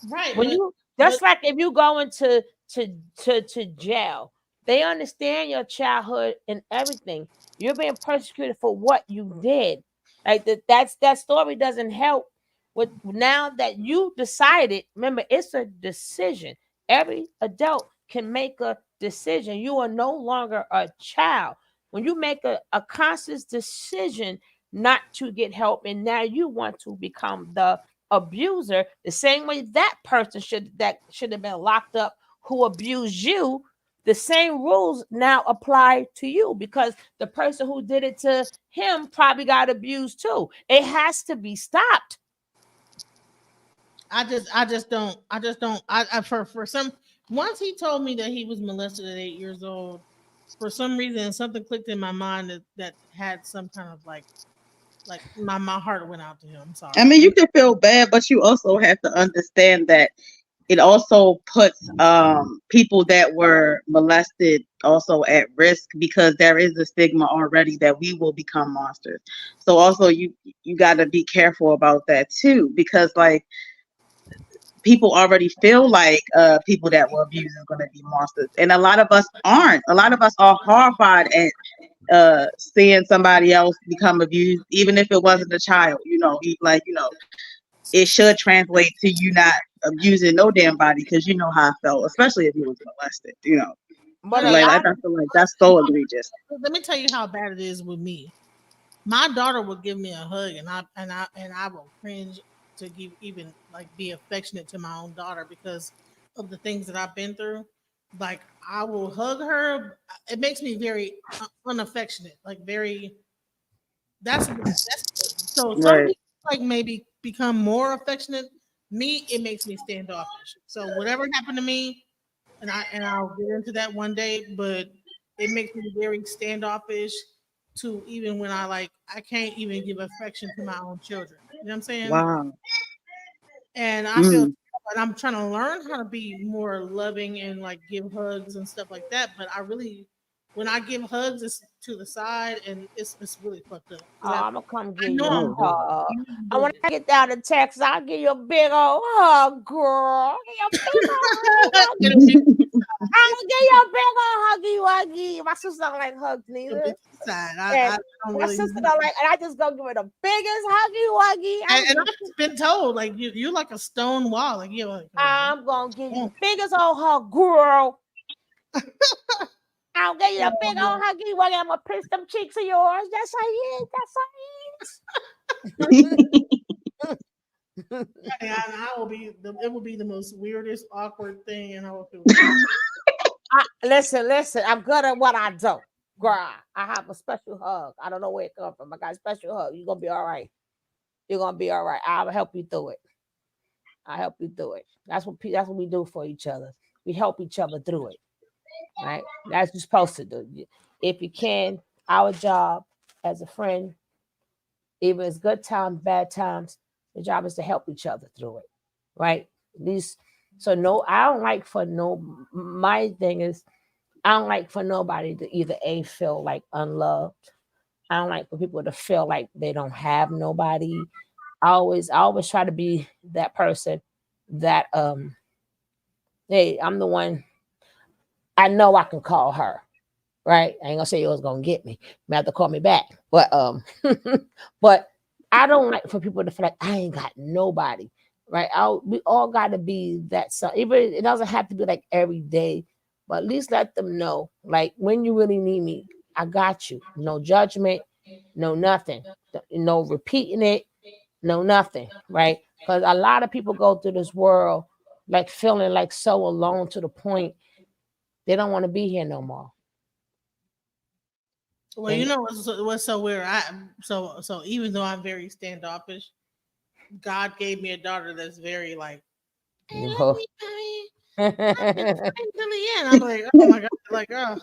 Speaker 3: right?
Speaker 6: When you
Speaker 3: But
Speaker 6: just like if you go into to jail, they understand your childhood and everything. You're being persecuted for what you did. Like that story doesn't help with now that you decided. Remember, it's a decision. Every adult can make a decision. You are no longer a child. When you make a conscious decision not to get help, and now you want to become the abuser, the same way that person should have been locked up who abused you, the same rules now apply to you because the person who did it to him probably got abused too. It has to be stopped.
Speaker 3: for some once he told me that he was molested at 8 years old, for some reason something clicked in my mind that had some kind of like my heart went out to him. I'm
Speaker 8: I
Speaker 3: sorry.
Speaker 8: mean, you can feel bad, but you also have to understand that it also puts people that were molested also at risk because there is a stigma already that we will become monsters. So also you got to be careful about that too because like people already feel like people that were abused are going to be monsters, and a lot of us aren't. A lot of us are horrified at seeing somebody else become abused, even if it wasn't a child. Like it should translate to you not abusing no damn body because you know how I felt, especially if you was molested.
Speaker 6: But a
Speaker 3: Honey,
Speaker 8: Like I
Speaker 6: lot
Speaker 8: feel like that's so egregious.
Speaker 3: let me tell you how bad it is with me. My daughter will give me a hug, and I will cringe to give even like be affectionate to my own daughter because of the things that I've been through. Like I will hug her. It makes me very unaffectionate. Like very. That's so. Some
Speaker 8: Right.
Speaker 3: people like maybe become more affectionate. Me, it makes me standoffish. So whatever happened to me, and I'll get into that one day, but it makes me very standoffish to even when I can't even give affection to my own children. You know what I'm saying?
Speaker 8: Wow.
Speaker 3: And I feel
Speaker 8: Mm.
Speaker 3: and I'm trying to learn how to be more loving and like give hugs and stuff like that. But I really when I give hugs it's to the side and it's really fucked up. Because
Speaker 6: I'm gonna come
Speaker 3: I
Speaker 6: give
Speaker 3: know
Speaker 6: you a
Speaker 3: I'm doing
Speaker 8: Oh.
Speaker 6: hug.
Speaker 3: I know I'm
Speaker 6: And when
Speaker 3: doing
Speaker 6: I get down to Texas, I'll give you a big old hug, girl. Give you a big old hug.
Speaker 3: it.
Speaker 6: I'll give you a big old huggy wuggy. My sister don't like hugs neither.
Speaker 3: Side.
Speaker 6: And
Speaker 3: I don't
Speaker 6: my
Speaker 3: really.
Speaker 6: sister don't like, and I just go give her the biggest huggy wuggy.
Speaker 3: And I've been told like you're like a stone wall. Like you're like.
Speaker 6: I'm gonna give you the biggest old hug, girl. I'll give you the big old huggy wuggy. I'm gonna pinch them cheeks of yours. That's how it is. That's how it is.
Speaker 3: I will be. It will be the most weirdest, awkward thing, and I will feel.
Speaker 6: Listen. I'm good at what I do, girl. I have a special hug. I don't know where it comes from. I got a special hug. You're gonna be all right. You're gonna be all right. I'll help you through it. I'll help you through it. That's what we do for each other. We help each other through it. Right? That's what you're supposed to do. If you can, our job as a friend, even it's good times, bad times, the job is to help each other through it. Right? At least so no, I don't like for no my thing is I don't like for nobody to either feel like unloved. I don't like for people to feel like they don't have nobody. I always try to be that person that hey, I'm the one I know I can call her. Right? I ain't gonna say you was gonna get me. You may have to call me back. But but I don't like for people to feel like I ain't got nobody. Right? We all gotta be that even it doesn't have to be like every day, but at least let them know. Like when you really need me, I got you. No judgment, no nothing. No repeating it, no nothing. Right? Because a lot of people go through this world like feeling like so alone to the point they don't want to be here no more.
Speaker 3: Well, you know what's so weird. So even though I'm very standoffish, God gave me a daughter that's very like, hey, let me until the end. I'm like, oh my god, like, oh,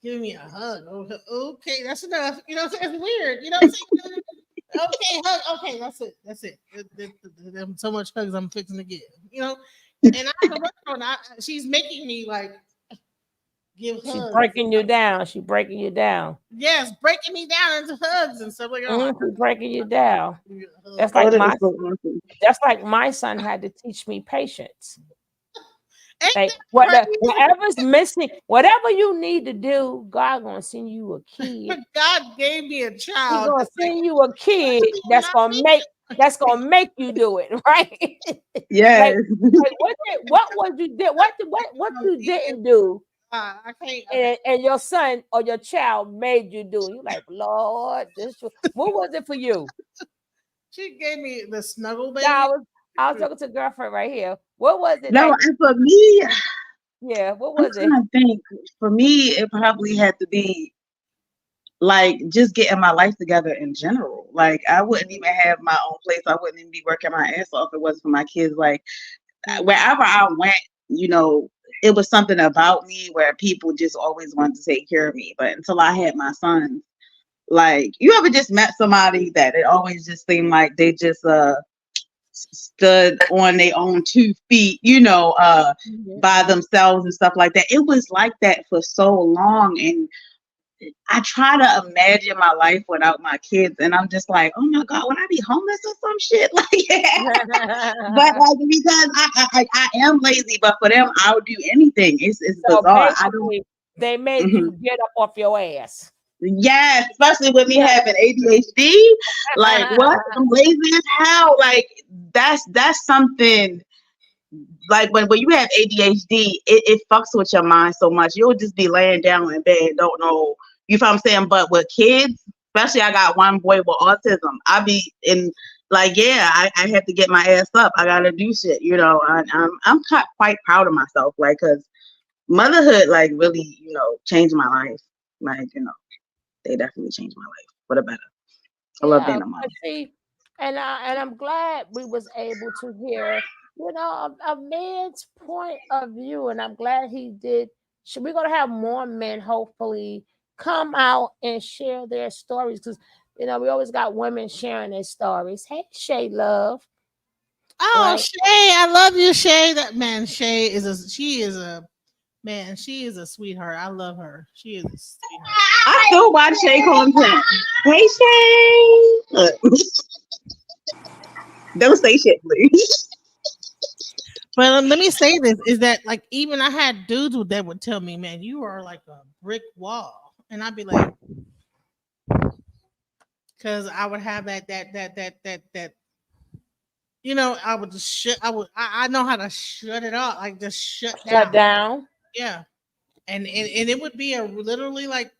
Speaker 3: give me a hug. Okay, that's enough. You know what I'm saying? It's weird. You know what I'm saying? Okay, hug. Okay, that's it. There's so much hugs I'm fixing to give. You know, and I have to work on. She's making me like give hugs.
Speaker 6: She's breaking you down. She's breaking you down.
Speaker 3: Yes, breaking me down into hugs and stuff like that.
Speaker 6: She's breaking you down. That's like that's like my son had to teach me patience. Like whatever's missing, whatever you need to do, God gonna send you a kid.
Speaker 3: God gave me a child.
Speaker 6: He's gonna send you a kid that's gonna make you do it, right?
Speaker 8: Yes.
Speaker 6: like what was you did? What you didn't do?
Speaker 3: I can't.
Speaker 6: And your son or your child made you do. You like, Lord, what was it for you?
Speaker 3: She gave me the snuggle baby.
Speaker 6: I was talking to a girlfriend right here. What was it?
Speaker 8: No, and for me,
Speaker 6: yeah, what was it?
Speaker 8: I think for me, it probably had to be like just getting my life together in general. Like I wouldn't even have my own place. I wouldn't even be working my ass off if it wasn't for my kids. Like wherever I went, you know, it was something about me where people just always wanted to take care of me. But until I had my sons, like you ever just met somebody that it always just seemed like they just stood on their own 2 feet, you know, by themselves and stuff like that. It was like that for so long. And I try to imagine my life without my kids, and I'm just like, oh my God, would I be homeless or some shit? Like, yeah. But like because I am lazy, but for them, I'll do anything. It's
Speaker 6: so
Speaker 8: bizarre.
Speaker 6: They made you get up off your ass.
Speaker 8: Yes, especially with me having ADHD. Like, what? I'm lazy as hell. Like, that's something. Like when you have ADHD, it fucks with your mind so much. You'll just be laying down in bed, don't know. You know what I'm saying? But with kids, especially I got one boy with autism. I be in like, yeah, I have to get my ass up. I gotta do shit. You know, I'm quite proud of myself. Like, cause motherhood, like, really, you know, changed my life. Like, you know, they definitely changed my life for the better. I love being a mom.
Speaker 6: See, and I'm glad we was able to hear, you know, a man's point of view, and I'm glad he did. We're gonna have more men, hopefully, come out and share their stories because you know we always got women sharing their stories. Hey, Shay, love.
Speaker 3: Oh, right? Shay, I love you, Shay. That man, Shay is a sweetheart. I love her. She is a sweetheart.
Speaker 8: I still watch Shay content. Hey, Shay. Don't say shit, please.
Speaker 3: But let me say this is that like even I had dudes that would tell me, man, you are like a brick wall. And I'd be like, because I would have that I would just I know how to shut it off, like just shut
Speaker 6: Shut
Speaker 3: down.
Speaker 6: down.
Speaker 3: Yeah. And it would be a literally like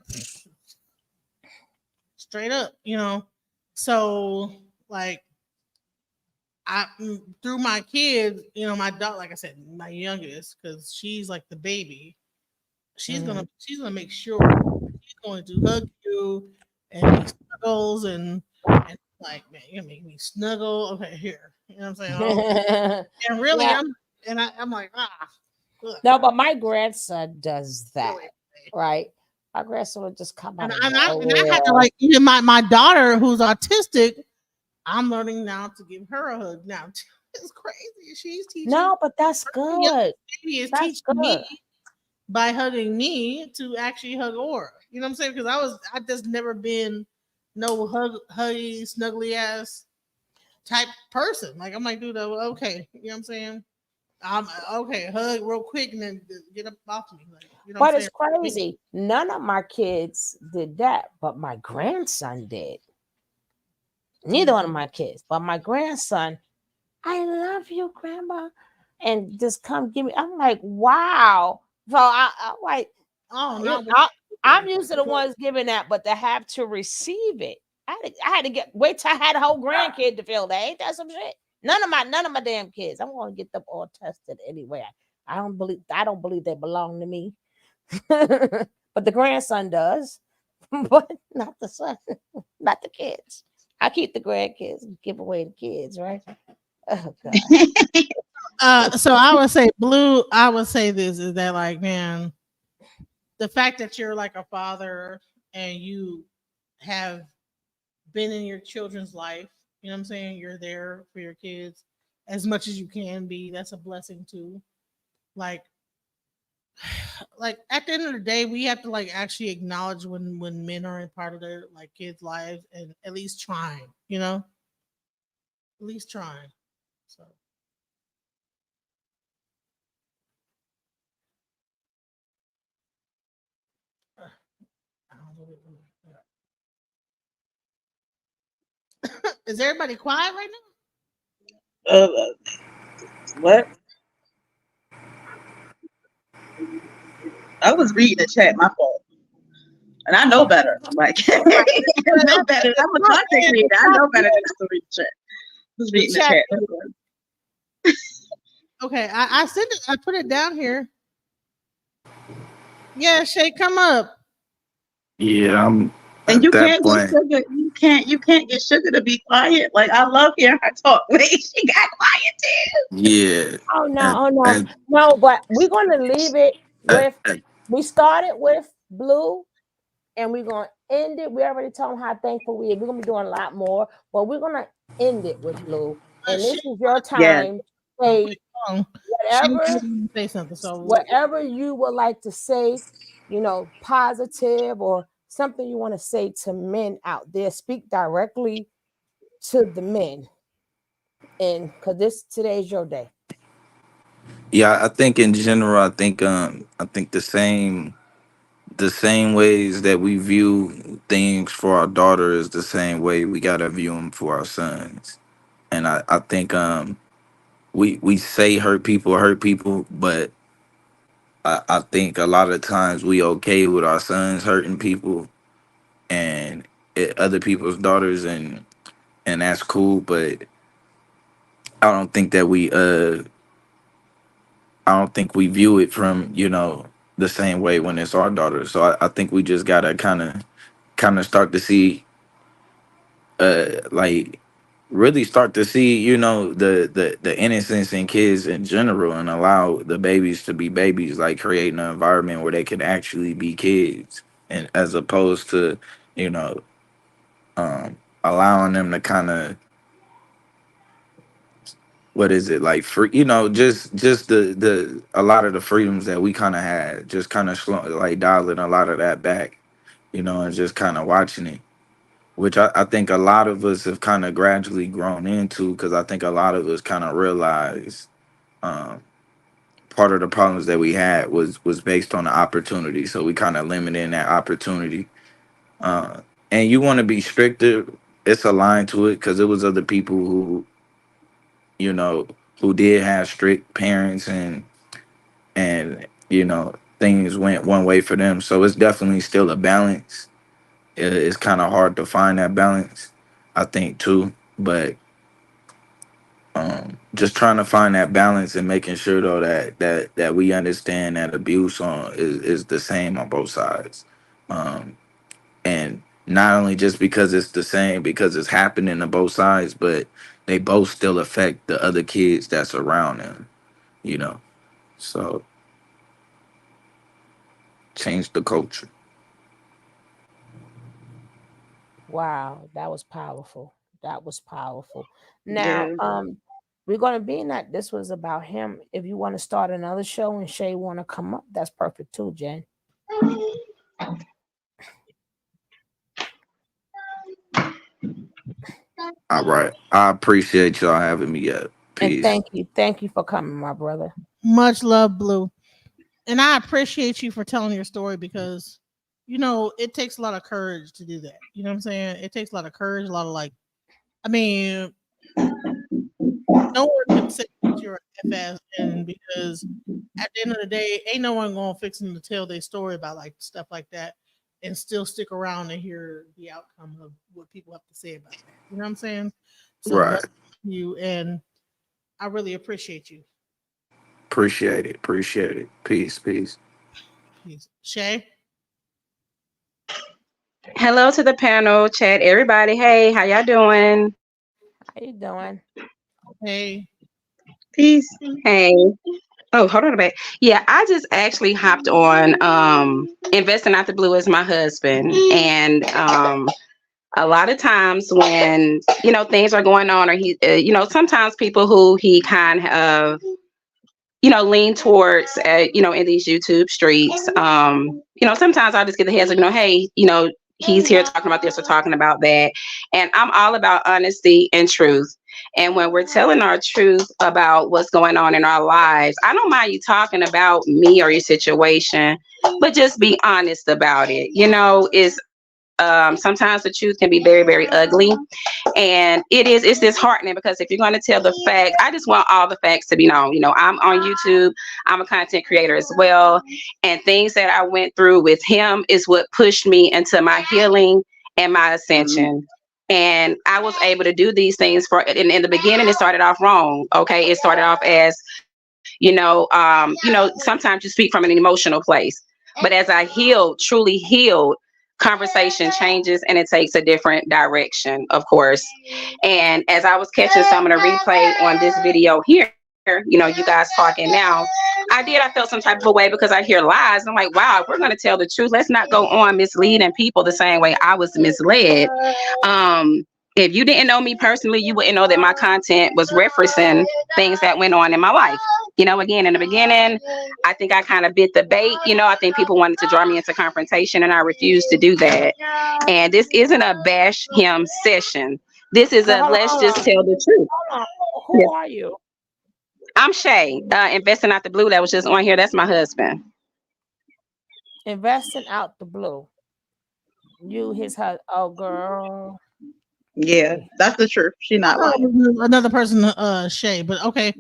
Speaker 3: straight up. So like through my kids, my daughter, like I said, my youngest, because she's like the baby.
Speaker 6: Mhm.
Speaker 3: She's gonna make sure she's going to hug you and be snuggles and like, man, you're gonna make me snuggle. Okay, here. You know what I'm saying? Oh, and really,
Speaker 6: Yeah.
Speaker 3: I'm like, ugh,
Speaker 6: No, but my grandson does
Speaker 3: get
Speaker 6: that,
Speaker 3: away from me.
Speaker 6: right? My grandson would just come out
Speaker 3: And,
Speaker 6: of
Speaker 3: and I had to
Speaker 6: nowhere.
Speaker 3: like even my daughter who's autistic. I'm learning now to give her a hug now. It's crazy. She's teaching
Speaker 6: No, but that's
Speaker 3: her young
Speaker 6: good.
Speaker 3: baby is
Speaker 6: That's
Speaker 3: teaching
Speaker 6: good.
Speaker 3: me by hugging me to actually hug Aura. You know what I'm saying? Because I just never been no huggy, snuggly ass type person. Like I'm like, dude, okay, you know what I'm saying? Okay, hug real quick and then get up off me. Like, you know what I'm
Speaker 6: But
Speaker 3: saying?
Speaker 6: it's crazy. None of my kids did that, but my grandson did. Neither
Speaker 3: Yeah.
Speaker 6: one of my kids, but my grandson, I love you, grandma. And just come give me. I'm like, wow. So I'm like,
Speaker 3: Oh,
Speaker 6: you-
Speaker 3: not with
Speaker 6: I, I'm
Speaker 3: her.
Speaker 6: used to the ones giving that, but to have to receive it, I had to wait till I had a whole grandkid to feel that. Ain't that some shit? None of my damn kids. I'm gonna get them all tested anyway. I don't believe they belong to me. But the grandson does, but not the son, not the kids. I keep the grandkids and give away the kids, right? Oh God.
Speaker 3: So I would say blue. I would say this is that like, man, the fact that you're like a father and you have been in your children's life, you know what I'm saying? You're there for your kids as much as you can be. That's a blessing too. Like like at the end of the day, we have to like actually acknowledge when men are in part of their like kids' lives and at least trying, at least trying. So I don't know is everybody quiet right
Speaker 8: Uh, what? I was reading the chat. My fault. And I know better. I'm like, I know better. I'm a
Speaker 3: now?
Speaker 8: content creator. I know better than to read the chat. I was
Speaker 3: The
Speaker 8: reading the
Speaker 3: chat.
Speaker 8: chat. That's what.
Speaker 3: Okay, I sent it. I put it down here. Yeah, Shay, come up.
Speaker 1: Yeah, I'm
Speaker 8: And
Speaker 1: at
Speaker 8: you
Speaker 1: that
Speaker 8: can't get
Speaker 1: point.
Speaker 8: sugar. You can't get sugar to be quiet. Like I love hearing her talk. Wait, she got quiet too.
Speaker 1: Yeah,
Speaker 6: Oh no,
Speaker 1: at
Speaker 6: oh no,
Speaker 1: at,
Speaker 6: no. But we're gonna leave it with.
Speaker 1: at
Speaker 6: We started with blue, and we're gonna end it. We already told them how thankful we are. We're gonna be doing a lot more, but we're gonna end it with blue. And
Speaker 3: She
Speaker 6: this is your
Speaker 8: Yeah.
Speaker 6: time. Say
Speaker 3: wrong. She
Speaker 6: whatever,
Speaker 3: didn't say something. So
Speaker 6: whatever you would like to say. Positive or something you want to say to men out there. Speak directly to the men, and because this today's your day.
Speaker 1: yeah, I think in general, I think the same ways that we view things for our daughter is the same way we gotta view them for our sons. And I think we say hurt people, but I think a lot of times we okay with our sons hurting people and other people's daughters, and that's cool. But I don't think that I don't think we view it from the same way when it's our daughter. So I think we just gotta kind of start to see like really start to see the innocence in kids in general and allow the babies to be babies, like creating an environment where they can actually be kids, and as opposed to you know allowing them to kind of, what is it, like free, just the a lot of the freedoms that we kind of had, just kind of slow, like dialing a lot of that back, and just kind of watching it, which I think a lot of us have kind of gradually grown into, because I think a lot of us kind of realize part of the problems that we had was based on the opportunity. So we kind of limited that opportunity. Uh, and you want to be stricter. It's aligned to it because it was other people who, you know, who did have strict parents, and things went one way for them. So it's definitely still a balance. It's kind of hard to find that balance, I think too. But just trying to find that balance and making sure though that we understand that abuse is the same on both sides. Um, and not only just because it's the same because it's happening on both sides, but they both still affect the other kids that's around them. You know, so change the culture.
Speaker 6: Wow, that was powerful. That was powerful. Now,
Speaker 8: Yeah.
Speaker 6: we're gonna be in that this was about him. If you want to start another show and Shay want to come up, that's perfect too, Jen.
Speaker 1: All right, I appreciate y'all having me. Up,
Speaker 6: And
Speaker 1: peace.
Speaker 6: thank you for coming, my brother.
Speaker 3: Much love, Blue. And I appreciate you for telling your story because, it takes a lot of courage to do that. You know what I'm saying? It takes a lot of courage, a lot of like, I mean, no one can say that you're a FS because at the end of the day, ain't no one gonna fix them to tell their story about like stuff like that and still stick around and hear the outcome of what people have to say about that. You know what I'm saying? So
Speaker 1: Right,
Speaker 3: that's you, and I really appreciate you.
Speaker 1: appreciate it. Appreciate it. Peace, peace.
Speaker 3: Peace. Shay,
Speaker 12: Hello to the panel, chat, everybody. Hey, how y'all doing?
Speaker 6: How you doing?
Speaker 3: hey,
Speaker 8: Peace.
Speaker 12: Hey. Oh, hold on a bit. Yeah, I just actually hopped on investing out the blue as my husband. And a lot of times when, things are going on or sometimes people who he kind of lean towards, in these YouTube streets. Sometimes I'll just get the heads up, hey, he's here talking about this or talking about that. And I'm all about honesty and truth. And when we're telling our truth about what's going on in our lives, I don't mind you talking about me or your situation, but just be honest about it. Is sometimes the truth can be very, very ugly, and it's disheartening because if you're going to tell the facts, I just want all the facts to be known. I'm on YouTube, I'm a content creator as well, and things that I went through with him is what pushed me into my healing and my ascension. And I was able to do these things in the beginning. It started off wrong. Okay, it started off as sometimes you speak from an emotional place, but as I healed, truly healed, conversation changes and it takes a different direction, of course. And as I was catching some of the replay on this video here, you guys talking now, I felt some type of a way because I hear lies. I'm like, wow, if we're going to tell the truth, let's not go on misleading people the same way I was misled. If you didn't know me personally, you wouldn't know that my content was referencing things that went on in my life. Again, in the beginning, I think I kind of bit the bait. I think people wanted to draw me into confrontation and I refused to do that. And this isn't a bash him session. This is
Speaker 6: So
Speaker 12: a let's just tell the truth.
Speaker 6: hold on.
Speaker 12: Yes.
Speaker 6: Who are you?
Speaker 12: I'm Shay, investing out the blue that was just on here. That's my husband.
Speaker 6: Investing out the blue. You his husband. Oh girl.
Speaker 8: Yeah, that's the truth. She not lying.
Speaker 3: oh, another person, Shay, but okay,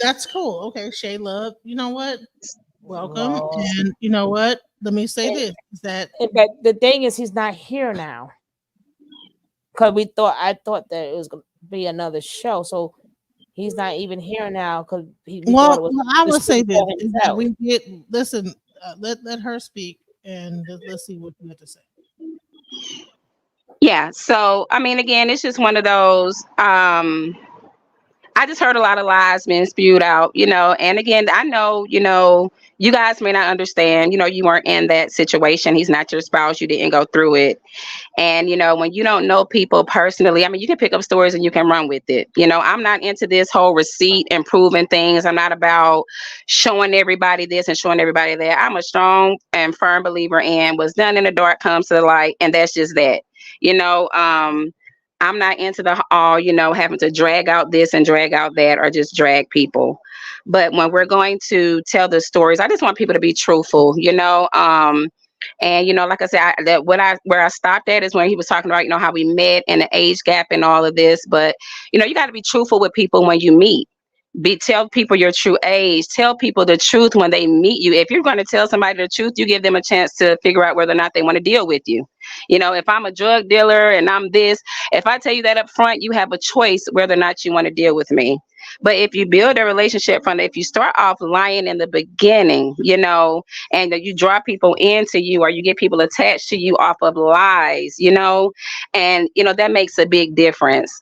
Speaker 3: that's cool. Okay, Shay, love. You know what? Welcome,
Speaker 6: Lord.
Speaker 3: and you know what? Let me say this: is that
Speaker 6: But the thing is, he's not here now. Because I thought that it was gonna be another show. So he's not even here now because we thought it was
Speaker 3: I
Speaker 6: to
Speaker 3: will say
Speaker 6: speak
Speaker 3: this:
Speaker 6: for
Speaker 3: is that
Speaker 6: himself.
Speaker 3: we did listen. Let her speak, and let's see what you have to say.
Speaker 12: Yeah. So, I mean, again, it's just one of those. I just heard a lot of lies being spewed out, and again, I know, you guys may not understand, you weren't in that situation. He's not your spouse. You didn't go through it. And, when you don't know people personally, I mean, you can pick up stories and you can run with it. I'm not into this whole receipt and proving things. I'm not about showing everybody this and showing everybody that. I'm a strong and firm believer in what's done in the dark comes to the light. And that's just that, you know, um, I'm not into the all, having to drag out this and drag out that or just drag people. But when we're going to tell the stories, I just want people to be truthful, and like I said, where I stopped at is when he was talking about how we met and the age gap and all of this. But you got to be truthful with people when you meet. Tell people your true age. Tell people the truth when they meet you. If you're going to tell somebody the truth, you give them a chance to figure out whether or not they want to deal with you. If I'm a drug dealer and I'm this, if I tell you that up front, you have a choice whether or not you want to deal with me. But if you build a relationship if you start off lying in the beginning, and that you draw people into you, or you get people attached to you off of lies, and that makes a big difference.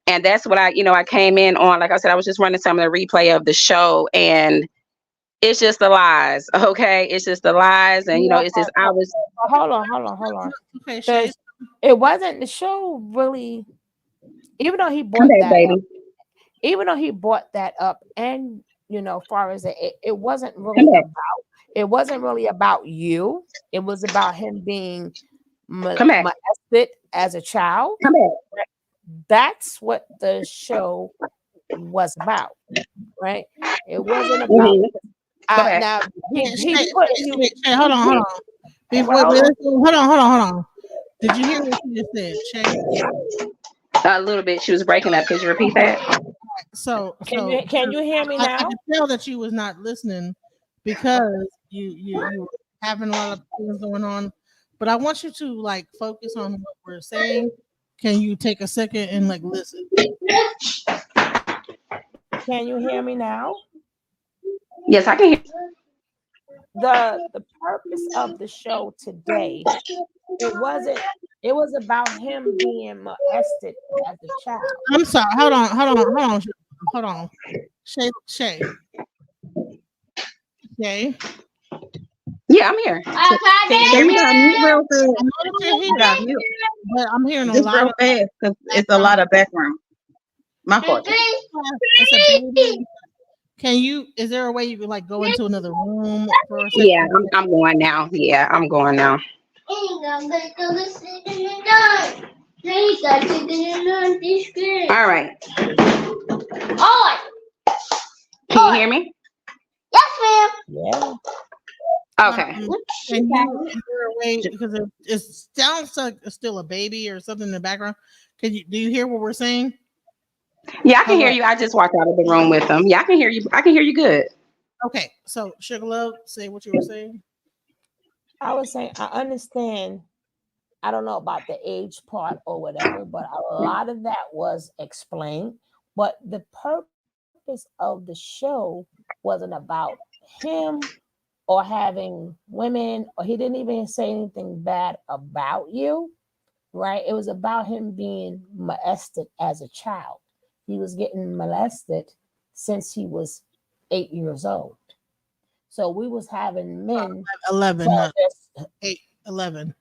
Speaker 12: And that's what I came in on. Like I said, I was just running some of the replay of the show, and it's just the lies. Okay, it's just the lies, and it's just I was.
Speaker 6: Hold on.
Speaker 3: Okay, Shay.
Speaker 6: It wasn't the show really, even though he
Speaker 12: Come
Speaker 6: brought
Speaker 12: back,
Speaker 6: that up,
Speaker 12: baby.
Speaker 6: and far as it wasn't
Speaker 12: Come
Speaker 6: really
Speaker 12: back.
Speaker 6: it wasn't really about you. It was about him being
Speaker 12: Come back.
Speaker 6: molested as a child.
Speaker 12: Come back.
Speaker 6: That's what the show was about, right? It wasn't about
Speaker 12: Mhm. Go back.
Speaker 6: now he
Speaker 3: Shay,
Speaker 6: put
Speaker 3: Shay,
Speaker 6: you.
Speaker 3: Shay, Shay, hold on. Hold on. Did you hear what she just said, Shay?
Speaker 12: A little bit. She was breaking up. Could you repeat that?
Speaker 3: So
Speaker 6: Can you hear me
Speaker 3: I
Speaker 6: now?
Speaker 3: could tell that you was not listening because you were having a lot of things going on. But I want you to focus on what we're saying. Can you take a second and listen?
Speaker 6: Can you hear me now?
Speaker 12: Yes, I can hear.
Speaker 6: The purpose of the show today, it was about him being molested as a child.
Speaker 3: I'm sorry. Hold on. Shay.
Speaker 12: Yeah, I'm here.
Speaker 8: Can we got mute real fast?
Speaker 3: I know that you're
Speaker 8: You got
Speaker 3: here,
Speaker 8: mute
Speaker 3: but I'm hearing a
Speaker 8: just
Speaker 3: lot
Speaker 8: real
Speaker 3: of
Speaker 8: fast because it's a lot of background. My fault.
Speaker 3: it's a baby. Is there a way you could go into another room for a second?
Speaker 12: Yeah, I'm going now. Yeah, I'm going now. All right. Can you hear me?
Speaker 6: Yeah.
Speaker 12: Okay.
Speaker 3: Is there a way, because it sounds like it's still a baby or something in the background? Do you hear what we're saying?
Speaker 12: Yeah, I can hear you. I just walked out of the room with them. Yeah, I can hear you. I can hear you good.
Speaker 3: Okay, so Sugar Love, say what you were saying.
Speaker 6: I was saying I understand. I don't know about the age part or whatever, but a lot of that was explained. But the purpose of the show wasn't about him or having women, or he didn't even say anything bad about you, right? It was about him being molested as a child. He was getting molested since he was 8 years old. So we was having men
Speaker 3: 11,
Speaker 6: tell
Speaker 3: not
Speaker 6: this
Speaker 3: 8, 11.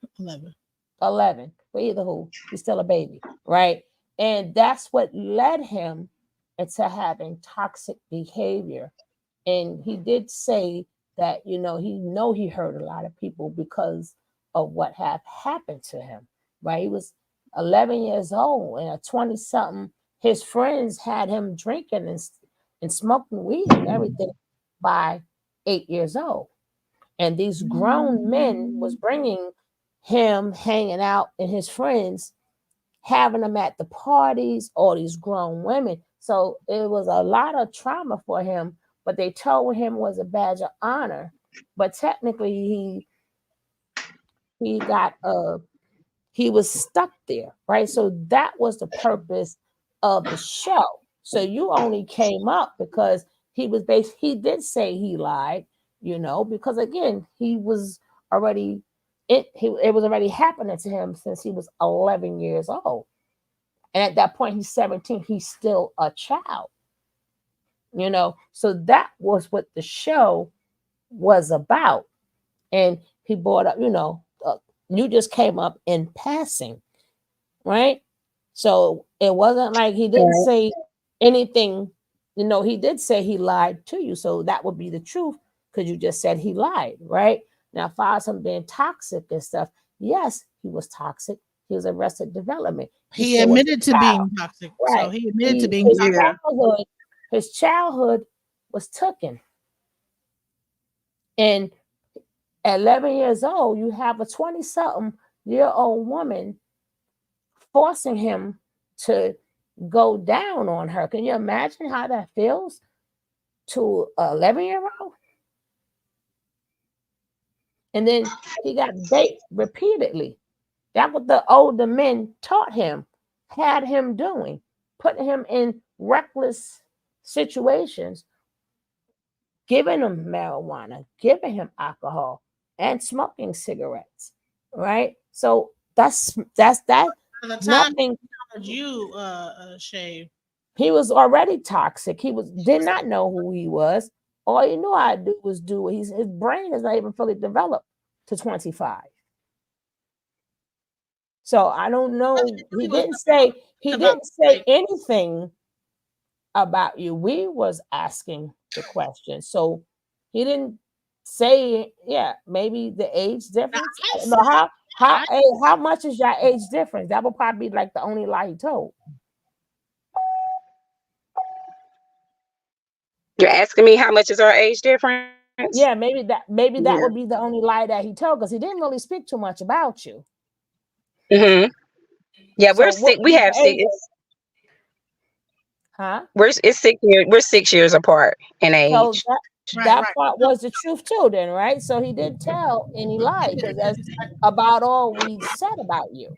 Speaker 6: 11, but either who, he's still a baby, right? And that's what led him into having toxic behavior. And he did say that, he hurt a lot of people because of what have happened to him, right? He was 11 years old and a 20 something. His friends had him drinking and smoking weed and everything by 8 years old. And these grown men was bringing him hanging out and his friends having them at the parties, all these grown women. So it was a lot of trauma for him, but they told him it was a badge of honor. But technically he was stuck there, right? So that was the purpose of the show. So you only came up because he did say he lied, because again, he was already it was already happening to him since he was 11 years old. And at that point, he's 17, he's still a child, So that was what the show was about. And he brought up, you just came up in passing, right? So it wasn't like he didn't say anything, he did say he lied to you. So that would be the truth because you just said he lied, right? Now, as far as him being toxic and stuff, yes, he was toxic. He was arrested development.
Speaker 3: He admitted to being toxic.
Speaker 6: Right.
Speaker 3: So he admitted to being toxic.
Speaker 6: His childhood
Speaker 5: was taken. And at 11 years old, you have a 20-something-year-old woman forcing him to go down on her. Can you imagine how that feels to an 11-year-old? And then he got raped repeatedly. That's what the older men taught him, had him doing, putting him in reckless situations, giving him marijuana, giving him alcohol, and smoking cigarettes. Right? So that's that.
Speaker 3: By the time
Speaker 5: Nothing.
Speaker 3: you, Shay,
Speaker 5: He was already toxic. He did not know who he was. All he knew how to do was do it. His brain is not even fully developed to 25. So I don't know. He didn't say anything about you. We was asking the question. So he didn't say, yeah, maybe the age difference. I don't know how much is your age difference? That would probably be like the only lie he told.
Speaker 12: You're asking me how much is our age difference?
Speaker 5: Yeah, maybe that would be the only lie that he told, because he didn't really speak too much about you.
Speaker 12: Mm-hmm. Yeah,
Speaker 5: So
Speaker 12: we have six.
Speaker 5: Huh?
Speaker 12: It's 6 years. We're 6 years apart in age.
Speaker 5: So that part was the truth too, then, right? So he didn't tell any lie, because that's about all we said about you.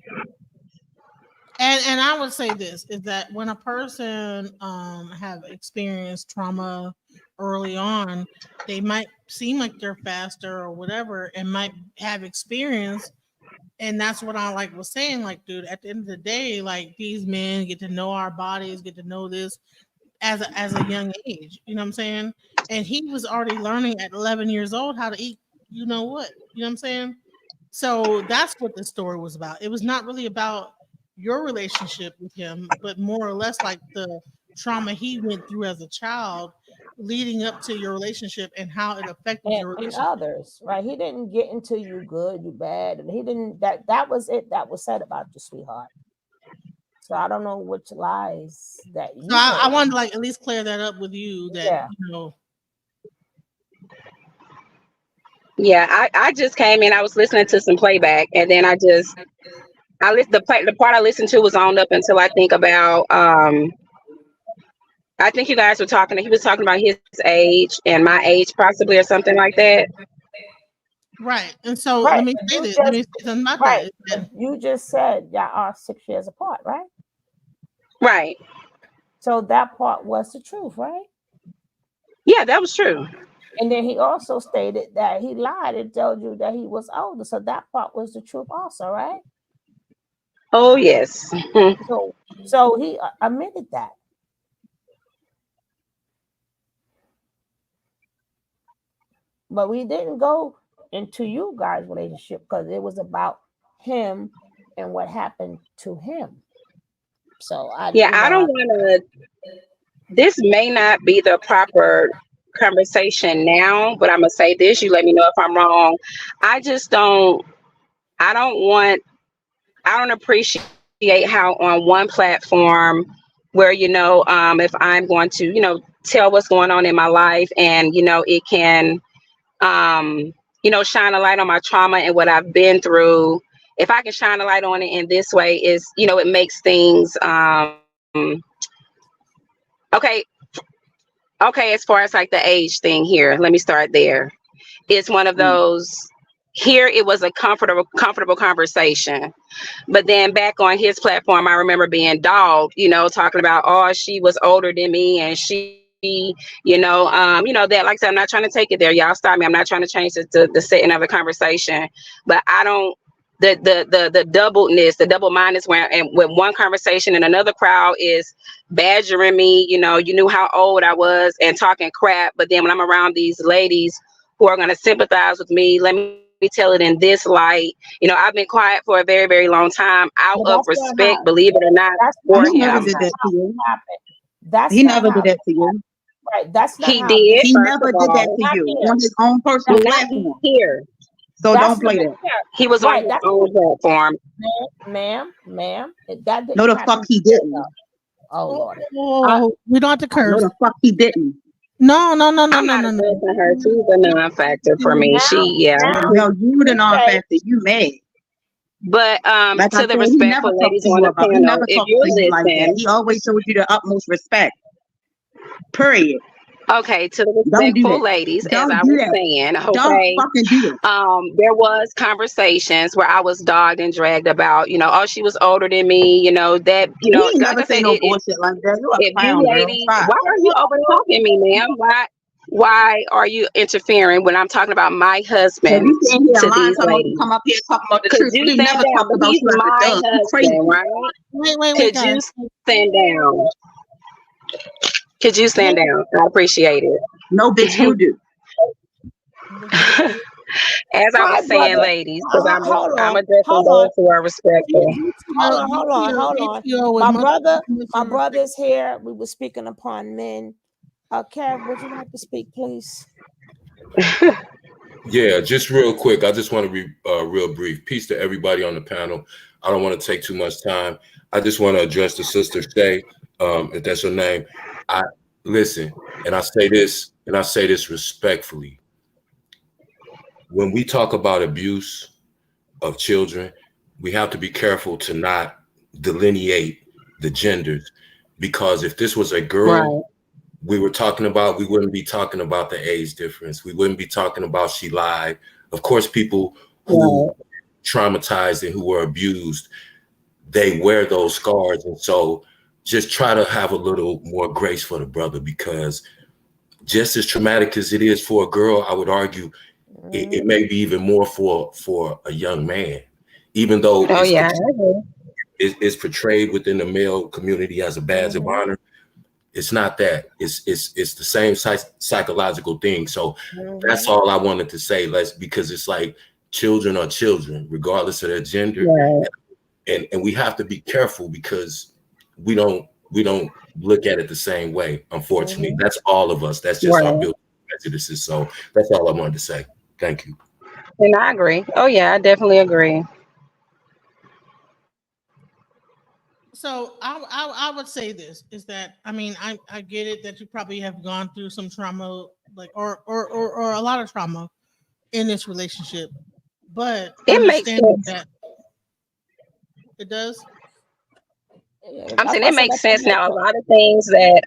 Speaker 3: And I would say this is that when a person have experienced trauma early on, they might seem like they're faster or whatever, and might have experience. And that's what I was saying, like, dude, at the end of the day, like, these men get to know our bodies, get to know this as a young age. You know what I'm saying? And he was already learning at 11 years old how to eat. You know what? You know what I'm saying? So that's what the story was about. It was not really about your relationship with him, but more or less like the trauma he went through as a child leading up to your relationship and how it affected your
Speaker 5: And
Speaker 3: relationship.
Speaker 5: others, right? He didn't get into you good, you bad, and he didn't. That was it. That was said about you, sweetheart. So I don't know which lies that you
Speaker 3: So I
Speaker 5: heard.
Speaker 3: wanted to at least clear that up with you that
Speaker 5: Yeah.
Speaker 12: Yeah, I just came in. I was listening to some playback, and then the part I listened to was on up until I think about I think you guys were talking. He was talking about his age and my age, possibly, or something like that.
Speaker 3: Right. And so
Speaker 5: Right.
Speaker 3: let me say this. Let me say something about
Speaker 5: Right.
Speaker 3: that.
Speaker 5: You just said y'all are 6 years apart, right?
Speaker 12: Right.
Speaker 5: So that part was the truth, right?
Speaker 12: Yeah, that was true.
Speaker 5: And then he also stated that he lied and told you that he was older. So that part was the truth also, right?
Speaker 12: Oh yes.
Speaker 5: So he admitted that. But we didn't go into you guys' relationship because it was about him and what happened to him. So
Speaker 12: I don't want to. This may not be the proper conversation now, but I'm gonna say this. You let me know if I'm wrong. I just don't. I don't want. I don't appreciate how on one platform where if I'm going to tell what's going on in my life, and it can shine a light on my trauma and what I've been through. If I can shine a light on it in this way, is it makes things okay. Okay, as far as like the age thing here, let me start there. It's one of those. Here it was a comfortable conversation, but then back on his platform, I remember being dogged, talking about, oh, she was older than me, and that. Like I said, I'm not trying to take it there. Y'all stop me. I'm not trying to change the setting of the conversation, but I don't. The doubleness, the double mindedness, where and with one conversation and another crowd is badgering me. You knew how old I was and talking crap, but then when I'm around these ladies who are going to sympathize with me, let me tell it in this light. I've been quiet for a very, very long time out of respect, believe it or not, for
Speaker 8: He
Speaker 12: him.
Speaker 8: never did that to you.
Speaker 5: That's
Speaker 8: He
Speaker 5: not
Speaker 8: never
Speaker 5: how
Speaker 8: did that to you.
Speaker 5: Right. That's not
Speaker 12: He
Speaker 5: how
Speaker 12: did.
Speaker 8: He
Speaker 12: First
Speaker 8: never
Speaker 12: of
Speaker 8: did that
Speaker 12: all,
Speaker 8: to
Speaker 5: not
Speaker 8: you
Speaker 5: here.
Speaker 8: on his own personal
Speaker 12: not
Speaker 8: platform.
Speaker 12: here.
Speaker 8: So
Speaker 5: That's
Speaker 8: don't play
Speaker 5: not
Speaker 8: that.
Speaker 5: here.
Speaker 12: He was on his
Speaker 5: That's
Speaker 12: own platform.
Speaker 5: ma'am. That didn't
Speaker 8: No, the
Speaker 5: happen.
Speaker 8: fuck he didn't.
Speaker 5: Oh Lord.
Speaker 3: Oh, we don't have to
Speaker 8: No,
Speaker 3: curse.
Speaker 8: the fuck he didn't.
Speaker 3: No, no, no, no,
Speaker 12: I'm
Speaker 3: no,
Speaker 12: not
Speaker 3: no, no.
Speaker 12: addressing her. She's a non-factor for me.
Speaker 5: Now,
Speaker 12: Yeah.
Speaker 5: now,
Speaker 8: No, you the
Speaker 5: okay.
Speaker 8: non-factor. You mad.
Speaker 12: But
Speaker 8: Like I
Speaker 12: to the
Speaker 8: said, he never
Speaker 12: respectful
Speaker 8: talked
Speaker 12: ladies
Speaker 8: to
Speaker 12: on
Speaker 8: you
Speaker 12: the
Speaker 8: about. He
Speaker 12: panel,
Speaker 8: never
Speaker 12: if
Speaker 8: talked
Speaker 12: you
Speaker 8: to you like that.
Speaker 12: listen,
Speaker 8: He always showed you the utmost respect. Period.
Speaker 12: okay, to the
Speaker 8: Don't do
Speaker 12: respectful
Speaker 8: that.
Speaker 12: ladies, as
Speaker 8: Don't
Speaker 12: I
Speaker 8: do
Speaker 12: was
Speaker 8: that.
Speaker 12: saying,
Speaker 8: Don't
Speaker 12: okay,
Speaker 8: fucking do that.
Speaker 12: there was conversations where I was dogged and dragged about, oh, she was older than me, that,
Speaker 8: He ain't
Speaker 12: like
Speaker 8: never
Speaker 12: I
Speaker 8: say
Speaker 12: said,
Speaker 8: no bullshit like that. You a
Speaker 12: if you
Speaker 8: clown, girl.
Speaker 12: ladies,
Speaker 8: Stop.
Speaker 12: why are you over talking me, ma'am? Why are you interfering when I'm talking about my
Speaker 8: So
Speaker 12: husband
Speaker 8: you sitting here
Speaker 12: to
Speaker 8: lying,
Speaker 12: these
Speaker 8: talking about you
Speaker 12: ladies?
Speaker 8: come up here talking about the
Speaker 12: Could
Speaker 8: truth.
Speaker 12: you
Speaker 8: We
Speaker 12: stand
Speaker 8: never
Speaker 12: down?
Speaker 8: talked
Speaker 12: But
Speaker 8: about
Speaker 12: he's
Speaker 8: you as a
Speaker 12: my
Speaker 8: dog. You
Speaker 12: husband,
Speaker 8: crazy.
Speaker 12: right?
Speaker 3: Wait,
Speaker 12: Could you
Speaker 3: guys.
Speaker 12: stand down? Could you stand down? I appreciate
Speaker 8: No, bitch,
Speaker 12: it.
Speaker 8: you do.
Speaker 12: As I
Speaker 5: Hi,
Speaker 12: was saying,
Speaker 5: brother.
Speaker 12: ladies, because
Speaker 5: Hold
Speaker 12: I'm
Speaker 5: on,
Speaker 12: addressing
Speaker 5: hold on,
Speaker 12: those who are respectful.
Speaker 5: hold on.
Speaker 3: with
Speaker 5: My
Speaker 3: much
Speaker 5: brother, my
Speaker 3: permission.
Speaker 5: brother's here. We were speaking upon men. Kev, would you like to speak, please?
Speaker 13: Yeah, just real quick. I just want to be real brief. Peace to everybody on the panel. I don't want to take too much time. I just want to address the sister Shay, if that's her name. I listen, and I say this respectfully. When we talk about abuse of children, we have to be careful to not delineate the genders, because if this was a girl
Speaker 12: Right.
Speaker 13: we wouldn't be talking about the age difference. We wouldn't be talking about she lied. Of course, people who
Speaker 12: Right.
Speaker 13: traumatized and who were abused, they wear those scars. And so just try to have a little more grace for the brother, because just as traumatic as it is for a girl, I would argue it may be even more for a young man, even though
Speaker 12: Oh yeah. I agree.
Speaker 13: it's portrayed within the male community as a badge of honor. It's not that. It's the same psychological thing. So that's all I wanted to say. Because it's like children are children, regardless of their gender,
Speaker 12: Right.
Speaker 13: and we have to be careful because we don't look at it the same way. Unfortunately, that's all of us. That's just our
Speaker 12: Right.
Speaker 13: built prejudices. So that's all I wanted to say. Thank you.
Speaker 12: And I agree. Oh yeah, I definitely agree.
Speaker 3: So I would say this is that I mean I get it that you probably have gone through some trauma like or a lot of trauma in this relationship, but
Speaker 12: It makes
Speaker 3: understanding
Speaker 12: sense.
Speaker 3: that it does.
Speaker 12: I'm
Speaker 5: That's
Speaker 12: saying
Speaker 5: why I
Speaker 12: it
Speaker 5: said
Speaker 12: makes
Speaker 5: let the
Speaker 12: sense
Speaker 5: man
Speaker 12: now. A
Speaker 5: talk.
Speaker 12: lot of things that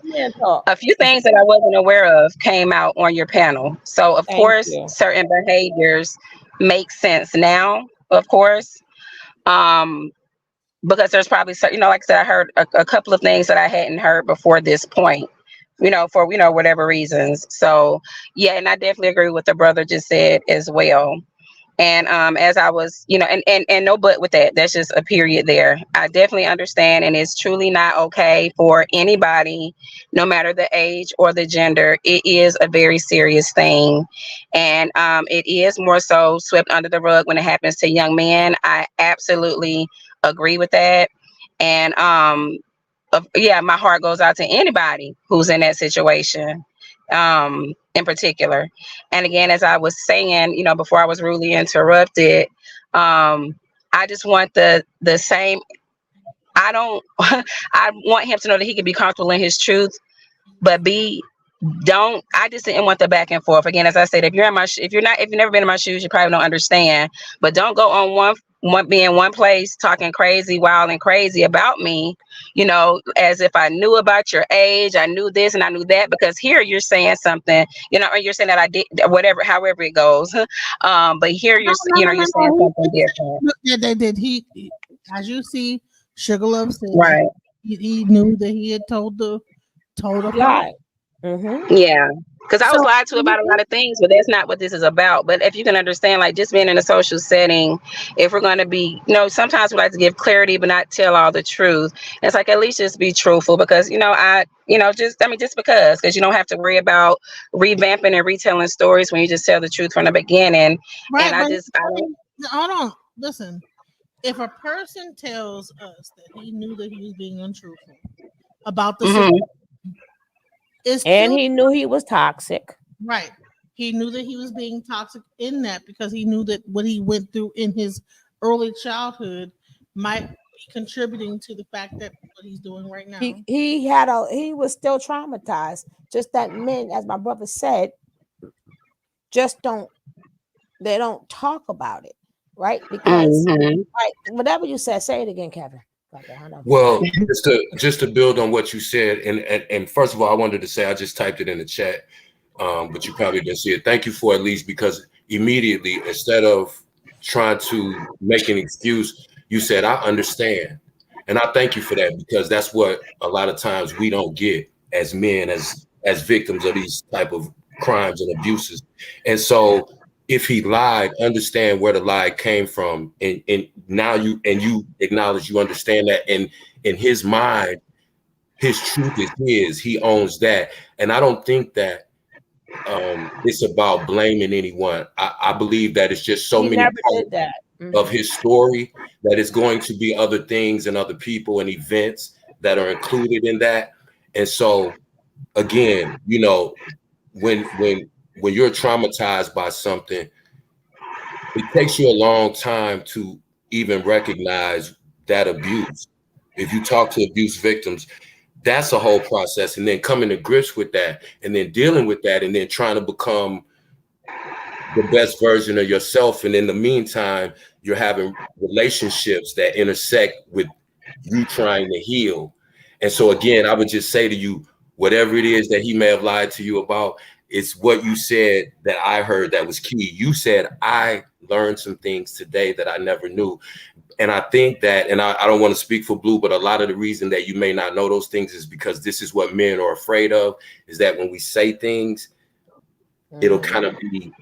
Speaker 5: Man talk.
Speaker 12: a few things that I wasn't aware of came out on your panel. So of
Speaker 5: Thank
Speaker 12: course
Speaker 5: you.
Speaker 12: certain behaviors make sense now, of course. Um because there's probably like I said, I heard a couple of things that I hadn't heard before this point, for whatever reasons. So yeah, and I definitely agree with what the brother just said as well. And as I was, and no but with that, that's just a period there. I definitely understand, and it's truly not okay for anybody, no matter the age or the gender. It is a very serious thing, and it is more so swept under the rug when it happens to young men. I absolutely agree with that, and yeah, my heart goes out to anybody who's in that situation, in particular. And again, as I was saying, before I was rudely interrupted, I just want the same. I don't. I want him to know that he can be comfortable in his truth, but don't. I just didn't want the back and forth. Again, as I said, if you've never been in my shoes, you probably don't understand. But don't go on be in one place talking crazy, wild and crazy about me, as if I knew about your age, I knew this and I knew that, because here you're saying something, or you're saying that I did whatever, however it goes. But here
Speaker 3: No, no, no,
Speaker 12: you're
Speaker 3: no,
Speaker 12: saying
Speaker 3: no.
Speaker 12: something different.
Speaker 3: Yeah, they did. As you see, Sugar Love said that
Speaker 12: Right.
Speaker 3: he knew that he had told a lie.
Speaker 5: Lie.
Speaker 12: Yeah. Because I was
Speaker 3: So
Speaker 12: lied to about a lot of things, but that's not what this is about. But if you can understand, like just being in a social setting, if we're going to be, sometimes we like to give clarity, but not tell all the truth. It's like, at least just be truthful, because, just because you don't have to worry about revamping and retelling stories when you just tell the truth from the beginning.
Speaker 3: right,
Speaker 12: And
Speaker 3: but
Speaker 12: I don't,
Speaker 3: hold on. Listen, if a person tells us that he knew that he was being untruthful about the situation,
Speaker 12: mhm,
Speaker 3: it's
Speaker 5: And
Speaker 3: still
Speaker 5: he knew he was toxic.
Speaker 3: right. He knew that he was being toxic in that because he knew that what he went through in his early childhood might contributing to the fact that what he's doing right now.
Speaker 6: He was still traumatized. Just that men, as my brother said, just don't talk about it, right? Because like whatever you said, say it again, Kevin.
Speaker 13: Well, just to build on what you said, and first of all, I wanted to say I just typed it in the chat, but you probably didn't see it. Thank you for at least, because immediately, instead of trying to make an excuse, you said I understand, and I thank you for that, because that's what a lot of times we don't get as men, as victims of these type of crimes and abuses. And so if he lied, understand where the lie came from, and now you acknowledge, you understand that, and in his mind, his truth is his. He owns that, and I don't think that it's about blaming anyone. I believe that it's just so many parts of his story that it's going to be other things and other people and events that are included in that. And so, again, you know, when you're traumatized by something, it takes you a long time to even recognize that abuse. If you talk to abuse victims, that's a whole process. And then coming to grips with that, and then dealing with that, and then trying to become the best version of yourself. And in the meantime, you're having relationships that intersect with you trying to heal. And so again, I would just say to you, whatever it is that he may have lied to you about, it's what you said that I heard that was key. You said, I learned some things today that I never knew. And I think that, and I don't want to speak for Blue, but a lot of the reason that you may not know those things is because this is what men are afraid of, is that when we say things, it'll kind of be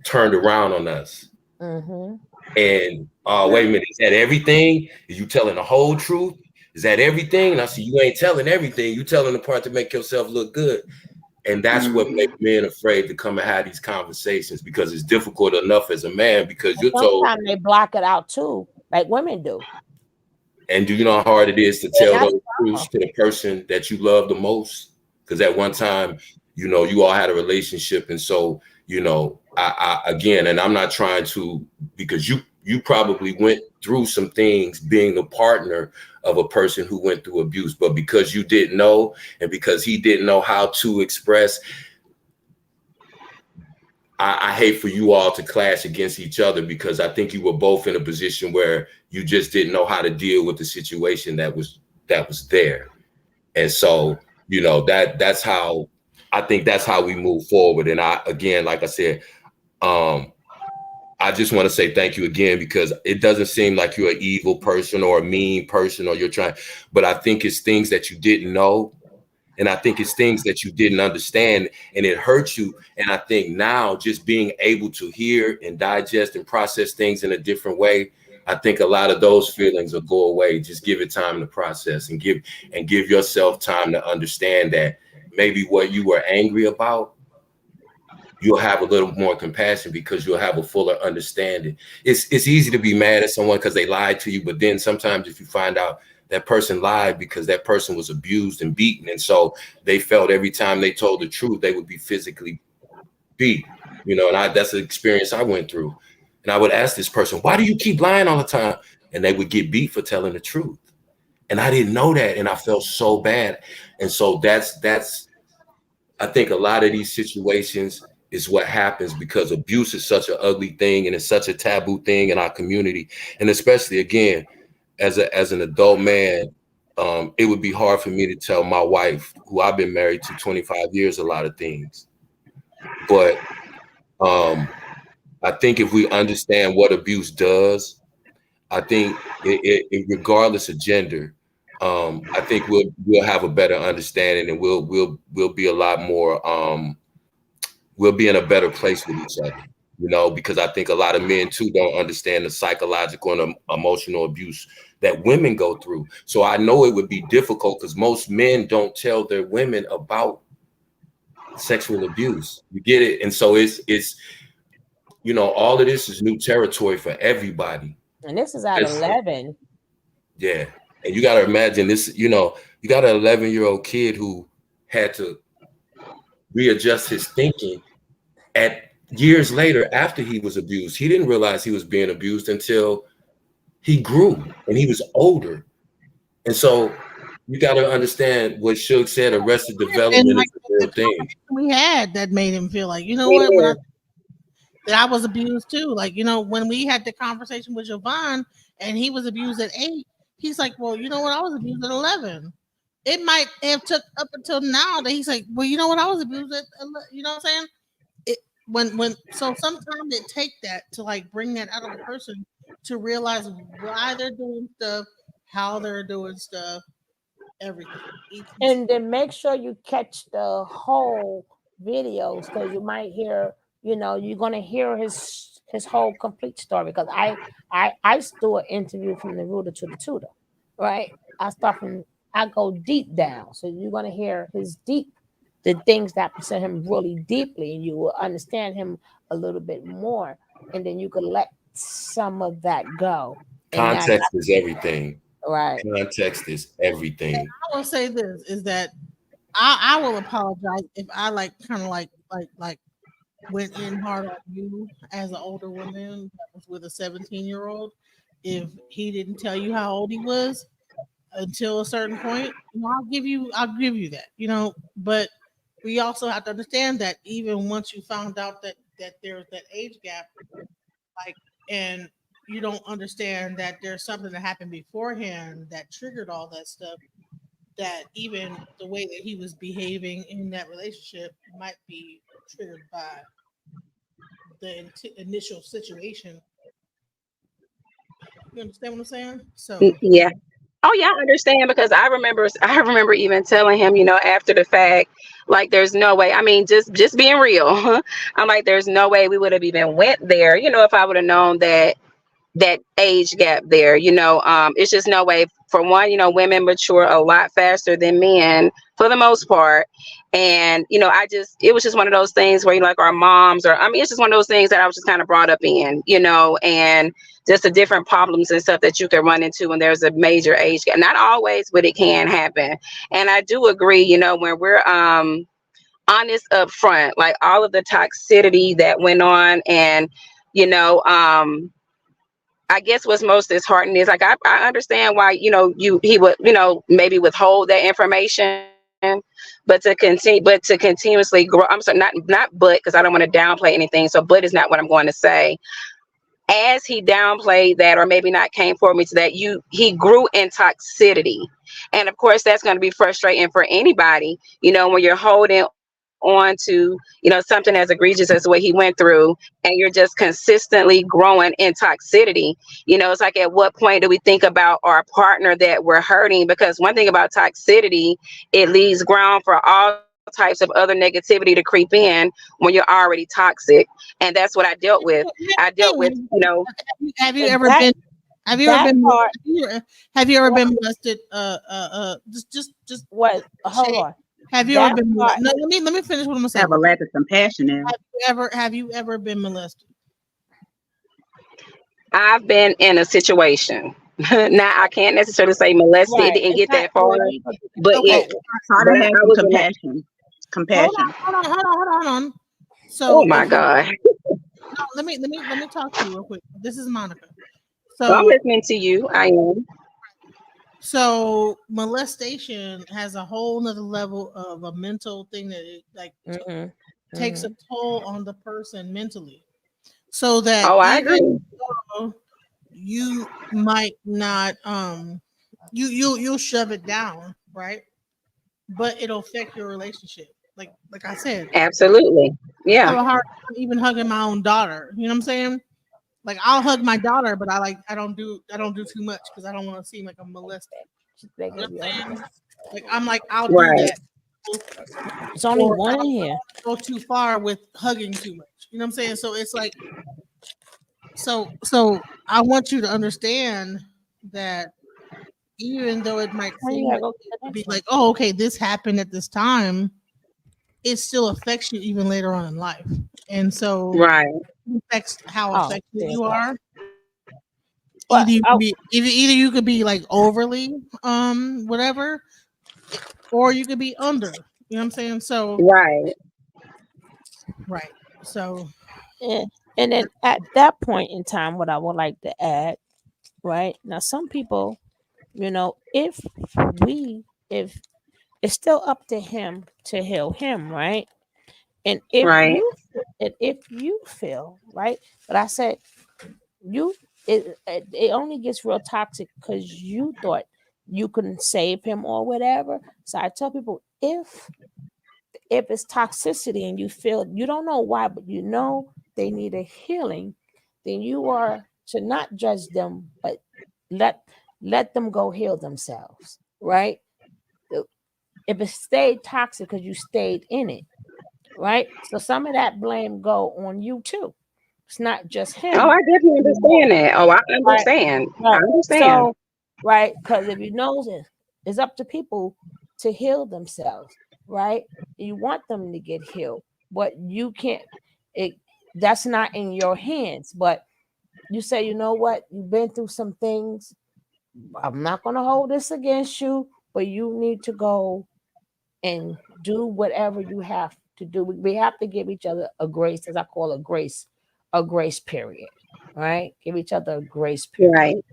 Speaker 13: turned around on us. And wait a minute, is that everything? Is you telling the whole truth? Is that everything? And I see you ain't telling everything. You telling the part to make yourself look good. And that's what makes men afraid to come and have these conversations, because it's difficult enough as a man, because you're told.
Speaker 6: Sometimes they block it out too, like women do.
Speaker 13: And do you know how hard it is to tell those truths to the person that you love the most? Because at one time, you know, you all had a relationship. And so, you know, I again, and I'm not trying to, because you probably went through some things being the partner of a person who went through abuse, but because you didn't know, and because he didn't know how to express, I hate for you all to clash against each other, because I think you were both in a position where you just didn't know how to deal with the situation that was there. And so, you know, that's how I think that's how we move forward. And I, again, like I said, I just want to say thank you again, because it doesn't seem like you're an evil person or a mean person, or you're trying, but I think it's things that you didn't know. And I think it's things that you didn't understand, and it hurts you. And I think now, just being able to hear and digest and process things in a different way, I think a lot of those feelings will go away. Just give it time to process, and give yourself time to understand that maybe what you were angry about, you'll have a little more compassion, because you'll have a fuller understanding. It's easy to be mad at someone because they lied to you, but then sometimes if you find out that person lied because that person was abused and beaten, and so they felt every time they told the truth, they would be physically beat, you know, and that's an experience I went through. And I would ask this person, why do you keep lying all the time? And they would get beat for telling the truth. And I didn't know that, and I felt so bad. And so that's I think a lot of these situations is what happens, because abuse is such an ugly thing, and it's such a taboo thing in our community. And especially, again, as an adult man, it would be hard for me to tell my wife, who I've been married to 25 years, a lot of things. But I think if we understand what abuse does, I think it regardless of gender, I think we'll have a better understanding, and we'll be a lot more, we'll be in a better place with each other, you know, because I think a lot of men too don't understand the psychological and emotional abuse that women go through. So I know it would be difficult, because most men don't tell their women about sexual abuse. You get it? And so it's you know, all of this is new territory for everybody.
Speaker 6: And this is at 11.
Speaker 13: Yeah. And you got to imagine this, you know, you got an 11-year-old kid who had to readjust his thinking at years later after he was abused. He didn't realize he was being abused until he grew and he was older. And so you got to understand what Suge said, arrested
Speaker 3: And
Speaker 13: development
Speaker 3: like
Speaker 13: is a
Speaker 3: the
Speaker 13: real thing.
Speaker 3: conversation we had that made him feel like, you know what, when
Speaker 12: Yeah.
Speaker 3: that I was abused too. Like, you know, when we had the conversation with Javon and he was abused at 8, he's like, well, you know what, I was abused at 11. It might have took up until now that he's like, well, you know what, I was abused at, you know what I'm saying? It so sometimes it take that to like bring that out of a person to realize why they're doing stuff, how they're doing stuff, everything.
Speaker 5: And then make sure you catch the whole videos, because you might hear, you're gonna hear his whole complete story. Because I do an interview from the rooter to the tutor, right? I go deep down, so you're gonna hear the things that upset him really deeply, and you will understand him a little bit more, and then you can let some of that go, and now,
Speaker 13: Context is everything.
Speaker 5: right?
Speaker 13: Context is everything.
Speaker 3: I will say this is that I will apologize if I like kind of like went in hard on you as an older woman that was with a 17-year-old. If he didn't tell you how old he was until a certain point, I'll give you that, but we also have to understand that even once you found out that there's that age gap, like, and you don't understand that there's something that happened beforehand that triggered all that stuff, that even the way that he was behaving in that relationship might be triggered by the initial situation. You understand what I'm saying? So
Speaker 12: Yeah. Oh yeah, I understand because I remember even telling him, after the fact, like there's no way. I mean, just being real. I'm like, there's no way we would have even went there, if I would have known that age gap there. It's just no way. For one, women mature a lot faster than men for the most part. And it was just one of those things where, like, our moms, or I mean, it's just one of those things that I was just kind of brought up in, and just the different problems and stuff that you can run into when there's a major age gap. Not always, but it can happen. And I do agree, when we're honest up front, like all of the toxicity that went on, and you know um I guess what's most disheartening is, like, I understand why, he would, maybe withhold that information, but to continuously grow. I'm sorry, not but, because I don't want to downplay anything. So but is not what I'm going to say. As he downplayed that, or maybe not came for me to that, he grew in toxicity. And of course that's going to be frustrating for anybody, when you're holding on to, something as egregious as what he went through, and you're just consistently growing in toxicity. It's like, at what point do we think about our partner that we're hurting? Because one thing about toxicity, it leaves ground for all types of other negativity to creep in when you're already toxic. And that's what I dealt with. I dealt with,
Speaker 3: have you
Speaker 5: And
Speaker 3: ever been have you ever
Speaker 5: that
Speaker 3: been
Speaker 5: part,
Speaker 3: have you ever
Speaker 5: what,
Speaker 3: been molested? Just
Speaker 5: what? Hold
Speaker 3: Shay,
Speaker 5: on.
Speaker 3: have you ever
Speaker 5: That
Speaker 3: been
Speaker 5: part,
Speaker 3: molested? No, let me finish what I'm gonna say
Speaker 8: Have a
Speaker 3: real quick.
Speaker 8: lack of compassion now.
Speaker 3: Have you ever been molested?
Speaker 12: I've been in a situation. Now I can't necessarily say molested. It
Speaker 5: right?
Speaker 12: didn't
Speaker 5: It's
Speaker 12: get
Speaker 5: not
Speaker 12: that far,
Speaker 5: illegal.
Speaker 12: but
Speaker 3: Okay,
Speaker 12: it.
Speaker 8: So try
Speaker 12: But
Speaker 8: to have
Speaker 12: I
Speaker 8: some
Speaker 12: was in that.
Speaker 8: compassion.
Speaker 3: hold
Speaker 8: Compassion.
Speaker 3: on, hold on.
Speaker 12: Oh
Speaker 3: So
Speaker 12: my
Speaker 3: if you
Speaker 12: God.
Speaker 3: no, let me talk to you real quick. This is Monica.
Speaker 12: Well, I'm
Speaker 3: So
Speaker 12: listening to you. I am.
Speaker 3: so molestation has a whole nother level of a mental thing that it like
Speaker 5: Mm-hmm.
Speaker 3: takes
Speaker 5: Mm-hmm.
Speaker 3: a toll on the person mentally. So that
Speaker 12: Oh, I
Speaker 3: even
Speaker 12: agree.
Speaker 3: though you might not you'll shove it down, right? But it'll affect your relationship. Like I said,
Speaker 12: Absolutely.
Speaker 3: I
Speaker 12: Yeah.
Speaker 3: have a hard time even hugging my own daughter. You know what I'm saying? Like I'll hug my daughter, but I don't do too much because I don't want to seem like I'm molesting.
Speaker 5: She's thinking
Speaker 3: You know
Speaker 5: of the
Speaker 3: what
Speaker 5: other
Speaker 3: I'm
Speaker 5: one.
Speaker 3: saying? Like I'm like I'll do
Speaker 12: Right.
Speaker 3: that,
Speaker 5: It's only
Speaker 3: or
Speaker 5: one
Speaker 3: I'll
Speaker 5: in here.
Speaker 3: go too far with hugging too much. You know what I'm saying? So it's like so I want you to understand that even though it might
Speaker 5: Oh, you
Speaker 3: seem
Speaker 5: gotta
Speaker 3: like
Speaker 5: go
Speaker 3: it
Speaker 5: get the
Speaker 3: could
Speaker 5: next
Speaker 3: be
Speaker 5: one.
Speaker 3: like, oh, okay, this happened at this time, it still affects you even later on in life. And so
Speaker 12: Right.
Speaker 3: it affects how
Speaker 5: Oh,
Speaker 3: affected
Speaker 5: there you
Speaker 3: you
Speaker 5: go.
Speaker 3: are.
Speaker 5: But
Speaker 3: Either you could be like overly whatever, or you could be under. You know what I'm saying? So
Speaker 12: Right.
Speaker 3: right. So
Speaker 5: and then at that point in time, what I would like to add,
Speaker 6: right? Now, some people, if if it's still up to him to heal him, right? And
Speaker 12: Right.
Speaker 6: if you feel right, but I said you it only gets real toxic because you thought you couldn't save him or whatever. So I tell people if it's toxicity and you feel you don't know why, but they need a healing, then you are to not judge them, but let let them go heal themselves, right? If it stayed toxic because you stayed in it, right? So some of that blame go on you too. It's not just
Speaker 12: Oh,
Speaker 6: him
Speaker 12: I definitely
Speaker 6: anymore,
Speaker 12: understand that. Oh, I
Speaker 6: right?
Speaker 12: understand. I
Speaker 6: Right.
Speaker 12: understand.
Speaker 6: So, right, because if you know it's up to people to heal themselves, right? You want them to get healed, but you can't. It that's not in your hands. But you say, you know what? You've been through some things. I'm not going to hold this against you, but you need to go and do whatever you have to do. We have to give each other a grace, as I call a grace period, right? Give each other a grace period,
Speaker 12: Right.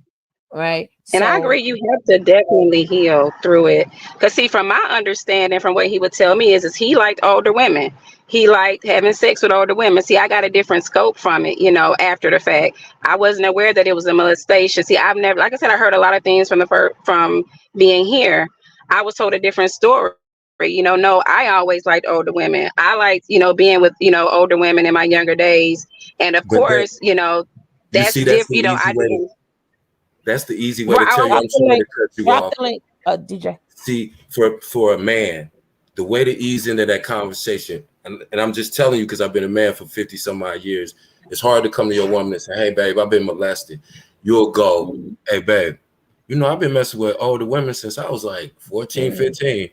Speaker 6: right?
Speaker 12: And I
Speaker 6: So,
Speaker 12: agree, you have to definitely heal through it. Because, see, from my understanding, from what he would tell me, is he liked older women. He liked having sex with older women. See, I got a different scope from it, after the fact. I wasn't aware that it was a molestation. See, I've never, like I said, I heard a lot of things from being here. I was told a different story. No, I always liked older women. I liked, being with, older women in my younger days. And of
Speaker 13: But that
Speaker 12: course,
Speaker 13: you
Speaker 12: that's
Speaker 13: see, that's the
Speaker 12: different.
Speaker 13: easy
Speaker 12: I
Speaker 13: way to
Speaker 12: didn't.
Speaker 13: that's the easy way to
Speaker 12: Right,
Speaker 13: tell you.
Speaker 6: drop
Speaker 13: I'm
Speaker 6: the
Speaker 13: sorry to
Speaker 6: link.
Speaker 13: cut you
Speaker 6: Drop
Speaker 13: off.
Speaker 6: the link, DJ.
Speaker 13: See, for a man, the way to ease into that conversation, and I'm just telling you because I've been a man for 50 some odd years, it's hard to come to your woman and say, hey, babe, I've been molested. You'll go, hey, babe, I've been messing with older women since I was like 14,
Speaker 6: Mhm.
Speaker 13: 15.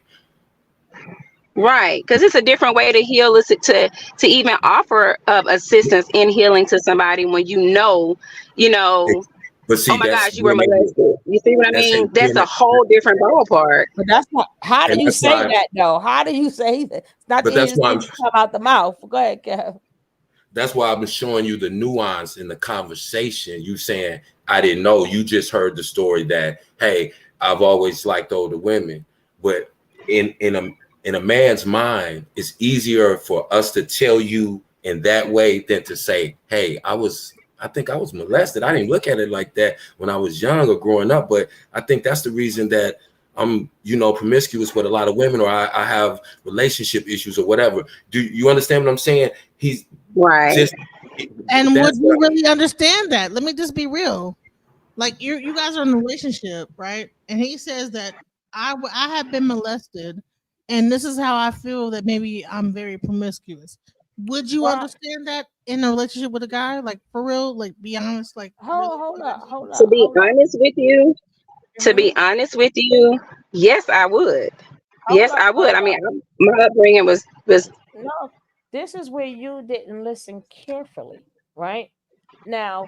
Speaker 12: right, because it's a different way to heal, is to even offer of assistance in healing to somebody when you know,
Speaker 13: But
Speaker 12: oh
Speaker 13: see,
Speaker 12: my
Speaker 13: that's
Speaker 12: gosh, you were
Speaker 13: when they get,
Speaker 12: molested. You see what I
Speaker 13: that's
Speaker 12: mean? That's
Speaker 13: then,
Speaker 12: a whole different ballpark.
Speaker 6: But that's not. How do
Speaker 13: and
Speaker 6: you
Speaker 13: that's
Speaker 6: say
Speaker 13: why,
Speaker 6: that though? How do you say that? It's not the
Speaker 13: but that's
Speaker 6: easiest
Speaker 13: why
Speaker 6: thing
Speaker 13: I'm
Speaker 6: to come out the mouth. Go ahead, Kev.
Speaker 13: That's why I've been showing you the nuance in the conversation. You saying, I didn't know. You just heard the story that, hey, I've always liked older women. But in a man's mind, it's easier for us to tell you in that way than to say, hey, I think I was molested. I didn't look at it like that when I was young or growing up. But I think that's the reason that I'm, promiscuous with a lot of women, or I have relationship issues or whatever. Do you understand what I'm saying? He's
Speaker 12: Right.
Speaker 13: just
Speaker 3: And would
Speaker 13: that's
Speaker 3: you
Speaker 13: what
Speaker 3: really understand that? Let me just be real. Like you guys are in a relationship, right? And he says that I have been molested, and this is how I feel that maybe I'm very promiscuous. Would you
Speaker 6: Well,
Speaker 3: understand that in a relationship with a guy? Like for real? Like be honest? Like really?
Speaker 6: hold up, hold
Speaker 12: To
Speaker 6: up,
Speaker 12: be
Speaker 6: hold up.
Speaker 12: honest with you, to
Speaker 6: Hmm.
Speaker 12: be honest with you, yes, I would.
Speaker 6: Hold
Speaker 12: Yes,
Speaker 6: up,
Speaker 12: I would.
Speaker 6: hold
Speaker 12: I mean,
Speaker 6: up.
Speaker 12: my upbringing was
Speaker 6: No, this is where you didn't listen carefully, right? Now,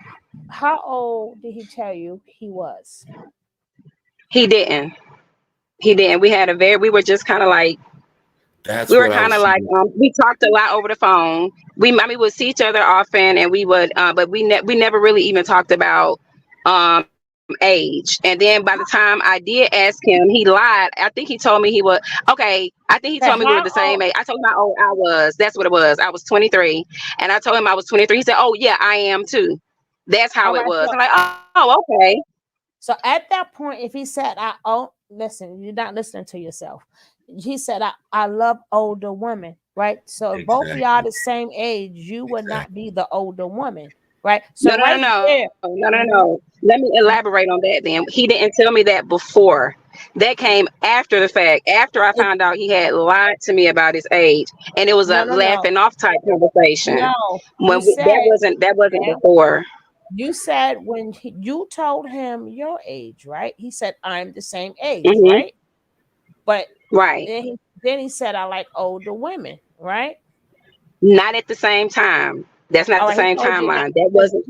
Speaker 6: how old did he tell you he was?
Speaker 12: he didn't. He didn't. We were just kind of like
Speaker 13: that's what I was saying.
Speaker 12: we talked a lot over the phone. We would see each other often, and we would, but we never really even talked about age. And then by the time I did ask him, he lied. I think he told me he was okay. I think he told me
Speaker 6: Okay,
Speaker 12: we were the
Speaker 6: how
Speaker 12: same age.
Speaker 6: old?
Speaker 12: I told him how old I was. That's what it was. I was 23, and I told him I was 23. He said, "Oh yeah, I am too." That's how
Speaker 6: All
Speaker 12: it
Speaker 6: right,
Speaker 12: was. I'm like, "Oh, okay."
Speaker 6: so at that point, if he said, "I oh listen," you're not listening to yourself. He said, "I love older women," right? So if both of y'all
Speaker 13: Exactly.
Speaker 6: the same age, you would not be the older woman, right?
Speaker 12: No,
Speaker 6: So
Speaker 12: no, no,
Speaker 6: right there,
Speaker 12: no, no, no,
Speaker 6: mhm,
Speaker 12: no. Let me elaborate on that then. He didn't tell me that before. That came after the fact, after I
Speaker 6: it,
Speaker 12: found out he had lied to me about his age. And it was a
Speaker 6: no, no, no,
Speaker 12: laughing off type conversation.
Speaker 6: no. He
Speaker 12: That
Speaker 6: said,
Speaker 12: wasn't
Speaker 6: "Ma'am,
Speaker 12: before.
Speaker 6: you said when you told him your age, right? He said, I'm the same age,
Speaker 12: Hmm.
Speaker 6: right? But
Speaker 12: Right.
Speaker 6: then he said, I like older women, right?
Speaker 12: Not at the same time. That's not
Speaker 6: All
Speaker 12: the
Speaker 6: right, he
Speaker 12: same
Speaker 6: told you that.
Speaker 12: timeline. That wasn't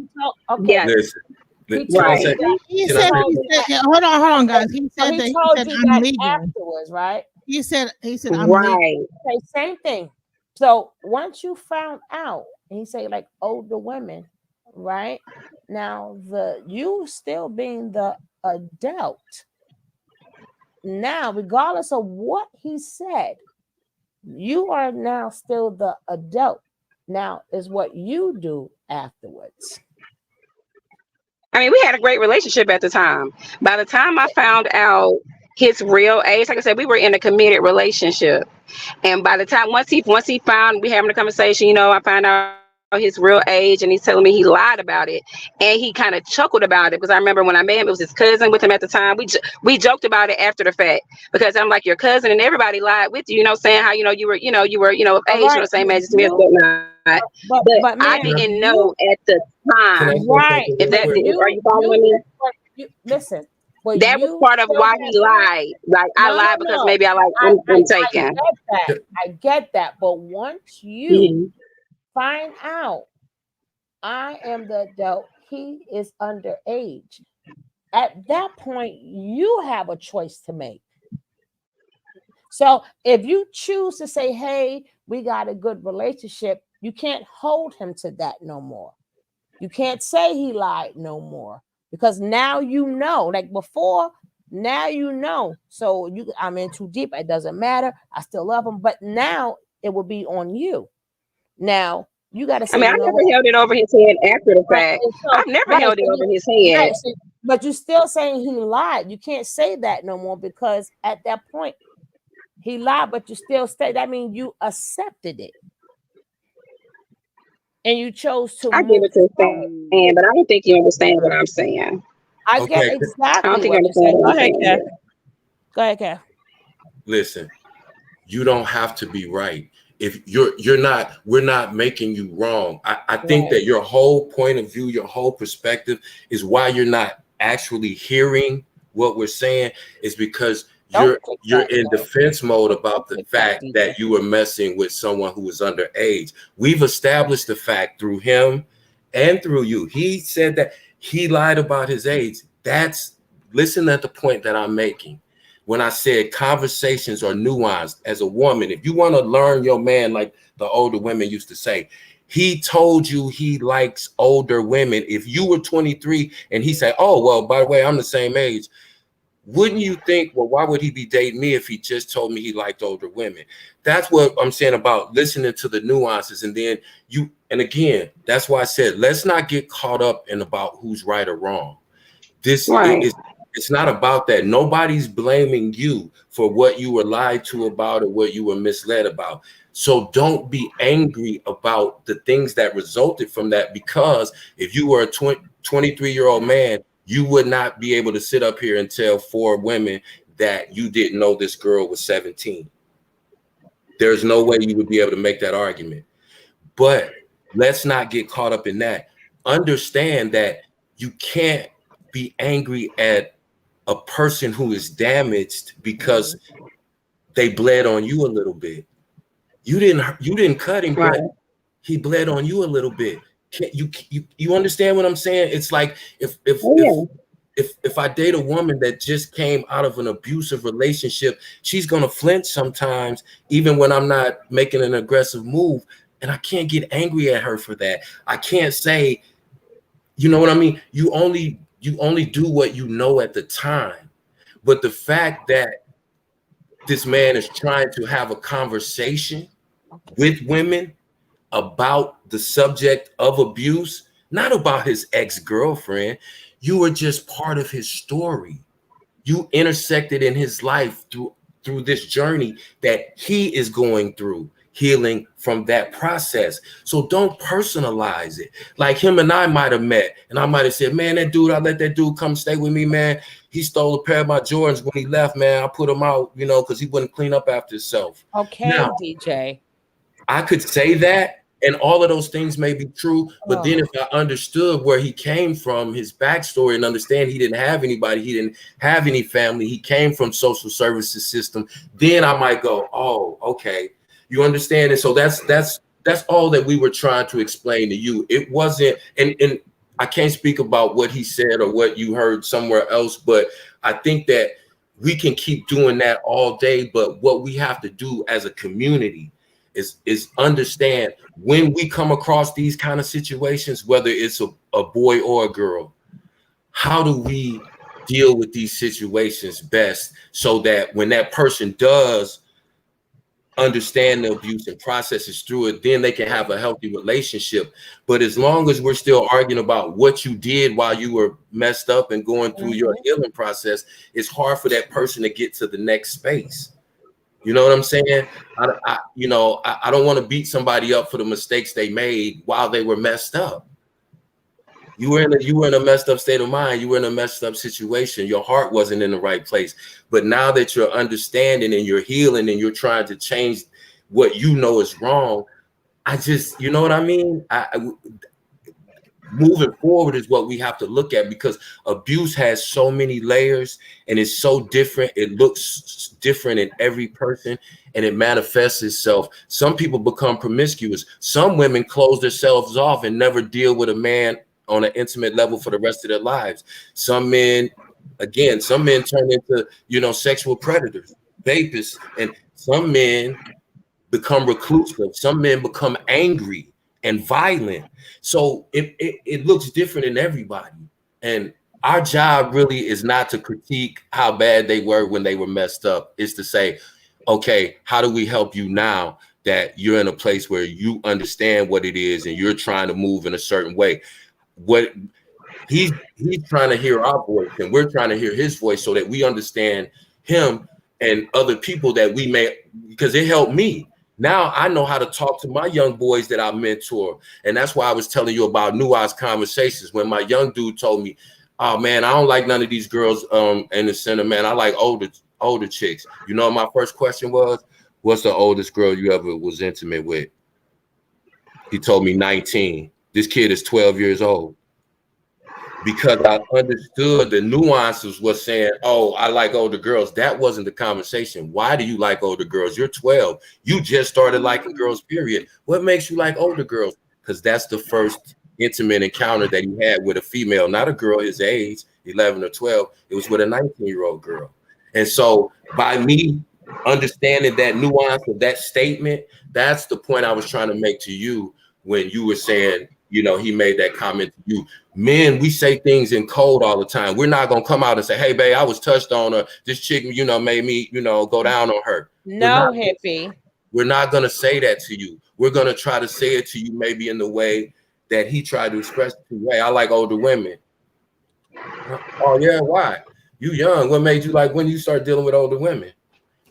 Speaker 6: Okay,
Speaker 12: yeah,
Speaker 13: Listen,
Speaker 6: he
Speaker 13: can I
Speaker 6: told
Speaker 13: say?
Speaker 6: you
Speaker 12: right.
Speaker 6: that.
Speaker 3: He
Speaker 13: Can I
Speaker 6: He
Speaker 3: said
Speaker 13: say
Speaker 6: told
Speaker 3: he
Speaker 6: you
Speaker 3: said
Speaker 6: that.
Speaker 3: yeah, hold on, guys.
Speaker 6: Okay,
Speaker 3: He
Speaker 6: so
Speaker 3: said
Speaker 6: he
Speaker 3: that
Speaker 6: told you
Speaker 3: I'm
Speaker 6: that
Speaker 3: legal.
Speaker 6: afterwards, right?
Speaker 3: He said I'm legal.
Speaker 12: Right.
Speaker 6: Okay, same thing. So once you found out, and he said like older women, right? Now the you still being the adult. Now, regardless of what he said, you are now still the adult. Now is what you do afterwards.
Speaker 12: I mean, we had a great relationship at the time. By the time I found out his real age, like I said, we were in a committed relationship. And by the time once he found we having a conversation, I found out his real age, and he's telling me he lied about it, and he kind of chuckled about it because I remember when I met him, it was his cousin with him at the time. We joked about it after the fact because I'm like, your cousin and everybody lied with you, saying how you were of
Speaker 6: All
Speaker 12: age,
Speaker 6: right,
Speaker 12: same age as me and
Speaker 6: you,
Speaker 12: whatnot. But I
Speaker 6: but
Speaker 12: didn't
Speaker 6: ma'am,
Speaker 12: know at
Speaker 6: you
Speaker 12: the time.
Speaker 13: Can I say
Speaker 6: right,
Speaker 13: something
Speaker 12: If
Speaker 13: real
Speaker 12: that
Speaker 6: but
Speaker 13: quick?
Speaker 12: are you
Speaker 6: you
Speaker 12: following
Speaker 6: you
Speaker 12: me?
Speaker 6: but you listen, but
Speaker 12: That was
Speaker 6: you
Speaker 12: part of
Speaker 6: still
Speaker 12: why
Speaker 6: have
Speaker 12: he
Speaker 6: that.
Speaker 12: lied. Like I
Speaker 6: No, no,
Speaker 12: lied because
Speaker 6: no.
Speaker 12: maybe I like I'm
Speaker 6: I
Speaker 12: taken.
Speaker 6: get that. I get that. But once you
Speaker 12: Mhm.
Speaker 6: find out I am the adult, he is underage. At that point, you have a choice to make. So if you choose to say, hey, we got a good relationship, you can't hold him to that no more. You can't say he lied no more because now you know, like before, now you know. So I'm in too deep. It doesn't matter. I still love him, but now it will be on you. Now you got to
Speaker 12: I
Speaker 6: say,
Speaker 12: mean, I
Speaker 6: you know
Speaker 12: never
Speaker 6: what?
Speaker 12: held it over his head after the
Speaker 6: Right.
Speaker 12: fact.
Speaker 6: And so,
Speaker 12: I've never
Speaker 6: right.
Speaker 12: held it
Speaker 6: So
Speaker 12: over
Speaker 6: you,
Speaker 12: his head.
Speaker 6: right. So, but you're still saying he lied. You can't say that no more because at that point he lied, but you still stay. That means you accepted it and you chose to
Speaker 12: I get
Speaker 6: move
Speaker 12: what you're
Speaker 6: forward.
Speaker 12: saying, but I don't think you understand what I'm saying.
Speaker 6: I get
Speaker 13: Okay,
Speaker 12: I don't
Speaker 6: exactly
Speaker 12: think you
Speaker 6: what you're
Speaker 12: understand
Speaker 6: saying.
Speaker 12: what
Speaker 6: Go
Speaker 12: I'm
Speaker 6: ahead,
Speaker 12: saying
Speaker 6: Kev.
Speaker 12: here.
Speaker 6: Go ahead, Kev.
Speaker 13: listen. You don't have to be right. If you're not, we're not making you wrong. I think
Speaker 6: Right.
Speaker 13: that your whole point of view, your whole perspective is why you're not actually hearing what we're saying is because
Speaker 6: Don't
Speaker 13: you're
Speaker 6: click
Speaker 13: you're
Speaker 6: that,
Speaker 13: in
Speaker 6: Joe.
Speaker 13: defense mode
Speaker 6: Don't
Speaker 13: about the
Speaker 6: click that,
Speaker 13: fact
Speaker 6: DJ.
Speaker 13: that you were messing with someone who was underage. We've established the fact through him and through you. He said that he lied about his age. That's listen at the point that I'm making when I said conversations are nuanced as a woman. If you want to learn your man, like the older women used to say, he told you he likes older women. If you were 23 and he said, oh, well, by the way, I'm the same age, wouldn't you think, well, why would he be dating me if he just told me he liked older women? That's what I'm saying about listening to the nuances. And then and again, that's why I said, let's not get caught up in about who's right or wrong. This
Speaker 12: Right.
Speaker 13: it's not about that. Nobody's blaming you for what you were lied to about or what you were misled about. So don't be angry about the things that resulted from that, because if you were a 23-year-old man, you would not be able to sit up here and tell four women that you didn't know this girl was 17. There's no way you would be able to make that argument. But let's not get caught up in that. Understand that you can't be angry at a person who is damaged because they bled on you a little bit. You didn't cut him,
Speaker 12: Right.
Speaker 13: but he bled on you a little bit. You understand what I'm saying? It's like
Speaker 12: Oh yeah.
Speaker 13: if I date a woman that just came out of an abusive relationship, she's gonna flinch sometimes, even when I'm not making an aggressive move. And I can't get angry at her for that. I can't say, you know what I mean? You only do what you know at the time. But the fact that this man is trying to have a conversation with women about the subject of abuse, not about his ex-girlfriend, you were just part of his story. You intersected in his life through this journey that he is going through, healing from that process. So don't personalize it. Like him and I might have met, and I might have said, man, I let that dude come stay with me, man. He stole a pair of my Jordans when he left, man. I put him out, because he wouldn't clean up after himself.
Speaker 6: Okay,
Speaker 13: Now,
Speaker 6: DJ.
Speaker 13: I could say that, and all of those things may be true. But then
Speaker 6: Oh,
Speaker 13: if I understood where he came from, his backstory, and understand he didn't have anybody, he didn't have any family, he came from social services system, then I might go, oh, okay. You understand? And so that's all that we were trying to explain to you. It wasn't, and I can't speak about what he said or what you heard somewhere else, but I think that we can keep doing that all day. But what we have to do as a community is understand when we come across these kind of situations, whether it's a boy or a girl, how do we deal with these situations best so that when that person does understand the abuse and processes through it, then they can have a healthy relationship. But as long as we're still arguing about what you did while you were messed up and going through your healing process, it's hard for that person to get to the next space. You know what I'm saying? I don't want to beat somebody up for the mistakes they made while they were messed up. You were in a messed up state of mind. You were in a messed up situation. Your heart wasn't in the right place. But now that you're understanding and you're healing and you're trying to change what you know is wrong, you know what I mean? Moving forward is what we have to look at, because abuse has so many layers and it's so different. It looks different in every person and it manifests itself. Some people become promiscuous. Some women close themselves off and never deal with a man on an intimate level for the rest of their lives. Some men turn into, sexual predators, vapists, and some men become reclusive. Some men become angry and violent. So it looks different in everybody. And our job really is not to critique how bad they were when they were messed up. It's to say, okay, how do we help you now that you're in a place where you understand what it is and you're trying to move in a certain way? What he's trying to hear our voice and we're trying to hear his voice so that we understand him and other people that we may, because it helped me. Now I know how to talk to my young boys that I mentor. And that's why I was telling you about nuanced conversations. When my young dude told me, oh man, I don't like none of these girls in the center, man. I like older chicks. You know, my first question was, what's the oldest girl you ever was intimate with? He told me 19. This kid is 12 years old. Because I understood the nuances was saying, oh, I like older girls. That wasn't the conversation. Why do you like older girls? You're 12. You just started liking girls, period. What makes you like older girls? Because that's the first intimate encounter that he had with a female, not a girl his age, 11 or 12. It was with a 19-year-old girl. And so by me understanding that nuance of that statement, that's the point I was trying to make to you when you were saying, he made that comment to you. Men, we say things in code all the time. We're not going to come out and say, hey, babe, I was touched on, or this chick, made me, go down on her.
Speaker 6: No, hippie.
Speaker 13: We're not going to say that to you. We're going to try to say it to you maybe in the way that he tried to express it to you. Hey, I like older women. Oh, yeah, why? You young. What made you like when you start dealing with older women?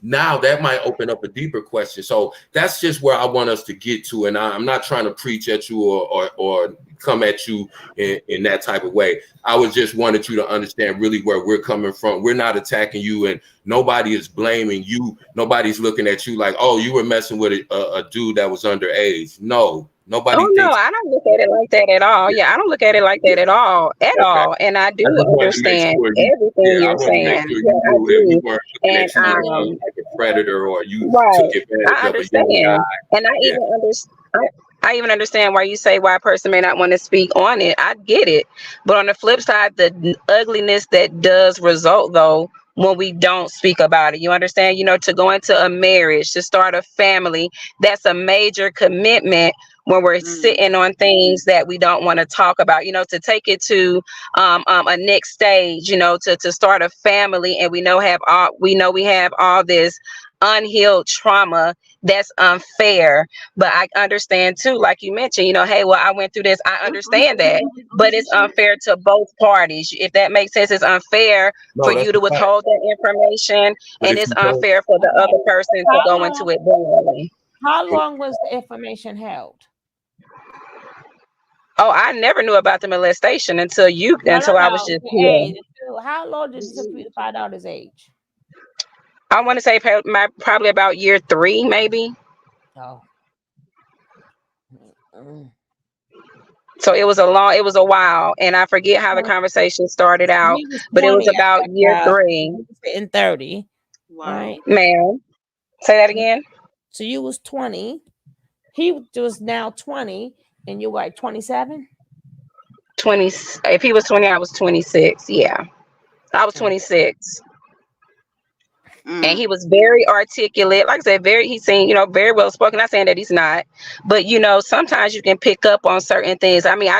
Speaker 13: Now that might open up a deeper question. So that's just where I want us to get to. And I'm not trying to preach at you or come at you in that type of way. I was just wanted you to understand really where we're coming from. We're not attacking you and nobody is blaming you. Nobody's looking at you like, oh, you were messing with a dude that was underage. No, nobody
Speaker 12: Oh no,
Speaker 13: thinks.
Speaker 12: I don't look at it like that at all. Yeah, I don't look at it like that at all,
Speaker 13: Okay.
Speaker 12: And I do
Speaker 13: I just wanted to make
Speaker 12: understand
Speaker 13: sure
Speaker 12: everything
Speaker 13: I
Speaker 12: you're
Speaker 13: wanted to make
Speaker 12: saying.
Speaker 13: sure
Speaker 12: Yeah,
Speaker 13: you
Speaker 12: I
Speaker 13: knew that we
Speaker 12: do.
Speaker 13: weren't looking
Speaker 12: And
Speaker 13: at you like a predator or you
Speaker 12: right,
Speaker 13: took advantage
Speaker 12: I
Speaker 13: of a young guy.
Speaker 12: understand, and
Speaker 13: Yeah.
Speaker 12: I even understand why you say why a person may not want to speak on it. I get it, but on the flip side, the ugliness that does result though when we don't speak about it. You understand? To go into a marriage, to start a family, that's a major commitment when we're sitting on things that we don't want to talk about, to take it to a next stage, to start a family, and we know we have all this unhealed trauma that's unfair. But I understand too, like you mentioned, hey, well, I went through this. I understand that, but it's unfair to both parties. If that makes sense, it's unfair for
Speaker 13: No, that's
Speaker 12: you to
Speaker 13: a fact.
Speaker 12: withhold that information,
Speaker 13: But
Speaker 12: and
Speaker 13: if
Speaker 12: it's
Speaker 13: you don't,
Speaker 12: unfair for the other person to go into it blindly.
Speaker 6: How long was the information held?
Speaker 12: Oh, I never knew about the molestation until I was
Speaker 6: No.
Speaker 12: just
Speaker 6: The
Speaker 12: here.
Speaker 6: age. How long did it take for you to find out his age?
Speaker 12: I want to say probably about year 3, maybe.
Speaker 6: Oh.
Speaker 12: So it was a while, and I forget how the conversation started out,
Speaker 6: He was
Speaker 12: but it was
Speaker 6: 20
Speaker 12: about year 3.
Speaker 6: in 30.
Speaker 8: Wow.
Speaker 6: Right?
Speaker 12: Ma'am, say that again.
Speaker 6: So you was 20. He was now 20, and you're like 27?
Speaker 12: 20. If he was 20, I was 26. Yeah. I was 26. And he was very articulate. Like I said, he seemed, very well spoken. Not saying that he's not, but sometimes you can pick up on certain things. I mean,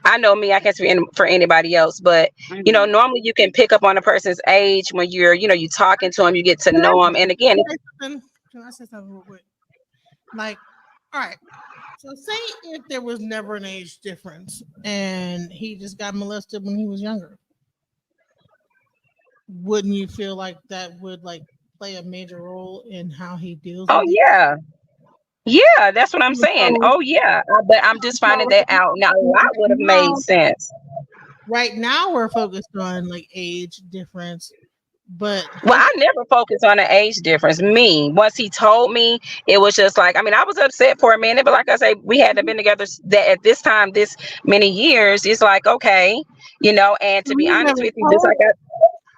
Speaker 12: I know me, I can't speak for anybody else, but normally you can pick up on a person's age when you're, you talking to them, you get to know them. And again,
Speaker 3: can I say something real quick? Like, all right. So say if there was never an age difference and he just got molested when he was younger, wouldn't you feel like that would like play a major role in how he deals
Speaker 12: oh
Speaker 3: with it?
Speaker 12: yeah, that's what I'm saying.
Speaker 3: So,
Speaker 12: Oh yeah, but I'm just finding that out now. A lot would have made
Speaker 3: now,
Speaker 12: sense.
Speaker 3: right now we're focused on like age difference, but
Speaker 12: Well, I never focused on the age difference. Me, once he told me, it was just like, I mean, I was upset for a minute, but like I say, we hadn't been together that at this time, this many years. It's like, okay, and to be
Speaker 3: he
Speaker 12: honest
Speaker 3: never
Speaker 12: with you, just
Speaker 3: told.
Speaker 12: like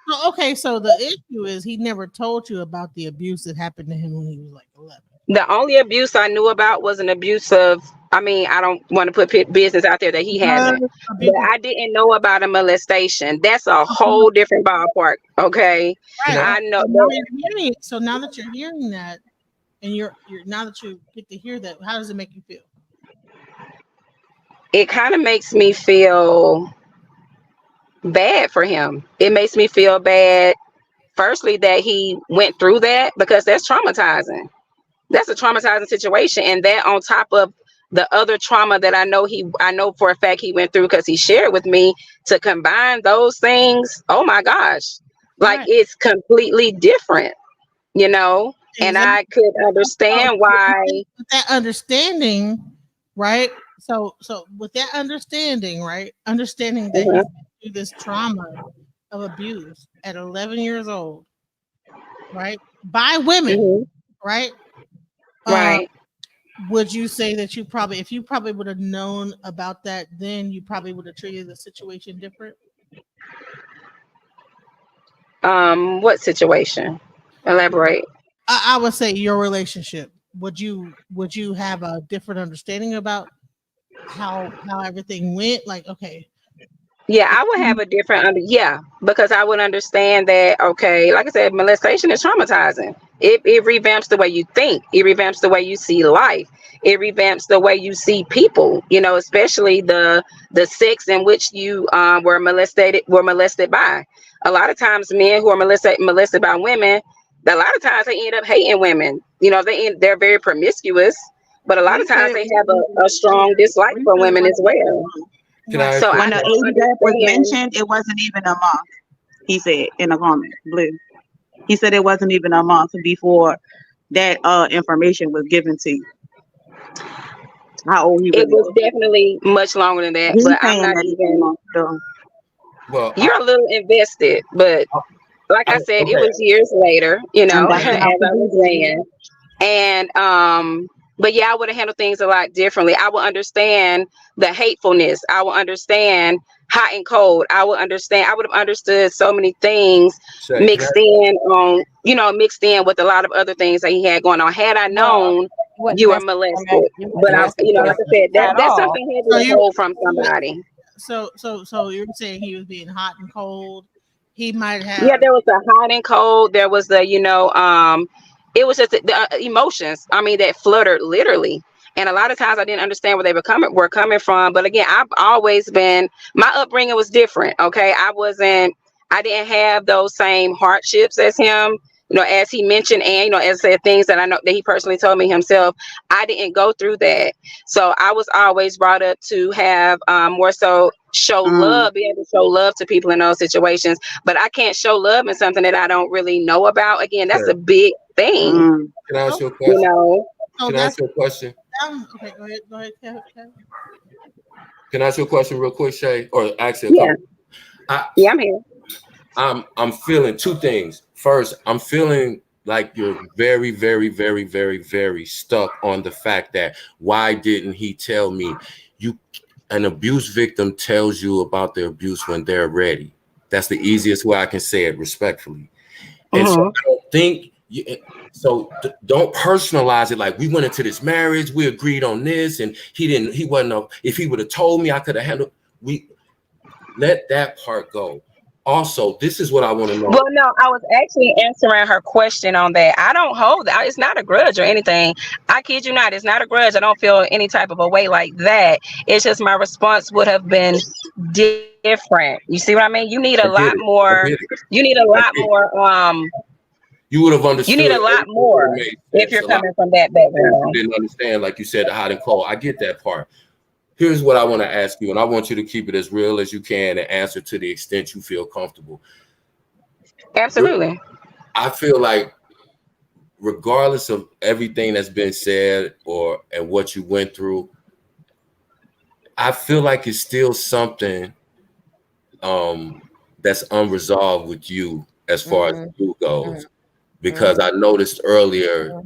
Speaker 3: So, okay, so the issue is he never told you about the abuse that happened to him when he was like 11.
Speaker 12: the only abuse I knew about was an abuse of, I mean, I don't want to put business out there that he hasn't, but I didn't know about a molestation. That's a whole different ballpark. Okay.
Speaker 3: Right.
Speaker 12: I know
Speaker 3: So now,
Speaker 12: that.
Speaker 3: so now that you're hearing that, and you're now that you get to hear that, how does it make you feel?
Speaker 12: It kind of makes me feel bad for him. It makes me feel bad, firstly, that he went through that, because that's traumatizing. That's a traumatizing situation. And that on top of the other trauma that I know for a fact he went through, because he shared with me, to combine those things, oh my gosh, like it's completely different, and I could understand why.
Speaker 3: With that understanding, right? So with that understanding, right? Understanding that he's been through this trauma of abuse at 11 years old, right? By women, right?
Speaker 12: Right.
Speaker 3: Would you say that if you probably would have known about that then, you probably would have treated the situation different?
Speaker 12: What situation? Elaborate.
Speaker 3: I would say your relationship. Would you have a different understanding about how everything went? Like, okay.
Speaker 12: Yeah, I would have a different because I would understand that, okay, like I said, molestation is traumatizing. It revamps the way you think. It revamps the way you see life. It revamps the way you see people, especially the sex in which you were molested by. A lot of times men who are molested by women, a lot of times they end up hating women. They're very promiscuous, but a lot of times they have a strong dislike for women as well.
Speaker 8: So when the age gap was mentioned, it wasn't even a month. He said in the comment, Blue. He said it wasn't even a month before that information was given to you. How old he
Speaker 12: It
Speaker 8: really
Speaker 12: was definitely much longer than that,
Speaker 8: He's
Speaker 12: but I'm
Speaker 8: saying
Speaker 12: not
Speaker 8: that
Speaker 12: even.
Speaker 13: Well,
Speaker 12: you're a little invested, but like I said, it was years later, as I was saying. And but yeah, I would have handled things a lot differently. I would understand the hatefulness. I would understand hot and cold. I would have understood so many things mixed mixed in with a lot of other things that he had going on. Had I known you were molested, but like I said, that's something he had to hold from somebody.
Speaker 3: So you're saying he was being hot and cold. He might have.
Speaker 12: Yeah, there was a hot and cold. There was the it was just the emotions. I mean, that fluttered literally. And a lot of times I didn't understand where they were coming from. But again, I've always been, my upbringing was different. Okay. I didn't have those same hardships as him, as he mentioned. And, as I said, things that I know that he personally told me himself, I didn't go through that. So I was always brought up to have more so show love, be able to show love to people in those situations. But I can't show love in something that I don't really know about. Again, that's a big thing.
Speaker 13: Can I ask you a question? Can I ask you a question?
Speaker 3: Okay, go ahead, Kevin.
Speaker 13: Can I ask you a question real quick, Shay? Or ask you a
Speaker 12: couple? I'm here.
Speaker 13: I'm feeling two things. First, I'm feeling like you're very, very, very, very, very stuck on the fact that why didn't he tell me? An abuse victim tells you about their abuse when they're ready. That's the easiest way I can say it respectfully. And so I don't think don't personalize it like we went into this marriage, we agreed on this, and he wasn't if he would have told me I could have handled. We let that part go. Also, this is what I want to
Speaker 12: Well,
Speaker 13: know.
Speaker 12: no, I was actually answering her question on that. I don't hold that. It's not a grudge or anything. I kid you not. It's not a grudge. I don't feel any type of a way like that. It's just my response would have been different. You see what I mean? You need a lot
Speaker 13: I get it.
Speaker 12: more.
Speaker 13: I get it.
Speaker 12: You need a lot
Speaker 13: I get it.
Speaker 12: more.
Speaker 13: You would have
Speaker 12: You need a
Speaker 13: understood.
Speaker 12: lot
Speaker 13: Everything would have
Speaker 12: more
Speaker 13: made
Speaker 12: if
Speaker 13: sense.
Speaker 12: you're
Speaker 13: A lot
Speaker 12: coming from that
Speaker 13: of things you
Speaker 12: background.
Speaker 13: didn't understand, like you said, the hot and cold. I get that part. Here's what I want to ask you, and I want you to keep it as real as you can and answer to the extent you feel comfortable.
Speaker 12: Absolutely.
Speaker 13: I feel like regardless of everything that's been said or and what you went through, I feel like it's still something that's unresolved with you as far as you goes. Because I noticed earlier,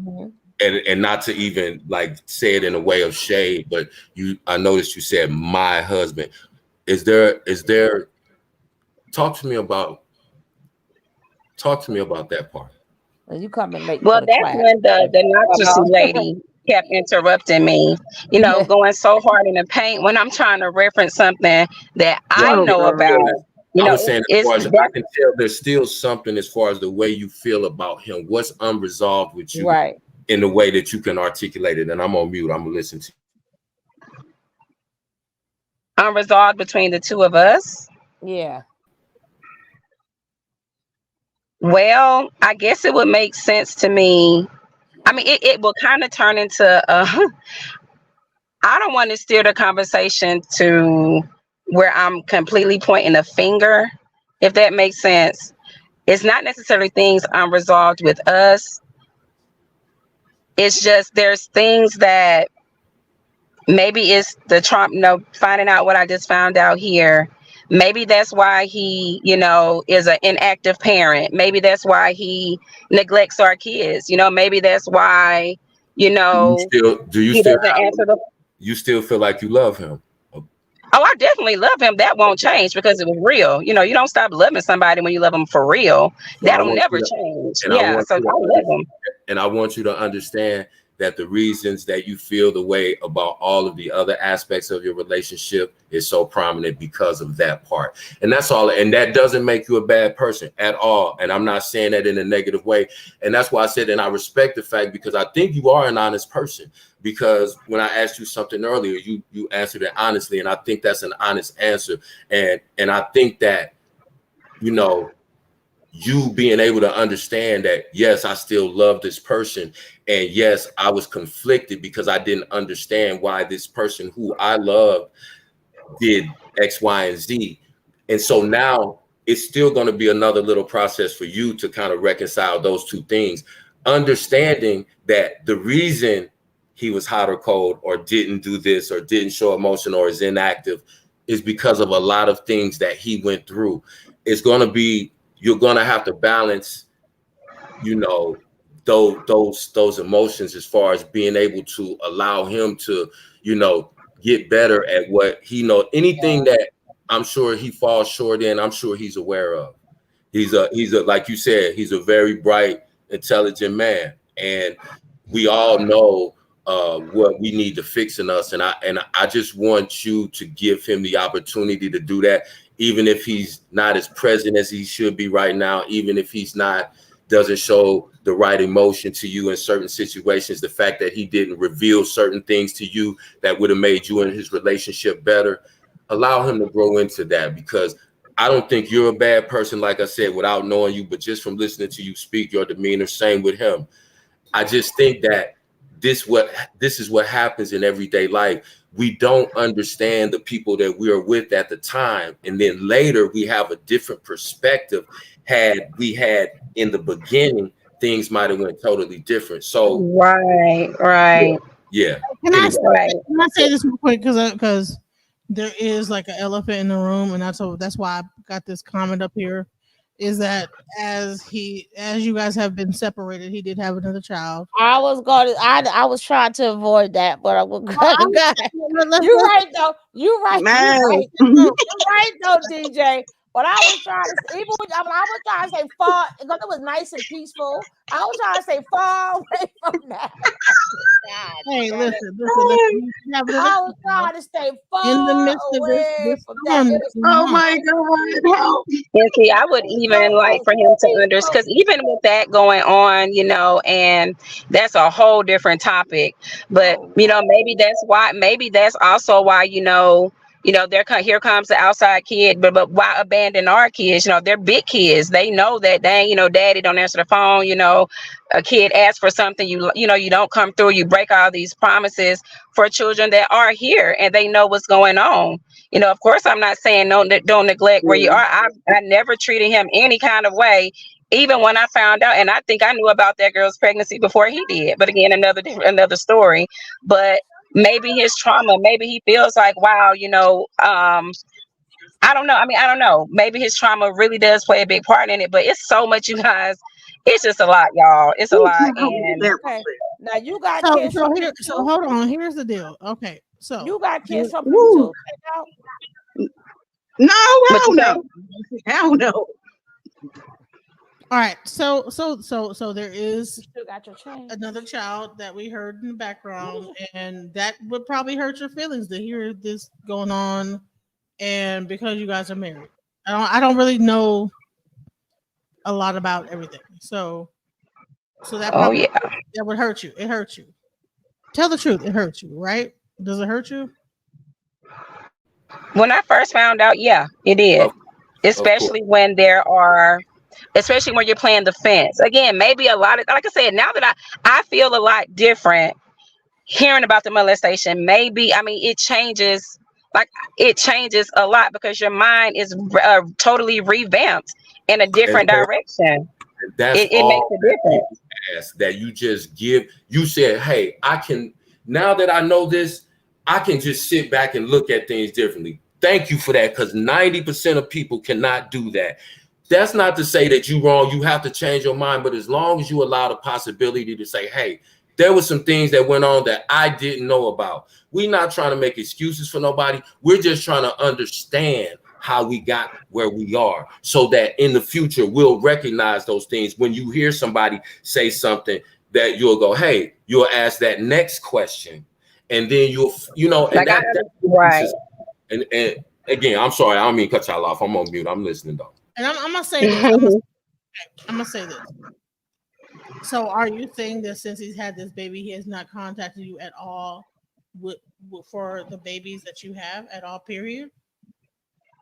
Speaker 13: and not to even like say it in a way of shade, but I noticed you said my husband. Is there talk to me about that part.
Speaker 6: Well, you coming late
Speaker 12: Well,
Speaker 6: for the
Speaker 12: that's
Speaker 6: class.
Speaker 12: when the nitrous lady kept interrupting me, going so hard in the paint when I'm trying to reference something that
Speaker 13: Well,
Speaker 12: I
Speaker 8: Oh
Speaker 12: know about.
Speaker 8: God.
Speaker 13: I was saying as
Speaker 12: It's
Speaker 13: far as I
Speaker 12: that
Speaker 13: can tell, there's still something as far as the way you feel about him. What's unresolved with you
Speaker 6: Right.
Speaker 13: in the way that you can articulate it? And I'm on mute. I'm gonna listen to
Speaker 12: unresolved between the two of us.
Speaker 6: Yeah.
Speaker 12: Well, I guess it would make sense to me. I mean, it will kind of turn into I don't want to steer the conversation to where I'm completely pointing a finger, if that makes sense. It's not necessarily things unresolved with us. It's just there's things that maybe it's the Trump, finding out what I just found out here. Maybe that's why he, is an inactive parent. Maybe that's why he neglects our kids. Maybe that's why,
Speaker 13: do you
Speaker 12: he
Speaker 13: still
Speaker 12: doesn't answer the.
Speaker 13: you still feel like you love him?
Speaker 12: Oh, I definitely love him. That won't change because it was real. You don't stop loving somebody when you love them for real.
Speaker 13: So I
Speaker 12: That'll
Speaker 13: want you
Speaker 12: never
Speaker 13: to
Speaker 12: change.
Speaker 13: and I
Speaker 12: Yeah.
Speaker 13: want
Speaker 12: So I
Speaker 13: you to
Speaker 12: love him.
Speaker 13: and I want you to understand that the reasons that you feel the way about all of the other aspects of your relationship is so prominent because of that part. And that's all. And that doesn't make you a bad person at all. And I'm not saying that in a negative way. And that's why I said, and I respect the fact, because I think you are an honest person. Because when I asked you something earlier, you answered it honestly. And I think that's an honest answer. And I think that, you being able to understand that, yes, I still love this person. And yes, I was conflicted because I didn't understand why this person who I love did X, Y, and Z. And so now it's still going to be another little process for you to kind of reconcile those two things. Understanding that the reason he was hot or cold or didn't do this or didn't show emotion or is inactive is because of a lot of things that he went through. It's going to be, you're going to have to balance, those emotions as far as being able to allow him to, get better at what he knows. Anything that I'm sure he falls short in, I'm sure he's aware of. He's a like you said, he's a very bright, intelligent man, and we all know what we need to fix in us. And I just want you to give him the opportunity to do that, even if he's not as present as he should be right now, even if he's doesn't show the right emotion to you in certain situations. The fact that he didn't reveal certain things to you that would have made you and his relationship better, allow him to grow into that, because I don't think you're a bad person, like I said, without knowing you, but just from listening to you speak, your demeanor, same with him. I just think that this is what happens in everyday life. We don't understand the people that we are with at the time, and then later we have a different perspective. Had we had in the beginning, things might have went totally different. So
Speaker 12: Right.
Speaker 13: yeah.
Speaker 3: Can I
Speaker 13: Anyway,
Speaker 3: say,
Speaker 12: Right.
Speaker 3: can I say this real quick? Because there is like an elephant in the room, and that's why I got this comment up here. Is that as you guys have been separated, he did have another child.
Speaker 6: I was trying to avoid that, but I will.
Speaker 3: Well,
Speaker 6: God.
Speaker 3: let's-
Speaker 6: You're right though. You're right.
Speaker 8: Man.
Speaker 6: You're right though, DJ. But I was trying to, even when I was trying to say far, because it was nice and peaceful. I was trying to say far away from that. God,
Speaker 3: Hey,
Speaker 6: damn it.
Speaker 3: listen. You have another
Speaker 6: I was trying to stay
Speaker 3: in the
Speaker 6: far
Speaker 3: midst of
Speaker 6: away
Speaker 3: this
Speaker 6: from that.
Speaker 3: storm
Speaker 6: It
Speaker 3: that's
Speaker 6: was
Speaker 3: going
Speaker 8: Oh
Speaker 3: on.
Speaker 8: my God, help.
Speaker 12: And see, I would even like
Speaker 6: so
Speaker 12: for him to understand,
Speaker 6: peaceful.
Speaker 12: because even with that going on, and that's a whole different topic. But
Speaker 6: Oh
Speaker 12: maybe that's why. Maybe that's also why here comes the outside kid. But why abandon our kids? They're big kids. They know that dang, daddy don't answer the phone. A kid asks for something, you don't come through. You break all these promises for children that are here and they know what's going on. Of course, I'm not saying no, don't neglect where you are. I never treated him any kind of way, even when I found out. And I think I knew about that girl's pregnancy before he did. But again, another story. But maybe his trauma, maybe he feels like, wow, I don't know. I mean, I don't know. Maybe his trauma really does play a big part in it. But it's so much, you guys. It's just a lot, y'all. It's a
Speaker 8: Ooh,
Speaker 12: lot.
Speaker 8: can I help me with
Speaker 12: And
Speaker 8: that real
Speaker 6: okay.
Speaker 8: quick?
Speaker 6: Now you got
Speaker 3: So
Speaker 6: kids from
Speaker 3: here,
Speaker 6: me
Speaker 3: so
Speaker 6: too.
Speaker 3: hold on. Here's the deal. Okay, so
Speaker 6: You got kids from me
Speaker 8: Woo.
Speaker 6: too. Check out.
Speaker 8: No,
Speaker 12: what
Speaker 8: hell
Speaker 12: you say?
Speaker 8: no. Hell no.
Speaker 3: all right. So there is
Speaker 6: You still got your chain.
Speaker 3: another child that we heard in the background, and that would probably hurt your feelings to hear this going on, and because you guys are married. I don't really know a lot about everything, so that
Speaker 12: Oh
Speaker 3: probably
Speaker 12: yeah.
Speaker 3: that would hurt you. It hurts you. Tell the truth. It hurts you, right? Does it hurt you?
Speaker 12: When I first found out, yeah, it did.
Speaker 13: Of of course.
Speaker 12: Especially when especially when you're playing the fence. Again, maybe a lot of, like I said, now that I feel a lot different hearing about the molestation. Maybe, I mean, like it changes a lot because your mind is totally revamped in a
Speaker 13: And
Speaker 12: different direction.
Speaker 13: that's
Speaker 12: It makes
Speaker 13: all
Speaker 12: a
Speaker 13: that
Speaker 12: difference.
Speaker 13: people ask, that you just give. You said, hey, I can, now that I know this, I can just sit back and look at things differently. Thank you for that, because 90% of people cannot do that. That's not to say that you're wrong. You have to change your mind, but as long as you allow the possibility to say, hey, there were some things that went on that I didn't know about. We're not trying to make excuses for nobody. We're just trying to understand how we got where we are, so that in the future we'll recognize those things. When you hear somebody say something, that you'll go, hey, you'll ask that next question, and then and
Speaker 12: Like
Speaker 13: that
Speaker 12: right.
Speaker 13: pieces. And again, I'm sorry, I don't mean to cut y'all off. I'm on mute. I'm listening though.
Speaker 3: And I'm gonna say this. I'm gonna say this. So, are you saying that since he's had this baby, he has not contacted you at all for the babies that you have at all? Period.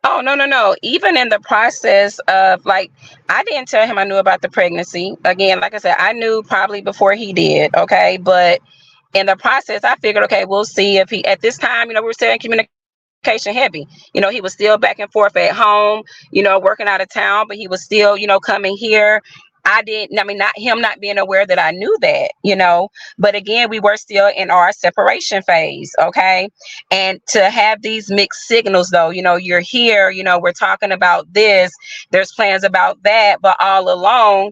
Speaker 12: Oh, no, no, no. Even in the process of, like, I didn't tell him I knew about the pregnancy. Again, like I said, I knew probably before he did. Okay. But in the process, I figured, okay, we'll see if he, at this time, we were still in communication heavy. He was still back and forth at home, working out of town, but he was still, coming here. I mean, not him not being aware that I knew that. But again, we were still in our separation phase. Okay. And to have these mixed signals, though, you're here, we're talking about this, there's plans about that, but all along,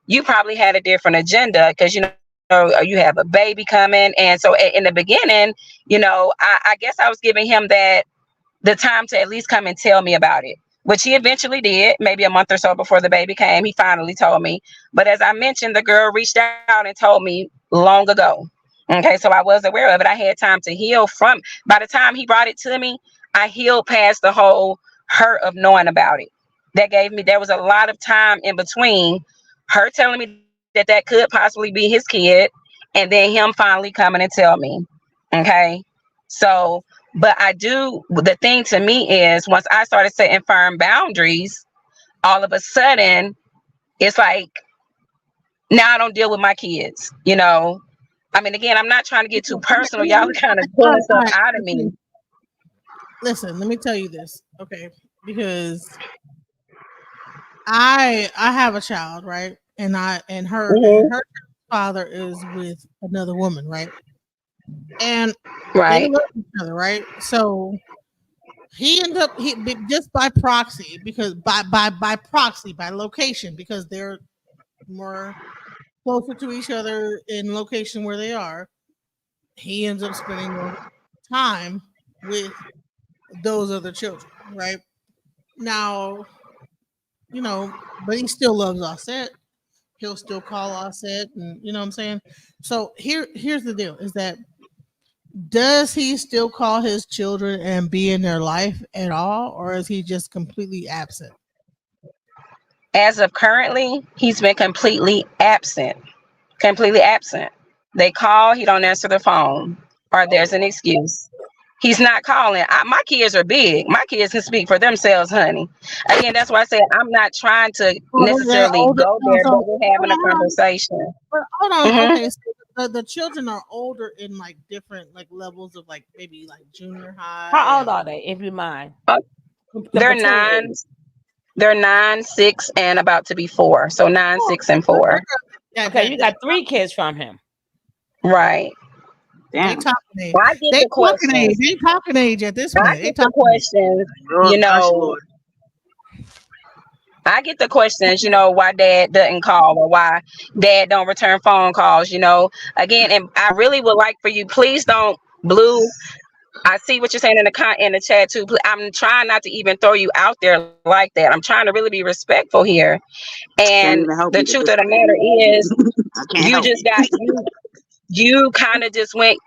Speaker 12: you probably had a different agenda because, you have a baby coming. And so in the beginning, I guess I was giving him the time to at least come and tell me about it, which he eventually did, maybe a month or so before the baby came. He finally told me. But as I mentioned, the girl reached out and told me long ago. Okay, so I was aware of it. I had time to heal from. By the time he brought it to me, I healed past the whole hurt of knowing about it. There was a lot of time in between her telling me that could possibly be his kid, and then him finally coming and tell me. Okay, so, but the thing to me is, once I started setting firm boundaries, all of a sudden it's like, now I don't deal with my kids. I mean, again, I'm not trying to get too personal. Y'all kind of
Speaker 3: All
Speaker 12: pulling
Speaker 3: right, all
Speaker 12: stuff
Speaker 3: right.
Speaker 12: out of me.
Speaker 3: Listen, let me tell you this, okay? Because I have a child, right? And
Speaker 12: Hmm.
Speaker 3: her father is with another woman, right? And they
Speaker 12: Right.
Speaker 3: love each other, right? So he ended up just by proxy, because by proxy, by location, because they're more closer to each other in location where they are. He ends up spending more time with those other children, right? Now, you know, but he still loves Offset. He'll still call Offset, and you know what I'm saying. So here's the deal: is that does he still call his children and be in their life at all, or is he just completely absent?
Speaker 12: As of currently, he's been completely absent. Completely absent. They call, he don't answer the phone, or
Speaker 6: Oh
Speaker 12: there's an
Speaker 6: wow.
Speaker 12: excuse. He's not calling. My kids are big. My kids can speak for themselves, honey. Again, that's why I say I'm not trying to
Speaker 3: Oh, they're
Speaker 12: necessarily
Speaker 3: older.
Speaker 12: go
Speaker 3: No,
Speaker 12: there,
Speaker 3: so
Speaker 12: but we're having a
Speaker 3: hold on.
Speaker 12: conversation.
Speaker 3: But hold on.
Speaker 12: Hmm.
Speaker 3: Okay, so the children are older in like different like levels of like maybe like junior high
Speaker 6: How old
Speaker 3: and
Speaker 6: are they, if you mind?
Speaker 12: Uh,
Speaker 6: The
Speaker 12: they're
Speaker 6: between
Speaker 12: nine.
Speaker 6: ages.
Speaker 12: They're 9, 6, and about to be 4. So 9,
Speaker 3: oh,
Speaker 12: 6, and 4.
Speaker 3: that
Speaker 6: Okay,
Speaker 3: that
Speaker 6: you
Speaker 3: that
Speaker 6: got 3 kids from him.
Speaker 12: Right.
Speaker 3: they
Speaker 8: Damn.
Speaker 3: talking age.
Speaker 12: I get
Speaker 3: They
Speaker 12: the
Speaker 3: talking age.
Speaker 12: questions.
Speaker 3: They talking age at this
Speaker 12: I
Speaker 3: point. They
Speaker 12: get the
Speaker 3: talking age.
Speaker 12: questions.
Speaker 8: Oh
Speaker 12: You
Speaker 8: gosh,
Speaker 12: know,
Speaker 8: Lord.
Speaker 12: I get the questions. Why dad doesn't call or why dad don't return phone calls. Again, and I really would like for you, please don't blue. I see what you're saying in the chat too. I'm trying not to even throw you out there like that. I'm trying to really be respectful here. And
Speaker 8: Can't even help
Speaker 12: the
Speaker 8: it
Speaker 12: truth
Speaker 8: at
Speaker 12: of
Speaker 8: this
Speaker 12: the
Speaker 8: point.
Speaker 12: matter is,
Speaker 8: I can't
Speaker 12: you
Speaker 8: help
Speaker 12: just got
Speaker 8: it.
Speaker 12: you kind of just went.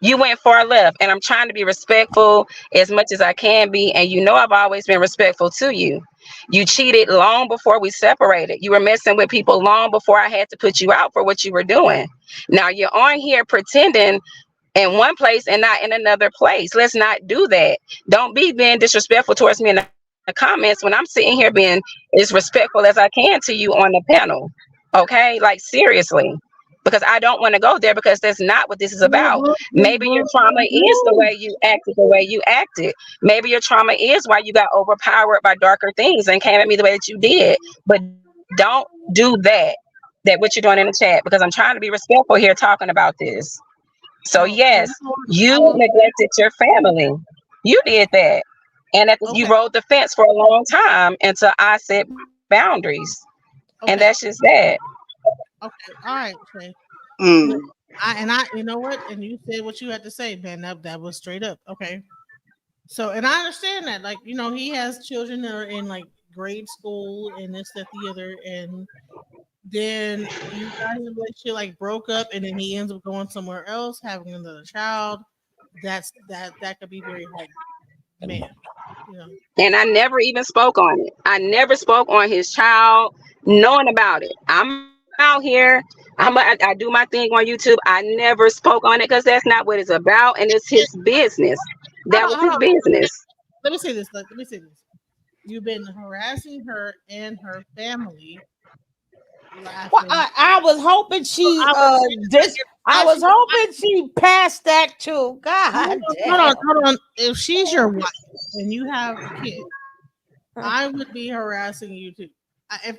Speaker 12: You went far left, and I'm trying to be respectful as much as I can be. And I've always been respectful to you. You cheated long before we separated. You were messing with people long before I had to put you out for what you were doing. Now you're on here pretending in one place and not in another place. Let's not do that. Don't be being disrespectful towards me in the comments when I'm sitting here being as respectful as I can to you on the panel. Okay? Like seriously. Because I don't want to go there because that's not what this is
Speaker 3: Blue,
Speaker 12: about.
Speaker 3: blue, blue,
Speaker 12: Maybe your
Speaker 3: blue,
Speaker 12: trauma is the
Speaker 3: blue.
Speaker 12: way you acted the way you acted. Maybe your trauma is why you got overpowered by darker things and came at me the way that you did. But don't do that what you're doing in the chat, because I'm trying to be respectful here talking about this. So
Speaker 3: So
Speaker 12: yes, you
Speaker 3: I will say,
Speaker 12: neglected your family. You did that. And you
Speaker 3: okay,
Speaker 12: rode the fence for a long time until I set boundaries. And that's
Speaker 3: okay,
Speaker 12: just that.
Speaker 3: okay. All right, Shay.
Speaker 8: Mm.
Speaker 3: Look, you know what? And you said what you had to say, man. That was straight up. Okay. So, and I understand that, like, he has children that are in like grade school and this, that, the other, and then you guys in a relationship like broke up, and then he ends up going somewhere else, having another child. That could be very hard, man. You know.
Speaker 12: And I never even spoke on it. I never spoke on his child, knowing about it. I'm out here. I do my thing on YouTube. I never spoke on it because that's not what it's about, and it's his business. That was his
Speaker 3: Hold on.
Speaker 12: business.
Speaker 3: Let me say this. Let me say this. You've been harassing her and her family,
Speaker 6: Well,
Speaker 3: laughing.
Speaker 6: I was hoping
Speaker 3: So
Speaker 6: she
Speaker 3: I was saying that
Speaker 6: I
Speaker 3: if
Speaker 6: was
Speaker 3: she's your
Speaker 6: hoping she passed that too.
Speaker 3: hold
Speaker 6: God
Speaker 3: on, hold on,
Speaker 6: damn.
Speaker 3: hold on. If she's your wife and you have a kid, I would be harassing you too.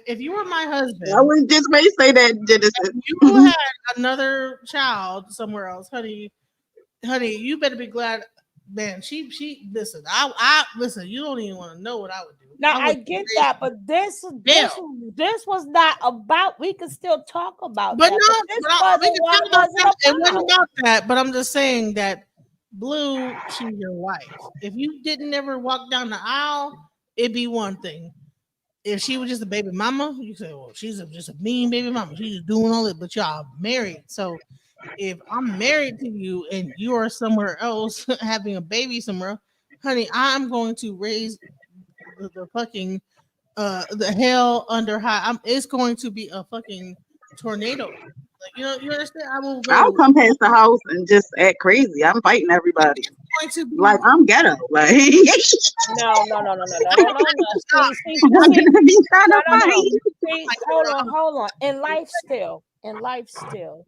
Speaker 3: If you were my
Speaker 8: I
Speaker 3: husband
Speaker 8: was just ready to say that, Genesis.
Speaker 3: and you had another child somewhere else, honey, you better be glad. Man, she listen. I listen. You don't even want to know what I would do.
Speaker 6: Now
Speaker 3: I
Speaker 6: I
Speaker 3: would
Speaker 6: get
Speaker 3: raise
Speaker 6: that, but
Speaker 3: hell.
Speaker 6: this was not about. We can still talk about
Speaker 3: But
Speaker 6: that, but
Speaker 3: no,
Speaker 6: this
Speaker 3: we
Speaker 6: other
Speaker 3: can
Speaker 6: one
Speaker 3: talk about
Speaker 6: wasn't
Speaker 3: that. It wasn't
Speaker 6: about.
Speaker 3: about that. But I'm just saying that Blue, she's your wife. If you didn't ever walk down the aisle, it'd be one thing. If she was just a baby mama, you say, well, just a mean baby mama. She's just doing all it, but y'all married. So if I'm married to you and you are somewhere else having a baby somewhere, honey, I'm going to raise the fucking the hell under high. It's going to be a fucking tornado. Like, you understand? I will
Speaker 8: I'll
Speaker 3: go.
Speaker 8: come past the house and just act crazy. I'm fighting everybody.
Speaker 3: It's going to
Speaker 8: Like
Speaker 3: be.
Speaker 8: I'm ghetto. Like
Speaker 6: No, no, no, no, no, no,
Speaker 3: I
Speaker 6: no,
Speaker 3: know,
Speaker 6: no, no.
Speaker 3: stop.
Speaker 8: I'm
Speaker 6: See,
Speaker 8: gonna be trying
Speaker 6: no,
Speaker 8: to
Speaker 6: no, no.
Speaker 8: fight.
Speaker 6: See,
Speaker 3: Like,
Speaker 6: hold on. In life still,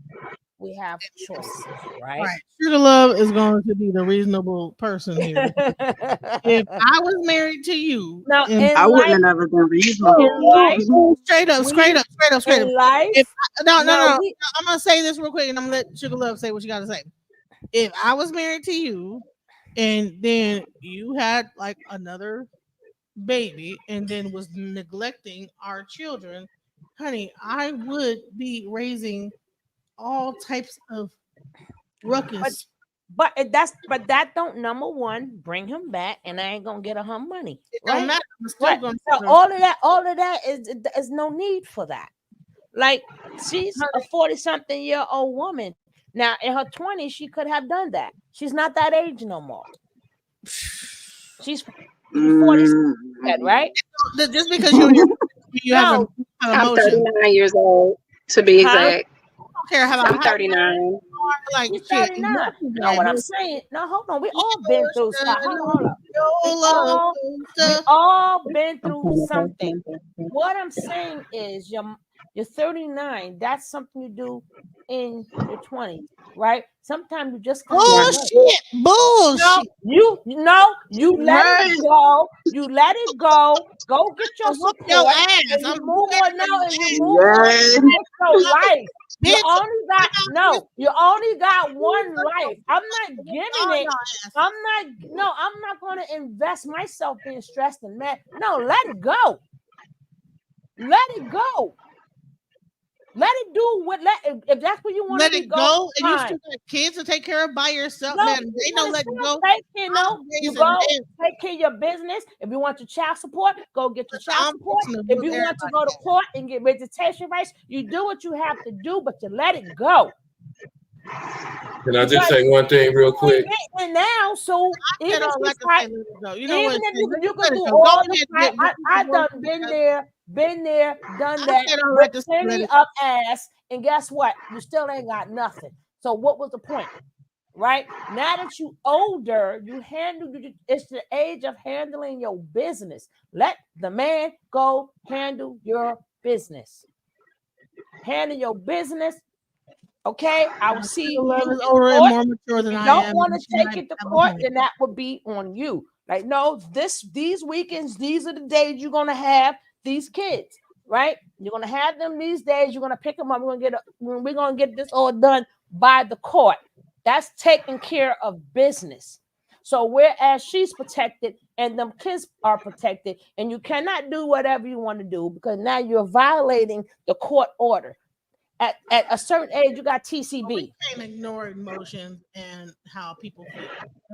Speaker 6: we have choices, right?
Speaker 3: right. Sugar Love is going to be the reasonable person here because if I was married to you
Speaker 6: Now,
Speaker 3: and
Speaker 8: I
Speaker 6: in
Speaker 8: wouldn't
Speaker 6: life,
Speaker 8: have never been
Speaker 6: in
Speaker 8: reasonable.
Speaker 6: life,
Speaker 3: straight up, straight
Speaker 6: we
Speaker 3: up, straight up, straight up.
Speaker 6: in
Speaker 3: If
Speaker 6: life,
Speaker 3: no, no,
Speaker 6: now
Speaker 3: no,
Speaker 6: we
Speaker 3: I'm gonna say this real quick, and I'm gonna let Sugar Love say what you gotta say. If I was married to you, and then you had like another baby, and then was neglecting our children, honey, I would be raising all types of
Speaker 6: but
Speaker 3: ruckus.
Speaker 6: that don't number one bring him back, and I ain't gonna get her money,
Speaker 3: It don't
Speaker 6: right?
Speaker 3: matter.
Speaker 6: Right. So all of that is no need for that. Like, she's a 40-something-year-old woman. Now, in her 20s, she could have done that. She's not that age no more. She's 40, right?
Speaker 3: Just because you have
Speaker 6: No,
Speaker 12: I'm
Speaker 3: emotion.
Speaker 12: 39 years old, to be
Speaker 6: huh?
Speaker 12: exact.
Speaker 3: I don't care how
Speaker 12: I'm 39.
Speaker 3: like
Speaker 6: She's
Speaker 3: shit.
Speaker 6: 39. No, what I'm saying, no, hold on. We all been through stuff. Hold up. We all been through something. What I'm saying is you're 39. That's something you do in your 20s, right? Sometimes you just gotta
Speaker 3: Bullshit.
Speaker 6: you let it go. You let it go. Go get your
Speaker 3: Whoop your
Speaker 6: support.
Speaker 3: ass.
Speaker 6: And you
Speaker 3: I'm
Speaker 6: move on now, and you move
Speaker 8: Yes.
Speaker 6: on with your life. You
Speaker 3: Bitch,
Speaker 6: you only got one life. I'm not giving it. I'm not gonna invest myself being stressed and mad. No, let it go. Let it go. Let it do what if that's what you want to
Speaker 3: let
Speaker 6: be
Speaker 3: it go, and you
Speaker 6: fine.
Speaker 3: still got kids to take care of by yourself,
Speaker 6: No,
Speaker 3: man.
Speaker 6: you
Speaker 3: They don't let it go.
Speaker 6: take care, you
Speaker 3: raising
Speaker 6: go
Speaker 3: men.
Speaker 6: take care of your business. If you want your child support, go get your child
Speaker 3: I'm
Speaker 6: support.
Speaker 3: fixing to
Speaker 6: If
Speaker 3: whoop
Speaker 6: you want to go
Speaker 3: everybody
Speaker 6: to court and get visitation rights, you do what you have to do, but you let it go.
Speaker 13: Can I just say one thing real quick?
Speaker 6: And now, so even if
Speaker 3: like
Speaker 6: you
Speaker 3: I say, let it go. You know what?
Speaker 6: you
Speaker 3: Let
Speaker 6: can
Speaker 3: it
Speaker 6: do
Speaker 3: go. Go
Speaker 6: all the
Speaker 3: ahead,
Speaker 6: fight. I done been there, done that,
Speaker 3: let
Speaker 6: with plenty of ass, and guess what? You still ain't got nothing. So what was the point? Right now that you older, it's the age of handling your business. Let the man go handle your business. Handle your business. Okay, I will see you in
Speaker 3: older and
Speaker 6: court.
Speaker 3: more mature than
Speaker 6: If
Speaker 3: I
Speaker 6: you don't
Speaker 3: am.
Speaker 6: want to take it to court, then that would be on you. Like, no, these weekends, these are the days you're gonna have these kids, right? You're gonna have them these days. You're gonna pick them up. We're gonna get this all done by the court. That's taking care of business. So whereas she's protected and them kids are protected, and you cannot do whatever you want to do because now you're violating the court order. At a certain age, you got TCB.
Speaker 3: We can't ignore emotions and how people feel.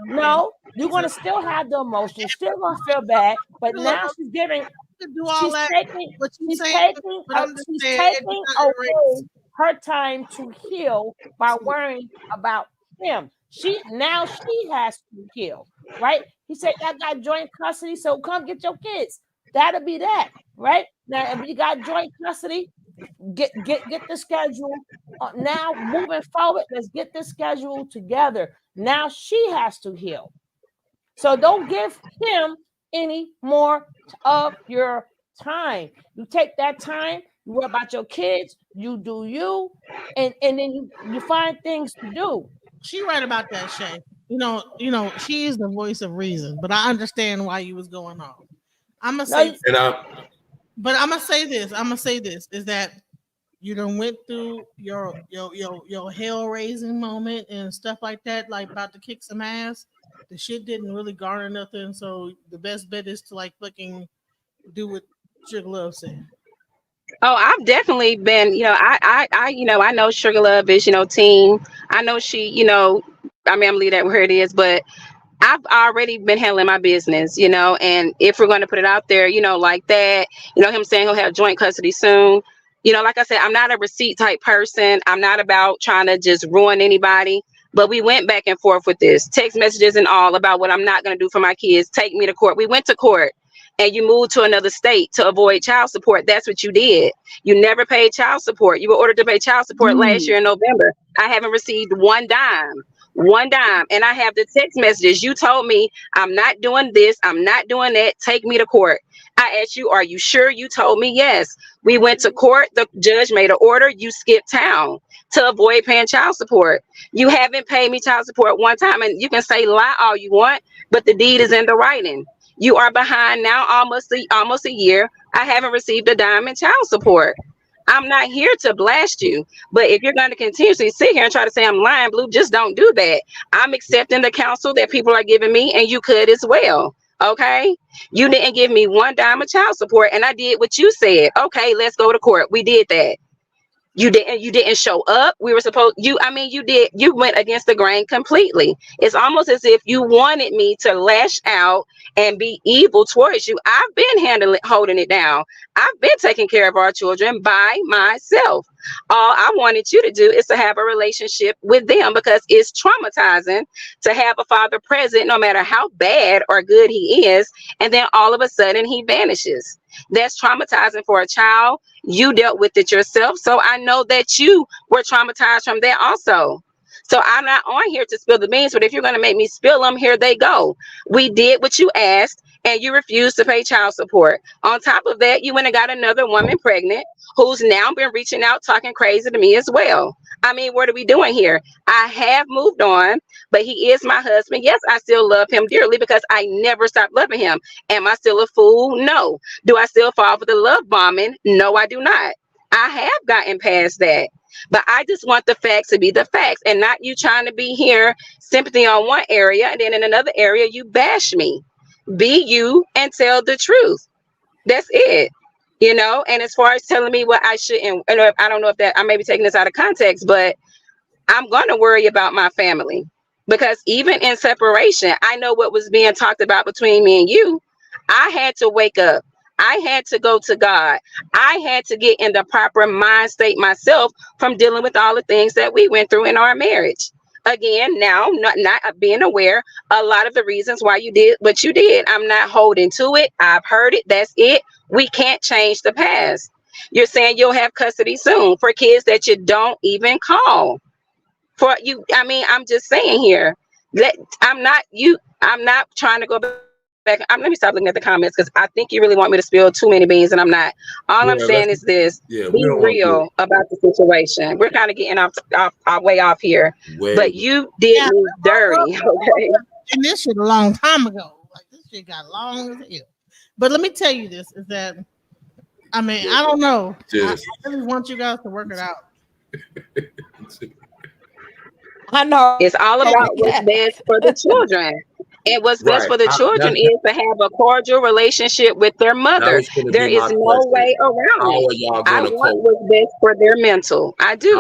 Speaker 6: No, you're gonna still have the emotions, still gonna feel bad, but now she's giving.
Speaker 3: Do all
Speaker 6: She's
Speaker 3: that.
Speaker 6: taking.
Speaker 3: What you
Speaker 6: She's
Speaker 3: saying?
Speaker 6: taking.
Speaker 3: But I'm just
Speaker 6: She's
Speaker 3: saying,
Speaker 6: taking away her time to heal by worrying about him. Now she has to heal, right? He said, "I got joint custody, so come get your kids." That'll be that, right? Now, if you got joint custody, get the schedule. Now, moving forward, let's get the schedule together. Now she has to heal. So don't give him any more of your time. You take that time, you worry about your kids, you do you, and then you find things to do.
Speaker 3: She right about that, Shay. She is the voice of reason, but I understand why you was going on. I'm gonna say, but I'm gonna say this. Is that you done went through your hell raising moment and stuff like that, like about to kick some ass. The shit didn't really garner nothing, so the best bet is to like fucking do what Sugar Love said.
Speaker 12: Oh, I've definitely been, I know Sugar Love is, team. I know she, I mean, I'm gonna leave that where it is, but I've already been handling my business, and if we're going to put it out there, like that, him saying he'll have joint custody soon, like I said, I'm not a receipt type person. I'm not about trying to just ruin anybody, but we went back and forth with this text messages and all about what I'm not going to do for my kids. Take me to court. We went to court and you moved to another state to avoid child support. That's what you did. You never paid child support. You were ordered to pay child support last year in November. I haven't received one dime, and I have the text messages. You told me I'm not doing this, I'm not doing that, take me to court. I asked you, are you sure? You told me yes. We went to court, the judge made an order, you skipped town to avoid paying child support. You haven't paid me child support one time, and you can say lie all you want, but the deed is in the writing. You are behind now almost a year. I haven't received a dime in child support. I'm not here to blast you, but if you're going to continuously sit here and try to say I'm lying, Blue, just don't do that. I'm accepting the counsel that people are giving me, and you could as well. Okay, you didn't give me one dime of child support, and I did what you said. Okay, let's go to court. We did that. You didn't show up. We were supposed you went against the grain completely. It's almost as if you wanted me to lash out and be evil towards you. I've been holding it down. I've been taking care of our children by myself. All I wanted you to do is to have a relationship with them, because it's traumatizing to have a father present, no matter how bad or good he is, and then all of a sudden he vanishes. That's traumatizing for a child. You dealt with it yourself, so I know that you were traumatized from that also. So I'm not on here to spill the beans, but if you're going to make me spill them, here they go. We did what you asked, and you refused to pay child support. On top of that, you went and got another woman pregnant who's now been reaching out talking crazy to me as well. I mean, what are we doing here? I have moved on, but he is my husband. Yes, I still love him dearly because I never stopped loving him. Am I still a fool? No. Do I still fall for the love bombing? No, I do not. I have gotten past that. But I just want the facts to be the facts, and not you trying to be here sympathy on one area and then in another area you bash me. Be you and tell the truth. That's it. And as far as telling me what I shouldn't, I don't know if that I may be taking this out of context, but I'm going to worry about my family, because even in separation, I know what was being talked about between me and you. I had to wake up. I had to go to God. I had to get in the proper mind state myself from dealing with all the things that we went through in our marriage. Again, now not being aware a lot of the reasons why you did what you did. I'm not holding to it. I've heard it. That's it. We can't change the past. You're saying you'll have custody soon for kids that you don't even call for you. I mean, I'm just saying here that I'm not trying to go back. Let me stop looking at the comments, because I think you really want me to spill too many beans, and I'm not. All I'm
Speaker 13: Yeah,
Speaker 12: saying is this:
Speaker 13: yeah, we
Speaker 12: be
Speaker 13: don't want to do
Speaker 12: real about the situation. We're kind of getting off our way off here,
Speaker 13: way.
Speaker 12: but you did
Speaker 3: Yeah,
Speaker 12: me dirty. Okay.
Speaker 3: and this shit a long time ago. Like this shit got long as hell. But let me tell you this: is that I mean I don't know. I
Speaker 13: Just
Speaker 3: really want you guys to work it out.
Speaker 6: I know.
Speaker 12: It's all about what's best for the children. And what's best
Speaker 13: right.
Speaker 12: for the children is to have a cordial relationship with their
Speaker 13: That
Speaker 12: mother.
Speaker 13: was going to
Speaker 12: There
Speaker 13: be
Speaker 12: is
Speaker 13: my
Speaker 12: no
Speaker 13: question.
Speaker 12: way around
Speaker 13: How
Speaker 12: it.
Speaker 13: are y'all
Speaker 12: I
Speaker 13: going to
Speaker 12: want
Speaker 13: cope?
Speaker 12: what's best for their mental. I do.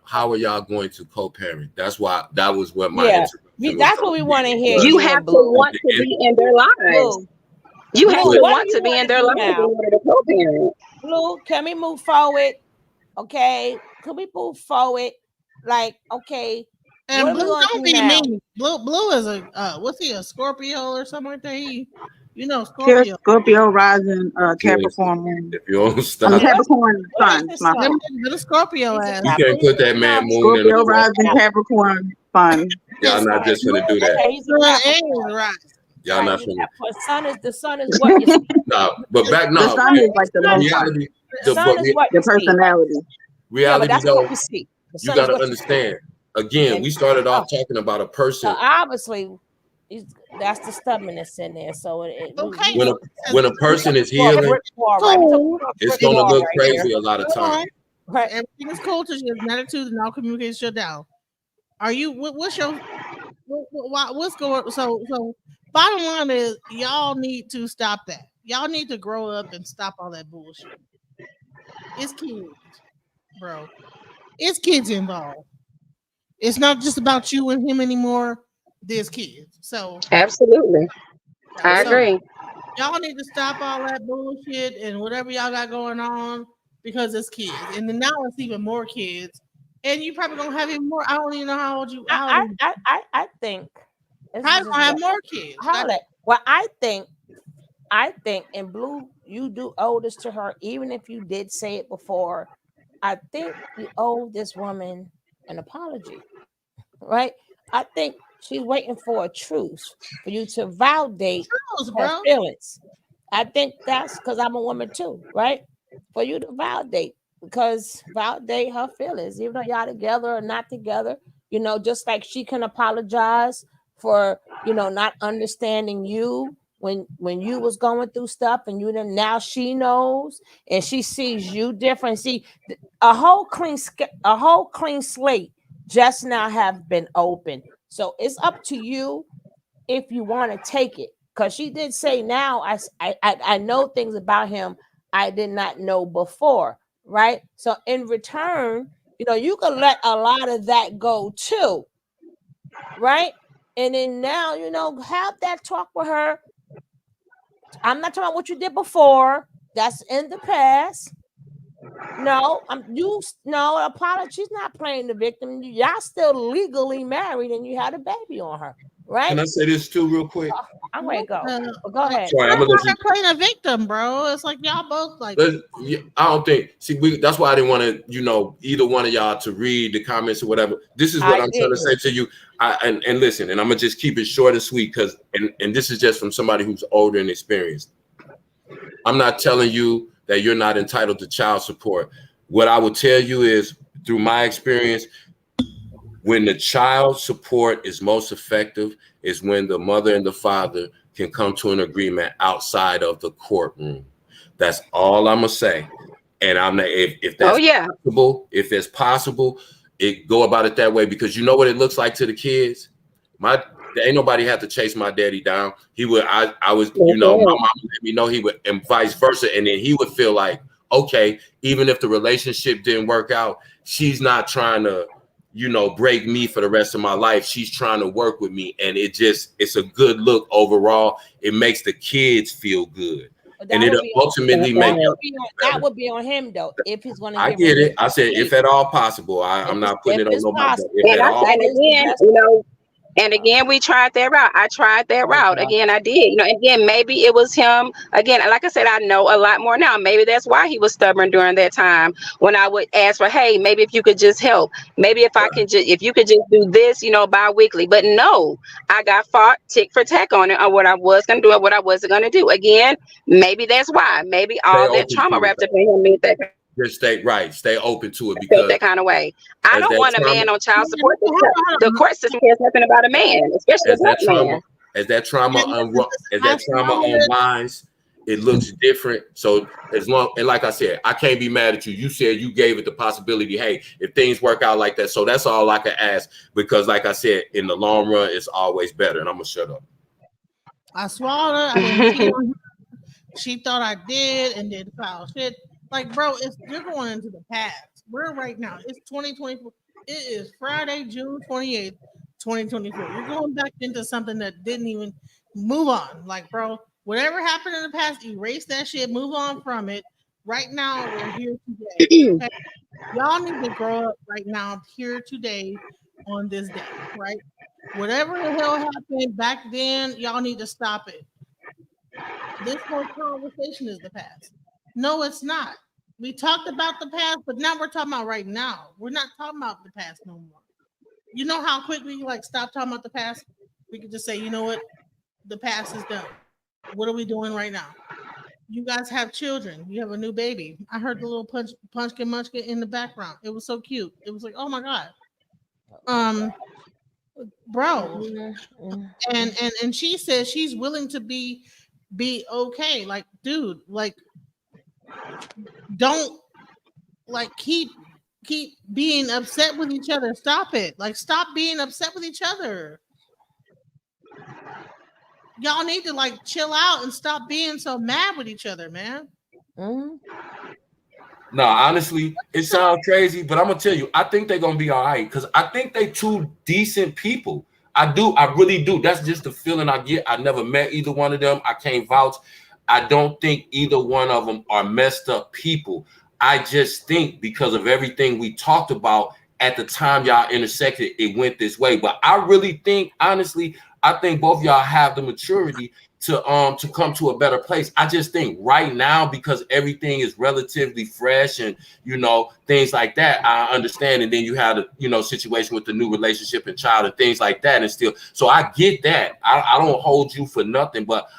Speaker 13: How are y'all going to co-parent? That's why that was what my
Speaker 6: Yeah,
Speaker 13: introduction was
Speaker 6: that's
Speaker 13: going
Speaker 6: what
Speaker 13: to
Speaker 6: we
Speaker 13: be,
Speaker 6: want to hear.
Speaker 13: because
Speaker 12: You
Speaker 6: You
Speaker 12: have
Speaker 6: and
Speaker 12: to
Speaker 6: Blue.
Speaker 13: at
Speaker 12: want to
Speaker 13: the end,
Speaker 12: be in their lives.
Speaker 6: Blue,
Speaker 12: You have
Speaker 6: Blue.
Speaker 12: to
Speaker 13: but
Speaker 6: What do
Speaker 12: want
Speaker 6: you
Speaker 12: to be
Speaker 6: want
Speaker 12: in
Speaker 6: to
Speaker 12: their
Speaker 6: do
Speaker 12: lives in
Speaker 6: now?
Speaker 12: order to co-parent.
Speaker 6: Blue, can we move forward? Okay, could we move forward? Like, okay, what
Speaker 3: And
Speaker 6: are we
Speaker 3: Blue,
Speaker 6: gonna
Speaker 3: don't
Speaker 6: do
Speaker 3: be
Speaker 6: now?
Speaker 3: mean. Blue is a what's he, a Scorpio or something like that?
Speaker 8: Here's
Speaker 3: Scorpio.
Speaker 8: Scorpio rising,
Speaker 13: just
Speaker 8: Capricorn moon.
Speaker 13: if you don't
Speaker 8: I mean
Speaker 6: Okay,
Speaker 13: stop,
Speaker 8: Capricorn
Speaker 6: where's
Speaker 8: sun.
Speaker 6: the
Speaker 8: My
Speaker 3: Them
Speaker 8: fault.
Speaker 6: sun?
Speaker 3: niggas been a Scorpio
Speaker 6: He's a
Speaker 3: ass.
Speaker 13: you can't put that
Speaker 6: No,
Speaker 13: man moon in a
Speaker 8: Scorpio
Speaker 6: he's a
Speaker 13: book.
Speaker 8: rising,
Speaker 6: Cap.
Speaker 8: Capricorn sun.
Speaker 13: Y'all
Speaker 6: That's
Speaker 13: not
Speaker 6: right.
Speaker 13: just going to do that.
Speaker 6: Okay, he's a
Speaker 3: Sun
Speaker 6: Capricorn.
Speaker 3: and right.
Speaker 13: Y'all
Speaker 6: Right,
Speaker 13: not
Speaker 6: he's
Speaker 13: going to.
Speaker 6: the sun is what you see.
Speaker 13: No, but back
Speaker 8: The
Speaker 13: now,
Speaker 8: sun is like the most high,
Speaker 13: reality,
Speaker 6: The sun is what
Speaker 8: the
Speaker 6: you see.
Speaker 8: personality.
Speaker 6: Yeah, but
Speaker 13: reality
Speaker 6: that's what
Speaker 13: though,
Speaker 6: you see. The
Speaker 13: you
Speaker 6: sun
Speaker 13: got
Speaker 6: is
Speaker 13: to
Speaker 6: what you see.
Speaker 13: understand. Again,
Speaker 6: And
Speaker 13: we started
Speaker 6: oh,
Speaker 13: off talking about a
Speaker 6: so
Speaker 13: person.
Speaker 6: obviously, that's the stubbornness in there. So
Speaker 3: Okay,
Speaker 13: When
Speaker 3: so
Speaker 13: a when a
Speaker 6: we
Speaker 13: person is
Speaker 6: talking about a
Speaker 13: healing,
Speaker 6: brick wall, right? We talking
Speaker 3: cool.
Speaker 6: about a
Speaker 13: it's
Speaker 6: brick
Speaker 3: If
Speaker 13: going to
Speaker 6: wall
Speaker 13: look
Speaker 6: right here,
Speaker 13: crazy a lot of
Speaker 3: hold on,
Speaker 13: times.
Speaker 6: right?
Speaker 3: everything is cool till she has an attitude and all communication shut down. Are you? What's your? What's going? So bottom line is, y'all need to stop that. Y'all need to grow up and stop all that bullshit. It's kids, bro. It's kids involved. It's not just about you and him anymore. There's kids.
Speaker 12: Absolutely. I
Speaker 3: So
Speaker 12: agree.
Speaker 3: y'all need to stop all that bullshit and whatever y'all got going on because it's kids. And then now it's even more kids. And you probably gonna have even more. I don't even know how old you how old
Speaker 6: I
Speaker 3: you
Speaker 6: I I, I think this is
Speaker 3: probably
Speaker 6: just
Speaker 3: gonna have
Speaker 6: what
Speaker 3: more kids.
Speaker 6: hold it. Well, I think in Blue, you do owe this to her, even if you did say it before. I think you owe this woman an apology, right? I think she's waiting for a truce for you to validate
Speaker 3: Girls,
Speaker 6: her
Speaker 3: bro.
Speaker 6: feelings. I think that's because I'm a woman too, right? For you to validate her feelings, even though y'all together or not together, just like she can apologize for, not understanding you when you was going through stuff and you didn't, now she knows and she sees you different. See, a whole clean slate just now have been open. So it's up to you if you want to take it, because she did say now I know things about him I did not know before. right? So in return, you can let a lot of that go too, right? And then now, have that talk with her. I'm not talking about what you did before. That's in the past. No, apology. She's not playing the victim. Y'all still legally married and you had a baby on her, right?
Speaker 13: Can I say this too, real quick?
Speaker 6: I'm ready to go.
Speaker 3: Uh,
Speaker 6: But go ahead.
Speaker 13: Sorry, I'm
Speaker 3: I'm
Speaker 13: gonna let
Speaker 3: not
Speaker 13: you.
Speaker 3: playing a victim, bro. It's like y'all both like.
Speaker 13: I don't think. See, that's why I didn't want to, either one of y'all to read the comments or whatever. This is what
Speaker 6: I
Speaker 13: I'm trying to
Speaker 6: didn't.
Speaker 13: say to you. And listen, and I'm gonna just keep it short and sweet because, and this is just from somebody who's older and experienced. I'm not telling you that you're not entitled to child support. What I will tell you is, through my experience, when the child support is most effective is when the mother and the father can come to an agreement outside of the courtroom. That's all I'm gonna say. And I'm not, if
Speaker 12: Oh
Speaker 13: that's
Speaker 12: yeah.
Speaker 13: possible, if it's possible, it go about it that way, because you know what it looks like to the kids. There ain't nobody had to chase my daddy down. He would, I was,
Speaker 12: That's
Speaker 13: my
Speaker 12: right.
Speaker 13: mom let me know he would, and vice versa. And then he would feel like, okay, even if the relationship didn't work out, she's not trying to, break me for the rest of my life. She's trying to work with me. And it's a good look overall. It makes the kids feel good. And
Speaker 6: That
Speaker 13: it'll
Speaker 6: would be
Speaker 13: ultimately make them
Speaker 6: that
Speaker 13: better.
Speaker 6: would be on him though, if he's going to
Speaker 13: I
Speaker 6: give her
Speaker 13: get
Speaker 6: the
Speaker 13: it. I said, if at all possible. I'm not putting
Speaker 6: if
Speaker 13: it on
Speaker 6: it's
Speaker 13: nobody, but
Speaker 6: possible.
Speaker 13: if
Speaker 12: And
Speaker 13: at
Speaker 12: I
Speaker 13: all,
Speaker 6: That
Speaker 12: and
Speaker 6: is the
Speaker 12: again,
Speaker 6: best.
Speaker 12: and again, we tried that route. I tried that
Speaker 6: Oh
Speaker 12: route.
Speaker 6: God.
Speaker 12: Again, I did. Again, maybe it was him. Again, like I said, I know a lot more now. Maybe that's why he was stubborn during that time when I would ask for, hey, maybe if you could just help. Maybe if you could just do this, bi-weekly. But no, I got fought tick for tack on it on what I was going to do and what I wasn't going to do. Again, maybe that's why. Maybe
Speaker 13: stay
Speaker 12: all that
Speaker 13: open
Speaker 12: trauma
Speaker 13: to it.
Speaker 12: wrapped up in him meant that
Speaker 13: Just stay open to it,
Speaker 12: felt
Speaker 13: because
Speaker 12: that kind of way. I
Speaker 13: as
Speaker 12: don't
Speaker 13: that
Speaker 12: want a
Speaker 13: trauma,
Speaker 12: man on child
Speaker 3: Yeah,
Speaker 12: support. The court system cares nothing about a man, especially a
Speaker 13: as
Speaker 12: black
Speaker 13: that trauma,
Speaker 12: man.
Speaker 13: as that trauma
Speaker 3: listen,
Speaker 13: as
Speaker 3: I
Speaker 13: that trauma
Speaker 3: swallowed it.
Speaker 13: unwinds, it looks different. So as long, and like I said, I can't be mad at you. You said you gave it the possibility. Hey, if things work out like that, so that's all I can ask. Because like I said, in the long run, it's always better. And I'm gonna shut up.
Speaker 3: I swallowed her. I didn't cheat on her. She thought I did and did foul shit. Like, bro, you're going into the past. We're right now. It's 2024. It is Friday, June 28th, 2024. You're going back into something that didn't even move on. Like, bro, whatever happened in the past, erase that shit, move on from it. Right now, we're here today. Okay. Y'all need to grow up right now, here today, on this day, right? Whatever the hell happened back then, y'all need to stop it. This whole conversation is the past. No, it's not. We talked about the past, but now we're talking about right now. We're not talking about the past no more. You know how quick we like stop talking about the past? We could just say, you know what? The past is done. What are we doing right now? You guys have children. You have a new baby. I heard the little punchkin munchkin in the background. It was so cute. It was like, oh my god. Um, bro. And she says she's willing to be okay. Like, dude, like don't like keep being upset with each other. Stop it. Like, stop being upset with each other. Y'all need to like chill out and stop being so mad with each other, man.
Speaker 6: Mm-hmm.
Speaker 13: No, honestly, it sounds crazy, but I'm gonna tell you, I think they're gonna be all right, because I think they two decent people. I do, I really do. That's just the feeling I get. I never met either one of them. I can't vouch. I don't think either one of them are messed up people. I just think because of everything we talked about at the time y'all intersected, it went this way. But I really think, honestly, I think both y'all have the maturity to come to a better place. I just think right now, because everything is relatively fresh and things like that, I understand. And then you have the situation with the new relationship and child and things like that, and still, so I get that. I don't hold you for nothing, but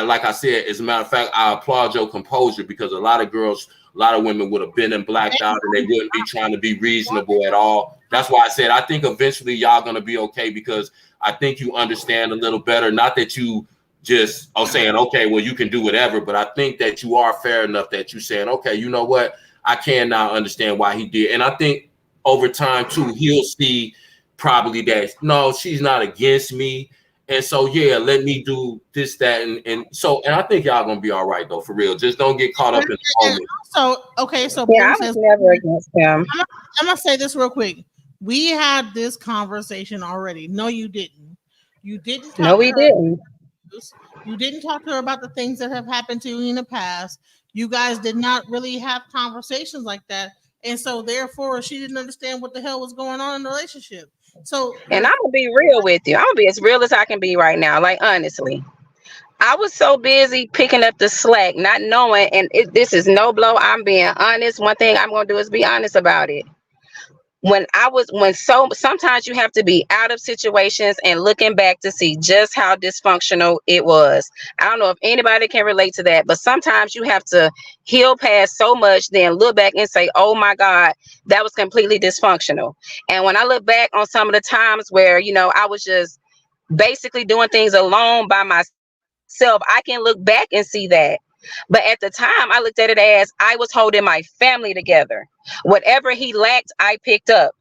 Speaker 13: like I said, as a matter of fact, I applaud your composure, because a lot of girls, a lot of women would have been and blacked out, and they wouldn't be trying to be reasonable at all. That's why I said I think eventually y'all gonna be okay, because I think you understand a little better. Not that you just are saying, okay, well, you can do whatever, but I think that you are fair enough that you saying, okay, you know what, I can now understand why he did. And I think over time too, he'll see probably that, no, she's not against me, And so, yeah, let me do this, that, and I think y'all gonna be all right though, for real. Just don't get caught up in the
Speaker 3: And
Speaker 13: moment.
Speaker 3: also, okay, so
Speaker 12: Yeah,
Speaker 3: Blue
Speaker 12: I was
Speaker 3: says,
Speaker 12: never against him.
Speaker 3: I'm gonna say this real quick. We had this conversation already. No, you didn't. You didn't
Speaker 12: No,
Speaker 3: talk to
Speaker 12: we
Speaker 3: her.
Speaker 12: didn't.
Speaker 3: You didn't talk to her about the things that have happened to you in the past. You guys did not really have conversations like that. And so therefore she didn't understand what the hell was going on in the relationship. So
Speaker 12: And
Speaker 3: the
Speaker 12: I'm gonna be real with you. I'm gonna be as real as I can be right now. Like honestly, I was so busy picking up the slack, not knowing. And this is no blow. I'm being honest. One thing I'm gonna do is be honest about it. Sometimes you have to be out of situations and looking back to see just how dysfunctional it was. I don't know if anybody can relate to that, but sometimes you have to heal past so much, then look back and say, oh my God, that was completely dysfunctional. And when I look back on some of the times where, I was just basically doing things alone by myself, I can look back and see that. But at the time, I looked at it as I was holding my family together. Whatever he lacked, I picked up.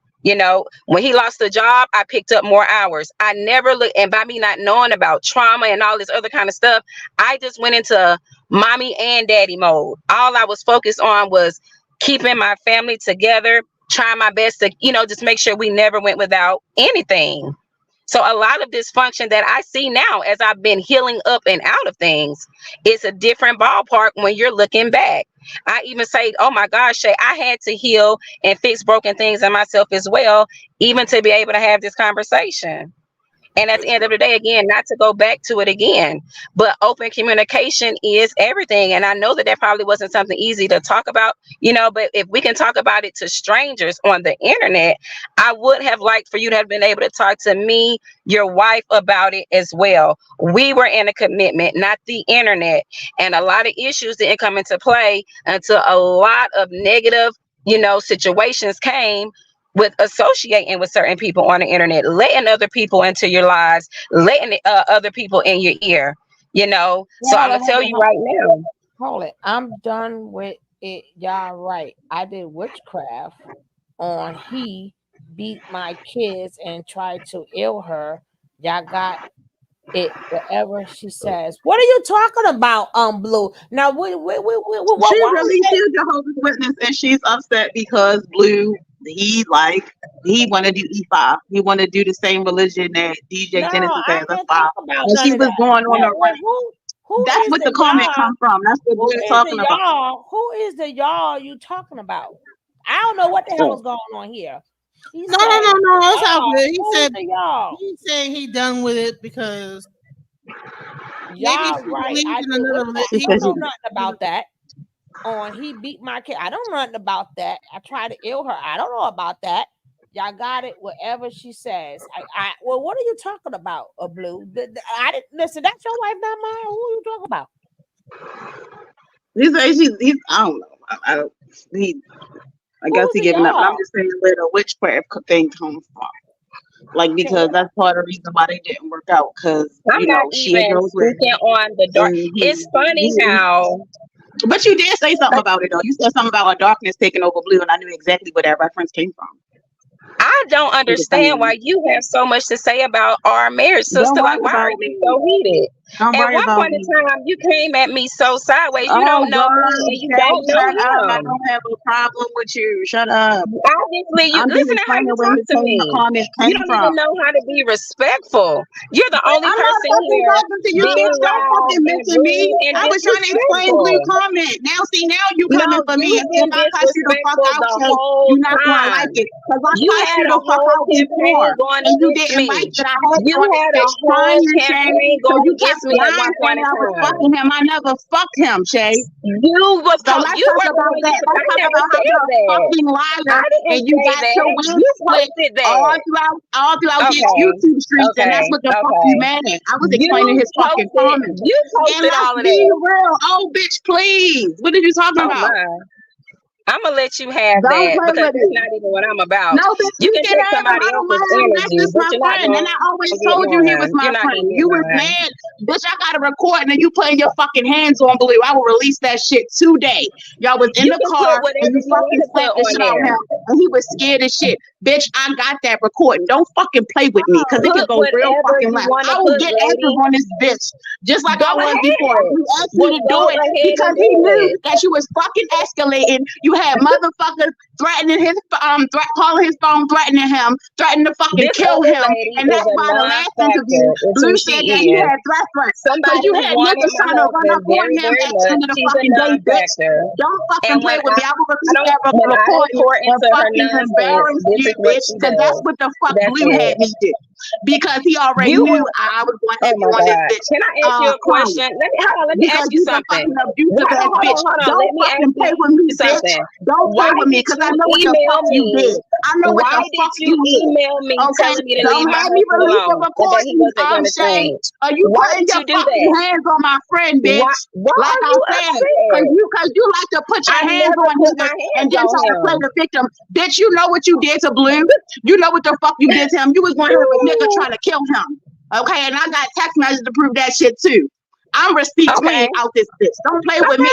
Speaker 12: When he lost the job, I picked up more hours. I never looked, and by me not knowing about trauma and all this other kind of stuff, I just went into mommy and daddy mode. All I was focused on was keeping my family together, trying my best to, just make sure we never went without anything. So a lot of dysfunction that I see now as I've been healing up and out of things, it's a different ballpark when you're looking back. I even say, oh my gosh, Shay, I had to heal and fix broken things in myself as well, even to be able to have this conversation. And at the end of the day, again, not to go back to it again, but open communication is everything. And I know that probably wasn't something easy to talk about, but if we can talk about it to strangers on the internet, I would have liked for you to have been able to talk to me, your wife, about it as well. We were in a commitment, not the internet. And a lot of issues didn't come into play until a lot of negative, situations came with associating with certain people on the internet, letting other people into your lives, letting other people in your ear, So I'm gonna tell you right now.
Speaker 6: Hold it. I'm done with it. Y'all right. I did witchcraft on he beat my kids and tried to ill her. Y'all got it, whatever she says. What are you talking about, Blue? Now,
Speaker 8: She
Speaker 6: why
Speaker 8: really, she's a Jehovah's Witness, and she's upset because Blue, he want to do E5. He want to do the same religion that DJ
Speaker 6: No,
Speaker 8: Genesis
Speaker 6: I
Speaker 8: has. That's
Speaker 6: can't
Speaker 8: why.
Speaker 6: talk about
Speaker 8: And
Speaker 6: none
Speaker 8: she
Speaker 6: of
Speaker 8: was
Speaker 6: that.
Speaker 8: going on a rant.
Speaker 6: Who
Speaker 8: That's
Speaker 6: is
Speaker 8: what the
Speaker 6: the
Speaker 8: comment
Speaker 6: y'all?
Speaker 8: come from. That's what
Speaker 6: Who
Speaker 8: Blue's
Speaker 6: is the
Speaker 8: talking about.
Speaker 6: y'all? Who is the y'all you talking about? I don't know what the hell is going on here. He
Speaker 3: no,
Speaker 6: said,
Speaker 3: no, no, no, it's all good. He
Speaker 6: who is
Speaker 3: said
Speaker 6: the y'all?
Speaker 3: he's saying he done with it because maybe
Speaker 6: Y'all
Speaker 3: she
Speaker 6: right.
Speaker 3: believes
Speaker 6: I
Speaker 3: in
Speaker 6: did
Speaker 3: another
Speaker 6: witchcraft.
Speaker 8: She
Speaker 6: I
Speaker 8: says
Speaker 6: don't
Speaker 3: religion.
Speaker 6: know nothing about that. He beat my kid. I don't know nothing about that. I tried to ill her. I don't know about that. Y'all got it. Whatever she says. Well, what are you talking about, Blue? I didn't listen. That's your wife, not mine. Who are you talking about?
Speaker 8: He says he's I don't know. I guess
Speaker 6: Who's
Speaker 8: he
Speaker 6: the
Speaker 8: giving up. But I'm
Speaker 6: y'all?
Speaker 8: just saying where the witchcraft thing comes from. Like,
Speaker 6: Okay,
Speaker 8: because that's part of the reason why they didn't work out. Because
Speaker 12: I'm not
Speaker 8: she
Speaker 12: even
Speaker 8: goes with
Speaker 12: speaking on the dark.
Speaker 8: and
Speaker 12: It's funny
Speaker 8: he
Speaker 12: how
Speaker 8: but you did say something about it though. You said something about a darkness taking over Blue, and I knew exactly where that reference came from.
Speaker 12: I don't
Speaker 8: You just
Speaker 12: understand
Speaker 8: saying,
Speaker 12: why you have so much to say about our marriage,
Speaker 8: don't
Speaker 12: sister.
Speaker 8: worry
Speaker 12: Like, why are
Speaker 8: about
Speaker 12: you
Speaker 8: me.
Speaker 12: so heated?
Speaker 8: Don't
Speaker 12: At
Speaker 8: worry
Speaker 12: one
Speaker 8: about
Speaker 12: point in
Speaker 8: me.
Speaker 12: time, you came at me so sideways. You
Speaker 8: Oh
Speaker 12: don't know me
Speaker 8: God,
Speaker 12: and you
Speaker 8: Shay,
Speaker 12: don't know
Speaker 8: shut up. I
Speaker 12: him.
Speaker 8: don't have a problem with you. Shut up.
Speaker 12: Obviously, you
Speaker 8: I'm just
Speaker 12: listen to how
Speaker 8: explaining
Speaker 12: you
Speaker 8: where
Speaker 12: talk
Speaker 8: his
Speaker 12: to me.
Speaker 8: comment
Speaker 12: You
Speaker 8: came
Speaker 12: don't
Speaker 8: from.
Speaker 12: even know how to be respectful. You're the only
Speaker 8: I'm not
Speaker 12: person
Speaker 8: fucking
Speaker 12: here
Speaker 8: talking to you,
Speaker 12: being
Speaker 8: bitch. Don't
Speaker 12: loud
Speaker 8: fucking
Speaker 12: and
Speaker 8: mention me.
Speaker 12: rude and
Speaker 8: I was trying to explain Blue
Speaker 12: disrespectful.
Speaker 8: comment. Now you
Speaker 12: No,
Speaker 8: coming for me.
Speaker 12: you've
Speaker 8: And if
Speaker 12: been
Speaker 8: I cuss you the fuck
Speaker 12: disrespectful
Speaker 8: out,
Speaker 12: the
Speaker 8: Shay,
Speaker 12: whole
Speaker 8: you're not gonna like
Speaker 12: time.
Speaker 8: it. Cause I
Speaker 12: You
Speaker 8: cussed
Speaker 12: had
Speaker 8: you
Speaker 12: a
Speaker 8: the fuck
Speaker 12: whole
Speaker 8: out
Speaker 12: campaign
Speaker 8: before.
Speaker 12: going
Speaker 8: And you
Speaker 12: against
Speaker 8: didn't like
Speaker 12: me.
Speaker 8: that I had
Speaker 12: You
Speaker 8: on this
Speaker 12: had a
Speaker 8: bitch
Speaker 12: whole
Speaker 8: crying, Shay.
Speaker 12: campaign
Speaker 8: So
Speaker 12: going
Speaker 8: you kept
Speaker 12: against me at one
Speaker 8: lying
Speaker 12: point
Speaker 8: saying
Speaker 12: in
Speaker 8: I was
Speaker 12: time.
Speaker 8: fucking him. I never fucked him, Shay. So let's
Speaker 12: You
Speaker 8: talk
Speaker 12: were the
Speaker 8: about
Speaker 12: one
Speaker 8: that.
Speaker 12: I
Speaker 8: Let's talk
Speaker 12: never
Speaker 8: about how
Speaker 12: said
Speaker 8: you're a
Speaker 12: that.
Speaker 8: fucking
Speaker 12: I
Speaker 8: liar and
Speaker 12: didn't
Speaker 8: you
Speaker 12: say
Speaker 8: got your
Speaker 12: that.
Speaker 8: wings
Speaker 12: You
Speaker 8: split
Speaker 12: posted
Speaker 8: all
Speaker 12: that.
Speaker 8: throughout these
Speaker 12: Okay.
Speaker 8: YouTube streets, and that's
Speaker 12: Okay.
Speaker 8: what the fuck you
Speaker 12: Okay.
Speaker 8: mad at. I was explaining
Speaker 12: You
Speaker 8: his fucking
Speaker 12: posted
Speaker 8: comments.
Speaker 12: you
Speaker 8: And
Speaker 12: posted
Speaker 8: let's
Speaker 12: all of
Speaker 8: be
Speaker 12: that.
Speaker 8: real. Oh, bitch, please. What are you talking
Speaker 12: Oh
Speaker 8: about?
Speaker 12: my. I'm gonna let you have
Speaker 8: Don't
Speaker 12: that
Speaker 8: play
Speaker 12: because
Speaker 8: with
Speaker 12: that's
Speaker 8: it.
Speaker 12: not even what I'm about.
Speaker 8: No, bitch,
Speaker 12: You
Speaker 8: you
Speaker 12: can
Speaker 8: can
Speaker 12: take
Speaker 8: have him.
Speaker 12: somebody
Speaker 8: I don't
Speaker 12: else's
Speaker 8: mind him. That's
Speaker 12: energy,
Speaker 8: just
Speaker 12: but
Speaker 8: my
Speaker 12: you're not
Speaker 8: friend. And
Speaker 12: gonna
Speaker 8: I always
Speaker 12: get
Speaker 8: told you he was
Speaker 12: mine.
Speaker 8: my
Speaker 12: You're not
Speaker 8: friend.
Speaker 12: gonna get
Speaker 8: You was
Speaker 12: mine.
Speaker 8: mad. Bitch, I got a recording and you putting your fucking hands on Blue. I will release that shit today. Y'all was in
Speaker 12: You
Speaker 8: the
Speaker 12: can
Speaker 8: car
Speaker 12: put
Speaker 8: and
Speaker 12: whatever
Speaker 8: you
Speaker 12: you want
Speaker 8: fucking
Speaker 12: to put
Speaker 8: slapped the
Speaker 12: on
Speaker 8: shit out of
Speaker 12: there.
Speaker 8: him and he was scared as shit. Bitch, I got that recording. Don't fucking play with me because it could
Speaker 12: Put
Speaker 8: go real
Speaker 12: whatever
Speaker 8: fucking
Speaker 12: you
Speaker 8: left.
Speaker 12: want to
Speaker 8: I will
Speaker 12: put,
Speaker 8: get active
Speaker 12: lady.
Speaker 8: on this bitch just like
Speaker 12: Go
Speaker 8: I was before.
Speaker 12: ahead.
Speaker 8: He asked me
Speaker 12: Well,
Speaker 8: to
Speaker 12: go
Speaker 8: do it
Speaker 12: ahead
Speaker 8: because
Speaker 12: and
Speaker 8: he
Speaker 12: do
Speaker 8: knew
Speaker 12: it.
Speaker 8: that you was fucking escalating. You had motherfuckers threatening his calling his phone, threatening him, threatening to fucking
Speaker 12: This
Speaker 8: kill
Speaker 12: other
Speaker 8: him.
Speaker 12: lady
Speaker 8: And
Speaker 12: is
Speaker 8: that's
Speaker 12: a
Speaker 8: why the last interview,
Speaker 12: non-factor. It's who
Speaker 8: Blue
Speaker 12: she
Speaker 8: said that he
Speaker 12: is.
Speaker 8: had threats because
Speaker 12: Somebody
Speaker 8: you
Speaker 12: who
Speaker 8: had
Speaker 12: wanted
Speaker 8: niggas
Speaker 12: my
Speaker 8: trying to run up
Speaker 12: husband
Speaker 8: on
Speaker 12: very,
Speaker 8: him
Speaker 12: very
Speaker 8: at the
Speaker 12: much.
Speaker 8: end of the
Speaker 12: She's a
Speaker 8: fucking day, bitch.
Speaker 12: non-factor.
Speaker 8: Don't fucking
Speaker 12: And
Speaker 8: play with me. I will release that
Speaker 12: when I
Speaker 8: recording
Speaker 12: pour
Speaker 8: and
Speaker 12: into her
Speaker 8: fucking
Speaker 12: nonsense,
Speaker 8: embarrass
Speaker 12: this
Speaker 8: you,
Speaker 12: is what
Speaker 8: bitch,
Speaker 12: she
Speaker 8: because that's
Speaker 12: does.
Speaker 8: what the fuck
Speaker 12: That's
Speaker 8: Blue
Speaker 12: it.
Speaker 8: had me do. Because he already
Speaker 12: You
Speaker 8: knew
Speaker 12: were,
Speaker 8: I was going to
Speaker 12: oh
Speaker 8: have you
Speaker 12: my
Speaker 8: on this
Speaker 12: God.
Speaker 8: bitch
Speaker 12: Can I ask you a
Speaker 8: crying.
Speaker 12: question? Let me
Speaker 8: Because
Speaker 12: ask you
Speaker 8: you's a
Speaker 12: something.
Speaker 8: fucking abusive ass bitch.
Speaker 12: Hold on.
Speaker 8: Don't
Speaker 12: Let me ask
Speaker 8: fucking play with me,
Speaker 12: you
Speaker 8: bitch.
Speaker 12: something.
Speaker 8: Don't play
Speaker 12: Why
Speaker 8: with me
Speaker 12: did
Speaker 8: because
Speaker 12: you
Speaker 8: I know what the
Speaker 12: email
Speaker 8: fuck you
Speaker 12: me?
Speaker 8: did. I know what
Speaker 12: Why
Speaker 8: the
Speaker 12: did
Speaker 8: fuck
Speaker 12: you
Speaker 8: you is.
Speaker 12: email me
Speaker 8: Okay?
Speaker 12: telling me to
Speaker 8: Don't
Speaker 12: leave my
Speaker 8: have me
Speaker 12: husband
Speaker 8: release the
Speaker 12: alone and that he
Speaker 8: recordings,
Speaker 12: wasn't going to
Speaker 8: Shay.
Speaker 12: change?
Speaker 8: Are you
Speaker 12: Why
Speaker 8: putting
Speaker 12: did
Speaker 8: your
Speaker 12: you do
Speaker 8: fucking
Speaker 12: that?
Speaker 8: hands on my friend,
Speaker 12: Why,
Speaker 8: bitch?
Speaker 12: why
Speaker 8: Like
Speaker 12: are
Speaker 8: I
Speaker 12: you
Speaker 8: said,
Speaker 12: upset?
Speaker 8: cause you like to put your
Speaker 12: I
Speaker 8: hands
Speaker 12: never
Speaker 8: on
Speaker 12: put my
Speaker 8: niggas and
Speaker 12: hands
Speaker 8: then
Speaker 12: on
Speaker 8: try to play
Speaker 12: him.
Speaker 8: the victim. Bitch, you know what you did to Blue. You know what the fuck you did to him. You was gonna have a nigga try to kill him. Okay, and I got text messages to prove that shit too. I'm receipt
Speaker 12: Okay.
Speaker 8: clean out this bitch. Don't play with
Speaker 12: Okay.
Speaker 8: me.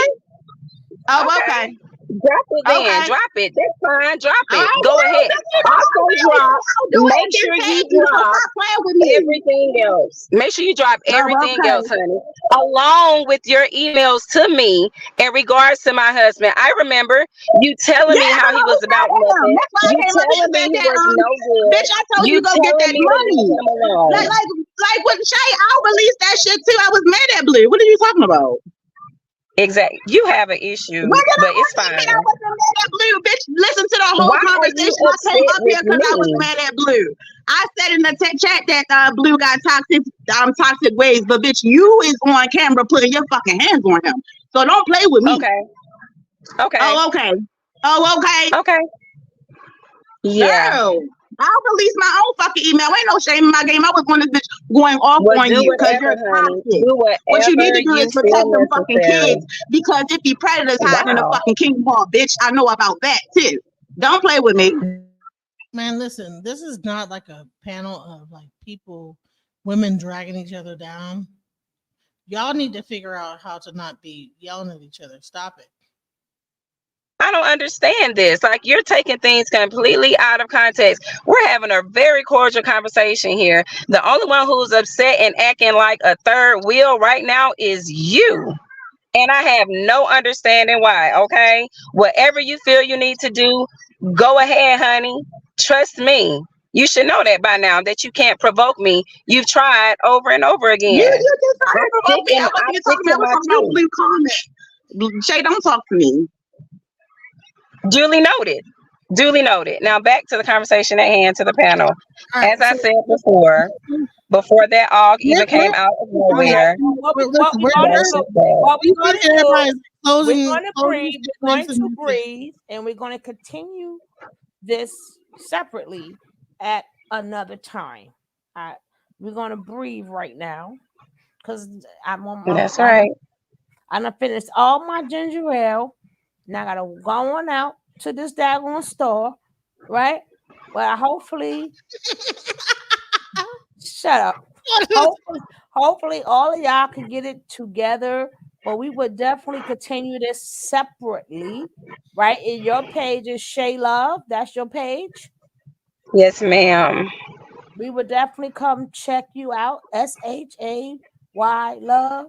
Speaker 8: Oh,
Speaker 12: Okay.
Speaker 8: okay.
Speaker 12: Drop it then.
Speaker 8: Okay.
Speaker 12: Drop it. That's fine. Drop
Speaker 8: All
Speaker 12: it.
Speaker 8: right,
Speaker 12: Go
Speaker 8: well,
Speaker 12: ahead.
Speaker 8: that's what
Speaker 12: Also drop.
Speaker 8: I'll do it
Speaker 12: Make
Speaker 8: and
Speaker 12: sure
Speaker 8: then
Speaker 12: you
Speaker 8: tag you. So
Speaker 12: drop
Speaker 8: stop playing with me.
Speaker 12: everything else. Make sure you drop
Speaker 8: Oh,
Speaker 12: everything
Speaker 8: okay.
Speaker 12: else, honey. Along with your emails to me in regards to my husband. I remember you telling me
Speaker 8: Yeah,
Speaker 12: how
Speaker 8: because
Speaker 12: he
Speaker 8: I
Speaker 12: was
Speaker 8: was mad
Speaker 12: about
Speaker 8: at him.
Speaker 12: nothing.
Speaker 8: That's why I
Speaker 12: You
Speaker 8: came up here
Speaker 12: telling
Speaker 8: and
Speaker 12: me
Speaker 8: said
Speaker 12: he
Speaker 8: that,
Speaker 12: was no good.
Speaker 8: bitch, I told you
Speaker 12: You
Speaker 8: to go get
Speaker 12: telling
Speaker 8: that
Speaker 12: me to leave
Speaker 8: money.
Speaker 12: him alone.
Speaker 8: Like with Shay, I'll release that shit too. I was mad at Blue. What are you talking about?
Speaker 12: Exactly. You have an issue,
Speaker 8: When did I
Speaker 12: but it's
Speaker 8: admit I
Speaker 12: fine.
Speaker 8: wasn't mad at Blue, bitch? Listen to the whole
Speaker 12: Why are you
Speaker 8: conversation. I came
Speaker 12: upset
Speaker 8: up here
Speaker 12: with
Speaker 8: because I was
Speaker 12: me?
Speaker 8: mad at Blue. I said in the chat that Blue got toxic ways, but bitch, you is on camera putting your fucking hands on him. So don't play with me.
Speaker 12: Okay. Okay.
Speaker 8: Oh, okay. Oh, okay.
Speaker 12: Okay. Yeah.
Speaker 8: Girl, I'll release my own fucking email. Ain't no shame in my game. I was on this bitch going off
Speaker 12: Well,
Speaker 8: on
Speaker 12: do
Speaker 8: you because
Speaker 12: whatever,
Speaker 8: you're
Speaker 12: honey.
Speaker 8: toxic.
Speaker 12: Do
Speaker 8: What you need
Speaker 12: whatever
Speaker 8: to do is
Speaker 12: you
Speaker 8: protect
Speaker 12: feel
Speaker 8: them fucking
Speaker 12: necessary.
Speaker 8: kids because if the predators hiding in the
Speaker 12: Wow.
Speaker 8: fucking King Hall, bitch, I know about that too. Don't play with me.
Speaker 3: Man, listen, this is not like a panel of like people, women dragging each other down. Y'all need to figure out how to not be yelling at each other. Stop it.
Speaker 12: I don't understand this. Like, you're taking things completely out of context. We're having a very cordial conversation here. The only one who's upset and acting like a third wheel right now is you. And I have no understanding why. Okay. Whatever you feel you need to do, go ahead, honey. Trust me. You should know that by now that you can't provoke me. You've tried over and over
Speaker 8: You
Speaker 12: again.
Speaker 8: just trying to provoke me. I
Speaker 12: I
Speaker 8: wasn't even
Speaker 12: stick
Speaker 8: talking
Speaker 12: to
Speaker 8: about. I was
Speaker 12: my
Speaker 8: talking about
Speaker 12: truth.
Speaker 8: Blue comment. Shay, don't talk to me.
Speaker 12: Duly noted. Duly noted. Now back to the conversation at hand, to the panel.
Speaker 3: All
Speaker 12: As
Speaker 3: right,
Speaker 12: I
Speaker 3: so
Speaker 12: said before that all even
Speaker 3: we're,
Speaker 12: came out of
Speaker 3: all right,
Speaker 12: nowhere,
Speaker 3: listen, we're
Speaker 12: that's
Speaker 3: here.
Speaker 12: just that.
Speaker 6: what
Speaker 3: We
Speaker 6: we're
Speaker 3: want
Speaker 6: going to do,
Speaker 3: everybody's
Speaker 6: we're going to
Speaker 3: closing
Speaker 6: breathe. We're going
Speaker 3: statements,
Speaker 6: to
Speaker 3: and that's it.
Speaker 6: breathe, and we're going to continue this separately at another time. I, we're going to breathe right now because I'm on my.
Speaker 12: That's right.
Speaker 6: I done finished all my ginger ale. Now I gotta go on out to this daggone store, right? Well, hopefully, shut up. Hopefully, all of y'all can get it together. But we would definitely continue this separately, right? And your page is Shay Love. That's your page.
Speaker 12: Yes, ma'am.
Speaker 6: We would definitely come check you out. SHAY Love.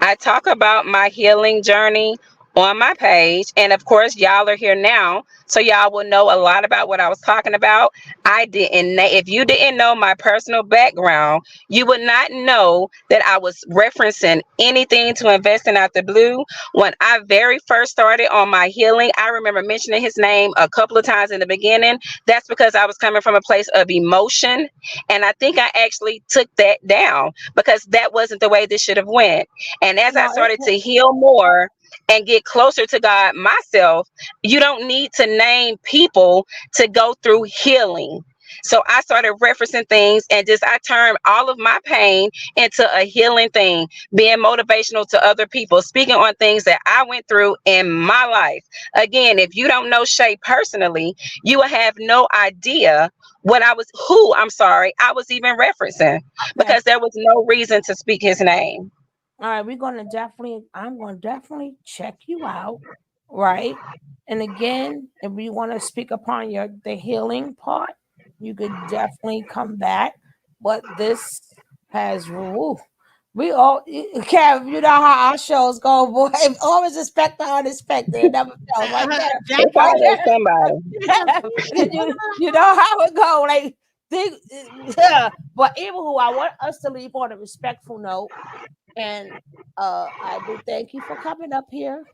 Speaker 12: I talk about my healing journey on my page. And of course, y'all are here now. So y'all will know a lot about what I was talking about. If you didn't know my personal background, you would not know that I was referencing anything to investing out the blue. When I very first started on my healing, I remember mentioning his name a couple of times in the beginning. That's because I was coming from a place of emotion. And I think I actually took that down because that wasn't the way this should have went. And as I
Speaker 6: No,
Speaker 12: started to heal more and get closer to God myself, you don't need to name people to go through healing. So I started referencing things and I turned all of my pain into a healing thing, being motivational to other people, speaking on things that I went through in my life. Again, if you don't know Shay personally, you will have no idea who I was even referencing because there was no reason to speak his name.
Speaker 6: all right, I'm gonna definitely check you out right? And again, if you want to speak upon the healing part, you could definitely come back. But this has we all Kev, you know how our shows go, boy. Always expect the unexpected. It never fails, right, Kev?
Speaker 12: It's
Speaker 3: Jackie,
Speaker 6: Right,
Speaker 12: always somebody.
Speaker 6: Kev? You know how it go. Like think, but even who I want us to leave on a respectful note, and I do thank you for coming up here.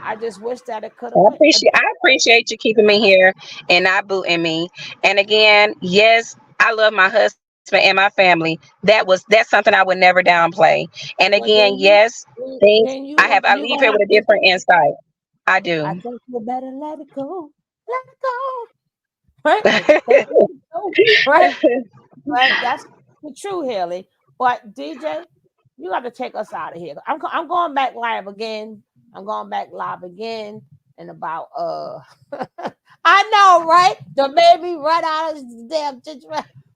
Speaker 6: I just wish that it could have went a
Speaker 12: I
Speaker 6: different way.
Speaker 12: appreciate you keeping me here and not booting me. And again, yes, I love my husband and my family. That's something I would never downplay. And
Speaker 6: Well,
Speaker 12: again, yes, things I
Speaker 6: you
Speaker 12: leave
Speaker 6: gonna
Speaker 12: here with
Speaker 6: have
Speaker 12: a
Speaker 6: to.
Speaker 12: different insight. I
Speaker 6: I
Speaker 12: do.
Speaker 6: think you better let it go. Let it go. Right? I just better let it go. Right? Right? That's the true Haley. But DJ, you got to take us out of here. I'm going back live again. I'm going back live again in about I know, right? The baby run out of the damn ginger.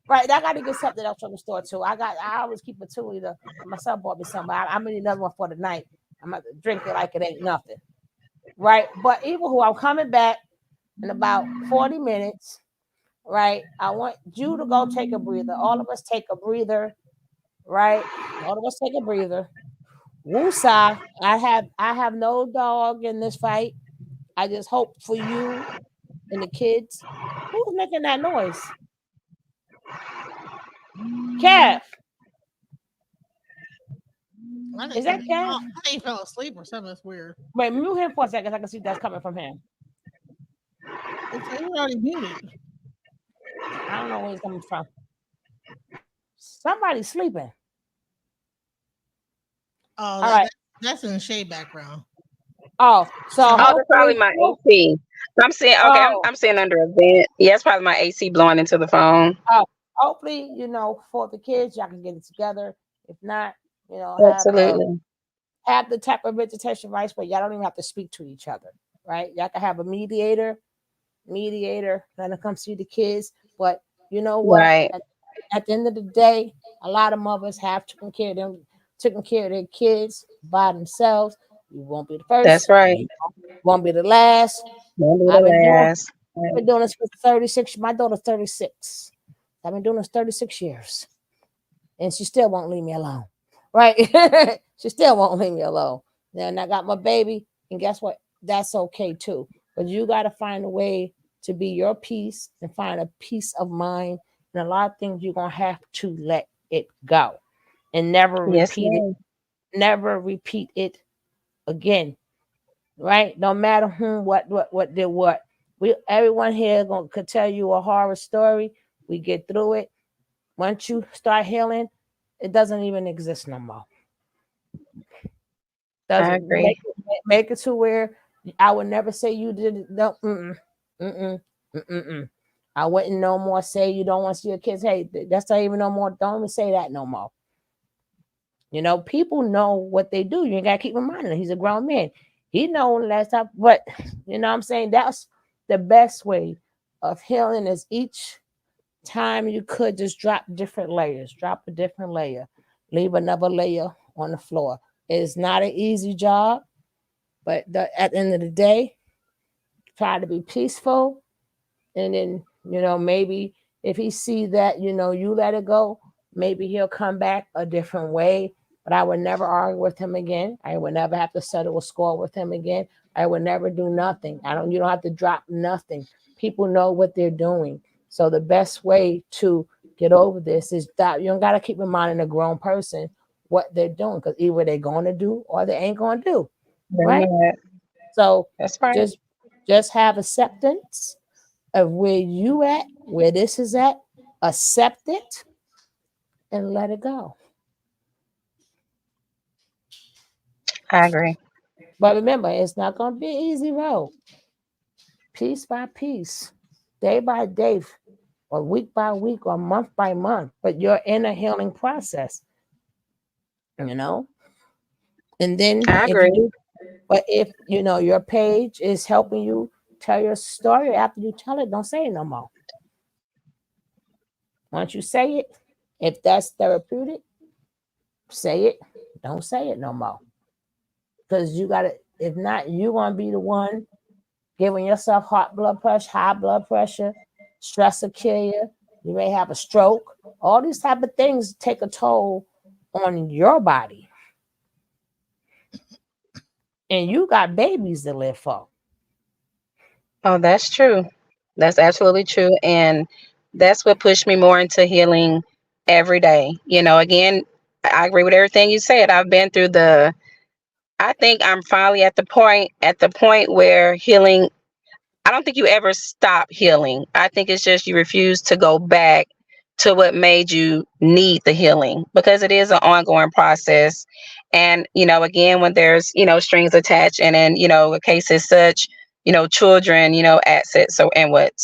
Speaker 6: Right, I got to get something else from the store too. I always keep a 2 liter. My son bought me some. I'm gonna need another one for the night. I'm gonna drink it like it ain't nothing. Right, but even who I'm coming back in about 40 minutes. Right, I want you to go take a breather. All of us take a breather. Right, all of us take a breather. Woosah. I have no dog in this fight. I just hope for you and the kids. Who's making that noise? Kev.
Speaker 3: I
Speaker 6: Is
Speaker 3: think
Speaker 6: that Kev?
Speaker 3: he fell asleep or something. That's weird.
Speaker 6: Wait, mute him for a second. So I can see that's coming from him.
Speaker 3: He already muted.
Speaker 6: I don't know where he's coming from. Somebody's sleeping.
Speaker 3: Oh,
Speaker 6: All right.
Speaker 3: that's in the shade background.
Speaker 6: Oh, so
Speaker 3: So
Speaker 12: Oh, that's probably
Speaker 6: hopefully,
Speaker 12: my AC. I'm seeing. Okay,
Speaker 6: oh,
Speaker 12: I'm seeing under a vent. Yeah, it's probably my AC blowing into the phone.
Speaker 6: oh, hopefully, for the kids, y'all can get it together. If not, have
Speaker 12: Absolutely.
Speaker 6: have the type of visitation rights where y'all don't even have to speak to each other, right? Y'all can have a mediator when it comes to the kids. But you know what?
Speaker 12: Right.
Speaker 6: At the end of the day, a lot of mothers have taken care of their kids by themselves. You won't be the
Speaker 12: That's
Speaker 6: first.
Speaker 12: right.
Speaker 6: You won't be the last.
Speaker 12: Won't be
Speaker 6: I've been
Speaker 12: the
Speaker 6: doing
Speaker 12: last.
Speaker 6: I've been doing this for 36. My daughter's 36. I've been doing this 36 years. And she still won't leave me alone. Right? She still won't leave me alone. Then I got my baby, and guess what? That's okay too. But you gotta find a way to be your peace and find a peace of mind. And a lot of things you're gonna have to let it go and
Speaker 12: Yes, ma'am.
Speaker 6: never repeat it again. Right? No matter whom, what did what. Everyone here could tell you a horror story. We get through it. Once you start healing, it doesn't even exist no more.
Speaker 12: I
Speaker 6: Doesn't
Speaker 12: agree.
Speaker 6: make it to where I would never say you did it. No, mm-mm. I wouldn't no more say you don't want to see your kids. Hey, that's not even no more. Don't even say that no more. People know what they do. You ain't gotta keep reminding him. He's a grown man. He know last time, but what I'm saying, that's the best way of healing is each time you could just drop different layers, drop a different layer, leave another layer on the floor. It's not an easy job, but at the end of the day, try to be peaceful. And then, maybe if he see that, you let it go, maybe he'll come back a different way. But I would never argue with him again. I would never have to settle a score with him again. I would never do nothing. You don't have to drop nothing. People know what they're doing. So the best way to get over this is that you don't got to keep reminding a grown person what they're doing, because either they're going to do or they ain't going to do.
Speaker 12: They're
Speaker 6: Right?
Speaker 12: not.
Speaker 6: So
Speaker 12: That's right.
Speaker 6: just have acceptance of where you at, where this is at, accept it and let it go.
Speaker 12: I agree.
Speaker 6: But remember, it's not going to be an easy road. Piece by piece, day by day, or week by week, or month by month. But you're in a healing process, you know. And then
Speaker 12: I
Speaker 6: if you
Speaker 12: agree.
Speaker 6: do, but if your page is helping you tell your story, after you tell it, don't say it no more. Once you say it, if that's therapeutic, say it. Don't say it no more. Because you got to If not, you're gonna be the one giving yourself high blood pressure, stress will kill you. You may have a stroke. All these type of things take a toll on your body, and you got babies to live for.
Speaker 12: Oh, that's true. That's absolutely true. And that's what pushed me more into healing every day. Again, I agree with everything you said. I've been through I think I'm finally at the point where healing, I don't think you ever stop healing. I think it's just you refuse to go back to what made you need the healing, because it is an ongoing process. And, again, when there's, strings attached, and then, a case is such, children, assets. So, and what?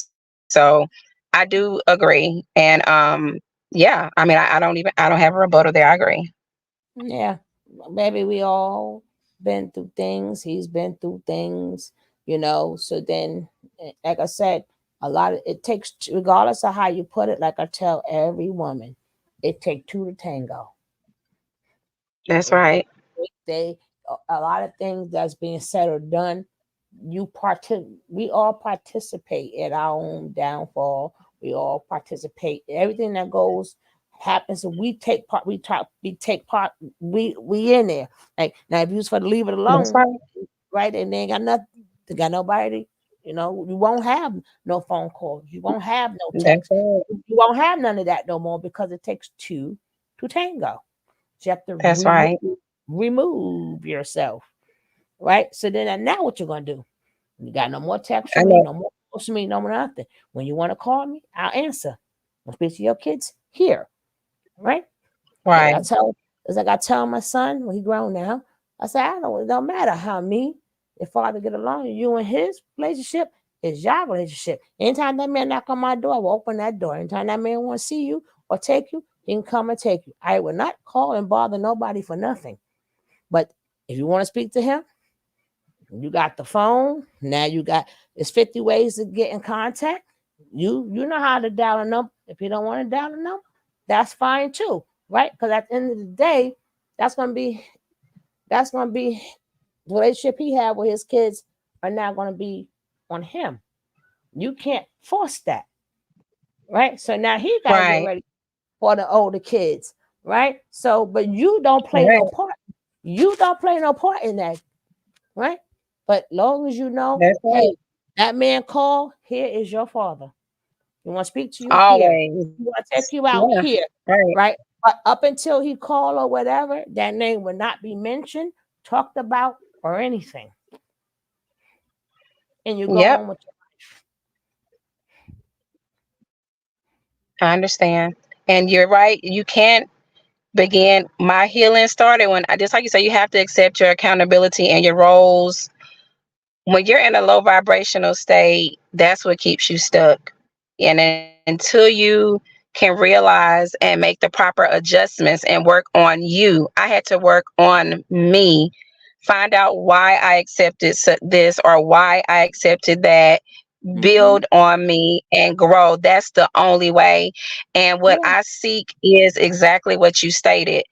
Speaker 12: So I do agree. And, yeah, I mean, I don't have a rebuttal there. I agree.
Speaker 6: Yeah, maybe we all been through things. He's been through things, So then, like I said, a lot of it takes, regardless of how you put it. Like I tell every woman, it take two to tango.
Speaker 12: That's
Speaker 6: It
Speaker 12: right.
Speaker 6: takes they a lot of things that's being said or done. We all participate in our own downfall. We all participate. Everything that goes happens. So we take part. We talk. We take part. We in there. Like now, if you was for to leave it
Speaker 12: That's
Speaker 6: alone,
Speaker 12: right.
Speaker 6: right? And they ain't got nothing. They got nobody. You won't have no phone calls. You won't have no
Speaker 12: That's
Speaker 6: text.
Speaker 12: right.
Speaker 6: You won't have none of that no more because it takes two to tango. So you have to
Speaker 12: That's right.
Speaker 6: remove yourself, right? So then now what you're gonna do? You got no more text
Speaker 12: I
Speaker 6: from me,
Speaker 12: know.
Speaker 6: no more calls from me, no more nothing. When you want to call me, I'll answer. I'll speak to your kids here, right? Like
Speaker 12: Right.
Speaker 6: I tell my son when he grown now, I say it don't matter how me and father get along. You and his relationship is your relationship. Anytime that man knock on my door, I will open that door. Anytime that man want to see you or take you, he can come and take you. I will not call and bother nobody for nothing. But if you want to speak to him, you got the phone. Now you got it's 50 ways to get in contact. You know how to dial a number. If you don't want to dial a number, that's fine too, right? Because at the end of the day, that's gonna be the relationship he had with his kids are now gonna be on him. You can't force that, right? So now he gotta get
Speaker 12: Right.
Speaker 6: ready for the older kids, right? So, but you don't play no
Speaker 12: Right.
Speaker 6: part. You don't play no part in that, right? But long as you know,
Speaker 12: That's
Speaker 6: hey,
Speaker 12: right.
Speaker 6: that man called, here is your father. You want to speak to you here.
Speaker 12: Always.
Speaker 6: You want to take you out
Speaker 12: Yeah.
Speaker 6: here,
Speaker 12: Right.
Speaker 6: right? But up until he called or whatever, that name would not be mentioned, talked about, or anything. And you go
Speaker 12: Yep.
Speaker 6: on with
Speaker 12: I understand. And you're right. You can't begin. My healing started when I just like you say, you have to accept your accountability and your roles. When you're in a low vibrational state, that's what keeps you stuck. And until you can realize and make the proper adjustments and work on you, I had to work on me, find out why I accepted this or why I accepted that,
Speaker 6: your life.
Speaker 12: build on me and grow. That's the only way. And what
Speaker 6: Yeah.
Speaker 12: I seek is exactly what you stated,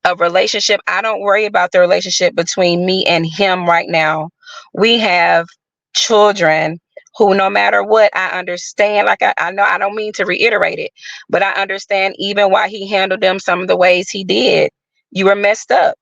Speaker 12: a relationship. I don't worry about the relationship between me and him right now. We have children who, no matter what, I understand. Like I know I don't mean to reiterate it, but I understand even why he handled them some of the ways he did. You were messed up.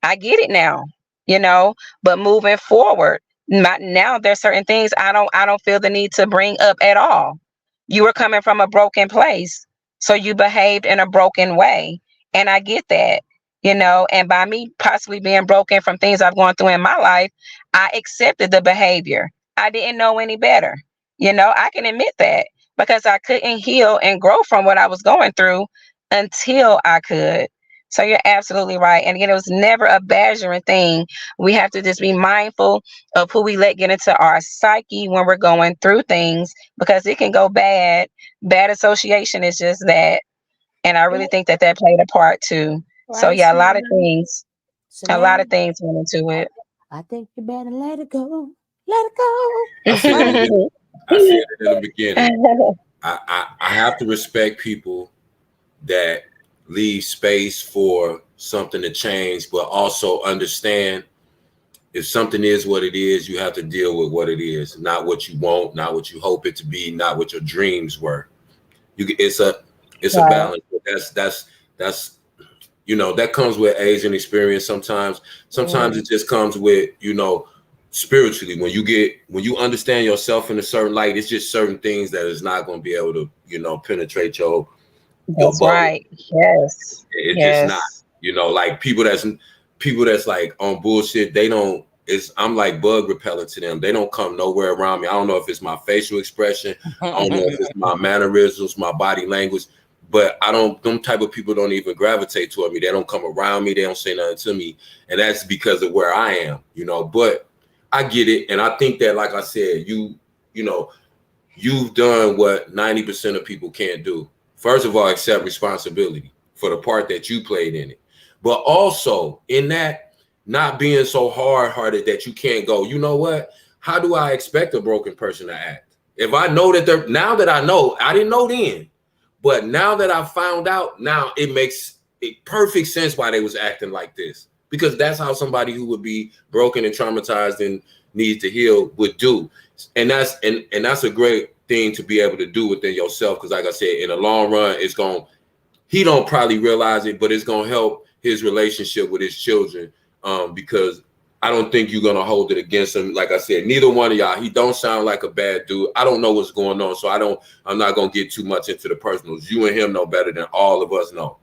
Speaker 12: I get it now, you know, but moving forward, now there's certain things I don't feel the need to bring up at all. You were coming from a broken place, so you behaved in a broken way. And I get that, you know, and by me possibly being broken from things I've gone through in my life, I accepted the behavior. I didn't know any better. You know, I can admit that because I couldn't heal and grow from what I was going through until I could. So you're absolutely right. And again, it was never a badgering thing. We have to just be mindful of who we let get into our psyche when we're going through things, because it can go bad. Bad association is just that. And I
Speaker 6: Yeah.
Speaker 12: really think that that played a part too. So
Speaker 6: Right.
Speaker 12: yeah,
Speaker 6: So now,
Speaker 12: a lot of things went into it.
Speaker 6: I think you better let it go. Let it go.
Speaker 13: I said
Speaker 6: Right?
Speaker 13: it. I said it in the beginning. I have to respect people that leave space for something to change, but also understand if something is what it is, you have to deal with what it is, not what you want, not what you hope it to be, not what your dreams were. It's a
Speaker 5: Right.
Speaker 13: balance. That's that comes with age and experience. Sometimes it just comes with spiritually. When you understand yourself in a certain light, it's just certain things that is not going to be able to penetrate your
Speaker 12: That's
Speaker 13: bubble.
Speaker 12: right. Yes.
Speaker 13: It's just not.
Speaker 12: Yes.
Speaker 13: Like people that's like on bullshit. They don't. I'm like bug repellent to them. They don't come nowhere around me. I don't know if it's my facial expression. I don't know if it's my mannerisms, my body language. But I don't. Them type of people don't even gravitate toward me. They don't come around me. They don't say nothing to me, and that's because of where I am. But I get it, and I think that, like I said, you've done what 90% of people can't do. First of all, accept responsibility for the part that you played in it. But also in that, not being so hard-hearted that you can't go, you know what? How do I expect a broken person to act? If I know that now that I know, I didn't know then, but now that I found out, now it makes perfect sense why they was acting like this. Because that's how somebody who would be broken and traumatized and needs to heal would do. And that's a great thing to be able to do within yourself. Because like I said, in the long run, he don't probably realize it, but it's gonna help his relationship with his children. Because I don't think you're gonna hold it against him. Like I said, neither one of y'all, he don't sound like a bad dude. I don't know what's going on, so I'm not gonna get too much into the personals. You and him know better than all of us know.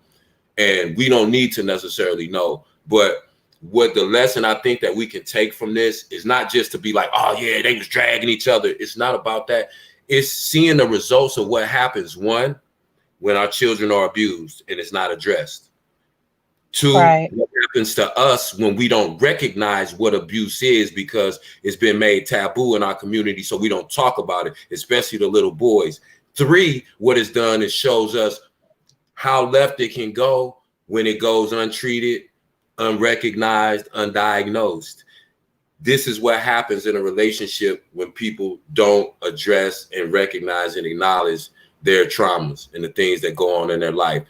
Speaker 13: And we don't need to necessarily know. But what the lesson I think that we can take from this is not just to be like, oh yeah, they was dragging each other. It's not about that. It's seeing the results of what happens, one, when our children are abused and it's not addressed. Two,
Speaker 12: Right.
Speaker 13: what happens to us when we don't recognize what abuse is because it's been made taboo in our community, so we don't talk about it, especially the little boys. Three, what it's done is shows us how left it can go when it goes untreated, unrecognized, undiagnosed. This is what happens in a relationship when people don't address and recognize and acknowledge their traumas and the things that go on in their life.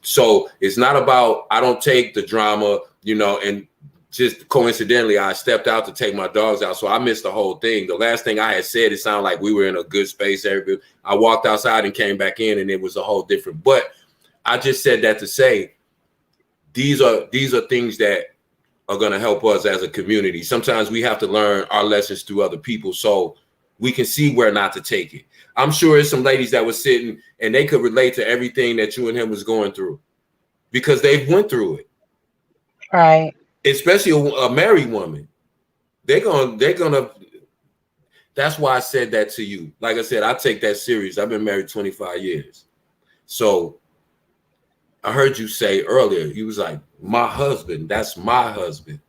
Speaker 13: So it's not about, I don't take the drama, and just coincidentally, I stepped out to take my dogs out. So I missed the whole thing. The last thing I had said, it sounded like we were in a good space. I walked outside and came back in and it was a whole different, but I just said that to say, these are things that are going to help us as a community. Sometimes we have to learn our lessons through other people so we can see where not to take it. I'm sure there's some ladies that were sitting and they could relate to everything that you and him was going through because they've went through it.
Speaker 12: Right.
Speaker 13: Especially a married woman. They're gonna. That's why I said that to you. Like I said, I take that serious. I've been married 25 years. So I heard you say earlier, you was like, my husband, that's my husband.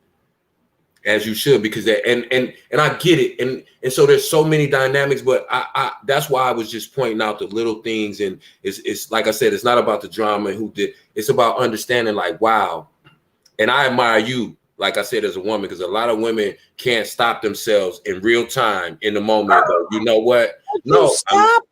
Speaker 13: As you should, because and I get it. And so there's so many dynamics, but I that's why I was just pointing out the little things. And it's like I said, it's not about the drama and who did, it's about understanding like, wow. And I admire you, like I said, as a woman, because a lot of women can't stop themselves in real time in the moment. But you know what? No,
Speaker 5: Stop.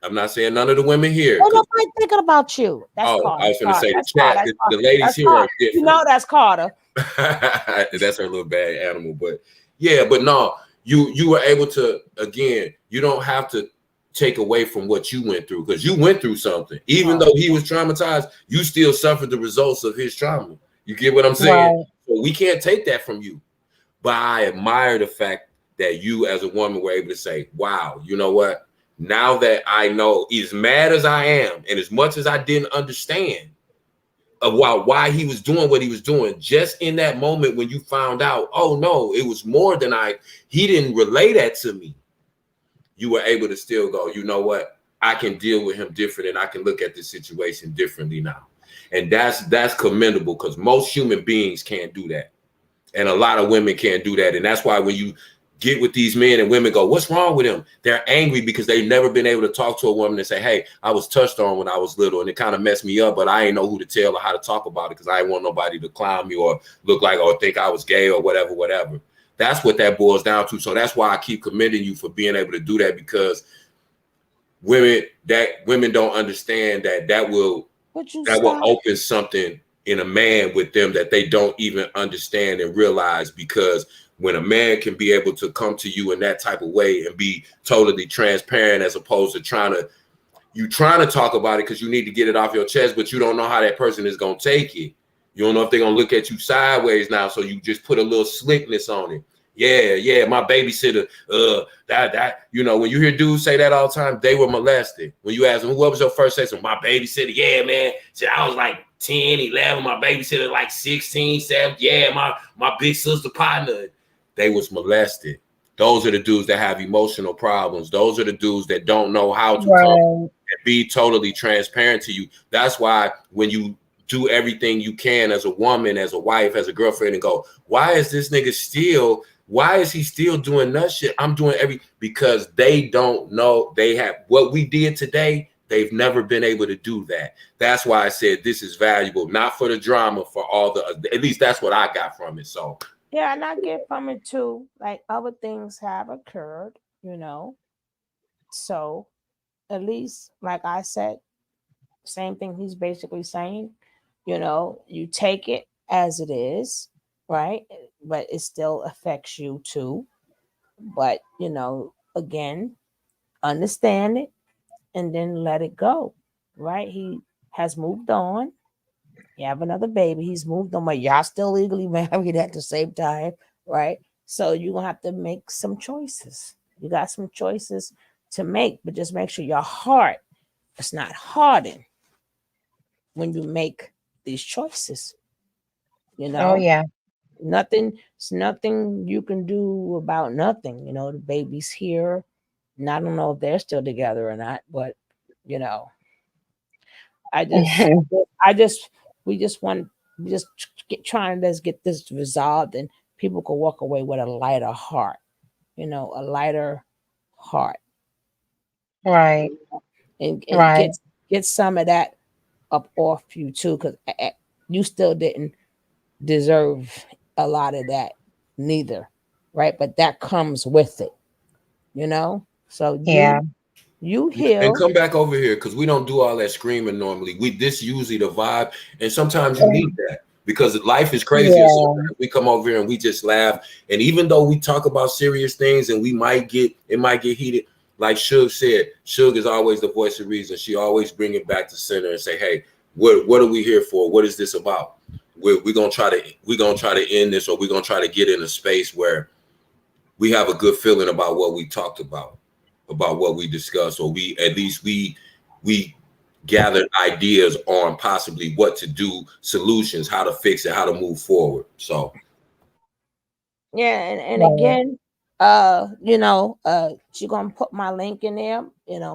Speaker 13: I'm not saying none of the women here.
Speaker 5: Ain't nobody thinking about you. That's
Speaker 13: I
Speaker 5: Carter.
Speaker 13: was going to say the
Speaker 5: That's
Speaker 13: chat.
Speaker 5: Carter.
Speaker 13: The ladies here are different.
Speaker 5: You know that's Carter.
Speaker 13: That's her little bad animal, but yeah, but no, you were able to, again, you don't have to take away from what you went through because you went through something. Even though he was traumatized, you still suffered the results of his trauma. You get what I'm saying?
Speaker 12: Right.
Speaker 13: So we can't take that from you. But I admire the fact that you as a woman were able to say, wow, you know what? Now that I know, as mad as I am, and as much as I didn't understand about why he was doing what he was doing, just in that moment when you found out, oh no, it was more than he didn't relay that to me. You were able to still go, you know what? I can deal with him different and I can look at this situation differently now. And that's commendable because most human beings can't do that. And a lot of women can't do that. And that's why when you get with these men and women go, what's wrong with him? They're angry because they've never been able to talk to a woman and say, hey, I was touched on when I was little and it kind of messed me up, but I ain't know who to tell or how to talk about it because I didn't want nobody to clown me or look like or think I was gay or whatever. That's what that boils down to. So that's why I keep commending you for being able to do that because women don't understand that will open something in a man with them that they don't even understand and realize because When a man can be able to come to you in that type of way and be totally transparent, as opposed to trying to talk about it because you need to get it off your chest, but you don't know how that person is going to take it. You don't know if they're going to look at you sideways now, so you just put a little slickness on it. Yeah, my babysitter, when you hear dudes say that all the time, they were molested. When you ask them, what was your first sex? My babysitter, yeah, man. See, I was like 10, 11, my babysitter like 16, 17. Yeah, my big sister partner, they was molested. Those are the dudes that have emotional problems. Those are the dudes that don't know how to come and be totally transparent to you. That's why when you do everything you can as a woman, as a wife, as a girlfriend, and go, why is this nigga why is he still doing that shit? I'm doing because they don't know they have what we did today. They've never been able to do that. That's why I said this is valuable, not for the drama, for all at least that's what I got from it. So
Speaker 6: yeah, and I get from it too. Like other things have occurred, So at least, like I said, same thing he's basically saying, you take it as it is, right? But it still affects you too. But, again, understand it and then let it go, right? He has moved on. You have another baby. He's moved on, but y'all still legally married at the same time, right? So you're going to have to make some choices. You got some choices to make, but just make sure your heart is not hardened when you make these choices.
Speaker 12: Oh yeah.
Speaker 6: It's nothing you can do about nothing. The baby's here. And I don't know if they're still together or not, but I just we just want trying to get this resolved and people can walk away with a lighter heart, a lighter heart.
Speaker 12: Right.
Speaker 6: And
Speaker 12: Right.
Speaker 6: get some of that up off you too, because you still didn't deserve a lot of that neither, right? But that comes with it, So
Speaker 12: Yeah.
Speaker 6: you
Speaker 13: and
Speaker 6: heal.
Speaker 13: come back over here because we don't do all that screaming normally. This usually the vibe, and sometimes you need that because life is crazy. And
Speaker 12: Yeah.
Speaker 13: sometimes we come over here and we just laugh. And even though we talk about serious things and it might get heated, like Suge said, Suge is always the voice of reason. She always bring it back to center and say, "Hey, what are we here for? What is this about? We're gonna try to end this, or we're gonna try to get in a space where we have a good feeling about what we talked about what we discussed, or we gathered ideas on possibly what to do, solutions, how to fix it, how to move forward." So
Speaker 6: Yeah, and
Speaker 12: Right.
Speaker 6: again, she's gonna put my link in there.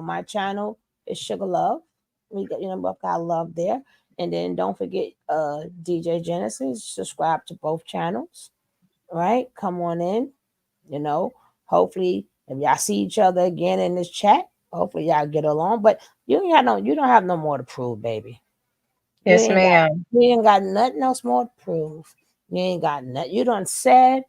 Speaker 6: My channel is Sugar Love. We got, both got love there. And then don't forget DJ Genesis. Subscribe to both channels. Right? Come on in. Hopefully if y'all see each other again in this chat, hopefully y'all get along. But you don't have no more to prove, baby.
Speaker 12: Yes, ma'am.
Speaker 6: You ain't got nothing else more to prove. You ain't got nothing. You done said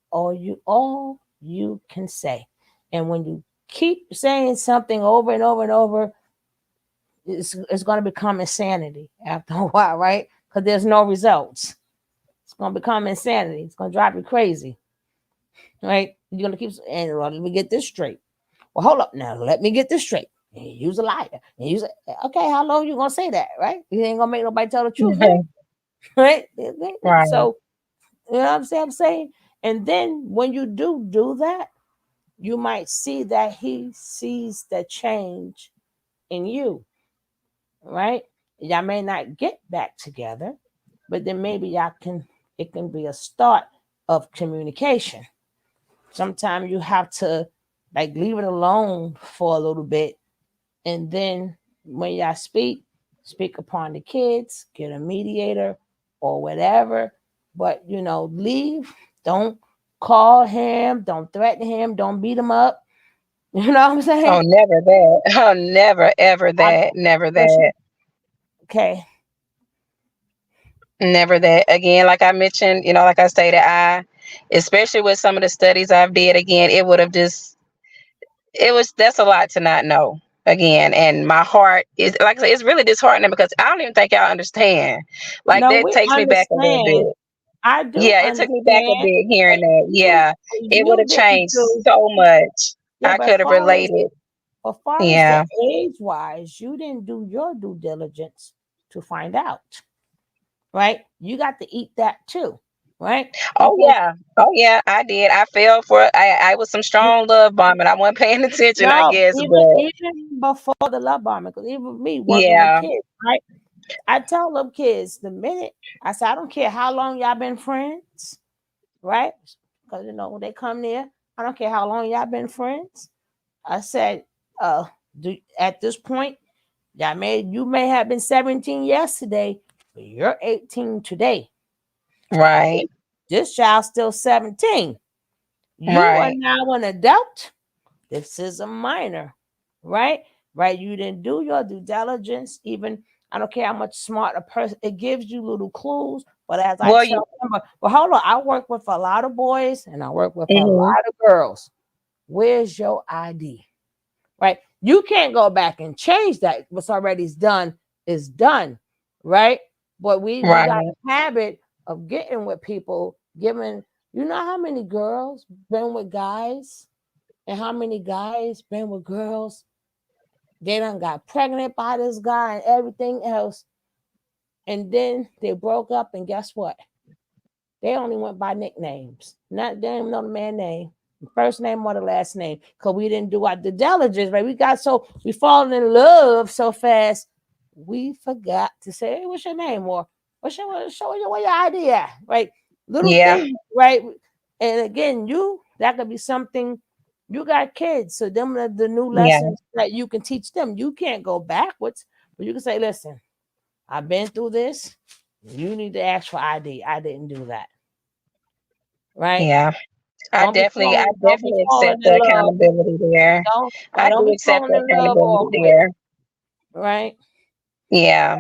Speaker 6: all you can say. And when you keep saying something over and over and over, it's going to become insanity after a while, right? Because there's no results. It's going to become insanity. It's going to drive you crazy, right? You're going to keep, and let me get this straight. Well, hold up now. Let me get this straight. Use a liar. Okay, how long you going to say that, right? You ain't going to make nobody tell the truth, right?
Speaker 12: Right.
Speaker 6: So, you know what I'm saying? And then when you do that, you might see that he sees the change in you, right? Y'all may not get back together, but then maybe it can be a start of communication. Sometimes you have to like leave it alone for a little bit, and then when y'all speak upon the kids, get a mediator or whatever, but leave. Don't call him, don't threaten him, don't beat him up. You know what I'm
Speaker 12: Oh,
Speaker 6: saying?
Speaker 12: never that. Oh, never, ever
Speaker 6: I
Speaker 12: that. Never
Speaker 6: especially
Speaker 12: that.
Speaker 6: okay.
Speaker 12: Never that. Again, like I mentioned, like I stated, especially with some of the studies I've did, again, that's a lot to not know. Again, and my heart is, like I said, it's really disheartening because I don't even think y'all understand. Like,
Speaker 6: No,
Speaker 12: that
Speaker 6: we
Speaker 12: takes me back a little
Speaker 6: understand.
Speaker 12: bit.
Speaker 6: I do
Speaker 12: Yeah, it took me back a
Speaker 6: understand,
Speaker 12: bit
Speaker 6: but
Speaker 12: hearing that. Yeah, it would
Speaker 6: you
Speaker 12: have
Speaker 6: didn't
Speaker 12: changed
Speaker 6: do.
Speaker 12: so much.
Speaker 6: Yeah,
Speaker 12: I could have related.
Speaker 6: but far as the
Speaker 12: Yeah.
Speaker 6: age wise, you didn't do your due diligence to find out, right? You got to eat that too, right?
Speaker 12: Oh
Speaker 6: Because
Speaker 12: yeah. Oh yeah. I did. I fell for. I was some strong love bombing. I wasn't paying attention, I
Speaker 6: no,
Speaker 12: guess, but
Speaker 6: even before the love bombing, because even me working with
Speaker 12: yeah.
Speaker 6: kids, right? I tell them kids the minute I say I don't care how long y'all been friends, right? Because when they come there, I don't care how long y'all been friends. I said, at this point, you may have been 17 yesterday, but you're 18 today.
Speaker 12: Right.
Speaker 6: This child's still 17. You are
Speaker 12: Right.
Speaker 6: now an adult. This is a minor, right? Right. You didn't do your due diligence. Even I don't care how much smart a person. It gives you little clues. But as I
Speaker 12: Well, you.
Speaker 6: tell them, but hold on, I work with a lot of boys and I work with a
Speaker 12: Mhm.
Speaker 6: lot of girls. Where's your ID? Right? You can't go back and change that. What's already done is done, right? But we got
Speaker 12: Right.
Speaker 6: a habit of getting with people, giving. You know how many girls been with guys, and how many guys been with girls? They done got pregnant by this guy and everything else, and then they broke up. And guess what? They only went by nicknames. Not they didn't even know the man's name, first name or the last name, because we didn't do our due diligence. Right? We fallen in love so fast, we forgot to say, "Hey, what's your name?" or show you where your ID at. Right? Little
Speaker 12: Yeah.
Speaker 6: things, right? And again, that could be something. You got kids, so them are the new
Speaker 12: Yeah.
Speaker 6: lessons that you can teach them. You can't go backwards, but you can say, "Listen, I've been through this. You need to ask for ID. I didn't do that." Right?
Speaker 12: Yeah.
Speaker 6: Don't be
Speaker 12: I
Speaker 6: don't be
Speaker 12: definitely accept
Speaker 6: falling in
Speaker 12: the
Speaker 6: love.
Speaker 12: accountability there.
Speaker 6: Don't
Speaker 12: I
Speaker 6: don't
Speaker 12: do
Speaker 6: be
Speaker 12: accept
Speaker 6: falling
Speaker 12: the
Speaker 6: in love all
Speaker 12: accountability
Speaker 6: quick,
Speaker 12: there.
Speaker 6: right?
Speaker 12: Yeah.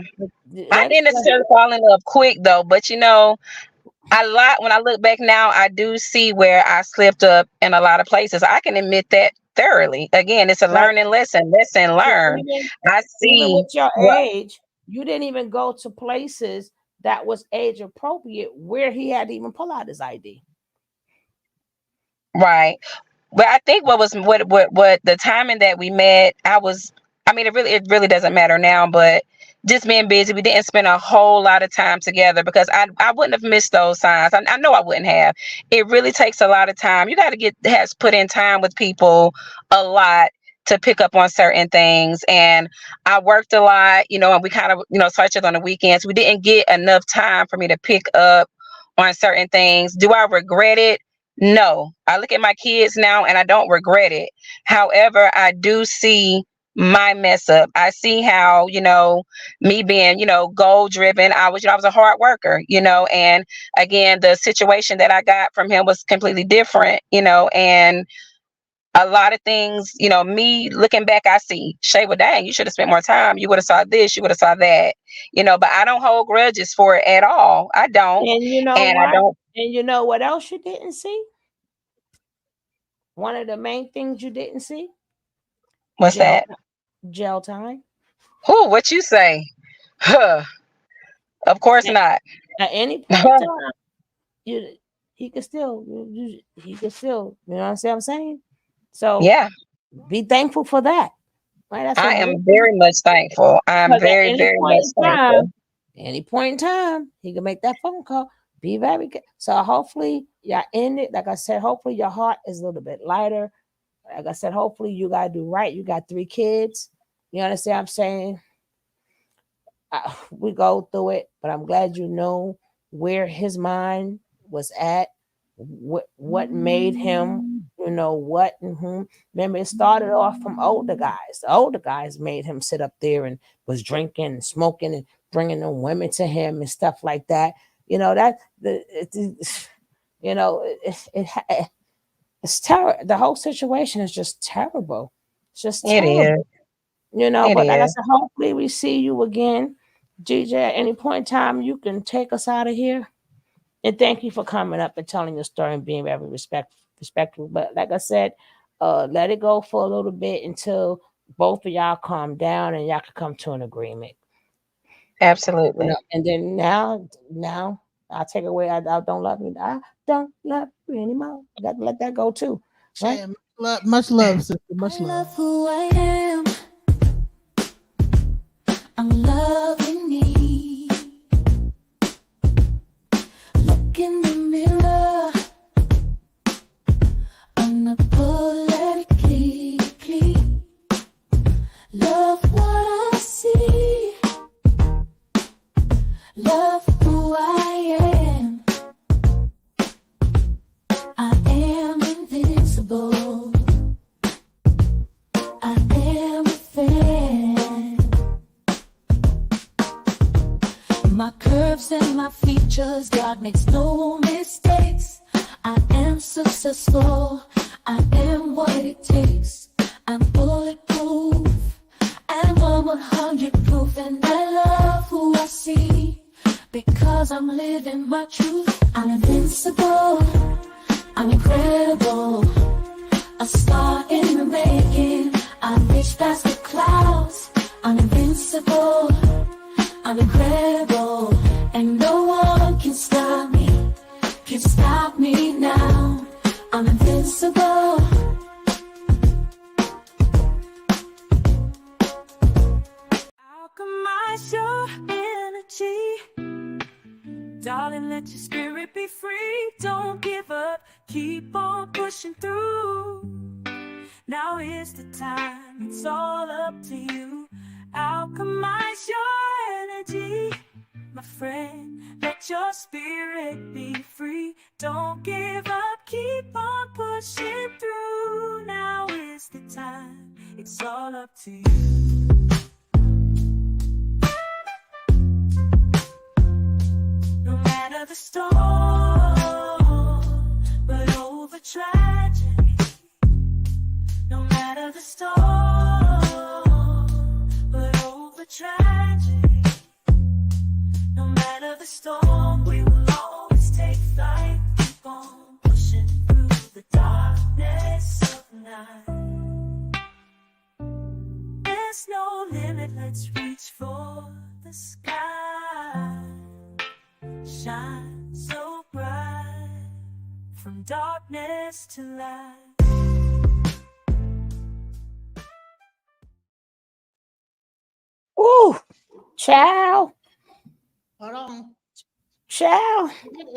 Speaker 12: I
Speaker 6: Let it
Speaker 12: didn't necessarily fall in love quick though, but when I look back now, I do see where I slipped up in a lot of places. I can admit that thoroughly. Again, it's a
Speaker 6: right.
Speaker 12: learning lesson. Lesson
Speaker 6: So
Speaker 12: learned. I
Speaker 6: even
Speaker 12: see
Speaker 6: with your
Speaker 12: what
Speaker 6: age, you didn't even go to places that was age appropriate where he had to even pull out his ID.
Speaker 12: right. But I think what the timing that we met, I mean it really doesn't matter now, but just being busy, we didn't spend a whole lot of time together because I wouldn't have missed those signs. I know I wouldn't have. It really takes a lot of time. You got to has put in time with people a lot to pick up on certain things. And I worked a lot, and we kind of, saw each other on the weekends. We didn't get enough time for me to pick up on certain things. Do I regret it? No, I look at my kids now and I don't regret it. However, I do see my mess up. I see how, me being, goal driven, I was a hard worker, and again, the situation that I got from him was completely different, and a lot of things, me looking back, I see Shay, well, dang, you should have spent more time. You would have saw this, you would have saw that, but I don't hold grudges for it at all. I don't.
Speaker 6: And you know
Speaker 12: And I
Speaker 6: what?
Speaker 12: don't,
Speaker 6: And you know what else you didn't see? One of the main things you didn't see?
Speaker 12: what's
Speaker 6: Jail
Speaker 12: that?
Speaker 6: jail time.
Speaker 12: Who, what you say? Huh. Of course
Speaker 6: At,
Speaker 12: not.
Speaker 6: at any point in time, you he could still he could still, what I'm saying? So
Speaker 12: Yeah,
Speaker 6: be thankful for that. Right? That's a
Speaker 12: I
Speaker 6: good
Speaker 12: am
Speaker 6: thing.
Speaker 12: very much thankful. I'm
Speaker 6: Because at
Speaker 12: very,
Speaker 6: any
Speaker 12: very
Speaker 6: point
Speaker 12: much
Speaker 6: in
Speaker 12: thankful.
Speaker 6: time, he can make that phone call. Be very good. So hopefully y'all end it. Like I said, hopefully your heart is a little bit lighter. Like I said, hopefully you gotta do right. You got 3 kids. You understand what I'm saying? We go through it, but I'm glad you know where his mind was at, what made him, what and whom. Remember, it started off from older guys. The older guys made him sit up there and was drinking and smoking and bringing the women to him and stuff like that. You know that the it, you know it's terrible. The whole situation is just terrible. It's just
Speaker 12: It
Speaker 6: terrible.
Speaker 12: is. It
Speaker 6: But like I
Speaker 12: is.
Speaker 6: said, hopefully we see you again. DJ, at any point in time, you can take us out of here. And thank you for coming up and telling your story and being very respectful. But like I said, let it go for a little bit until both of y'all calm down and y'all can come to an agreement.
Speaker 12: Absolutely.
Speaker 6: And then now I take away. I don't love you. I don't love you anymore. Got to let that go too. Right?
Speaker 3: Much love, sister. Much
Speaker 2: I
Speaker 3: love.
Speaker 2: love who I am. I'm loving me. Look in the mirror. I'm not politically. Love what I see. Love who I am. I am invincible. I am a fan. My curves and my features, God makes no mistakes. I am successful. I am what it takes. I'm bulletproof. And I'm 100 proof. And I love who I see. Because I'm living my truth. I'm invincible. I'm incredible. A star in the making. I reach past the clouds. I'm invincible. I'm incredible. And no one can stop me. Can stop me now. I'm invincible.
Speaker 14: Alchemize your energy. Darling, let your spirit be free. Don't give up. Keep on pushing through. Now is the time. It's all up to you. Alchemize your energy. My friend, let your spirit be free. Don't give up, keep on pushing through. Now is the time, it's all up to you. No matter the storm, but over tragedy. No matter the storm, but over tragedy. No matter the storm, we will always take flight. Keep on pushing through the darkness of night. There's no limit, let's reach for the sky. Shine so bright, from darkness to light.
Speaker 6: Ooh, child.
Speaker 3: Hold on.
Speaker 6: Child.
Speaker 3: It